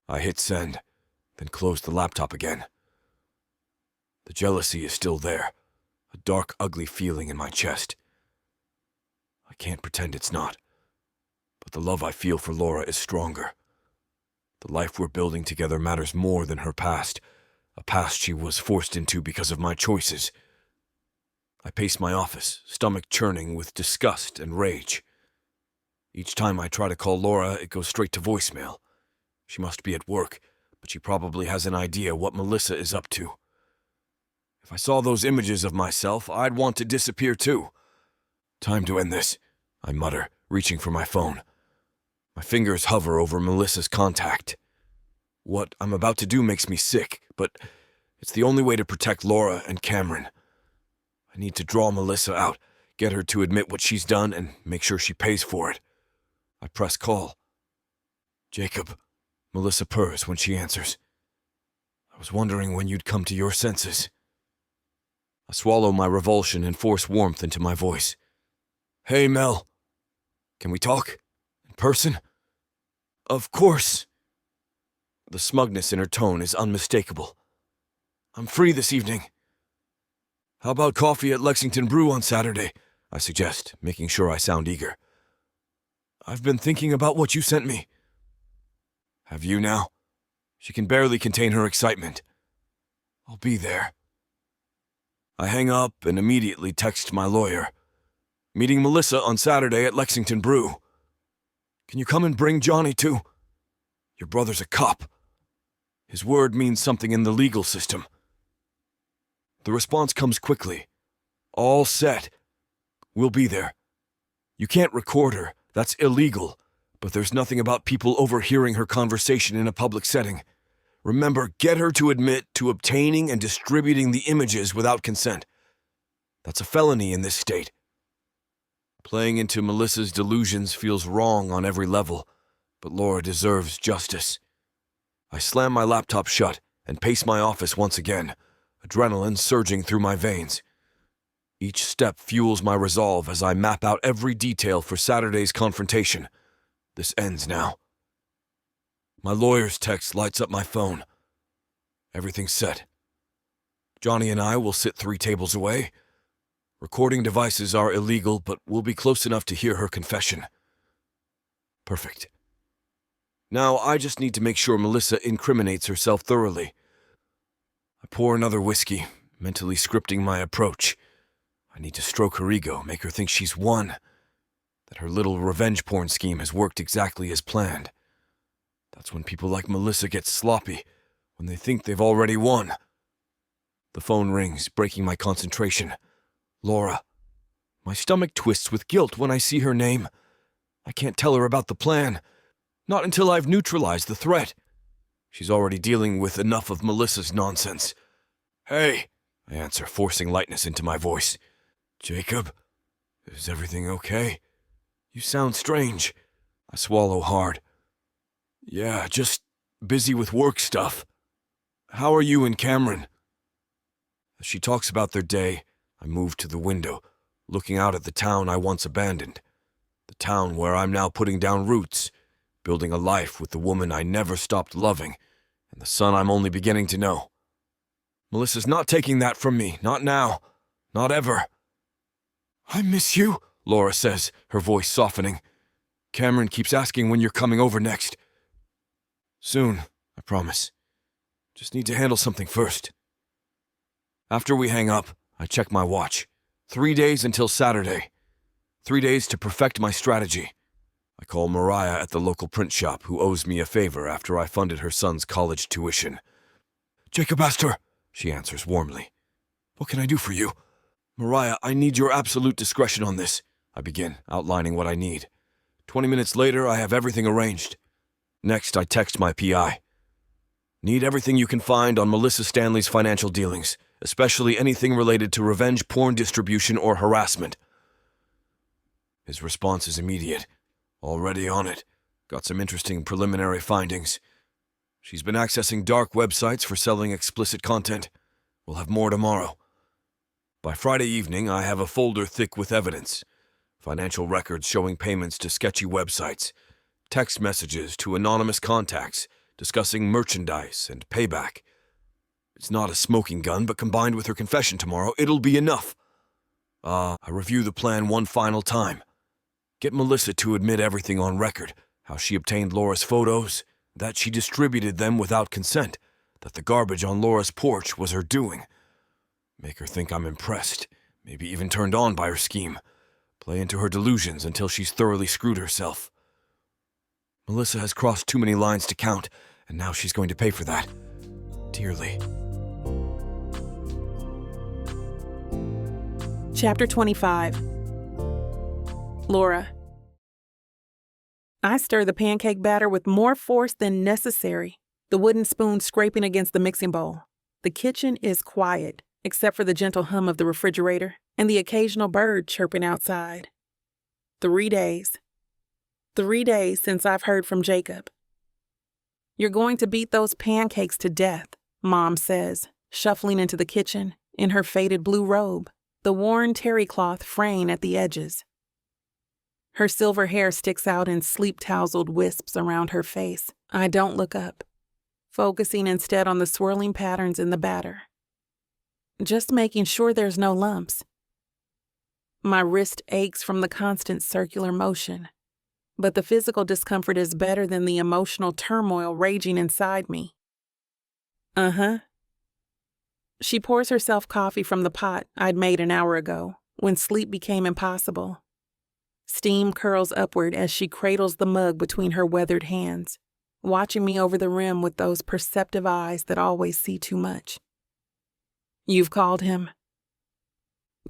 I hit send, then close the laptop again. The jealousy is still there, a dark, ugly feeling in my chest. I can't pretend it's not, but the love I feel for Laura is stronger. The life we're building together matters more than her past, a past she was forced into because of my choices. I pace my office, stomach churning with disgust and rage. Each time I try to call Laura, it goes straight to voicemail. She must be at work, but she probably has an idea what Melissa is up to. If I saw those images of myself, I'd want to disappear too. Time to end this, I mutter, reaching for my phone. My fingers hover over Melissa's contact. What I'm about to do makes me sick, but it's the only way to protect Laura and Cameron. I need to draw Melissa out, get her to admit what she's done, and make sure she pays for it. I press call. Jacob, Melissa purrs when she answers. I was wondering when you'd come to your senses. I swallow my revulsion and force warmth into my voice. Hey, Mel. Can we talk? In person? Of course. The smugness in her tone is unmistakable. I'm free this evening. How about coffee at Lexington Brew on Saturday? I suggest, making sure I sound eager. I've been thinking about what you sent me. Have you now? She can barely contain her excitement. I'll be there. I hang up and immediately text my lawyer. Meeting Melissa on Saturday at Lexington Brew. Can you come and bring Johnny too? Your brother's a cop. His word means something in the legal system. The response comes quickly. All set. We'll be there. You can't record her. That's illegal. But there's nothing about people overhearing her conversation in a public setting. Remember, get her to admit to obtaining and distributing the images without consent. That's a felony in this state. Playing into Melissa's delusions feels wrong on every level, but Laura deserves justice. I slam my laptop shut and pace my office once again, adrenaline surging through my veins. Each step fuels my resolve as I map out every detail for Saturday's confrontation. This ends now. My lawyer's text lights up my phone. Everything's set. Johnny and I will sit 3 tables away. Recording devices are illegal, but we'll be close enough to hear her confession. Perfect. Now I just need to make sure Melissa incriminates herself thoroughly. I pour another whiskey, mentally scripting my approach. I need to stroke her ego, make her think she's won, that her little revenge porn scheme has worked exactly as planned. That's when people like Melissa get sloppy, when they think they've already won. The phone rings, breaking my concentration. Laura. My stomach twists with guilt when I see her name. I can't tell her about the plan. Not until I've neutralized the threat. She's already dealing with enough of Melissa's nonsense. Hey, I answer, forcing lightness into my voice. Jacob, is everything okay? You sound strange. I swallow hard. Yeah, just busy with work stuff. How are you and Cameron? As she talks about their day, I move to the window, looking out at the town I once abandoned. The town where I'm now putting down roots, building a life with the woman I never stopped loving, and the son I'm only beginning to know. Melissa's not taking that from me, not now, not ever. I miss you, Laura says, her voice softening. Cameron keeps asking when you're coming over next. Soon, I promise. Just need to handle something first. After we hang up, I check my watch. 3 days until Saturday. 3 days to perfect my strategy. I call Mariah at the local print shop, who owes me a favor after I funded her son's college tuition. Jacob Astor, she answers warmly. What can I do for you? Mariah, I need your absolute discretion on this, I begin, outlining what I need. 20 minutes later, I have everything arranged. Next, I text my PI. Need everything you can find on Melissa Stanley's financial dealings, especially anything related to revenge porn distribution or harassment. His response is immediate. Already on it. Got some interesting preliminary findings. She's been accessing dark websites for selling explicit content. We'll have more tomorrow. By Friday evening, I have a folder thick with evidence. Financial records showing payments to sketchy websites. Text messages to anonymous contacts discussing merchandise and payback. It's not a smoking gun, but combined with her confession tomorrow, it'll be enough. I review the plan one final time. Get Melissa to admit everything on record, how she obtained Laura's photos, that she distributed them without consent, that the garbage on Laura's porch was her doing. Make her think I'm impressed, maybe even turned on by her scheme. Play into her delusions until she's thoroughly screwed herself. Melissa has crossed too many lines to count, and now she's going to pay for that. Dearly. Chapter 25. Laura. I stir the pancake batter with more force than necessary, the wooden spoon scraping against the mixing bowl. The kitchen is quiet, except for the gentle hum of the refrigerator and the occasional bird chirping outside. 3 days. 3 days since I've heard from Jacob. You're going to beat those pancakes to death, Mom says, shuffling into the kitchen in her faded blue robe, the worn terry cloth fraying at the edges. Her silver hair sticks out in sleep-tousled wisps around her face. I don't look up, focusing instead on the swirling patterns in the batter. Just making sure there's no lumps. My wrist aches from the constant circular motion, but the physical discomfort is better than the emotional turmoil raging inside me. She pours herself coffee from the pot I'd made an hour ago, when sleep became impossible. Steam curls upward as she cradles the mug between her weathered hands, watching me over the rim with those perceptive eyes that always see too much. You've called him?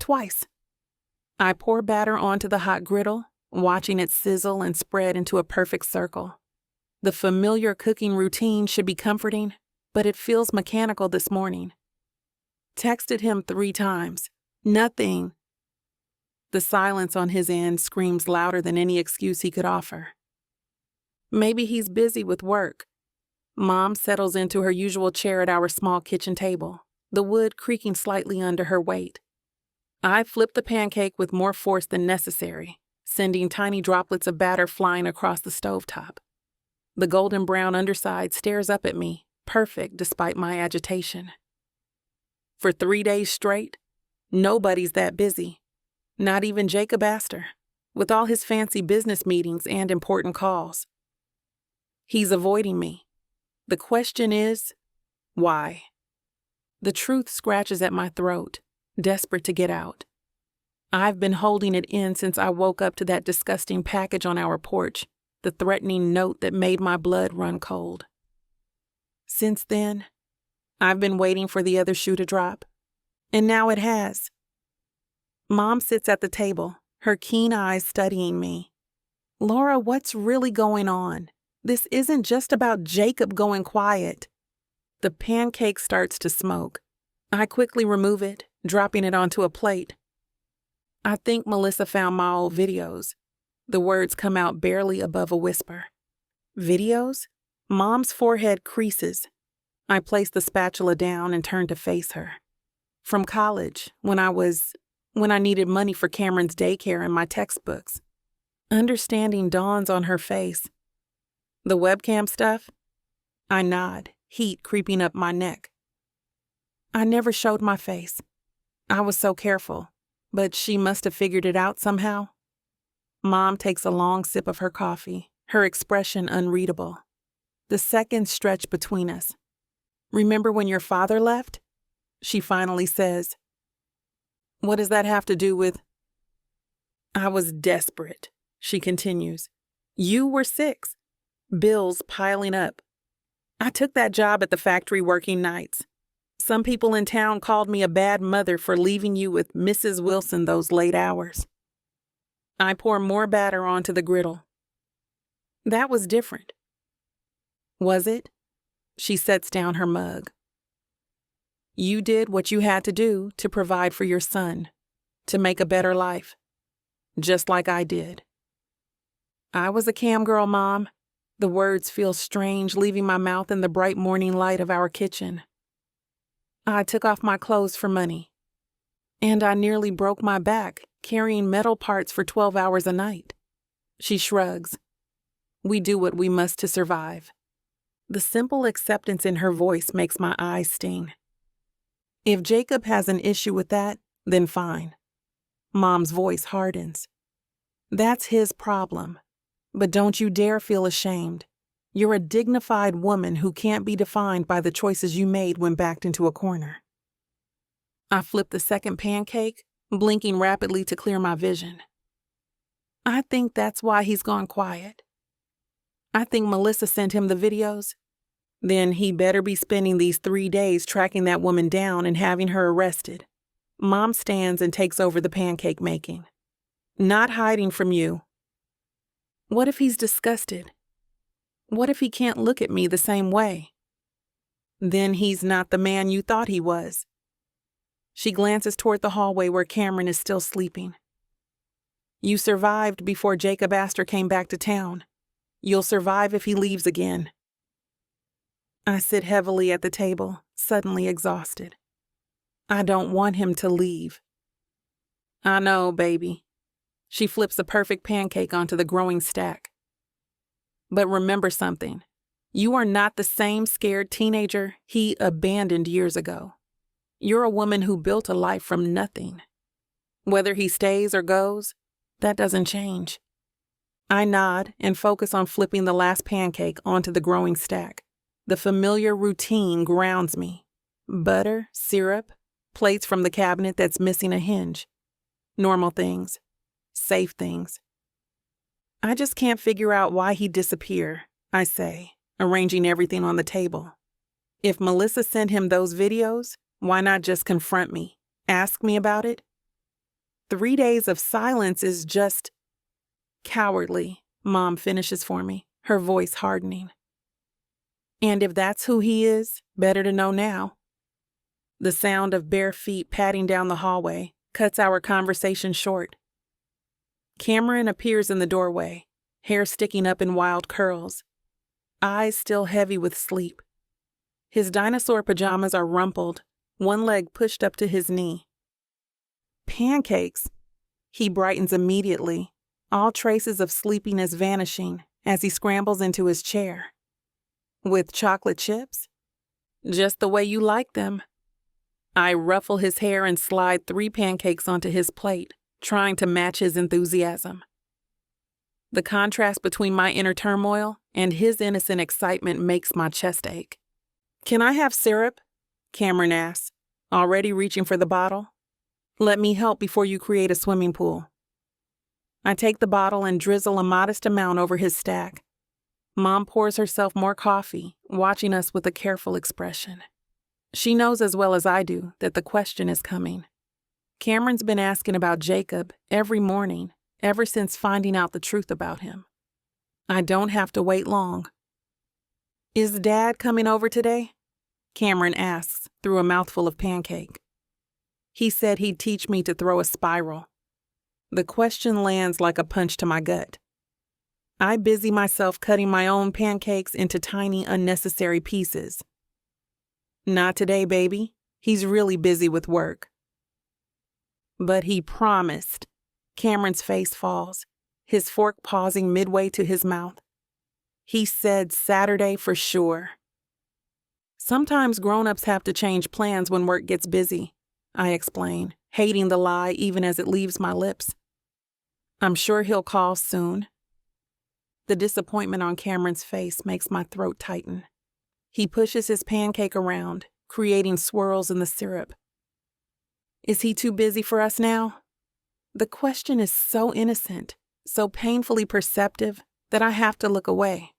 Twice. I pour batter onto the hot griddle, watching it sizzle and spread into a perfect circle. The familiar cooking routine should be comforting, but it feels mechanical this morning. Texted him 3 times. Nothing. The silence on his end screams louder than any excuse he could offer. Maybe he's busy with work. Mom settles into her usual chair at our small kitchen table, the wood creaking slightly under her weight. I flip the pancake with more force than necessary, sending tiny droplets of batter flying across the stovetop. The golden brown underside stares up at me, perfect despite my agitation. For 3 days straight, nobody's that busy. Not even Jacob Astor, with all his fancy business meetings and important calls. He's avoiding me. The question is, why? The truth scratches at my throat, desperate to get out. I've been holding it in since I woke up to that disgusting package on our porch, the threatening note that made my blood run cold. Since then, I've been waiting for the other shoe to drop, and now it has. Mom sits at the table, her keen eyes studying me. Laura, what's really going on? This isn't just about Jacob going quiet. The pancake starts to smoke. I quickly remove it, dropping it onto a plate. I think Melissa found my old videos. The words come out barely above a whisper. Videos? Mom's forehead creases. I place the spatula down and turn to face her. From college, when I needed money for Cameron's daycare and my textbooks. Understanding dawns on her face. The webcam stuff? I nod, heat creeping up my neck. I never showed my face. I was so careful, but she must have figured it out somehow. Mom takes a long sip of her coffee, her expression unreadable. The seconds stretch between us. Remember when your father left? She finally says. What does that have to do with? I was desperate, she continues. You were 6. Bills piling up. I took that job at the factory working nights, Some people in town called me a bad mother for leaving you with Mrs. Wilson those late hours. I pour more batter onto the griddle. That was different. Was it? She sets down her mug. You did what you had to do to provide for your son, to make a better life, just like I did. I was a cam girl, Mom. The words feel strange leaving my mouth in the bright morning light of our kitchen. I took off my clothes for money, and I nearly broke my back carrying metal parts for 12 hours a night. She shrugs. We do what we must to survive. The simple acceptance in her voice makes my eyes sting. If Jacob has an issue with that, then fine. Mom's voice hardens. That's his problem. But don't you dare feel ashamed. You're a dignified woman who can't be defined by the choices you made when backed into a corner. I flip the second pancake, blinking rapidly to clear my vision. I think that's why he's gone quiet. I think Melissa sent him the videos. Then he better be spending these 3 days tracking that woman down and having her arrested. Mom stands and takes over the pancake making. Not hiding from you. What if he's disgusted? What if he can't look at me the same way? Then he's not the man you thought he was. She glances toward the hallway where Cameron is still sleeping. You survived before Jacob Astor came back to town. You'll survive if he leaves again. I sit heavily at the table, suddenly exhausted. I don't want him to leave. I know, baby. She flips a perfect pancake onto the growing stack. But remember something. You are not the same scared teenager he abandoned years ago. You're a woman who built a life from nothing. Whether he stays or goes, that doesn't change. I nod and focus on flipping the last pancake onto the growing stack. The familiar routine grounds me. Butter, syrup, plates from the cabinet that's missing a hinge. Normal things. Safe things. I just can't figure out why he'd disappear, I say, arranging everything on the table. If Melissa sent him those videos, why not just confront me? Ask me about it? 3 days of silence is just cowardly, Mom finishes for me, her voice hardening. And if that's who he is, better to know now. The sound of bare feet padding down the hallway cuts our conversation short. Cameron appears in the doorway, hair sticking up in wild curls, eyes still heavy with sleep. His dinosaur pajamas are rumpled, one leg pushed up to his knee. Pancakes! He brightens immediately, all traces of sleepiness vanishing as he scrambles into his chair. With chocolate chips? Just the way you like them. I ruffle his hair and slide 3 pancakes onto his plate, trying to match his enthusiasm. The contrast between my inner turmoil and his innocent excitement makes my chest ache. Can I have syrup? Cameron asks, already reaching for the bottle. Let me help before you create a swimming pool. I take the bottle and drizzle a modest amount over his stack. Mom pours herself more coffee, watching us with a careful expression. She knows as well as I do that the question is coming. Cameron's been asking about Jacob every morning, ever since finding out the truth about him. I don't have to wait long. Is Dad coming over today? Cameron asks through a mouthful of pancake. He said he'd teach me to throw a spiral. The question lands like a punch to my gut. I busy myself cutting my own pancakes into tiny, unnecessary pieces. Not today, baby. He's really busy with work. But he promised. Cameron's face falls, his fork pausing midway to his mouth. He said Saturday for sure. Sometimes grown-ups have to change plans when work gets busy, I explain, hating the lie even as it leaves my lips. I'm sure he'll call soon. The disappointment on Cameron's face makes my throat tighten. He pushes his pancake around, creating swirls in the syrup. Is he too busy for us now? The question is so innocent, so painfully perceptive, that I have to look away.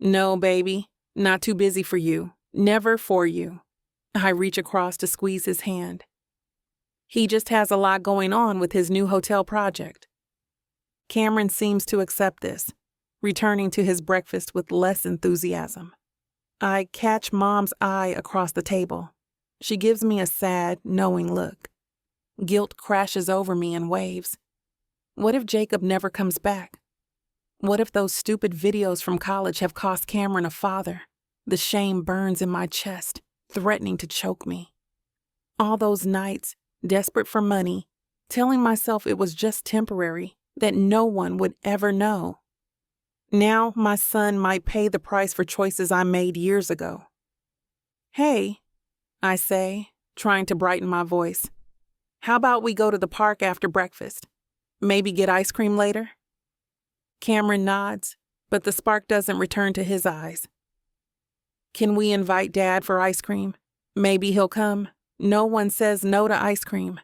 No, baby, not too busy for you. Never for you. I reach across to squeeze his hand. He just has a lot going on with his new hotel project. Cameron seems to accept this, returning to his breakfast with less enthusiasm. I catch Mom's eye across the table. She gives me a sad, knowing look. Guilt crashes over me in waves. What if Jacob never comes back? What if those stupid videos from college have cost Cameron a father? The shame burns in my chest, threatening to choke me. All those nights, desperate for money, telling myself it was just temporary, that no one would ever know. Now my son might pay the price for choices I made years ago. "Hey," I say, trying to brighten my voice. "How about we go to the park after breakfast? Maybe get ice cream later?" Cameron nods, but the spark doesn't return to his eyes. "Can we invite Dad for ice cream? Maybe he'll come. No one says no to ice cream."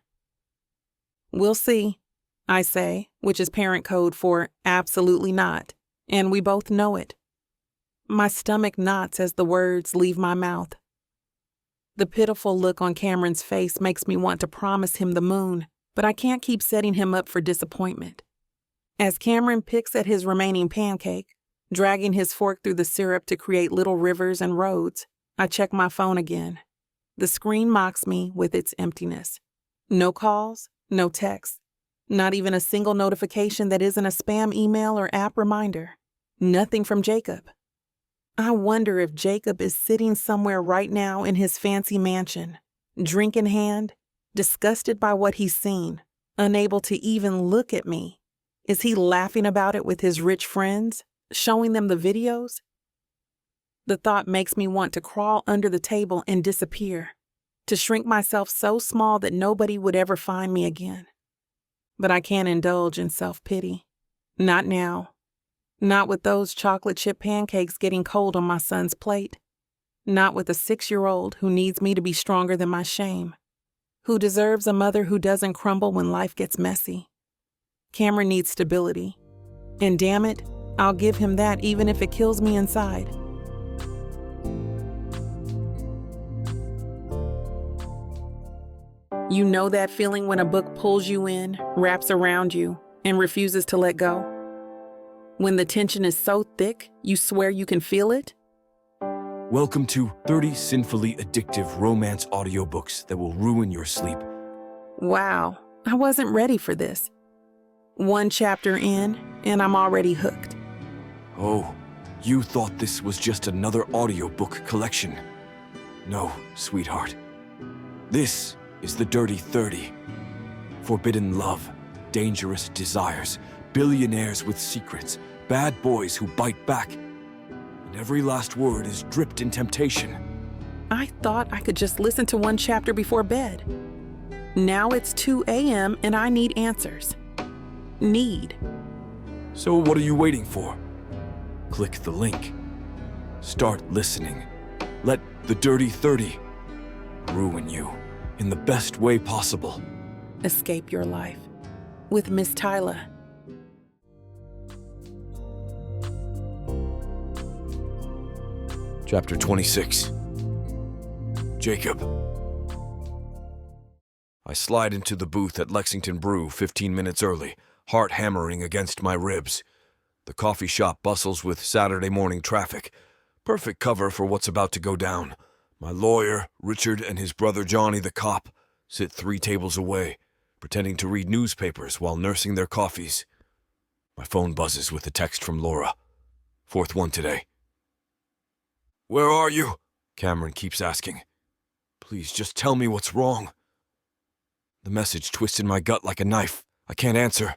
"We'll see," I say, which is parent code for absolutely not, and we both know it. My stomach knots as the words leave my mouth. The pitiful look on Cameron's face makes me want to promise him the moon, but I can't keep setting him up for disappointment. As Cameron picks at his remaining pancake, dragging his fork through the syrup to create little rivers and roads, I check my phone again. The screen mocks me with its emptiness. No calls, no texts, not even a single notification that isn't a spam email or app reminder. Nothing from Jacob. I wonder if Jacob is sitting somewhere right now in his fancy mansion, drink in hand, disgusted by what he's seen, unable to even look at me. Is he laughing about it with his rich friends, showing them the videos? The thought makes me want to crawl under the table and disappear, to shrink myself so small that nobody would ever find me again. But I can't indulge in self-pity. Not now. Not with those chocolate chip pancakes getting cold on my son's plate. Not with a 6-year-old who needs me to be stronger than my shame, who deserves a mother who doesn't crumble when life gets messy. Cameron needs stability. And damn it, I'll give him that even if it kills me inside. You know that feeling when a book pulls you in, wraps around you, and refuses to let go? When the tension is so thick, you swear you can feel it? Welcome to 30 sinfully addictive romance audiobooks that will ruin your sleep. Wow, I wasn't ready for this. 1 chapter in, and I'm already hooked. Oh, you thought this was just another audiobook collection. No, sweetheart. This is the Dirty 30. Forbidden love, dangerous desires, billionaires with secrets, bad boys who bite back. And every last word is dripped in temptation. I thought I could just listen to 1 chapter before bed. Now it's 2 a.m. and I need answers. Need. So what are you waiting for? Click the link. Start listening. Let the Dirty 30 ruin you in the best way possible. Escape your life with Miss Tyla. Chapter 26. Jacob. I slide into the booth at Lexington Brew 15 minutes early, heart hammering against my ribs. The coffee shop bustles with Saturday morning traffic. Perfect cover for what's about to go down. My lawyer, Richard, and his brother Johnny the cop sit 3 tables away, pretending to read newspapers while nursing their coffees. My phone buzzes with a text from Laura. 4th one today. "Where are you?" Cameron keeps asking. "Please, just tell me what's wrong." The message twists in my gut like a knife. I can't answer.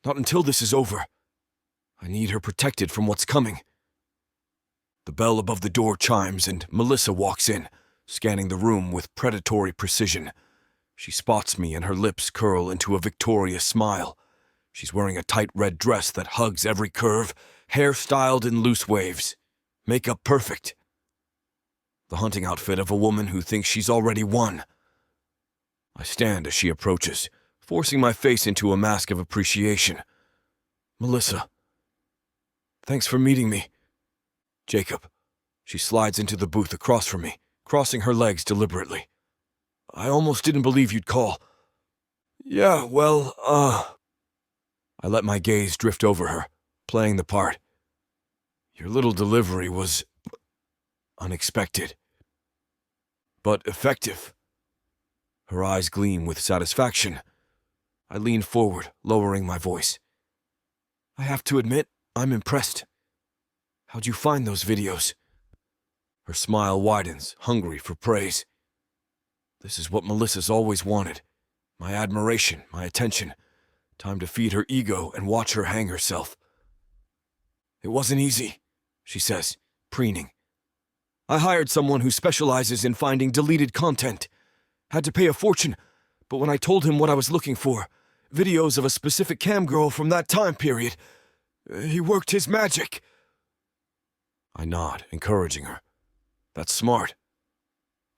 Not until this is over. I need her protected from what's coming. The bell above the door chimes and Melissa walks in, scanning the room with predatory precision. She spots me and her lips curl into a victorious smile. She's wearing a tight red dress that hugs every curve, hair styled in loose waves. Makeup perfect. The hunting outfit of a woman who thinks she's already won. I stand as she approaches, forcing my face into a mask of appreciation. "Melissa, thanks for meeting me." "Jacob." She slides into the booth across from me, crossing her legs deliberately. I almost didn't believe you'd call. Yeah, well, I let my gaze drift over her, playing the part. Your little delivery was unexpected, but effective. Her eyes gleam with satisfaction. I lean forward, lowering my voice. I have to admit, I'm impressed. How'd you find those videos? Her smile widens, hungry for praise. This is what Melissa's always wanted. My admiration, my attention. Time to feed her ego and watch her hang herself. It wasn't easy, she says, preening. I hired someone who specializes in finding deleted content. Had to pay a fortune, but when I told him what I was looking for, videos of a specific cam girl from that time period, he worked his magic. I nod, encouraging her. That's smart.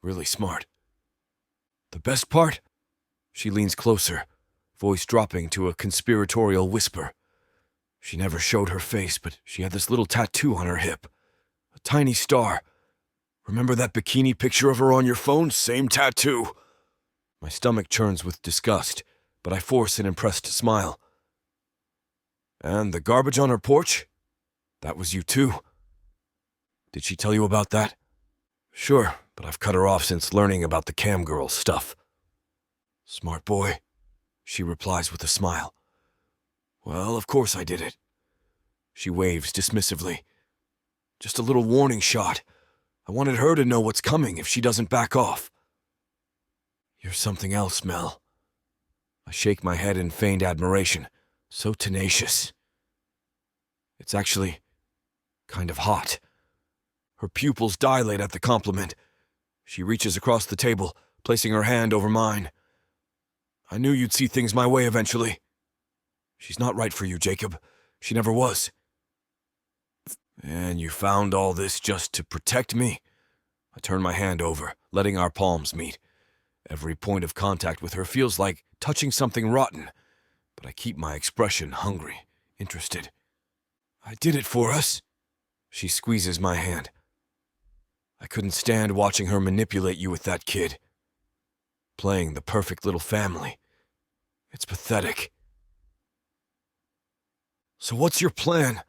Really smart. The best part? She leans closer, voice dropping to a conspiratorial whisper. She never showed her face, but she had this little tattoo on her hip. A tiny star. Remember that bikini picture of her on your phone? Same tattoo. My stomach churns with disgust, but I force an impressed smile. And the garbage on her porch? That was you too. Did she tell you about that? Sure, but I've cut her off since learning about the cam girl stuff. Smart boy, she replies with a smile. Well, of course I did it. She waves dismissively. Just a little warning shot. I wanted her to know what's coming if she doesn't back off. You're something else, Mel. I shake my head in feigned admiration. So tenacious. It's actually kind of hot. Her pupils dilate at the compliment. She reaches across the table, placing her hand over mine. I knew you'd see things my way eventually. She's not right for you, Jacob. She never was. And you found all this just to protect me? I turn my hand over, letting our palms meet. Every point of contact with her feels like touching something rotten, but I keep my expression hungry, interested. I did it for us. She squeezes my hand. I couldn't stand watching her manipulate you with that kid. Playing the perfect little family. It's pathetic. So what's your plan?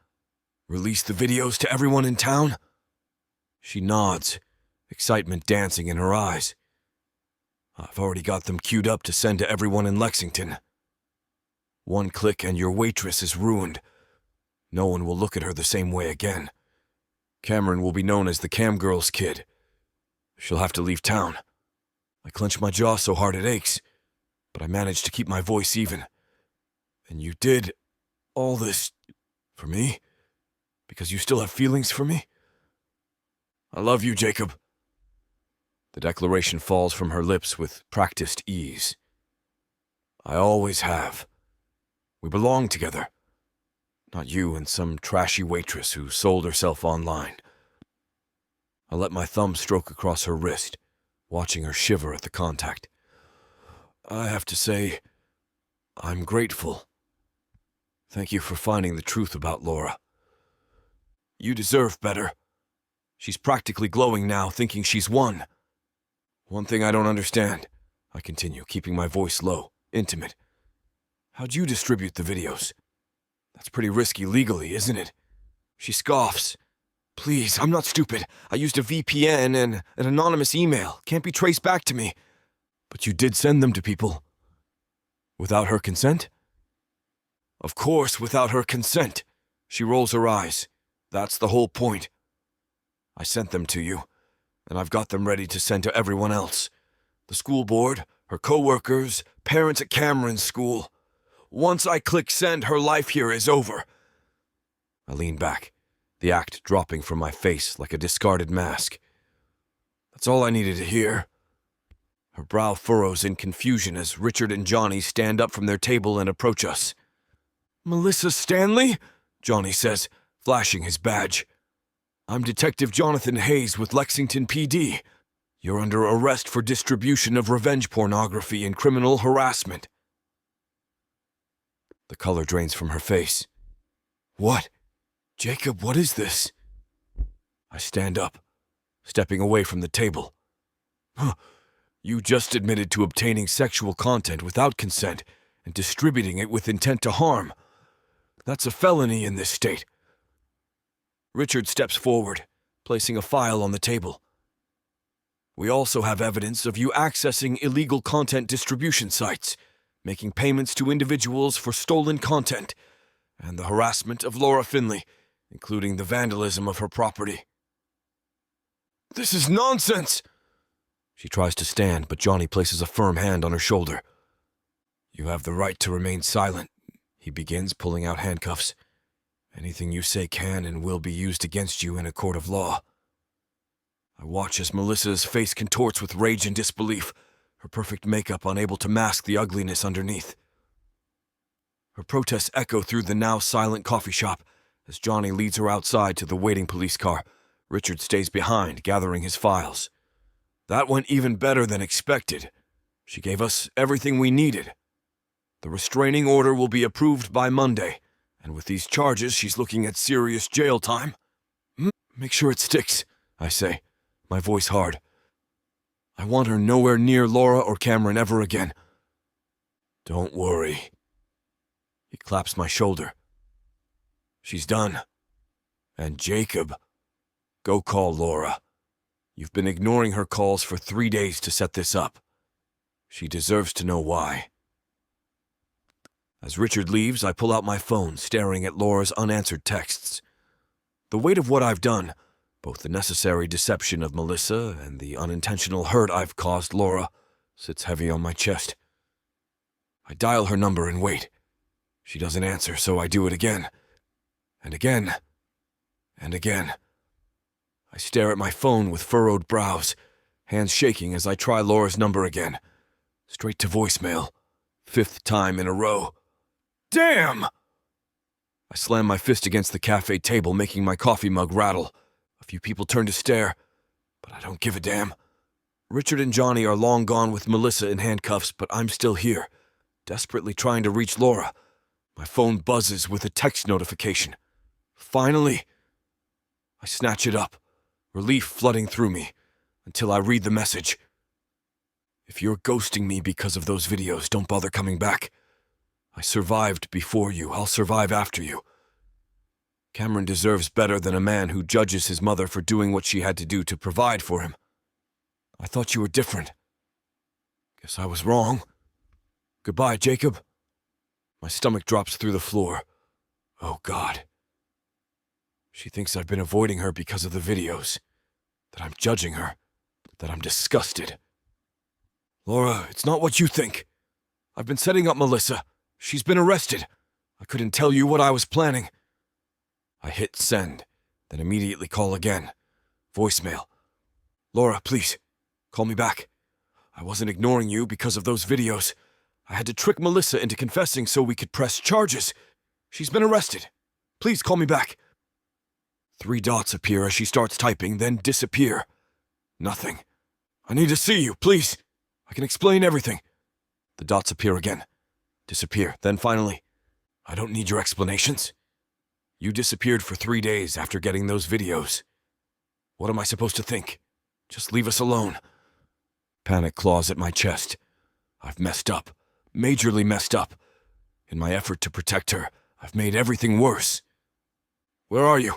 Release the videos to everyone in town? She nods, excitement dancing in her eyes. I've already got them queued up to send to everyone in Lexington. One click and your waitress is ruined. No one will look at her the same way again. Cameron will be known as the cam girl's kid. She'll have to leave town. I clench my jaw so hard it aches, but I manage to keep my voice even. And you did all this for me? Because you still have feelings for me? I love you, Jacob. The declaration falls from her lips with practiced ease. I always have. We belong together. Not you and some trashy waitress who sold herself online. I let my thumb stroke across her wrist, watching her shiver at the contact. I have to say, I'm grateful. Thank you for finding the truth about Laura. You deserve better. She's practically glowing now, thinking she's won. One thing I don't understand, I continue, keeping my voice low, intimate. How'd you distribute the videos? That's pretty risky legally, isn't it? She scoffs. Please, I'm not stupid. I used a VPN and an anonymous email. Can't be traced back to me. But you did send them to people. Without her consent? Of course, without her consent. She rolls her eyes. That's the whole point. I sent them to you, and I've got them ready to send to everyone else. The school board, her co-workers, parents at Cameron's school. Once I click send, her life here is over. I lean back, the act dropping from my face like a discarded mask. That's all I needed to hear. Her brow furrows in confusion as Richard and Johnny stand up from their table and approach us. Melissa Stanley? Johnny says, flashing his badge. I'm Detective Jonathan Hayes with Lexington PD. You're under arrest for distribution of revenge pornography and criminal harassment. The color drains from her face. What? Jacob, what is this? I stand up, stepping away from the table, You just admitted to obtaining sexual content without consent and distributing it with intent to harm. That's a felony in this state. Richard steps forward, placing a file on the table. We also have evidence of you accessing illegal content distribution sites, making payments to individuals for stolen content, and the harassment of Laura Finley, including the vandalism of her property. This is nonsense! She tries to stand, but Johnny places a firm hand on her shoulder. You have the right to remain silent, he begins, pulling out handcuffs. Anything you say can and will be used against you in a court of law. I watch as Melissa's face contorts with rage and disbelief, her perfect makeup unable to mask the ugliness underneath. Her protests echo through the now silent coffee shop as Johnny leads her outside to the waiting police car. Richard stays behind, gathering his files. That went even better than expected. She gave us everything we needed. The restraining order will be approved by Monday, and with these charges, she's looking at serious jail time. Make sure it sticks, I say, my voice hard. I want her nowhere near Laura or Cameron ever again. Don't worry. He claps my shoulder. She's done. And Jacob, go call Laura. You've been ignoring her calls for 3 days to set this up. She deserves to know why. As Richard leaves, I pull out my phone, staring at Laura's unanswered texts. The weight of what I've done, both the necessary deception of Melissa and the unintentional hurt I've caused Laura, sits heavy on my chest. I dial her number and wait. She doesn't answer, so I do it again. And again. And again. I stare at my phone with furrowed brows, hands shaking as I try Laura's number again. Straight to voicemail. 5th time in a row. Damn! I slam my fist against the cafe table, making my coffee mug rattle. A few people turn to stare, but I don't give a damn. Richard and Johnny are long gone with Melissa in handcuffs, but I'm still here, desperately trying to reach Laura. My phone buzzes with a text notification. Finally! I snatch it up, relief flooding through me, until I read the message. If you're ghosting me because of those videos, don't bother coming back. I survived before you. I'll survive after you. Cameron deserves better than a man who judges his mother for doing what she had to do to provide for him. I thought you were different. Guess I was wrong. Goodbye, Jacob. My stomach drops through the floor. Oh, God. She thinks I've been avoiding her because of the videos, that I'm judging her, that I'm disgusted. Laura, it's not what you think. I've been setting up Melissa. She's been arrested. I couldn't tell you what I was planning. I hit send, then immediately call again. Voicemail. Laura, please, call me back. I wasn't ignoring you because of those videos. I had to trick Melissa into confessing so we could press charges. She's been arrested. Please call me back. 3 dots appear as she starts typing, then disappear. Nothing. I need to see you, please. I can explain everything. The dots appear again. Disappear. Then finally, I don't need your explanations. You disappeared for 3 days after getting those videos. What am I supposed to think? Just leave us alone. Panic claws at my chest. I've messed up. Majorly messed up. In my effort to protect her, I've made everything worse. Where are you?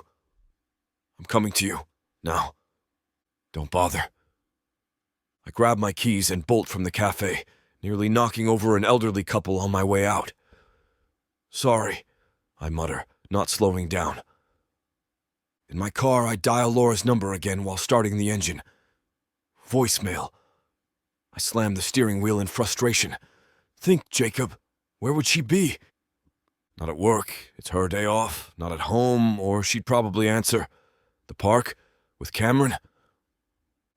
I'm coming to you. Now. Don't bother. I grab my keys and bolt from the cafe, nearly knocking over an elderly couple on my way out. Sorry, I mutter, not slowing down. In my car, I dial Laura's number again while starting the engine. Voicemail. I slam the steering wheel in frustration. Think, Jacob, where would she be? Not at work, it's her day off, not at home, or she'd probably answer. The park? With Cameron?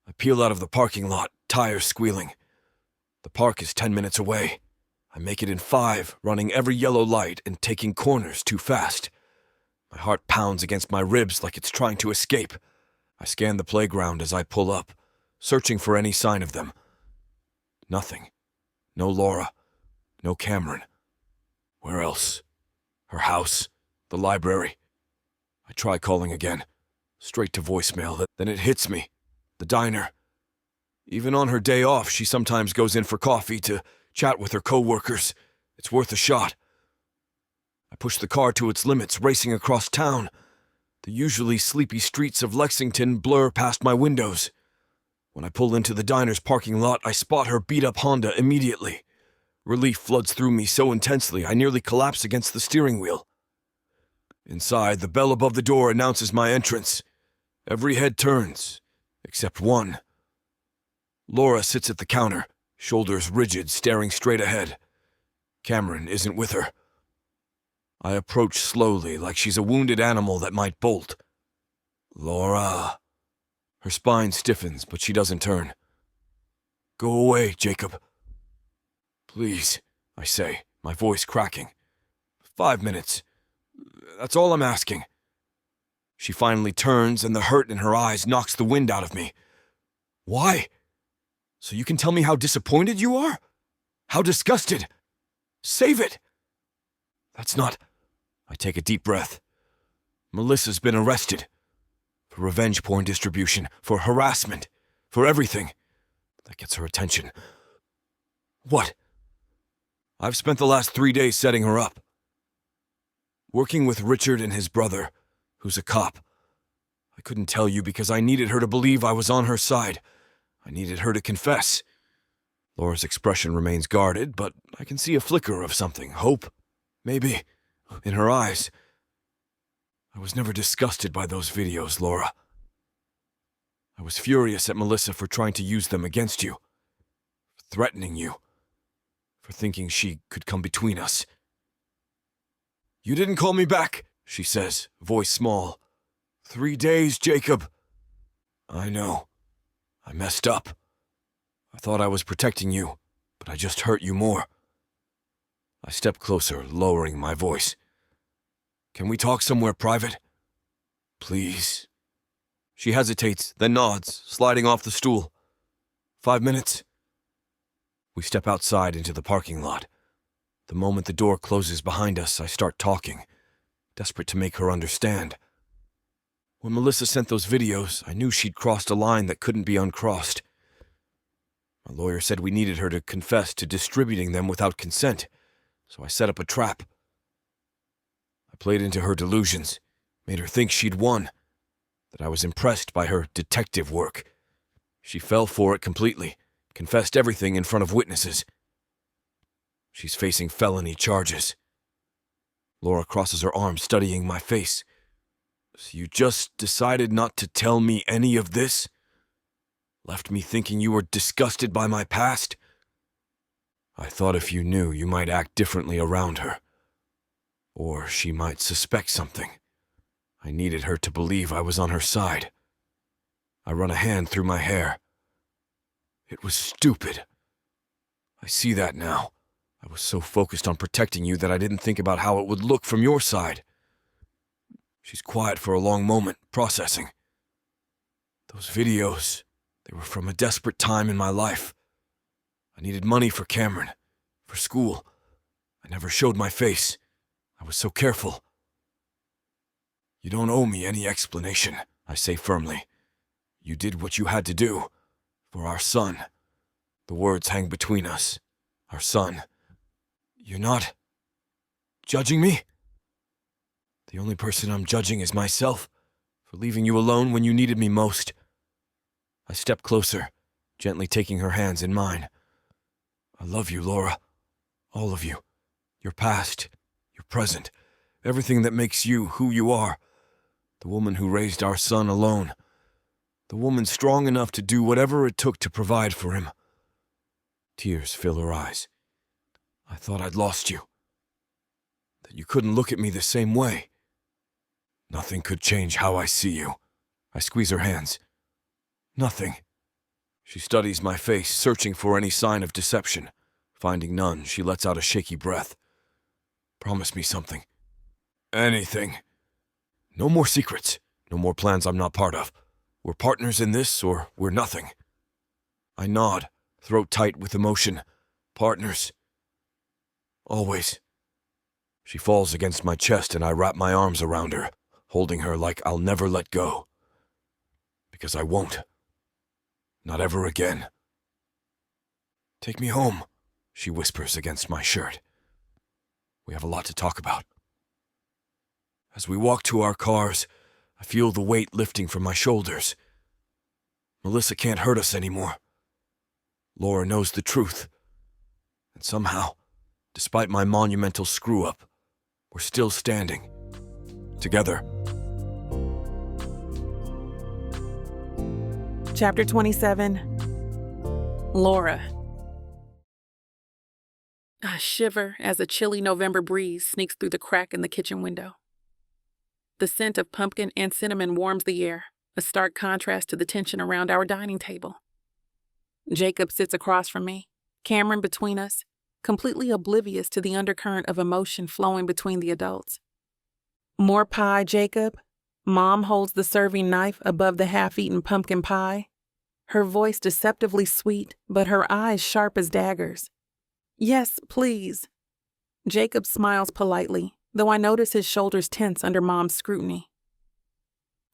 I peel out of the parking lot, tires squealing. The park is 10 minutes away. I make it in 5, running every yellow light and taking corners too fast. My heart pounds against my ribs like it's trying to escape. I scan the playground as I pull up, searching for any sign of them. Nothing. No Laura. No Cameron. Where else? Her house. The library. I try calling again. Straight to voicemail. Then it hits me. The diner. Even on her day off, she sometimes goes in for coffee to chat with her coworkers. It's worth a shot. I push the car to its limits, racing across town. The usually sleepy streets of Lexington blur past my windows. When I pull into the diner's parking lot, I spot her beat-up Honda immediately. Relief floods through me so intensely, I nearly collapse against the steering wheel. Inside, the bell above the door announces my entrance. Every head turns, except one. Laura sits at the counter, shoulders rigid, staring straight ahead. Cameron isn't with her. I approach slowly, like she's a wounded animal that might bolt. Laura. Her spine stiffens, but she doesn't turn. Go away, Jacob. Please, I say, my voice cracking. 5 minutes. That's all I'm asking. She finally turns, and the hurt in her eyes knocks the wind out of me. Why? So you can tell me how disappointed you are? How disgusted? Save it! That's not... I take a deep breath. Melissa's been arrested. For revenge porn distribution, for harassment, for everything. That gets her attention. What? I've spent the last 3 days setting her up. Working with Richard and his brother, who's a cop. I couldn't tell you because I needed her to believe I was on her side. I needed her to confess. Laura's expression remains guarded, but I can see a flicker of something, hope, maybe, in her eyes. I was never disgusted by those videos, Laura. I was furious at Melissa for trying to use them against you, for threatening you, for thinking she could come between us. You didn't call me back, she says, voice small. 3 days, Jacob. I know. I messed up. I thought I was protecting you, but I just hurt you more. I step closer, lowering my voice. Can we talk somewhere private? Please. She hesitates, then nods, sliding off the stool. 5 minutes. We step outside into the parking lot. The moment the door closes behind us, I start talking, desperate to make her understand. When Melissa sent those videos, I knew she'd crossed a line that couldn't be uncrossed. My lawyer said we needed her to confess to distributing them without consent, so I set up a trap. I played into her delusions, made her think she'd won, that I was impressed by her detective work. She fell for it completely, confessed everything in front of witnesses. She's facing felony charges. Laura crosses her arms, studying my face. So you just decided not to tell me any of this? Left me thinking you were disgusted by my past? I thought if you knew, you might act differently around her. Or she might suspect something. I needed her to believe I was on her side. I run a hand through my hair. It was stupid. I see that now. I was so focused on protecting you that I didn't think about how it would look from your side. She's quiet for a long moment, processing. Those videos, they were from a desperate time in my life. I needed money for Cameron, for school. I never showed my face. I was so careful. You don't owe me any explanation, I say firmly. You did what you had to do. For our son. The words hang between us. Our son. You're not judging me? The only person I'm judging is myself, for leaving you alone when you needed me most. I step closer, gently taking her hands in mine. I love you, Laura. All of you. Your past, your present, everything that makes you who you are. The woman who raised our son alone. The woman strong enough to do whatever it took to provide for him. Tears fill her eyes. I thought I'd lost you. That you couldn't look at me the same way. Nothing could change how I see you. I squeeze her hands. Nothing. She studies my face, searching for any sign of deception. Finding none, she lets out a shaky breath. Promise me something. Anything. No more secrets. No more plans I'm not part of. We're partners in this, or we're nothing. I nod, throat tight with emotion. Partners. Always. She falls against my chest and I wrap my arms around her, holding her like I'll never let go. Because I won't. Not ever again. Take me home, she whispers against my shirt. We have a lot to talk about. As we walk to our cars, I feel the weight lifting from my shoulders. Melissa can't hurt us anymore. Laura knows the truth. And somehow, despite my monumental screw-up, we're still standing. Together. Chapter 27. Laura. I shiver as a chilly November breeze sneaks through the crack in the kitchen window. The scent of pumpkin and cinnamon warms the air, a stark contrast to the tension around our dining table. Jacob sits across from me, Cameron between us, completely oblivious to the undercurrent of emotion flowing between the adults. More pie, Jacob? Mom holds the serving knife above the half-eaten pumpkin pie, her voice deceptively sweet, but her eyes sharp as daggers. Yes, please. Jacob smiles politely, though I notice his shoulders tense under Mom's scrutiny.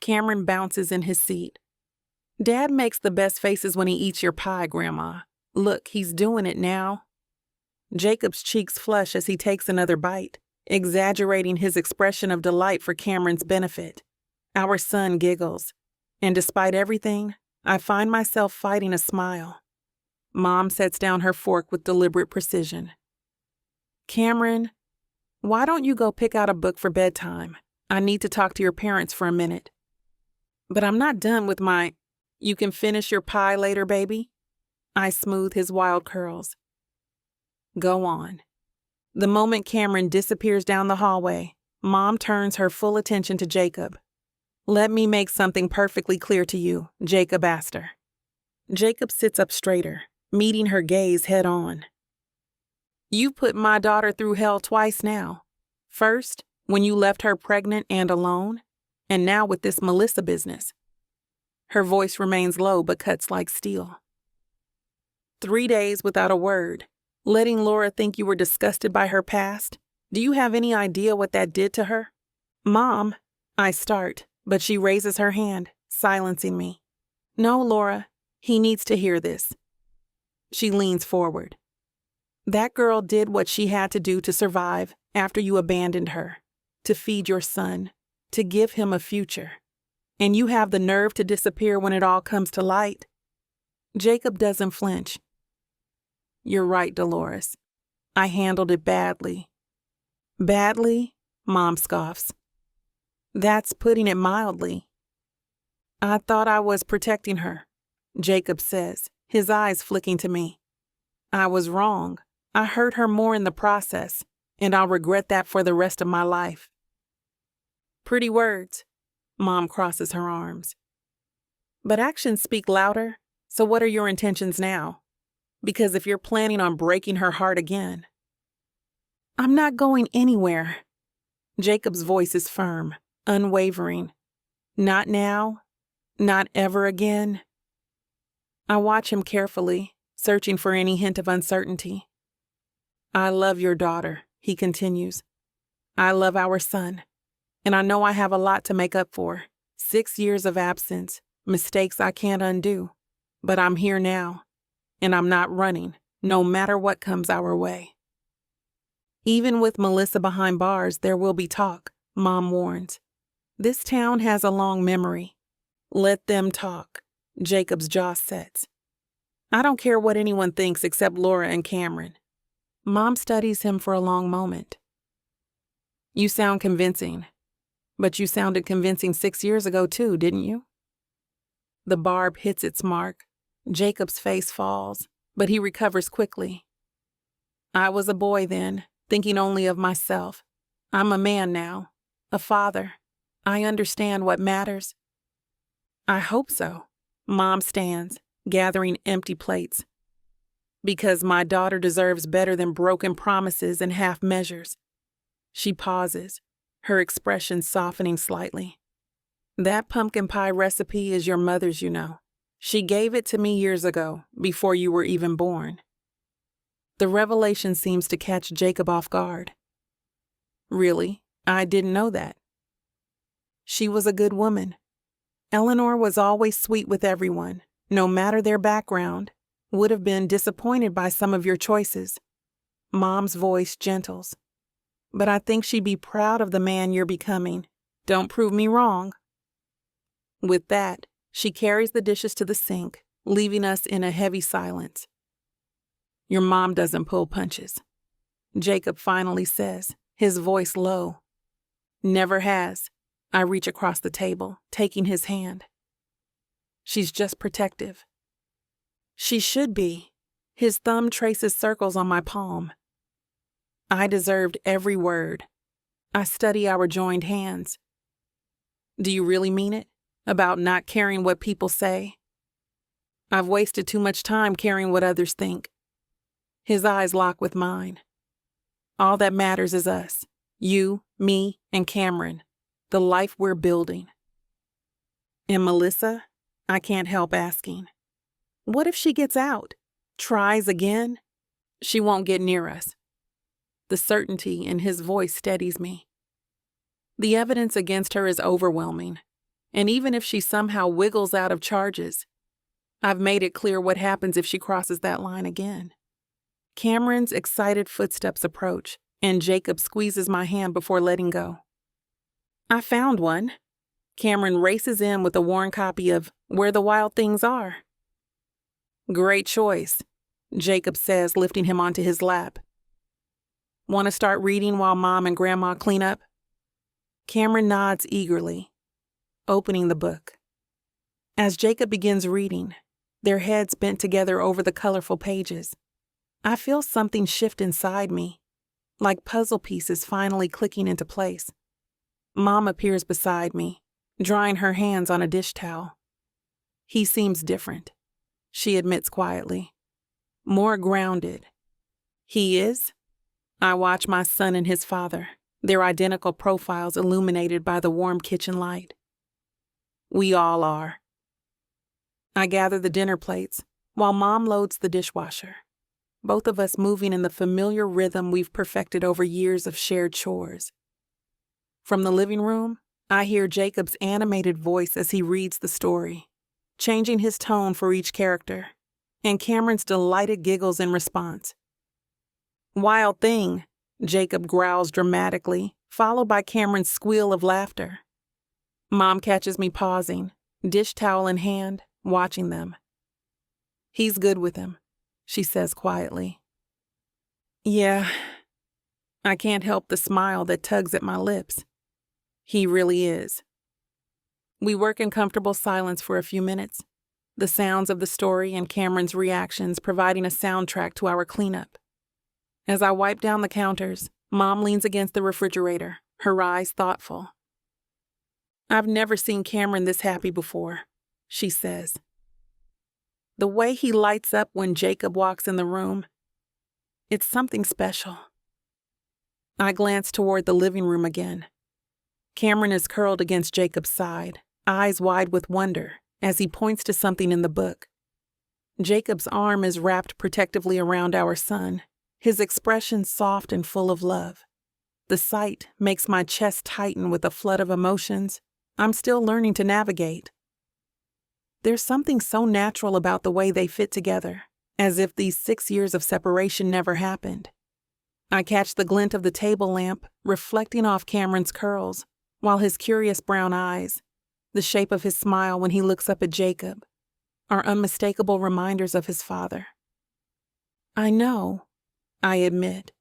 Cameron bounces in his seat. Dad makes the best faces when he eats your pie, Grandma. Look, he's doing it now. Jacob's cheeks flush as he takes another bite, exaggerating his expression of delight for Cameron's benefit. Our son giggles, and despite everything, I find myself fighting a smile. Mom sets down her fork with deliberate precision. Cameron, why don't you go pick out a book for bedtime? I need to talk to your parents for a minute. But I'm not done with my, you can finish your pie later, baby. I smooth his wild curls. Go on. The moment Cameron disappears down the hallway, Mom turns her full attention to Jacob. Let me make something perfectly clear to you, Jacob asked her. Jacob sits up straighter, meeting her gaze head on. You've put my daughter through hell twice now. First, when you left her pregnant and alone, and now with this Melissa business. Her voice remains low but cuts like steel. 3 days without a word, letting Laura think you were disgusted by her past. Do you have any idea what that did to her? Mom, I start, but she raises her hand, silencing me. No, Laura, he needs to hear this. She leans forward. That girl did what she had to do to survive after you abandoned her, to feed your son, to give him a future. And you have the nerve to disappear when it all comes to light. Jacob doesn't flinch. You're right, Dolores. I handled it badly. Badly? Mom scoffs. That's putting it mildly. I thought I was protecting her, Jacob says, his eyes flicking to me. I was wrong. I hurt her more in the process, and I'll regret that for the rest of my life. Pretty words. Mom crosses her arms. But actions speak louder, so what are your intentions now? Because if you're planning on breaking her heart again. I'm not going anywhere. Jacob's voice is firm, unwavering. Not now, not ever again. I watch him carefully, searching for any hint of uncertainty. I love your daughter, he continues. I love our son, and I know I have a lot to make up for. 6 years of absence, mistakes I can't undo. But I'm here now, and I'm not running, no matter what comes our way. Even with Melissa behind bars, there will be talk, Mom warns. This town has a long memory. Let them talk. Jacob's jaw sets. I don't care what anyone thinks except Laura and Cameron. Mom studies him for a long moment. You sound convincing. But you sounded convincing 6 years ago too, didn't you? The barb hits its mark. Jacob's face falls, but he recovers quickly. I was a boy then, thinking only of myself. I'm a man now, a father. I understand what matters. I hope so. Mom stands, gathering empty plates. Because my daughter deserves better than broken promises and half measures. She pauses, her expression softening slightly. That pumpkin pie recipe is your mother's, you know. She gave it to me years ago, before you were even born. The revelation seems to catch Jacob off guard. Really? I didn't know that. She was a good woman. Eleanor was always sweet with everyone, no matter their background. would have been disappointed by some of your choices. Mom's voice gentles. But I think she'd be proud of the man you're becoming. Don't prove me wrong. With that, she carries the dishes to the sink, leaving us in a heavy silence. Your mom doesn't pull punches, Jacob finally says, his voice low. Never has. I reach across the table, taking his hand. She's just protective. She should be. His thumb traces circles on my palm. I deserved every word. I study our joined hands. Do you really mean it? About not caring what people say? I've wasted too much time caring what others think. His eyes lock with mine. All that matters is us. You, me, and Cameron. The life we're building. And Melissa? I can't help asking. What if she gets out? Tries again? She won't get near us. The certainty in his voice steadies me. The evidence against her is overwhelming, and even if she somehow wiggles out of charges, I've made it clear what happens if she crosses that line again. Cameron's excited footsteps approach, and Jacob squeezes my hand before letting go. I found one. Cameron races in with a worn copy of Where the Wild Things Are. Great choice, Jacob says, lifting him onto his lap. Want to start reading while Mom and Grandma clean up? Cameron nods eagerly, opening the book. As Jacob begins reading, their heads bent together over the colorful pages, I feel something shift inside me, like puzzle pieces finally clicking into place. Mom appears beside me, drying her hands on a dish towel. He seems different, she admits quietly. More grounded. He is? I watch my son and his father, their identical profiles illuminated by the warm kitchen light. We all are. I gather the dinner plates while Mom loads the dishwasher, both of us moving in the familiar rhythm we've perfected over years of shared chores. From the living room, I hear Jacob's animated voice as he reads the story, changing his tone for each character, and Cameron's delighted giggles in response. Wild thing, Jacob growls dramatically, followed by Cameron's squeal of laughter. Mom catches me pausing, dish towel in hand, watching them. He's good with him, she says quietly. Yeah, I can't help the smile that tugs at my lips. He really is. We work in comfortable silence for a few minutes, the sounds of the story and Cameron's reactions providing a soundtrack to our cleanup. As I wipe down the counters, Mom leans against the refrigerator, her eyes thoughtful. I've never seen Cameron this happy before, she says. The way he lights up when Jacob walks in the room, it's something special. I glance toward the living room again. Cameron is curled against Jacob's side, eyes wide with wonder, as he points to something in the book. Jacob's arm is wrapped protectively around our son, his expression soft and full of love. The sight makes my chest tighten with a flood of emotions I'm still learning to navigate. There's something so natural about the way they fit together, as if these 6 years of separation never happened. I catch the glint of the table lamp reflecting off Cameron's curls, while his curious brown eyes, the shape of his smile when he looks up at Jacob, are unmistakable reminders of his father. I know, I admit,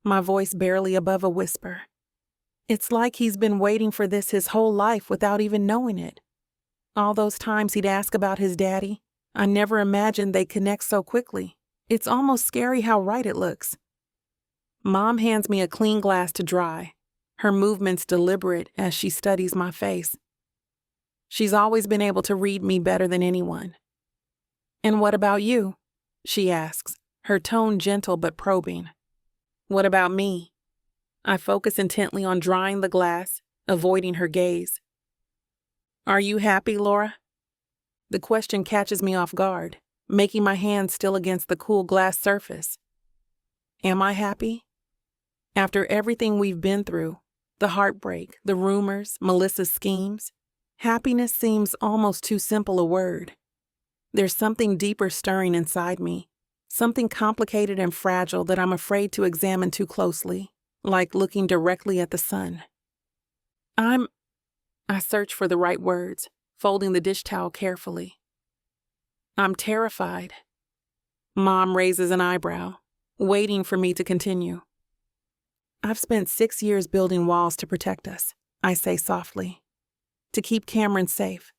my voice barely above a whisper. It's like he's been waiting for this his whole life without even knowing it. All those times he'd ask about his daddy, I never imagined they'd connect so quickly. It's almost scary how right it looks. Mom hands me a clean glass to dry, her movements deliberate as she studies my face. She's always been able to read me better than anyone. And what about you? She asks, her tone gentle but probing. What about me? I focus intently on drying the glass, avoiding her gaze. Are you happy, Laura? The question catches me off guard, making my hand still against the cool glass surface. Am I happy? After everything we've been through, the heartbreak, the rumors, Melissa's schemes, happiness seems almost too simple a word. There's something deeper stirring inside me, something complicated and fragile that I'm afraid to examine too closely, like looking directly at the sun. I search for the right words, folding the dish towel carefully. I'm terrified. Mom raises an eyebrow, waiting for me to continue. I've spent 6 years building walls to protect us, I say softly. To keep Cameron safe,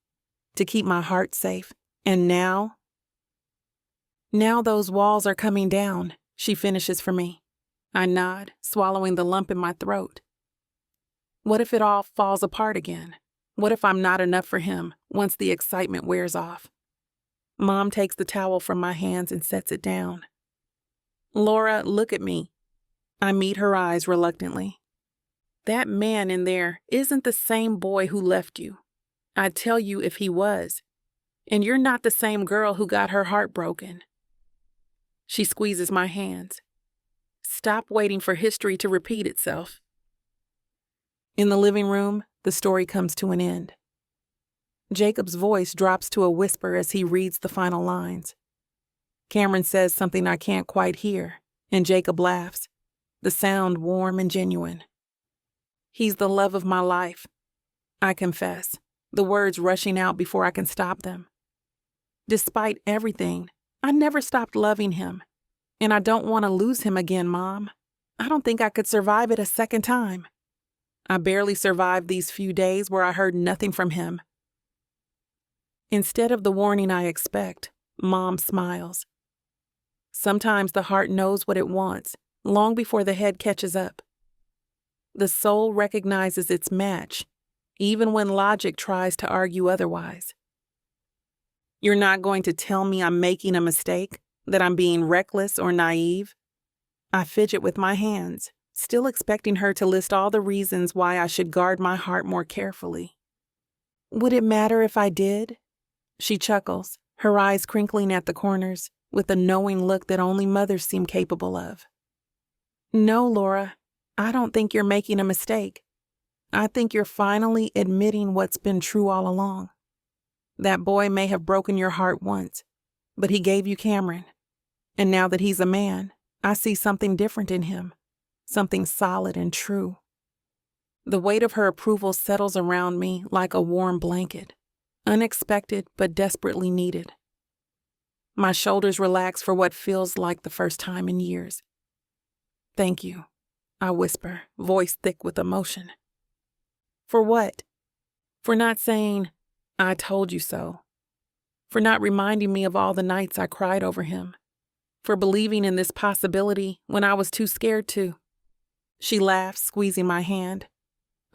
to keep my heart safe, and now those walls are coming down, she finishes for me. I nod, swallowing the lump in my throat. What if it all falls apart again? What if I'm not enough for him once the excitement wears off? Mom takes the towel from my hands and sets it down. Laura, look at me. I meet her eyes reluctantly. That man in there isn't the same boy who left you. I'd tell you if he was. And you're not the same girl who got her heart broken. She squeezes my hands. Stop waiting for history to repeat itself. In the living room, the story comes to an end. Jacob's voice drops to a whisper as he reads the final lines. Cameron says something I can't quite hear, and Jacob laughs, the sound warm and genuine. He's the love of my life, I confess, the words rushing out before I can stop them. Despite everything, I never stopped loving him, and I don't want to lose him again, Mom. I don't think I could survive it a second time. I barely survived these few days where I heard nothing from him. Instead of the warning I expect, Mom smiles. Sometimes the heart knows what it wants, long before the head catches up. The soul recognizes its match, even when logic tries to argue otherwise. You're not going to tell me I'm making a mistake, that I'm being reckless or naive? I fidget with my hands, still expecting her to list all the reasons why I should guard my heart more carefully. Would it matter if I did? She chuckles, her eyes crinkling at the corners, with a knowing look that only mothers seem capable of. No, Laura, I don't think you're making a mistake. I think you're finally admitting what's been true all along. That boy may have broken your heart once, but he gave you Cameron. And now that he's a man, I see something different in him, something solid and true. The weight of her approval settles around me like a warm blanket, unexpected but desperately needed. My shoulders relax for what feels like the first time in years. Thank you, I whisper, voice thick with emotion. For what? For not saying, I told you so. For not reminding me of all the nights I cried over him. For believing in this possibility when I was too scared to. She laughs, squeezing my hand.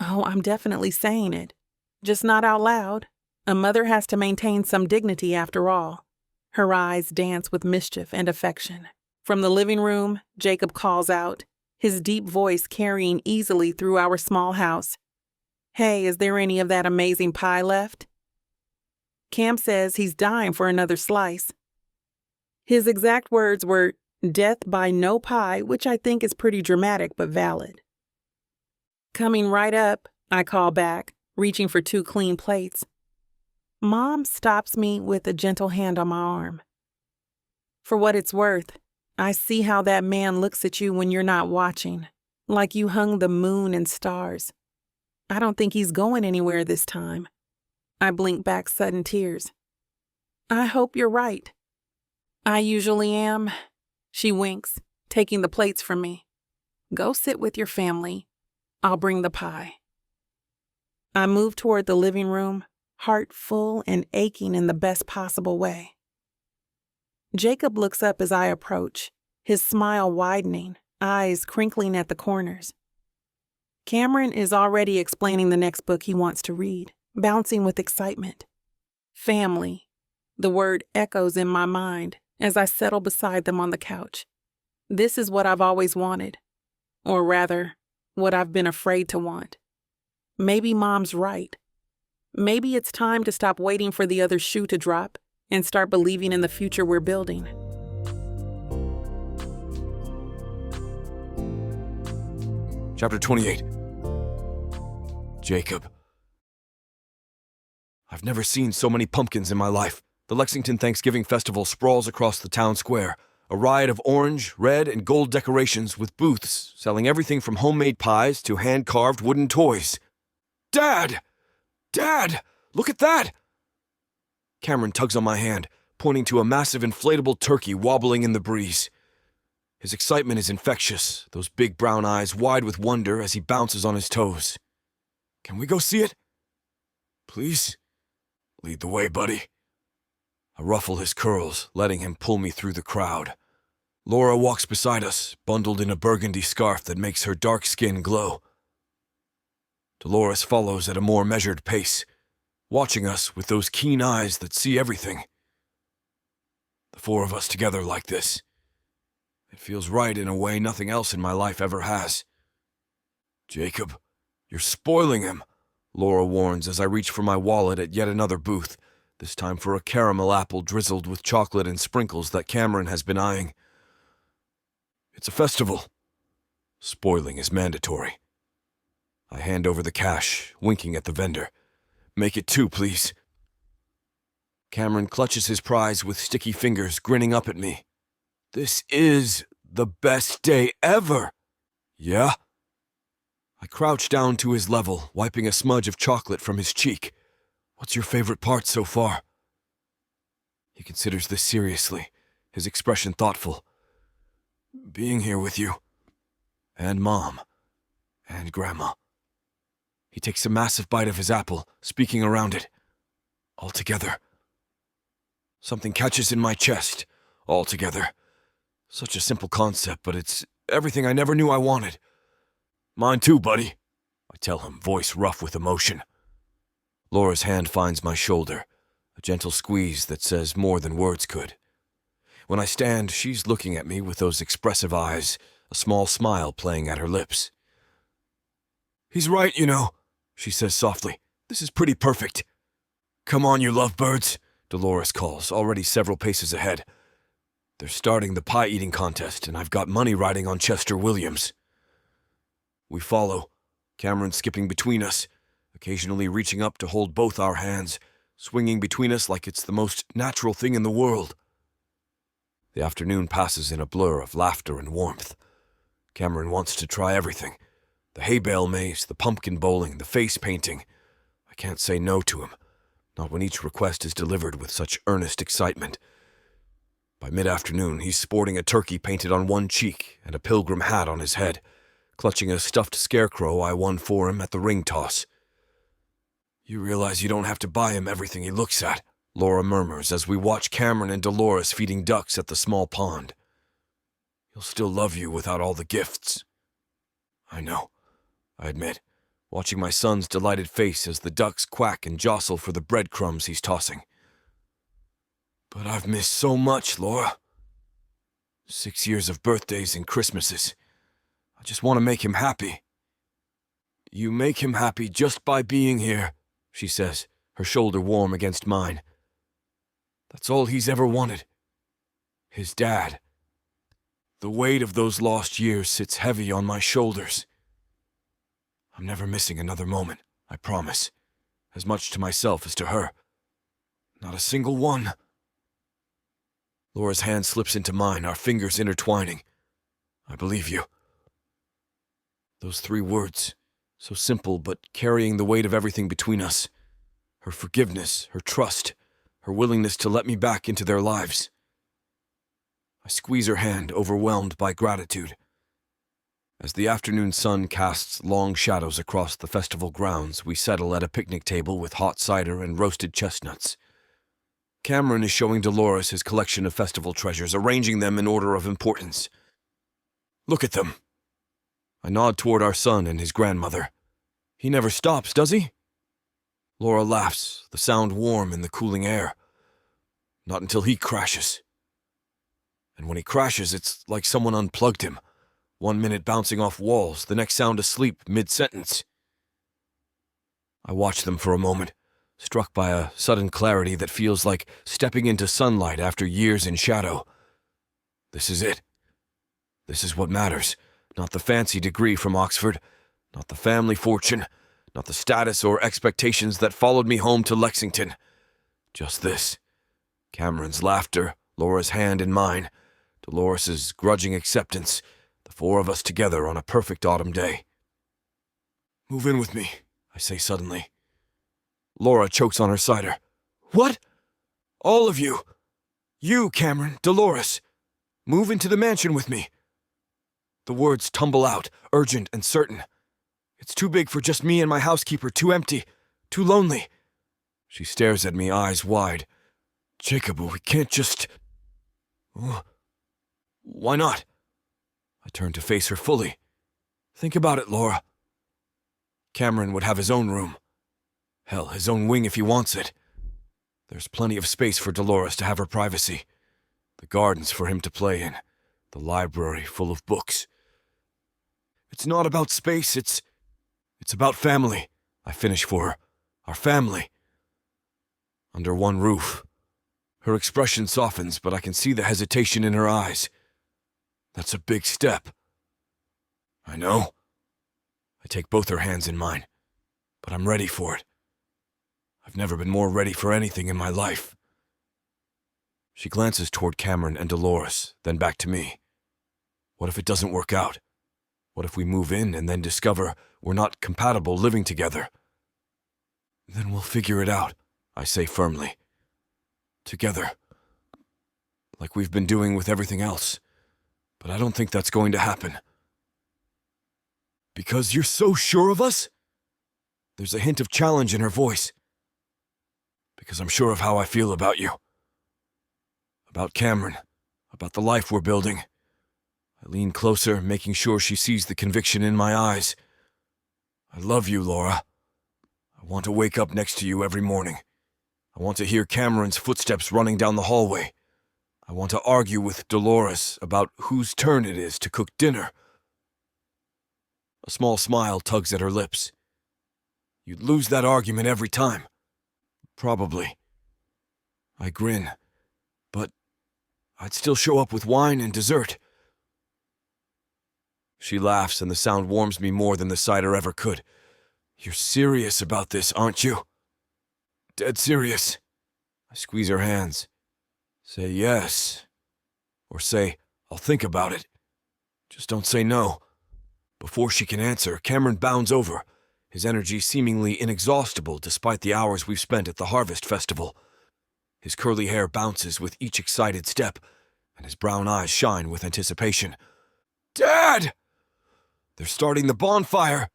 Oh, I'm definitely saying it. Just not out loud. A mother has to maintain some dignity after all. Her eyes dance with mischief and affection. From the living room, Jacob calls out, his deep voice carrying easily through our small house. Hey, is there any of that amazing pie left? Cam says he's dying for another slice. His exact words were, death by no pie, which I think is pretty dramatic but valid. Coming right up, I call back, reaching for 2 clean plates. Mom stops me with a gentle hand on my arm. For what it's worth, I see how that man looks at you when you're not watching, like you hung the moon and stars. I don't think he's going anywhere this time. I blink back sudden tears. I hope you're right. I usually am. She winks, taking the plates from me. Go sit with your family. I'll bring the pie. I move toward the living room, heart full and aching in the best possible way. Jacob looks up as I approach, his smile widening, eyes crinkling at the corners. Cameron is already explaining the next book he wants to read, bouncing with excitement. Family. The word echoes in my mind as I settle beside them on the couch. This is what I've always wanted. Or rather, what I've been afraid to want. Maybe Mom's right. Maybe it's time to stop waiting for the other shoe to drop and start believing in the future we're building. Chapter 28. Jacob. I've never seen so many pumpkins in my life. The Lexington Thanksgiving Festival sprawls across the town square, a riot of orange, red, and gold decorations with booths selling everything from homemade pies to hand-carved wooden toys. Dad! Dad! Look at that! Cameron tugs on my hand, pointing to a massive inflatable turkey wobbling in the breeze. His excitement is infectious, those big brown eyes wide with wonder as he bounces on his toes. Can we go see it? Please? Lead the way, buddy. I ruffle his curls, letting him pull me through the crowd. Laura walks beside us, bundled in a burgundy scarf that makes her dark skin glow. Dolores follows at a more measured pace, watching us with those keen eyes that see everything. The four of us together like this. It feels right in a way nothing else in my life ever has. Jacob, you're spoiling him, Laura warns as I reach for my wallet at yet another booth, this time for a caramel apple drizzled with chocolate and sprinkles that Cameron has been eyeing. It's a festival. Spoiling is mandatory. I hand over the cash, winking at the vendor. Make it 2, please. Cameron clutches his prize with sticky fingers, grinning up at me. This is the best day ever. Yeah? I crouch down to his level, wiping a smudge of chocolate from his cheek. What's your favorite part so far? He considers this seriously, his expression thoughtful. Being here with you. And Mom. And Grandma. He takes a massive bite of his apple, speaking around it. All together. Something catches in my chest. All together. Such a simple concept, but it's everything I never knew I wanted. Mine too, buddy, I tell him, voice rough with emotion. Laura's hand finds my shoulder, a gentle squeeze that says more than words could. When I stand, she's looking at me with those expressive eyes, a small smile playing at her lips. He's right, you know, she says softly. This is pretty perfect. Come on, you lovebirds, Dolores calls, already several paces ahead. They're starting the pie-eating contest, and I've got money riding on Chester Williams. We follow, Cameron skipping between us, occasionally reaching up to hold both our hands, swinging between us like it's the most natural thing in the world. The afternoon passes in a blur of laughter and warmth. Cameron wants to try everything. The hay bale maze, the pumpkin bowling, the face painting. I can't say no to him, not when each request is delivered with such earnest excitement. By mid-afternoon, he's sporting a turkey painted on one cheek and a pilgrim hat on his head, clutching a stuffed scarecrow I won for him at the ring toss. You realize you don't have to buy him everything he looks at, Laura murmurs as we watch Cameron and Dolores feeding ducks at the small pond. He'll still love you without all the gifts. I know, I admit, watching my son's delighted face as the ducks quack and jostle for the breadcrumbs he's tossing. But I've missed so much, Laura. 6 years of birthdays and Christmases. I just want to make him happy. You make him happy just by being here, she says, her shoulder warm against mine. That's all he's ever wanted. His dad. The weight of those lost years sits heavy on my shoulders. I'm never missing another moment, I promise. As much to myself as to her. Not a single one. Laura's hand slips into mine, our fingers intertwining. I believe you. Those 3 words, so simple but carrying the weight of everything between us. Her forgiveness, her trust, her willingness to let me back into their lives. I squeeze her hand, overwhelmed by gratitude. As the afternoon sun casts long shadows across the festival grounds, we settle at a picnic table with hot cider and roasted chestnuts. Cameron is showing Dolores his collection of festival treasures, arranging them in order of importance. Look at them. I nod toward our son and his grandmother. He never stops, does he? Laura laughs, the sound warm in the cooling air. Not until he crashes. And when he crashes, it's like someone unplugged him. 1 minute bouncing off walls, the next sound asleep mid-sentence. I watch them for a moment, struck by a sudden clarity that feels like stepping into sunlight after years in shadow. This is it. This is what matters. Not the fancy degree from Oxford, not the family fortune, not the status or expectations that followed me home to Lexington. Just this. Cameron's laughter, Laura's hand in mine, Dolores' grudging acceptance, the four of us together on a perfect autumn day. "Move in with me," I say suddenly. Laura chokes on her cider. "What? All of you? You, Cameron, Dolores. Move into the mansion with me." The words tumble out, urgent and certain. "It's too big for just me and my housekeeper, too empty, too lonely." She stares at me, eyes wide. "Jacob, we can't just..." "Why not?" I turn to face her fully. "Think about it, Laura. Cameron would have his own room. Hell, his own wing if he wants it. There's plenty of space for Dolores to have her privacy. The gardens for him to play in. The library full of books. It's not about space, it's about family," I finish for her. "Our family. Under one roof." Her expression softens, but I can see the hesitation in her eyes. "That's a big step." "I know." I take both her hands in mine, but I'm ready for it. I've never been more ready for anything in my life. She glances toward Cameron and Dolores, then back to me. What if it doesn't work out? What if we move in and then discover we're not compatible living together? "Then we'll figure it out," I say firmly. "Together. Like we've been doing with everything else. But I don't think that's going to happen." "Because you're so sure of us?" There's a hint of challenge in her voice. "Because I'm sure of how I feel about you. About Cameron. About the life we're building." I lean closer, making sure she sees the conviction in my eyes. "I love you, Laura. I want to wake up next to you every morning. I want to hear Cameron's footsteps running down the hallway. I want to argue with Dolores about whose turn it is to cook dinner." A small smile tugs at her lips. "You'd lose that argument every time." "Probably." I grin. "But I'd still show up with wine and dessert." She laughs, and the sound warms me more than the cider ever could. "You're serious about this, aren't you?" "Dead serious." I squeeze her hands. "Say yes. Or say, I'll think about it. Just don't say no." Before she can answer, Cameron bounds over, his energy seemingly inexhaustible despite the hours we've spent at the Harvest Festival. His curly hair bounces with each excited step, and his brown eyes shine with anticipation. "Dad! They're starting the bonfire.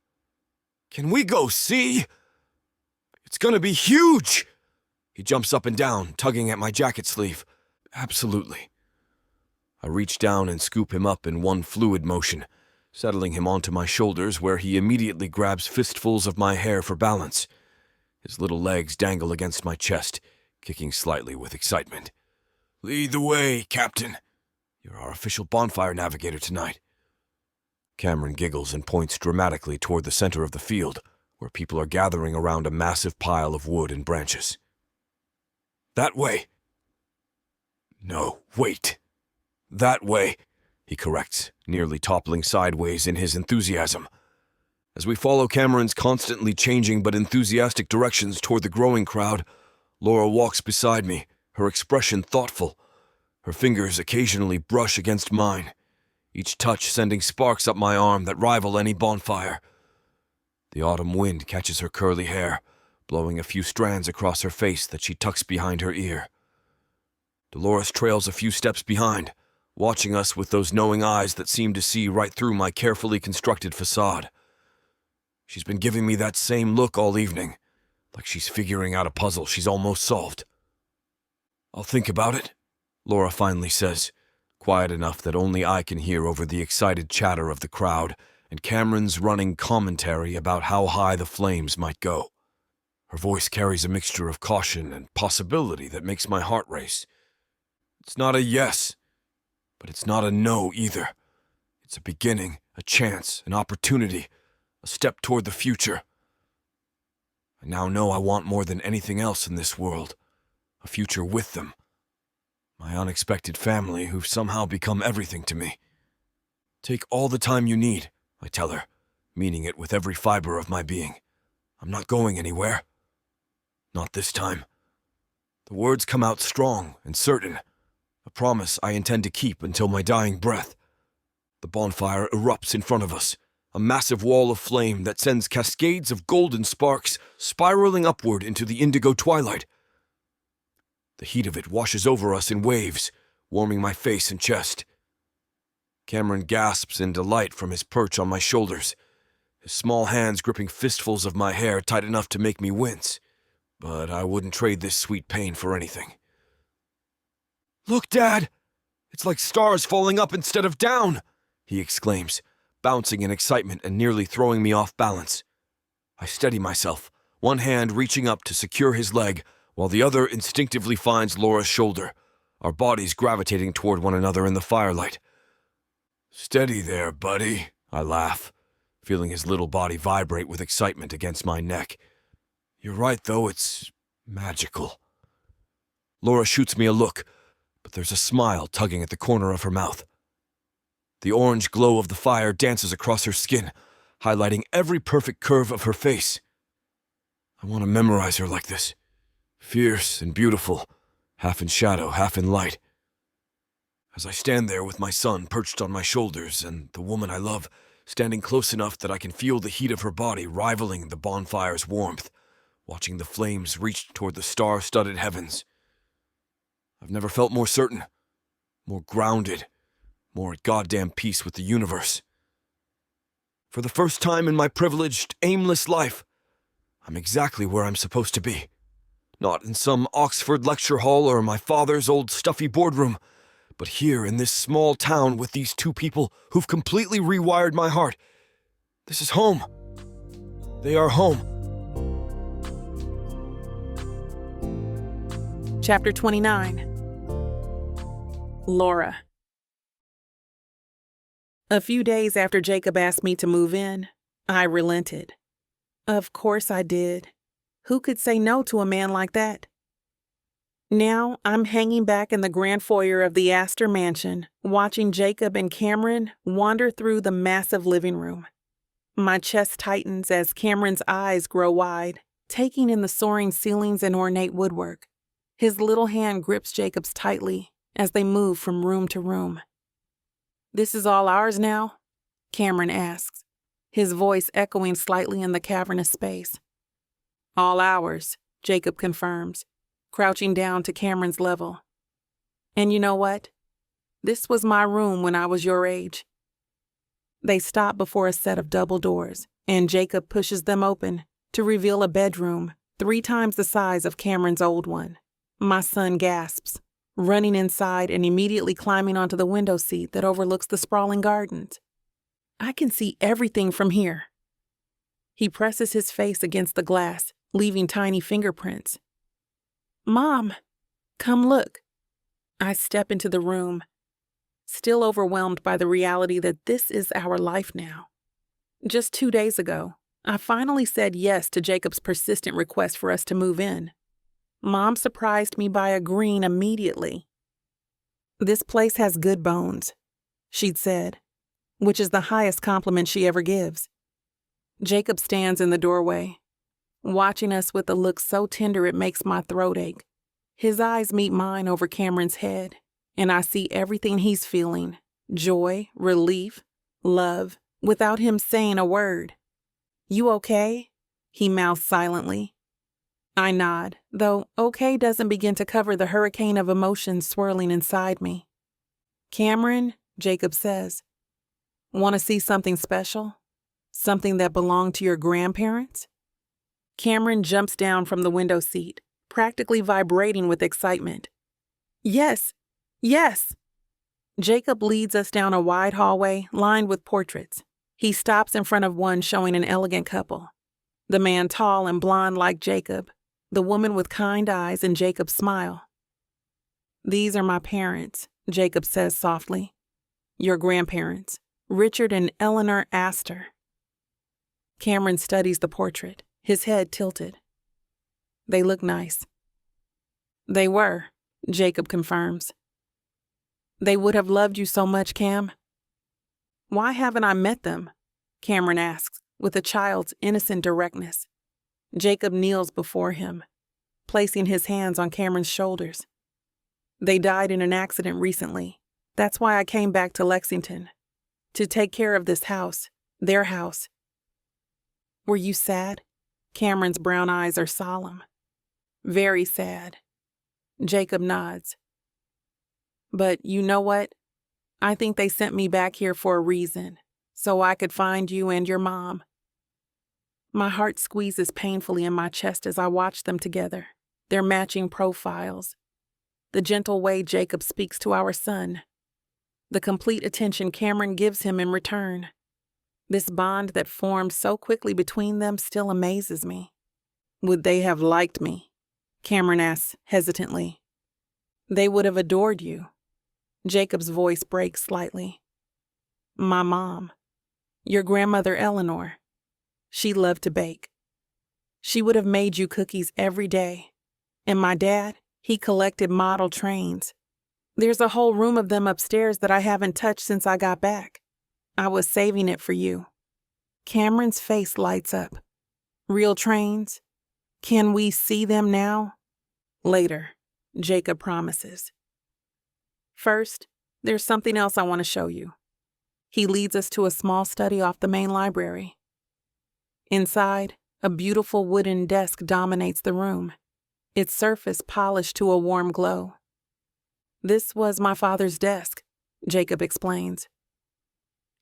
Can we go see? It's gonna be huge!" He jumps up and down, tugging at my jacket sleeve. "Absolutely." I reach down and scoop him up in one fluid motion, settling him onto my shoulders where he immediately grabs fistfuls of my hair for balance. His little legs dangle against my chest, kicking slightly with excitement. "Lead the way, Captain. You're our official bonfire navigator tonight." Cameron giggles and points dramatically toward the center of the field, where people are gathering around a massive pile of wood and branches. "That way." "No, wait. That way," he corrects, nearly toppling sideways in his enthusiasm. As we follow Cameron's constantly changing but enthusiastic directions toward the growing crowd, Laura walks beside me, her expression thoughtful. Her fingers occasionally brush against mine, each touch sending sparks up my arm that rival any bonfire. The autumn wind catches her curly hair, blowing a few strands across her face that she tucks behind her ear. Dolores trails a few steps behind, watching us with those knowing eyes that seem to see right through my carefully constructed facade. She's been giving me that same look all evening, like she's figuring out a puzzle she's almost solved. "I'll think about it," Laura finally says, quiet enough that only I can hear over the excited chatter of the crowd and Cameron's running commentary about how high the flames might go. Her voice carries a mixture of caution and possibility that makes my heart race. It's not a yes, but it's not a no either. It's a beginning, a chance, an opportunity, a step toward the future. I now know I want more than anything else in this world, a future with them. My unexpected family who've somehow become everything to me. "Take all the time you need," I tell her, meaning it with every fiber of my being. "I'm not going anywhere. Not this time. The words come out strong and certain, a promise I intend to keep until my dying breath. The bonfire erupts in front of us, a massive wall of flame that sends cascades of golden sparks spiraling upward into the indigo twilight. The heat of it washes over us in waves, warming my face and chest. Cameron gasps in delight from his perch on my shoulders, his small hands gripping fistfuls of my hair tight enough to make me wince, but I wouldn't trade this sweet pain for anything. "Look, Dad! It's like stars falling up instead of down!" he exclaims, bouncing in excitement and nearly throwing me off balance. I steady myself, one hand reaching up to secure his leg, while the other instinctively finds Laura's shoulder, our bodies gravitating toward one another in the firelight. "Steady there, buddy," I laugh, feeling his little body vibrate with excitement against my neck. "You're right, though, it's magical." Laura shoots me a look, but there's a smile tugging at the corner of her mouth. The orange glow of the fire dances across her skin, highlighting every perfect curve of her face. I want to memorize her like this, fierce and beautiful, half in shadow, half in light. As I stand there with my son perched on my shoulders and the woman I love standing close enough that I can feel the heat of her body rivaling the bonfire's warmth, watching the flames reach toward the star-studded heavens. I've never felt more certain, more grounded, more at goddamn peace with the universe. For the first time in my privileged, aimless life, I'm exactly where I'm supposed to be. Not in some Oxford lecture hall or my father's old stuffy boardroom, but here in this small town with these two people who've completely rewired my heart. This is home. They are home. Chapter 29. Laura. A few days after Jacob asked me to move in, I relented. Of course I did. Who could say no to a man like that? Now I'm hanging back in the grand foyer of the Astor Mansion, watching Jacob and Cameron wander through the massive living room. My chest tightens as Cameron's eyes grow wide, taking in the soaring ceilings and ornate woodwork. His little hand grips Jacob's tightly as they move from room to room. "This is all ours now?" Cameron asks, his voice echoing slightly in the cavernous space. "All ours," Jacob confirms, crouching down to Cameron's level. "And you know what? This was my room when I was your age." They stop before a set of double doors, and Jacob pushes them open to reveal a bedroom 3 times the size of Cameron's old one. My son gasps, running inside and immediately climbing onto the window seat that overlooks the sprawling gardens. "I can see everything from here." He presses his face against the glass, leaving tiny fingerprints. "Mom, come look." I step into the room, still overwhelmed by the reality that this is our life now. Just 2 days ago, I finally said yes to Jacob's persistent request for us to move in. Mom surprised me by agreeing immediately. "This place has good bones," she'd said, which is the highest compliment she ever gives. Jacob stands in the doorway, watching us with a look so tender it makes my throat ache. His eyes meet mine over Cameron's head, and I see everything he's feeling: joy, relief, love, without him saying a word. "You okay?" he mouths silently. I nod, though okay doesn't begin to cover the hurricane of emotions swirling inside me. "Cameron," Jacob says, "want to see something special? Something that belonged to your grandparents?" Cameron jumps down from the window seat, practically vibrating with excitement. "Yes, yes!" Jacob leads us down a wide hallway lined with portraits. He stops in front of one showing an elegant couple. The man tall and blonde like Jacob, the woman with kind eyes and Jacob's smile. "These are my parents," Jacob says softly. "Your grandparents, Richard and Eleanor Astor." Cameron studies the portrait, his head tilted. "They look nice." "They were," Jacob confirms. "They would have loved you so much, Cam." "Why haven't I met them?" Cameron asks, with a child's innocent directness. Jacob kneels before him. placing his hands on Cameron's shoulders. They died in an accident recently. That's why I came back to Lexington. To take care of this house, their house. Were you sad? Cameron's brown eyes are solemn. Very sad. Jacob nods. But you know what? I think they sent me back here for a reason, so I could find you and your mom. My heart squeezes painfully in my chest as I watch them together, their matching profiles, the gentle way Jacob speaks to our son, the complete attention Cameron gives him in return. This bond that formed so quickly between them still amazes me. Would they have liked me? Cameron asks hesitantly. They would have adored you. Jacob's voice breaks slightly. My mom, your grandmother Eleanor, she loved to bake. She would have made you cookies every day. And my dad, he collected model trains. There's a whole room of them upstairs that I haven't touched since I got back. I was saving it for you. Cameron's face lights up. Real trains? Can we see them now? Later, Jacob promises. First, there's something else I want to show you. He leads us to a small study off the main library. Inside, a beautiful wooden desk dominates the room, its surface polished to a warm glow. This was my father's desk, Jacob explains.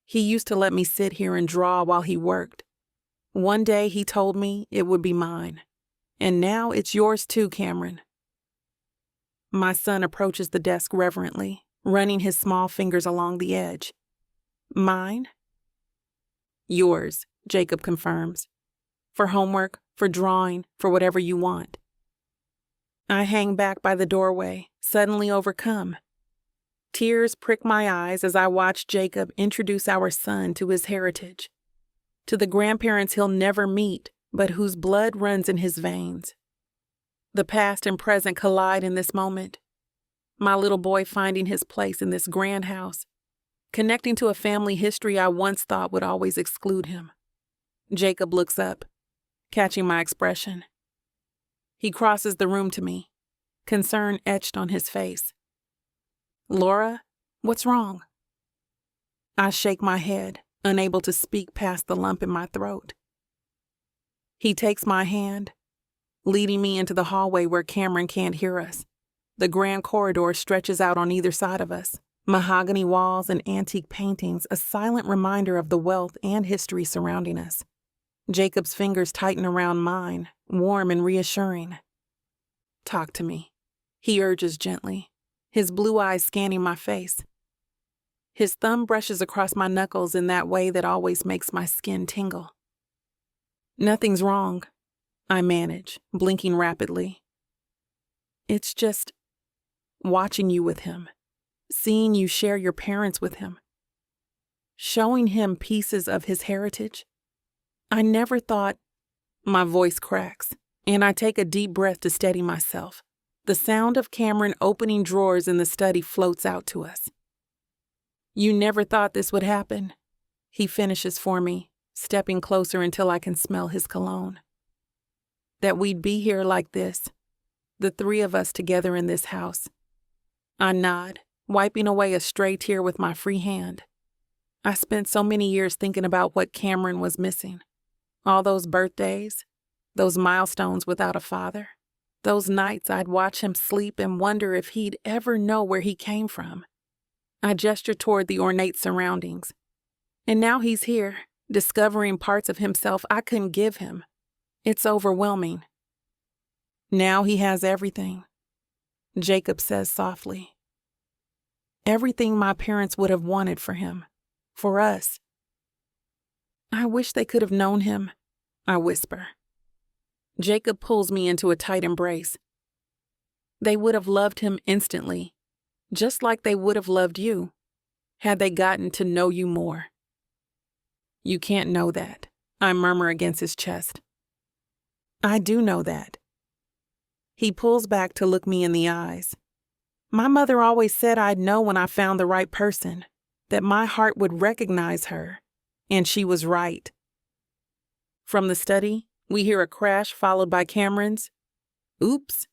He used to let me sit here and draw while he worked. One day he told me it would be mine. And now it's yours too, Cameron. My son approaches the desk reverently, running his small fingers along the edge. Mine? Yours, Jacob confirms. For homework, for drawing, for whatever you want. I hang back by the doorway, suddenly overcome. Tears prick my eyes as I watch Jacob introduce our son to his heritage, to the grandparents he'll never meet, but whose blood runs in his veins. The past and present collide in this moment. My little boy finding his place in this grand house, connecting to a family history I once thought would always exclude him. Jacob looks up, catching my expression. He crosses the room to me, concern etched on his face. Laura, what's wrong? I shake my head, unable to speak past the lump in my throat. He takes my hand, leading me into the hallway where Cameron can't hear us. The grand corridor stretches out on either side of us, mahogany walls and antique paintings, a silent reminder of the wealth and history surrounding us. Jacob's fingers tighten around mine, warm and reassuring. Talk to me, he urges gently, his blue eyes scanning my face. His thumb brushes across my knuckles in that way that always makes my skin tingle. Nothing's wrong, I manage, blinking rapidly. It's just watching you with him, seeing you share your parents with him, showing him pieces of his heritage. I never thought. My voice cracks, and I take a deep breath to steady myself. The sound of Cameron opening drawers in the study floats out to us. You never thought this would happen, he finishes for me, stepping closer until I can smell his cologne. That we'd be here like this, the three of us together in this house. I nod, wiping away a stray tear with my free hand. I spent so many years thinking about what Cameron was missing. All those birthdays, those milestones without a father, those nights I'd watch him sleep and wonder if he'd ever know where he came from. I gesture toward the ornate surroundings. And now he's here, discovering parts of himself I couldn't give him. It's overwhelming. Now he has everything, Jacob says softly. Everything my parents would have wanted for him, for us. I wish they could have known him, I whisper. Jacob pulls me into a tight embrace. They would have loved him instantly, just like they would have loved you, had they gotten to know you more. You can't know that, I murmur against his chest. I do know that. He pulls back to look me in the eyes. My mother always said I'd know when I found the right person, that my heart would recognize her, and she was right. From the study, we hear a crash followed by Cameron's, Oops.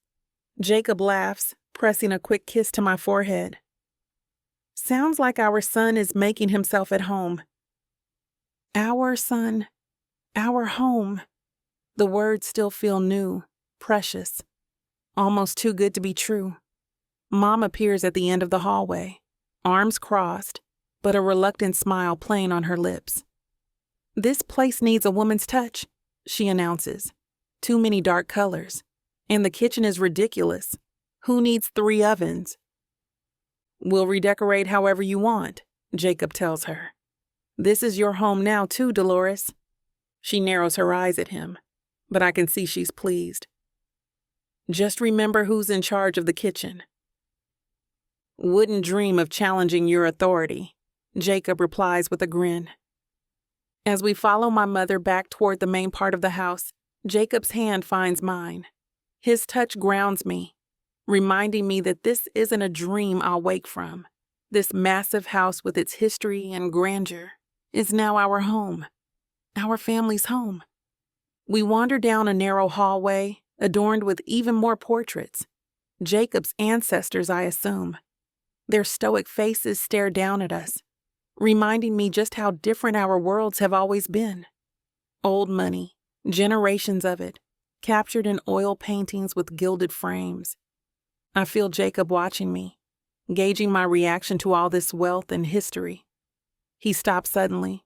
Jacob laughs, pressing a quick kiss to my forehead. Sounds like our son is making himself at home. Our son, our home. The words still feel new, precious, almost too good to be true. Mom appears at the end of the hallway, arms crossed, but a reluctant smile playing on her lips. This place needs a woman's touch, she announces. Too many dark colors. And the kitchen is ridiculous. Who needs 3 ovens? We'll redecorate however you want, Jacob tells her. This is your home now too, Dolores. She narrows her eyes at him, but I can see she's pleased. Just remember who's in charge of the kitchen. Wouldn't dream of challenging your authority, Jacob replies with a grin. As we follow my mother back toward the main part of the house, Jacob's hand finds mine. His touch grounds me, reminding me that this isn't a dream I'll wake from. This massive house with its history and grandeur is now our home, our family's home. We wander down a narrow hallway, adorned with even more portraits. Jacob's ancestors, I assume. Their stoic faces stare down at us, reminding me just how different our worlds have always been. Old money, generations of it, captured in oil paintings with gilded frames. I feel Jacob watching me, gauging my reaction to all this wealth and history. He stops suddenly,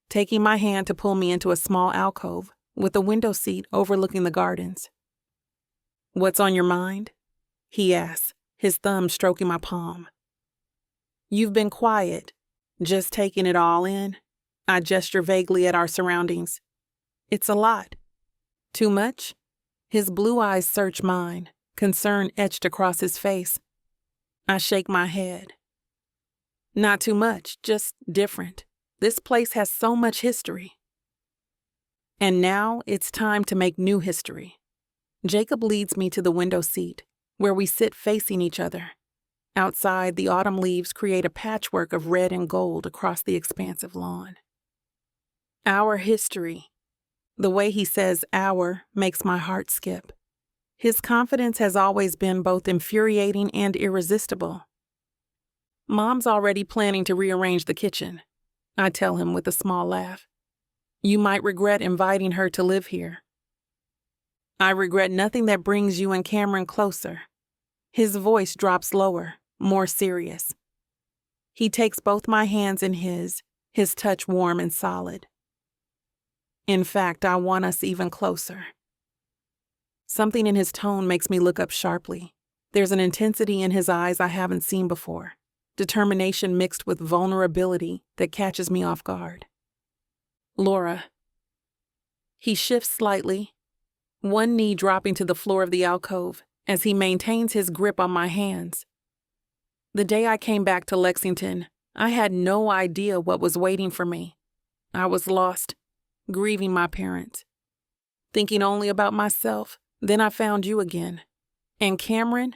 taking my hand to pull me into a small alcove with a window seat overlooking the gardens. What's on your mind? He asks, his thumb stroking my palm. You've been quiet, just taking it all in. I gesture vaguely at our surroundings. It's a lot. Too much? His blue eyes search mine, concern etched across his face. I shake my head. Not too much, just different. This place has so much history. And now it's time to make new history. Jacob leads me to the window seat, where we sit facing each other. Outside, the autumn leaves create a patchwork of red and gold across the expansive lawn. Our history. The way he says our makes my heart skip. His confidence has always been both infuriating and irresistible. Mom's already planning to rearrange the kitchen, I tell him with a small laugh. You might regret inviting her to live here. I regret nothing that brings you and Cameron closer. His voice drops lower, more serious. He takes both my hands in his touch warm and solid. In fact, I want us even closer. Something in his tone makes me look up sharply. There's an intensity in his eyes I haven't seen before, determination mixed with vulnerability that catches me off guard. Laura. He shifts slightly, one knee dropping to the floor of the alcove as he maintains his grip on my hands. The day I came back to Lexington, I had no idea what was waiting for me. I was lost, grieving my parents, thinking only about myself. Then I found you again. And Cameron?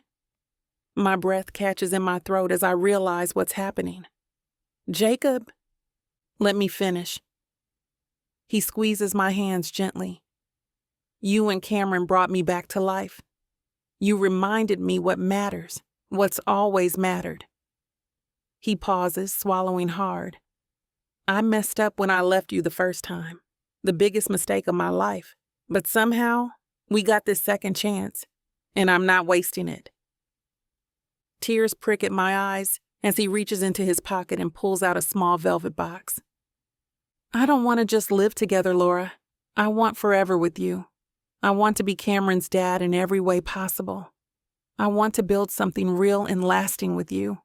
My breath catches in my throat as I realize what's happening. Jacob, let me finish. He squeezes my hands gently. You and Cameron brought me back to life. You reminded me what matters, what's always mattered. He pauses, swallowing hard. I messed up when I left you the first time, the biggest mistake of my life. But somehow, we got this second chance, and I'm not wasting it. Tears prick at my eyes as he reaches into his pocket and pulls out a small velvet box. I don't want to just live together, Laura. I want forever with you. I want to be Cameron's dad in every way possible. I want to build something real and lasting with you.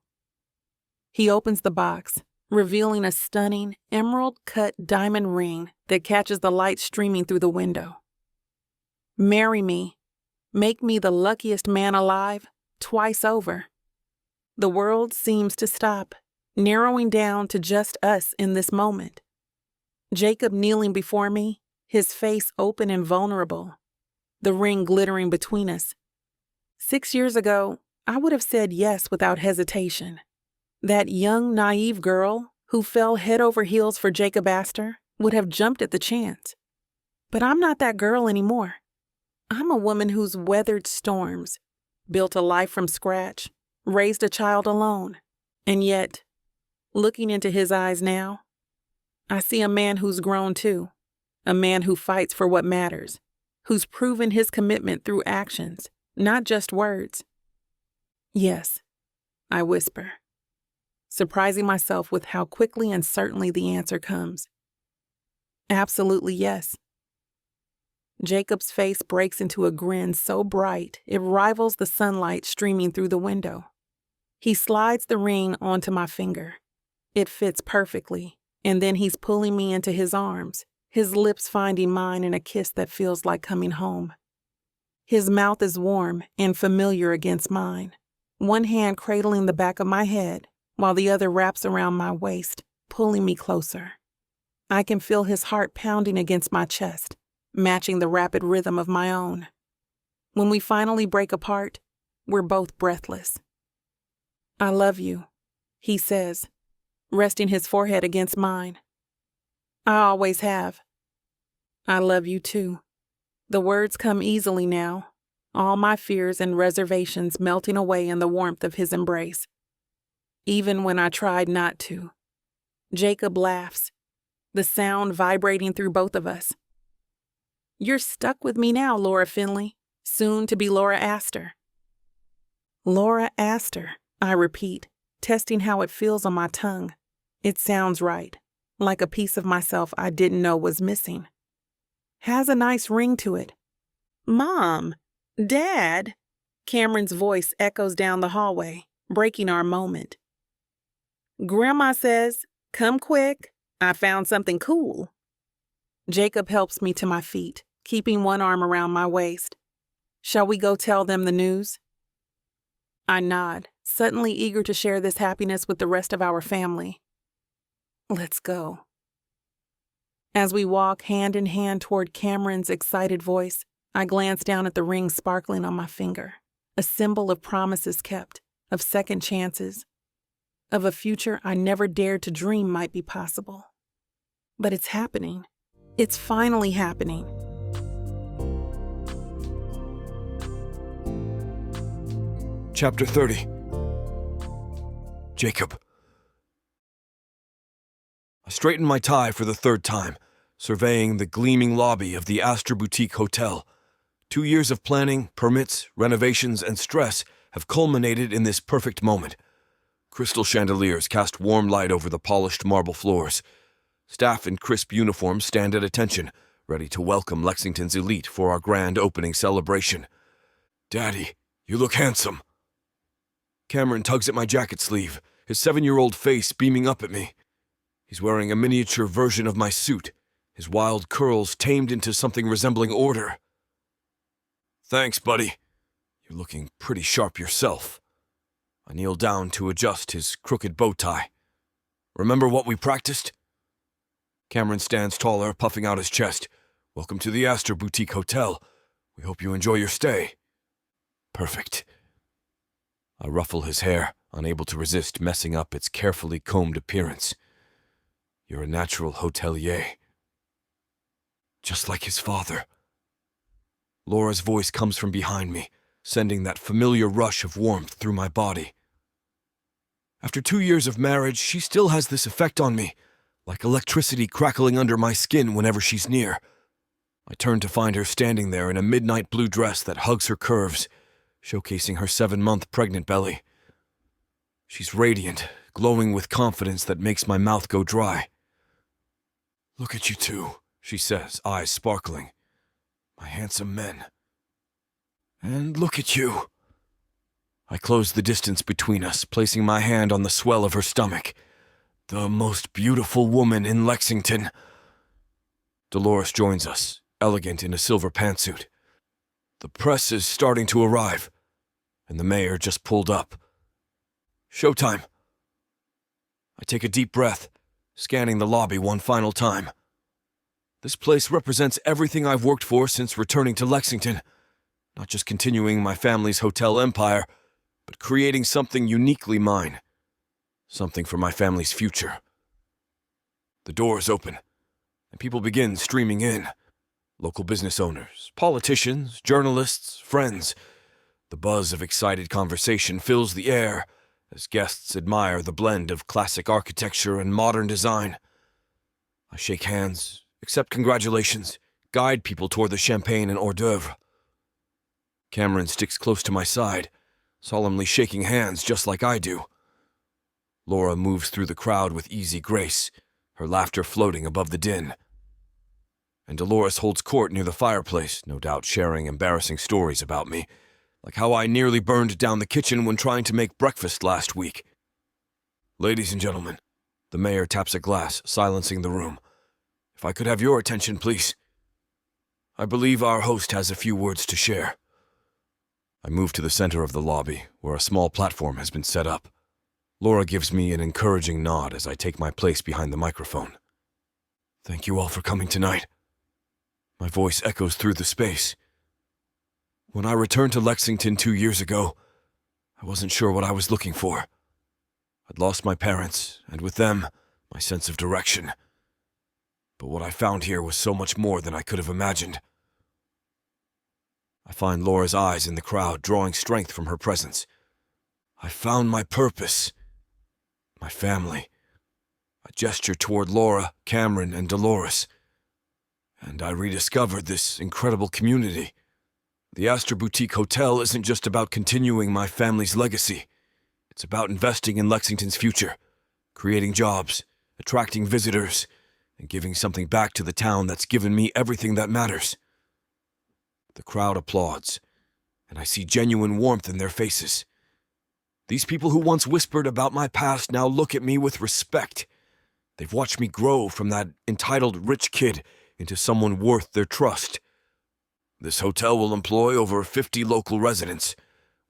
He opens the box, revealing a stunning emerald-cut diamond ring that catches the light streaming through the window. Marry me. Make me the luckiest man alive, twice over. The world seems to stop, narrowing down to just us in this moment. Jacob kneeling before me, his face open and vulnerable, the ring glittering between us. 6 years ago, I would have said yes without hesitation. That young, naive girl who fell head over heels for Jacob Astor would have jumped at the chance. But I'm not that girl anymore. I'm a woman who's weathered storms, built a life from scratch, raised a child alone, and yet, looking into his eyes now, I see a man who's grown too, a man who fights for what matters, who's proven his commitment through actions, not just words. Yes, I whisper, surprising myself with how quickly and certainly the answer comes. Absolutely yes. Jacob's face breaks into a grin so bright it rivals the sunlight streaming through the window. He slides the ring onto my finger. It fits perfectly, and then he's pulling me into his arms, his lips finding mine in a kiss that feels like coming home. His mouth is warm and familiar against mine, one hand cradling the back of my head while the other wraps around my waist, pulling me closer. I can feel his heart pounding against my chest, matching the rapid rhythm of my own. When we finally break apart, we're both breathless. I love you, he says, resting his forehead against mine. I always have. I love you too. The words come easily now, all my fears and reservations melting away in the warmth of his embrace. Even when I tried not to. Jacob laughs, the sound vibrating through both of us. You're stuck with me now, Laura Finley, soon to be Laura Astor. Laura Astor, I repeat, testing how it feels on my tongue. It sounds right, like a piece of myself I didn't know was missing. Has a nice ring to it. Mom, Dad, Cameron's voice echoes down the hallway, breaking our moment. Grandma says, come quick, I found something cool. Jacob helps me to my feet, keeping one arm around my waist. Shall we go tell them the news? I nod, suddenly eager to share this happiness with the rest of our family. Let's go. As we walk hand in hand toward Cameron's excited voice, I glance down at the ring sparkling on my finger, a symbol of promises kept, of second chances, of a future I never dared to dream might be possible. But it's happening. It's finally happening. Chapter 30. Jacob. I straighten my tie for the third time, surveying the gleaming lobby of the Astor Boutique Hotel. 2 years of planning, permits, renovations, and stress have culminated in this perfect moment. Crystal chandeliers cast warm light over the polished marble floors. Staff in crisp uniforms stand at attention, ready to welcome Lexington's elite for our grand opening celebration. Daddy, you look handsome. Cameron tugs at my jacket sleeve, his 7-year-old face beaming up at me. He's wearing a miniature version of my suit, his wild curls tamed into something resembling order. Thanks, buddy. You're looking pretty sharp yourself. I kneel down to adjust his crooked bow tie. Remember what we practiced? Cameron stands taller, puffing out his chest. Welcome to the Astor Boutique Hotel. We hope you enjoy your stay. Perfect. I ruffle his hair, unable to resist messing up its carefully combed appearance. You're a natural hotelier. Just like his father. Laura's voice comes from behind me, sending that familiar rush of warmth through my body. After 2 years of marriage, she still has this effect on me, like electricity crackling under my skin whenever she's near. I turn to find her standing there in a midnight blue dress that hugs her curves, showcasing her 7-month pregnant belly. She's radiant, glowing with confidence that makes my mouth go dry. Look at you two, she says, eyes sparkling. My handsome men. And look at you. I close the distance between us, placing my hand on the swell of her stomach. The most beautiful woman in Lexington. Dolores joins us, elegant in a silver pantsuit. The press is starting to arrive, and the mayor just pulled up. Showtime. I take a deep breath, scanning the lobby one final time. This place represents everything I've worked for since returning to Lexington. Not just continuing my family's hotel empire, but creating something uniquely mine. Something for my family's future. The doors open, and people begin streaming in. Local business owners, politicians, journalists, friends. The buzz of excited conversation fills the air as guests admire the blend of classic architecture and modern design. I shake hands, accept congratulations, guide people toward the champagne and hors d'oeuvre. Cameron sticks close to my side, solemnly shaking hands just like I do. Laura moves through the crowd with easy grace, her laughter floating above the din. And Dolores holds court near the fireplace, no doubt sharing embarrassing stories about me, like how I nearly burned down the kitchen when trying to make breakfast last week. Ladies and gentlemen, the mayor taps a glass, silencing the room. If I could have your attention, please. I believe our host has a few words to share. I move to the center of the lobby, where a small platform has been set up. Laura gives me an encouraging nod as I take my place behind the microphone. Thank you all for coming tonight. My voice echoes through the space. When I returned to Lexington 2 years ago, I wasn't sure what I was looking for. I'd lost my parents, and with them, my sense of direction. But what I found here was so much more than I could have imagined. I find Laura's eyes in the crowd, drawing strength from her presence. I found my purpose. My family. I gesture toward Laura, Cameron, and Dolores. And I rediscovered this incredible community. The Astor Boutique Hotel isn't just about continuing my family's legacy. It's about investing in Lexington's future, creating jobs, attracting visitors, and giving something back to the town that's given me everything that matters. The crowd applauds, and I see genuine warmth in their faces. These people who once whispered about my past now look at me with respect. They've watched me grow from that entitled rich kid into someone worth their trust. This hotel will employ over 50 local residents.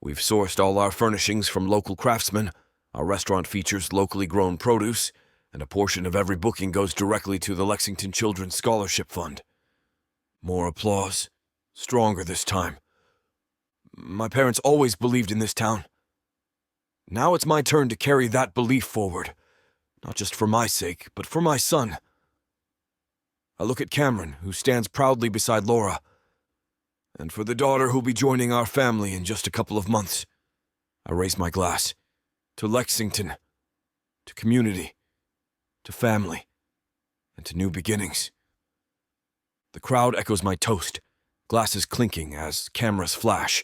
We've sourced all our furnishings from local craftsmen. Our restaurant features locally grown produce, and a portion of every booking goes directly to the Lexington Children's Scholarship Fund. More applause, stronger this time. My parents always believed in this town. Now it's my turn to carry that belief forward, not just for my sake, but for my son. I look at Cameron, who stands proudly beside Laura, and for the daughter who'll be joining our family in just a couple of months. I raise my glass to Lexington, to community, to family, and to new beginnings. The crowd echoes my toast, glasses clinking as cameras flash.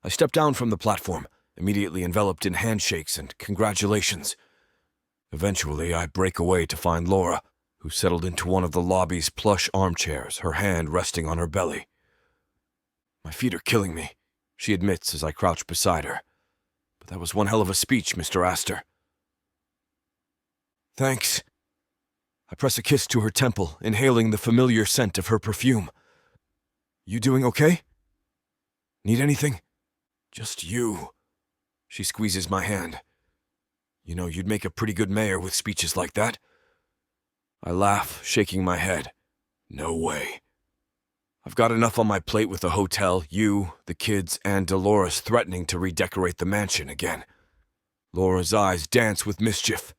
I step down from the platform, immediately enveloped in handshakes and congratulations. Eventually, I break away to find Laura, who settled into one of the lobby's plush armchairs, her hand resting on her belly. My feet are killing me, she admits as I crouch beside her. But that was one hell of a speech, Mr. Astor. Thanks. I press a kiss to her temple, inhaling the familiar scent of her perfume. You doing okay? Need anything? Just you. She squeezes my hand. You know, you'd make a pretty good mayor with speeches like that. I laugh, shaking my head. No way. I've got enough on my plate with the hotel, you, the kids, and Dolores threatening to redecorate the mansion again. Laura's eyes dance with mischief.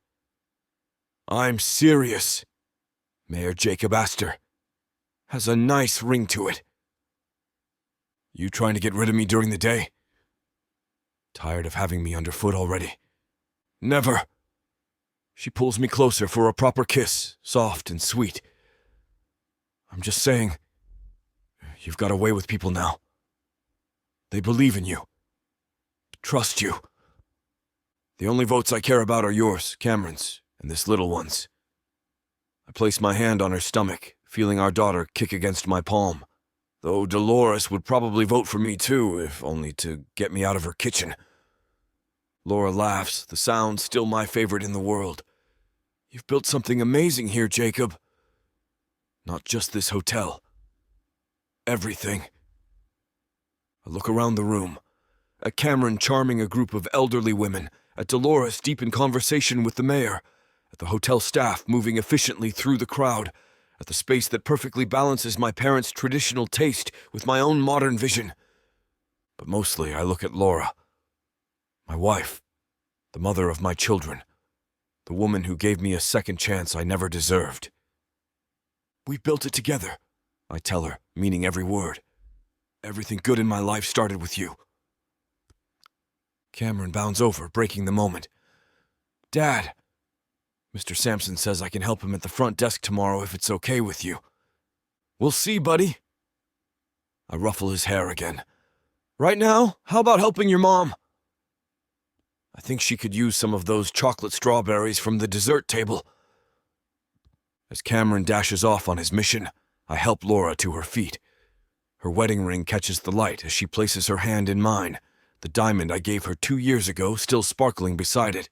I'm serious. Mayor Jacob Astor has a nice ring to it. You trying to get rid of me during the day? Tired of having me underfoot already? Never. She pulls me closer for a proper kiss, soft and sweet. I'm just saying, you've got a way with people now. They believe in you. Trust you. The only votes I care about are yours, Cameron's, and this little one's. I place my hand on her stomach, feeling our daughter kick against my palm. Though Dolores would probably vote for me too, if only to get me out of her kitchen. Laura laughs, the sound still my favorite in the world. You've built something amazing here, Jacob. Not just this hotel. Everything. I look around the room, at Cameron charming a group of elderly women, at Dolores deep in conversation with the mayor, at the hotel staff moving efficiently through the crowd, at the space that perfectly balances my parents' traditional taste with my own modern vision. But mostly I look at Laura, my wife, the mother of my children, the woman who gave me a second chance I never deserved. We built it together, I tell her, meaning every word. Everything good in my life started with you. Cameron bounds over, breaking the moment. Dad, Mr. Sampson says I can help him at the front desk tomorrow if it's okay with you. We'll see, buddy. I ruffle his hair again. Right now, how about helping your mom? I think she could use some of those chocolate strawberries from the dessert table. As Cameron dashes off on his mission, I help Laura to her feet. Her wedding ring catches the light as she places her hand in mine, the diamond I gave her 2 years ago still sparkling beside it.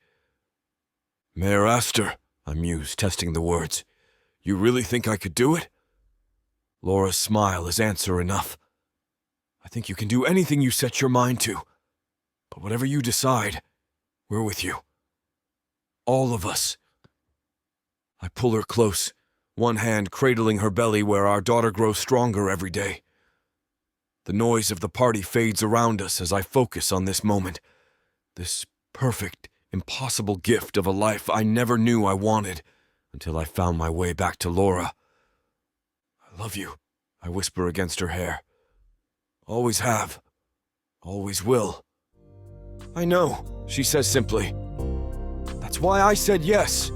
Mayor Astor, I muse, testing the words. You really think I could do it? Laura's smile is answer enough. I think you can do anything you set your mind to. But whatever you decide, we're with you. All of us. I pull her close, one hand cradling her belly where our daughter grows stronger every day. The noise of the party fades around us as I focus on this moment. This perfect, impossible gift of a life I never knew I wanted until I found my way back to Laura. I love you, I whisper against her hair. Always have. Always will. I know, she says simply. That's why I said yes.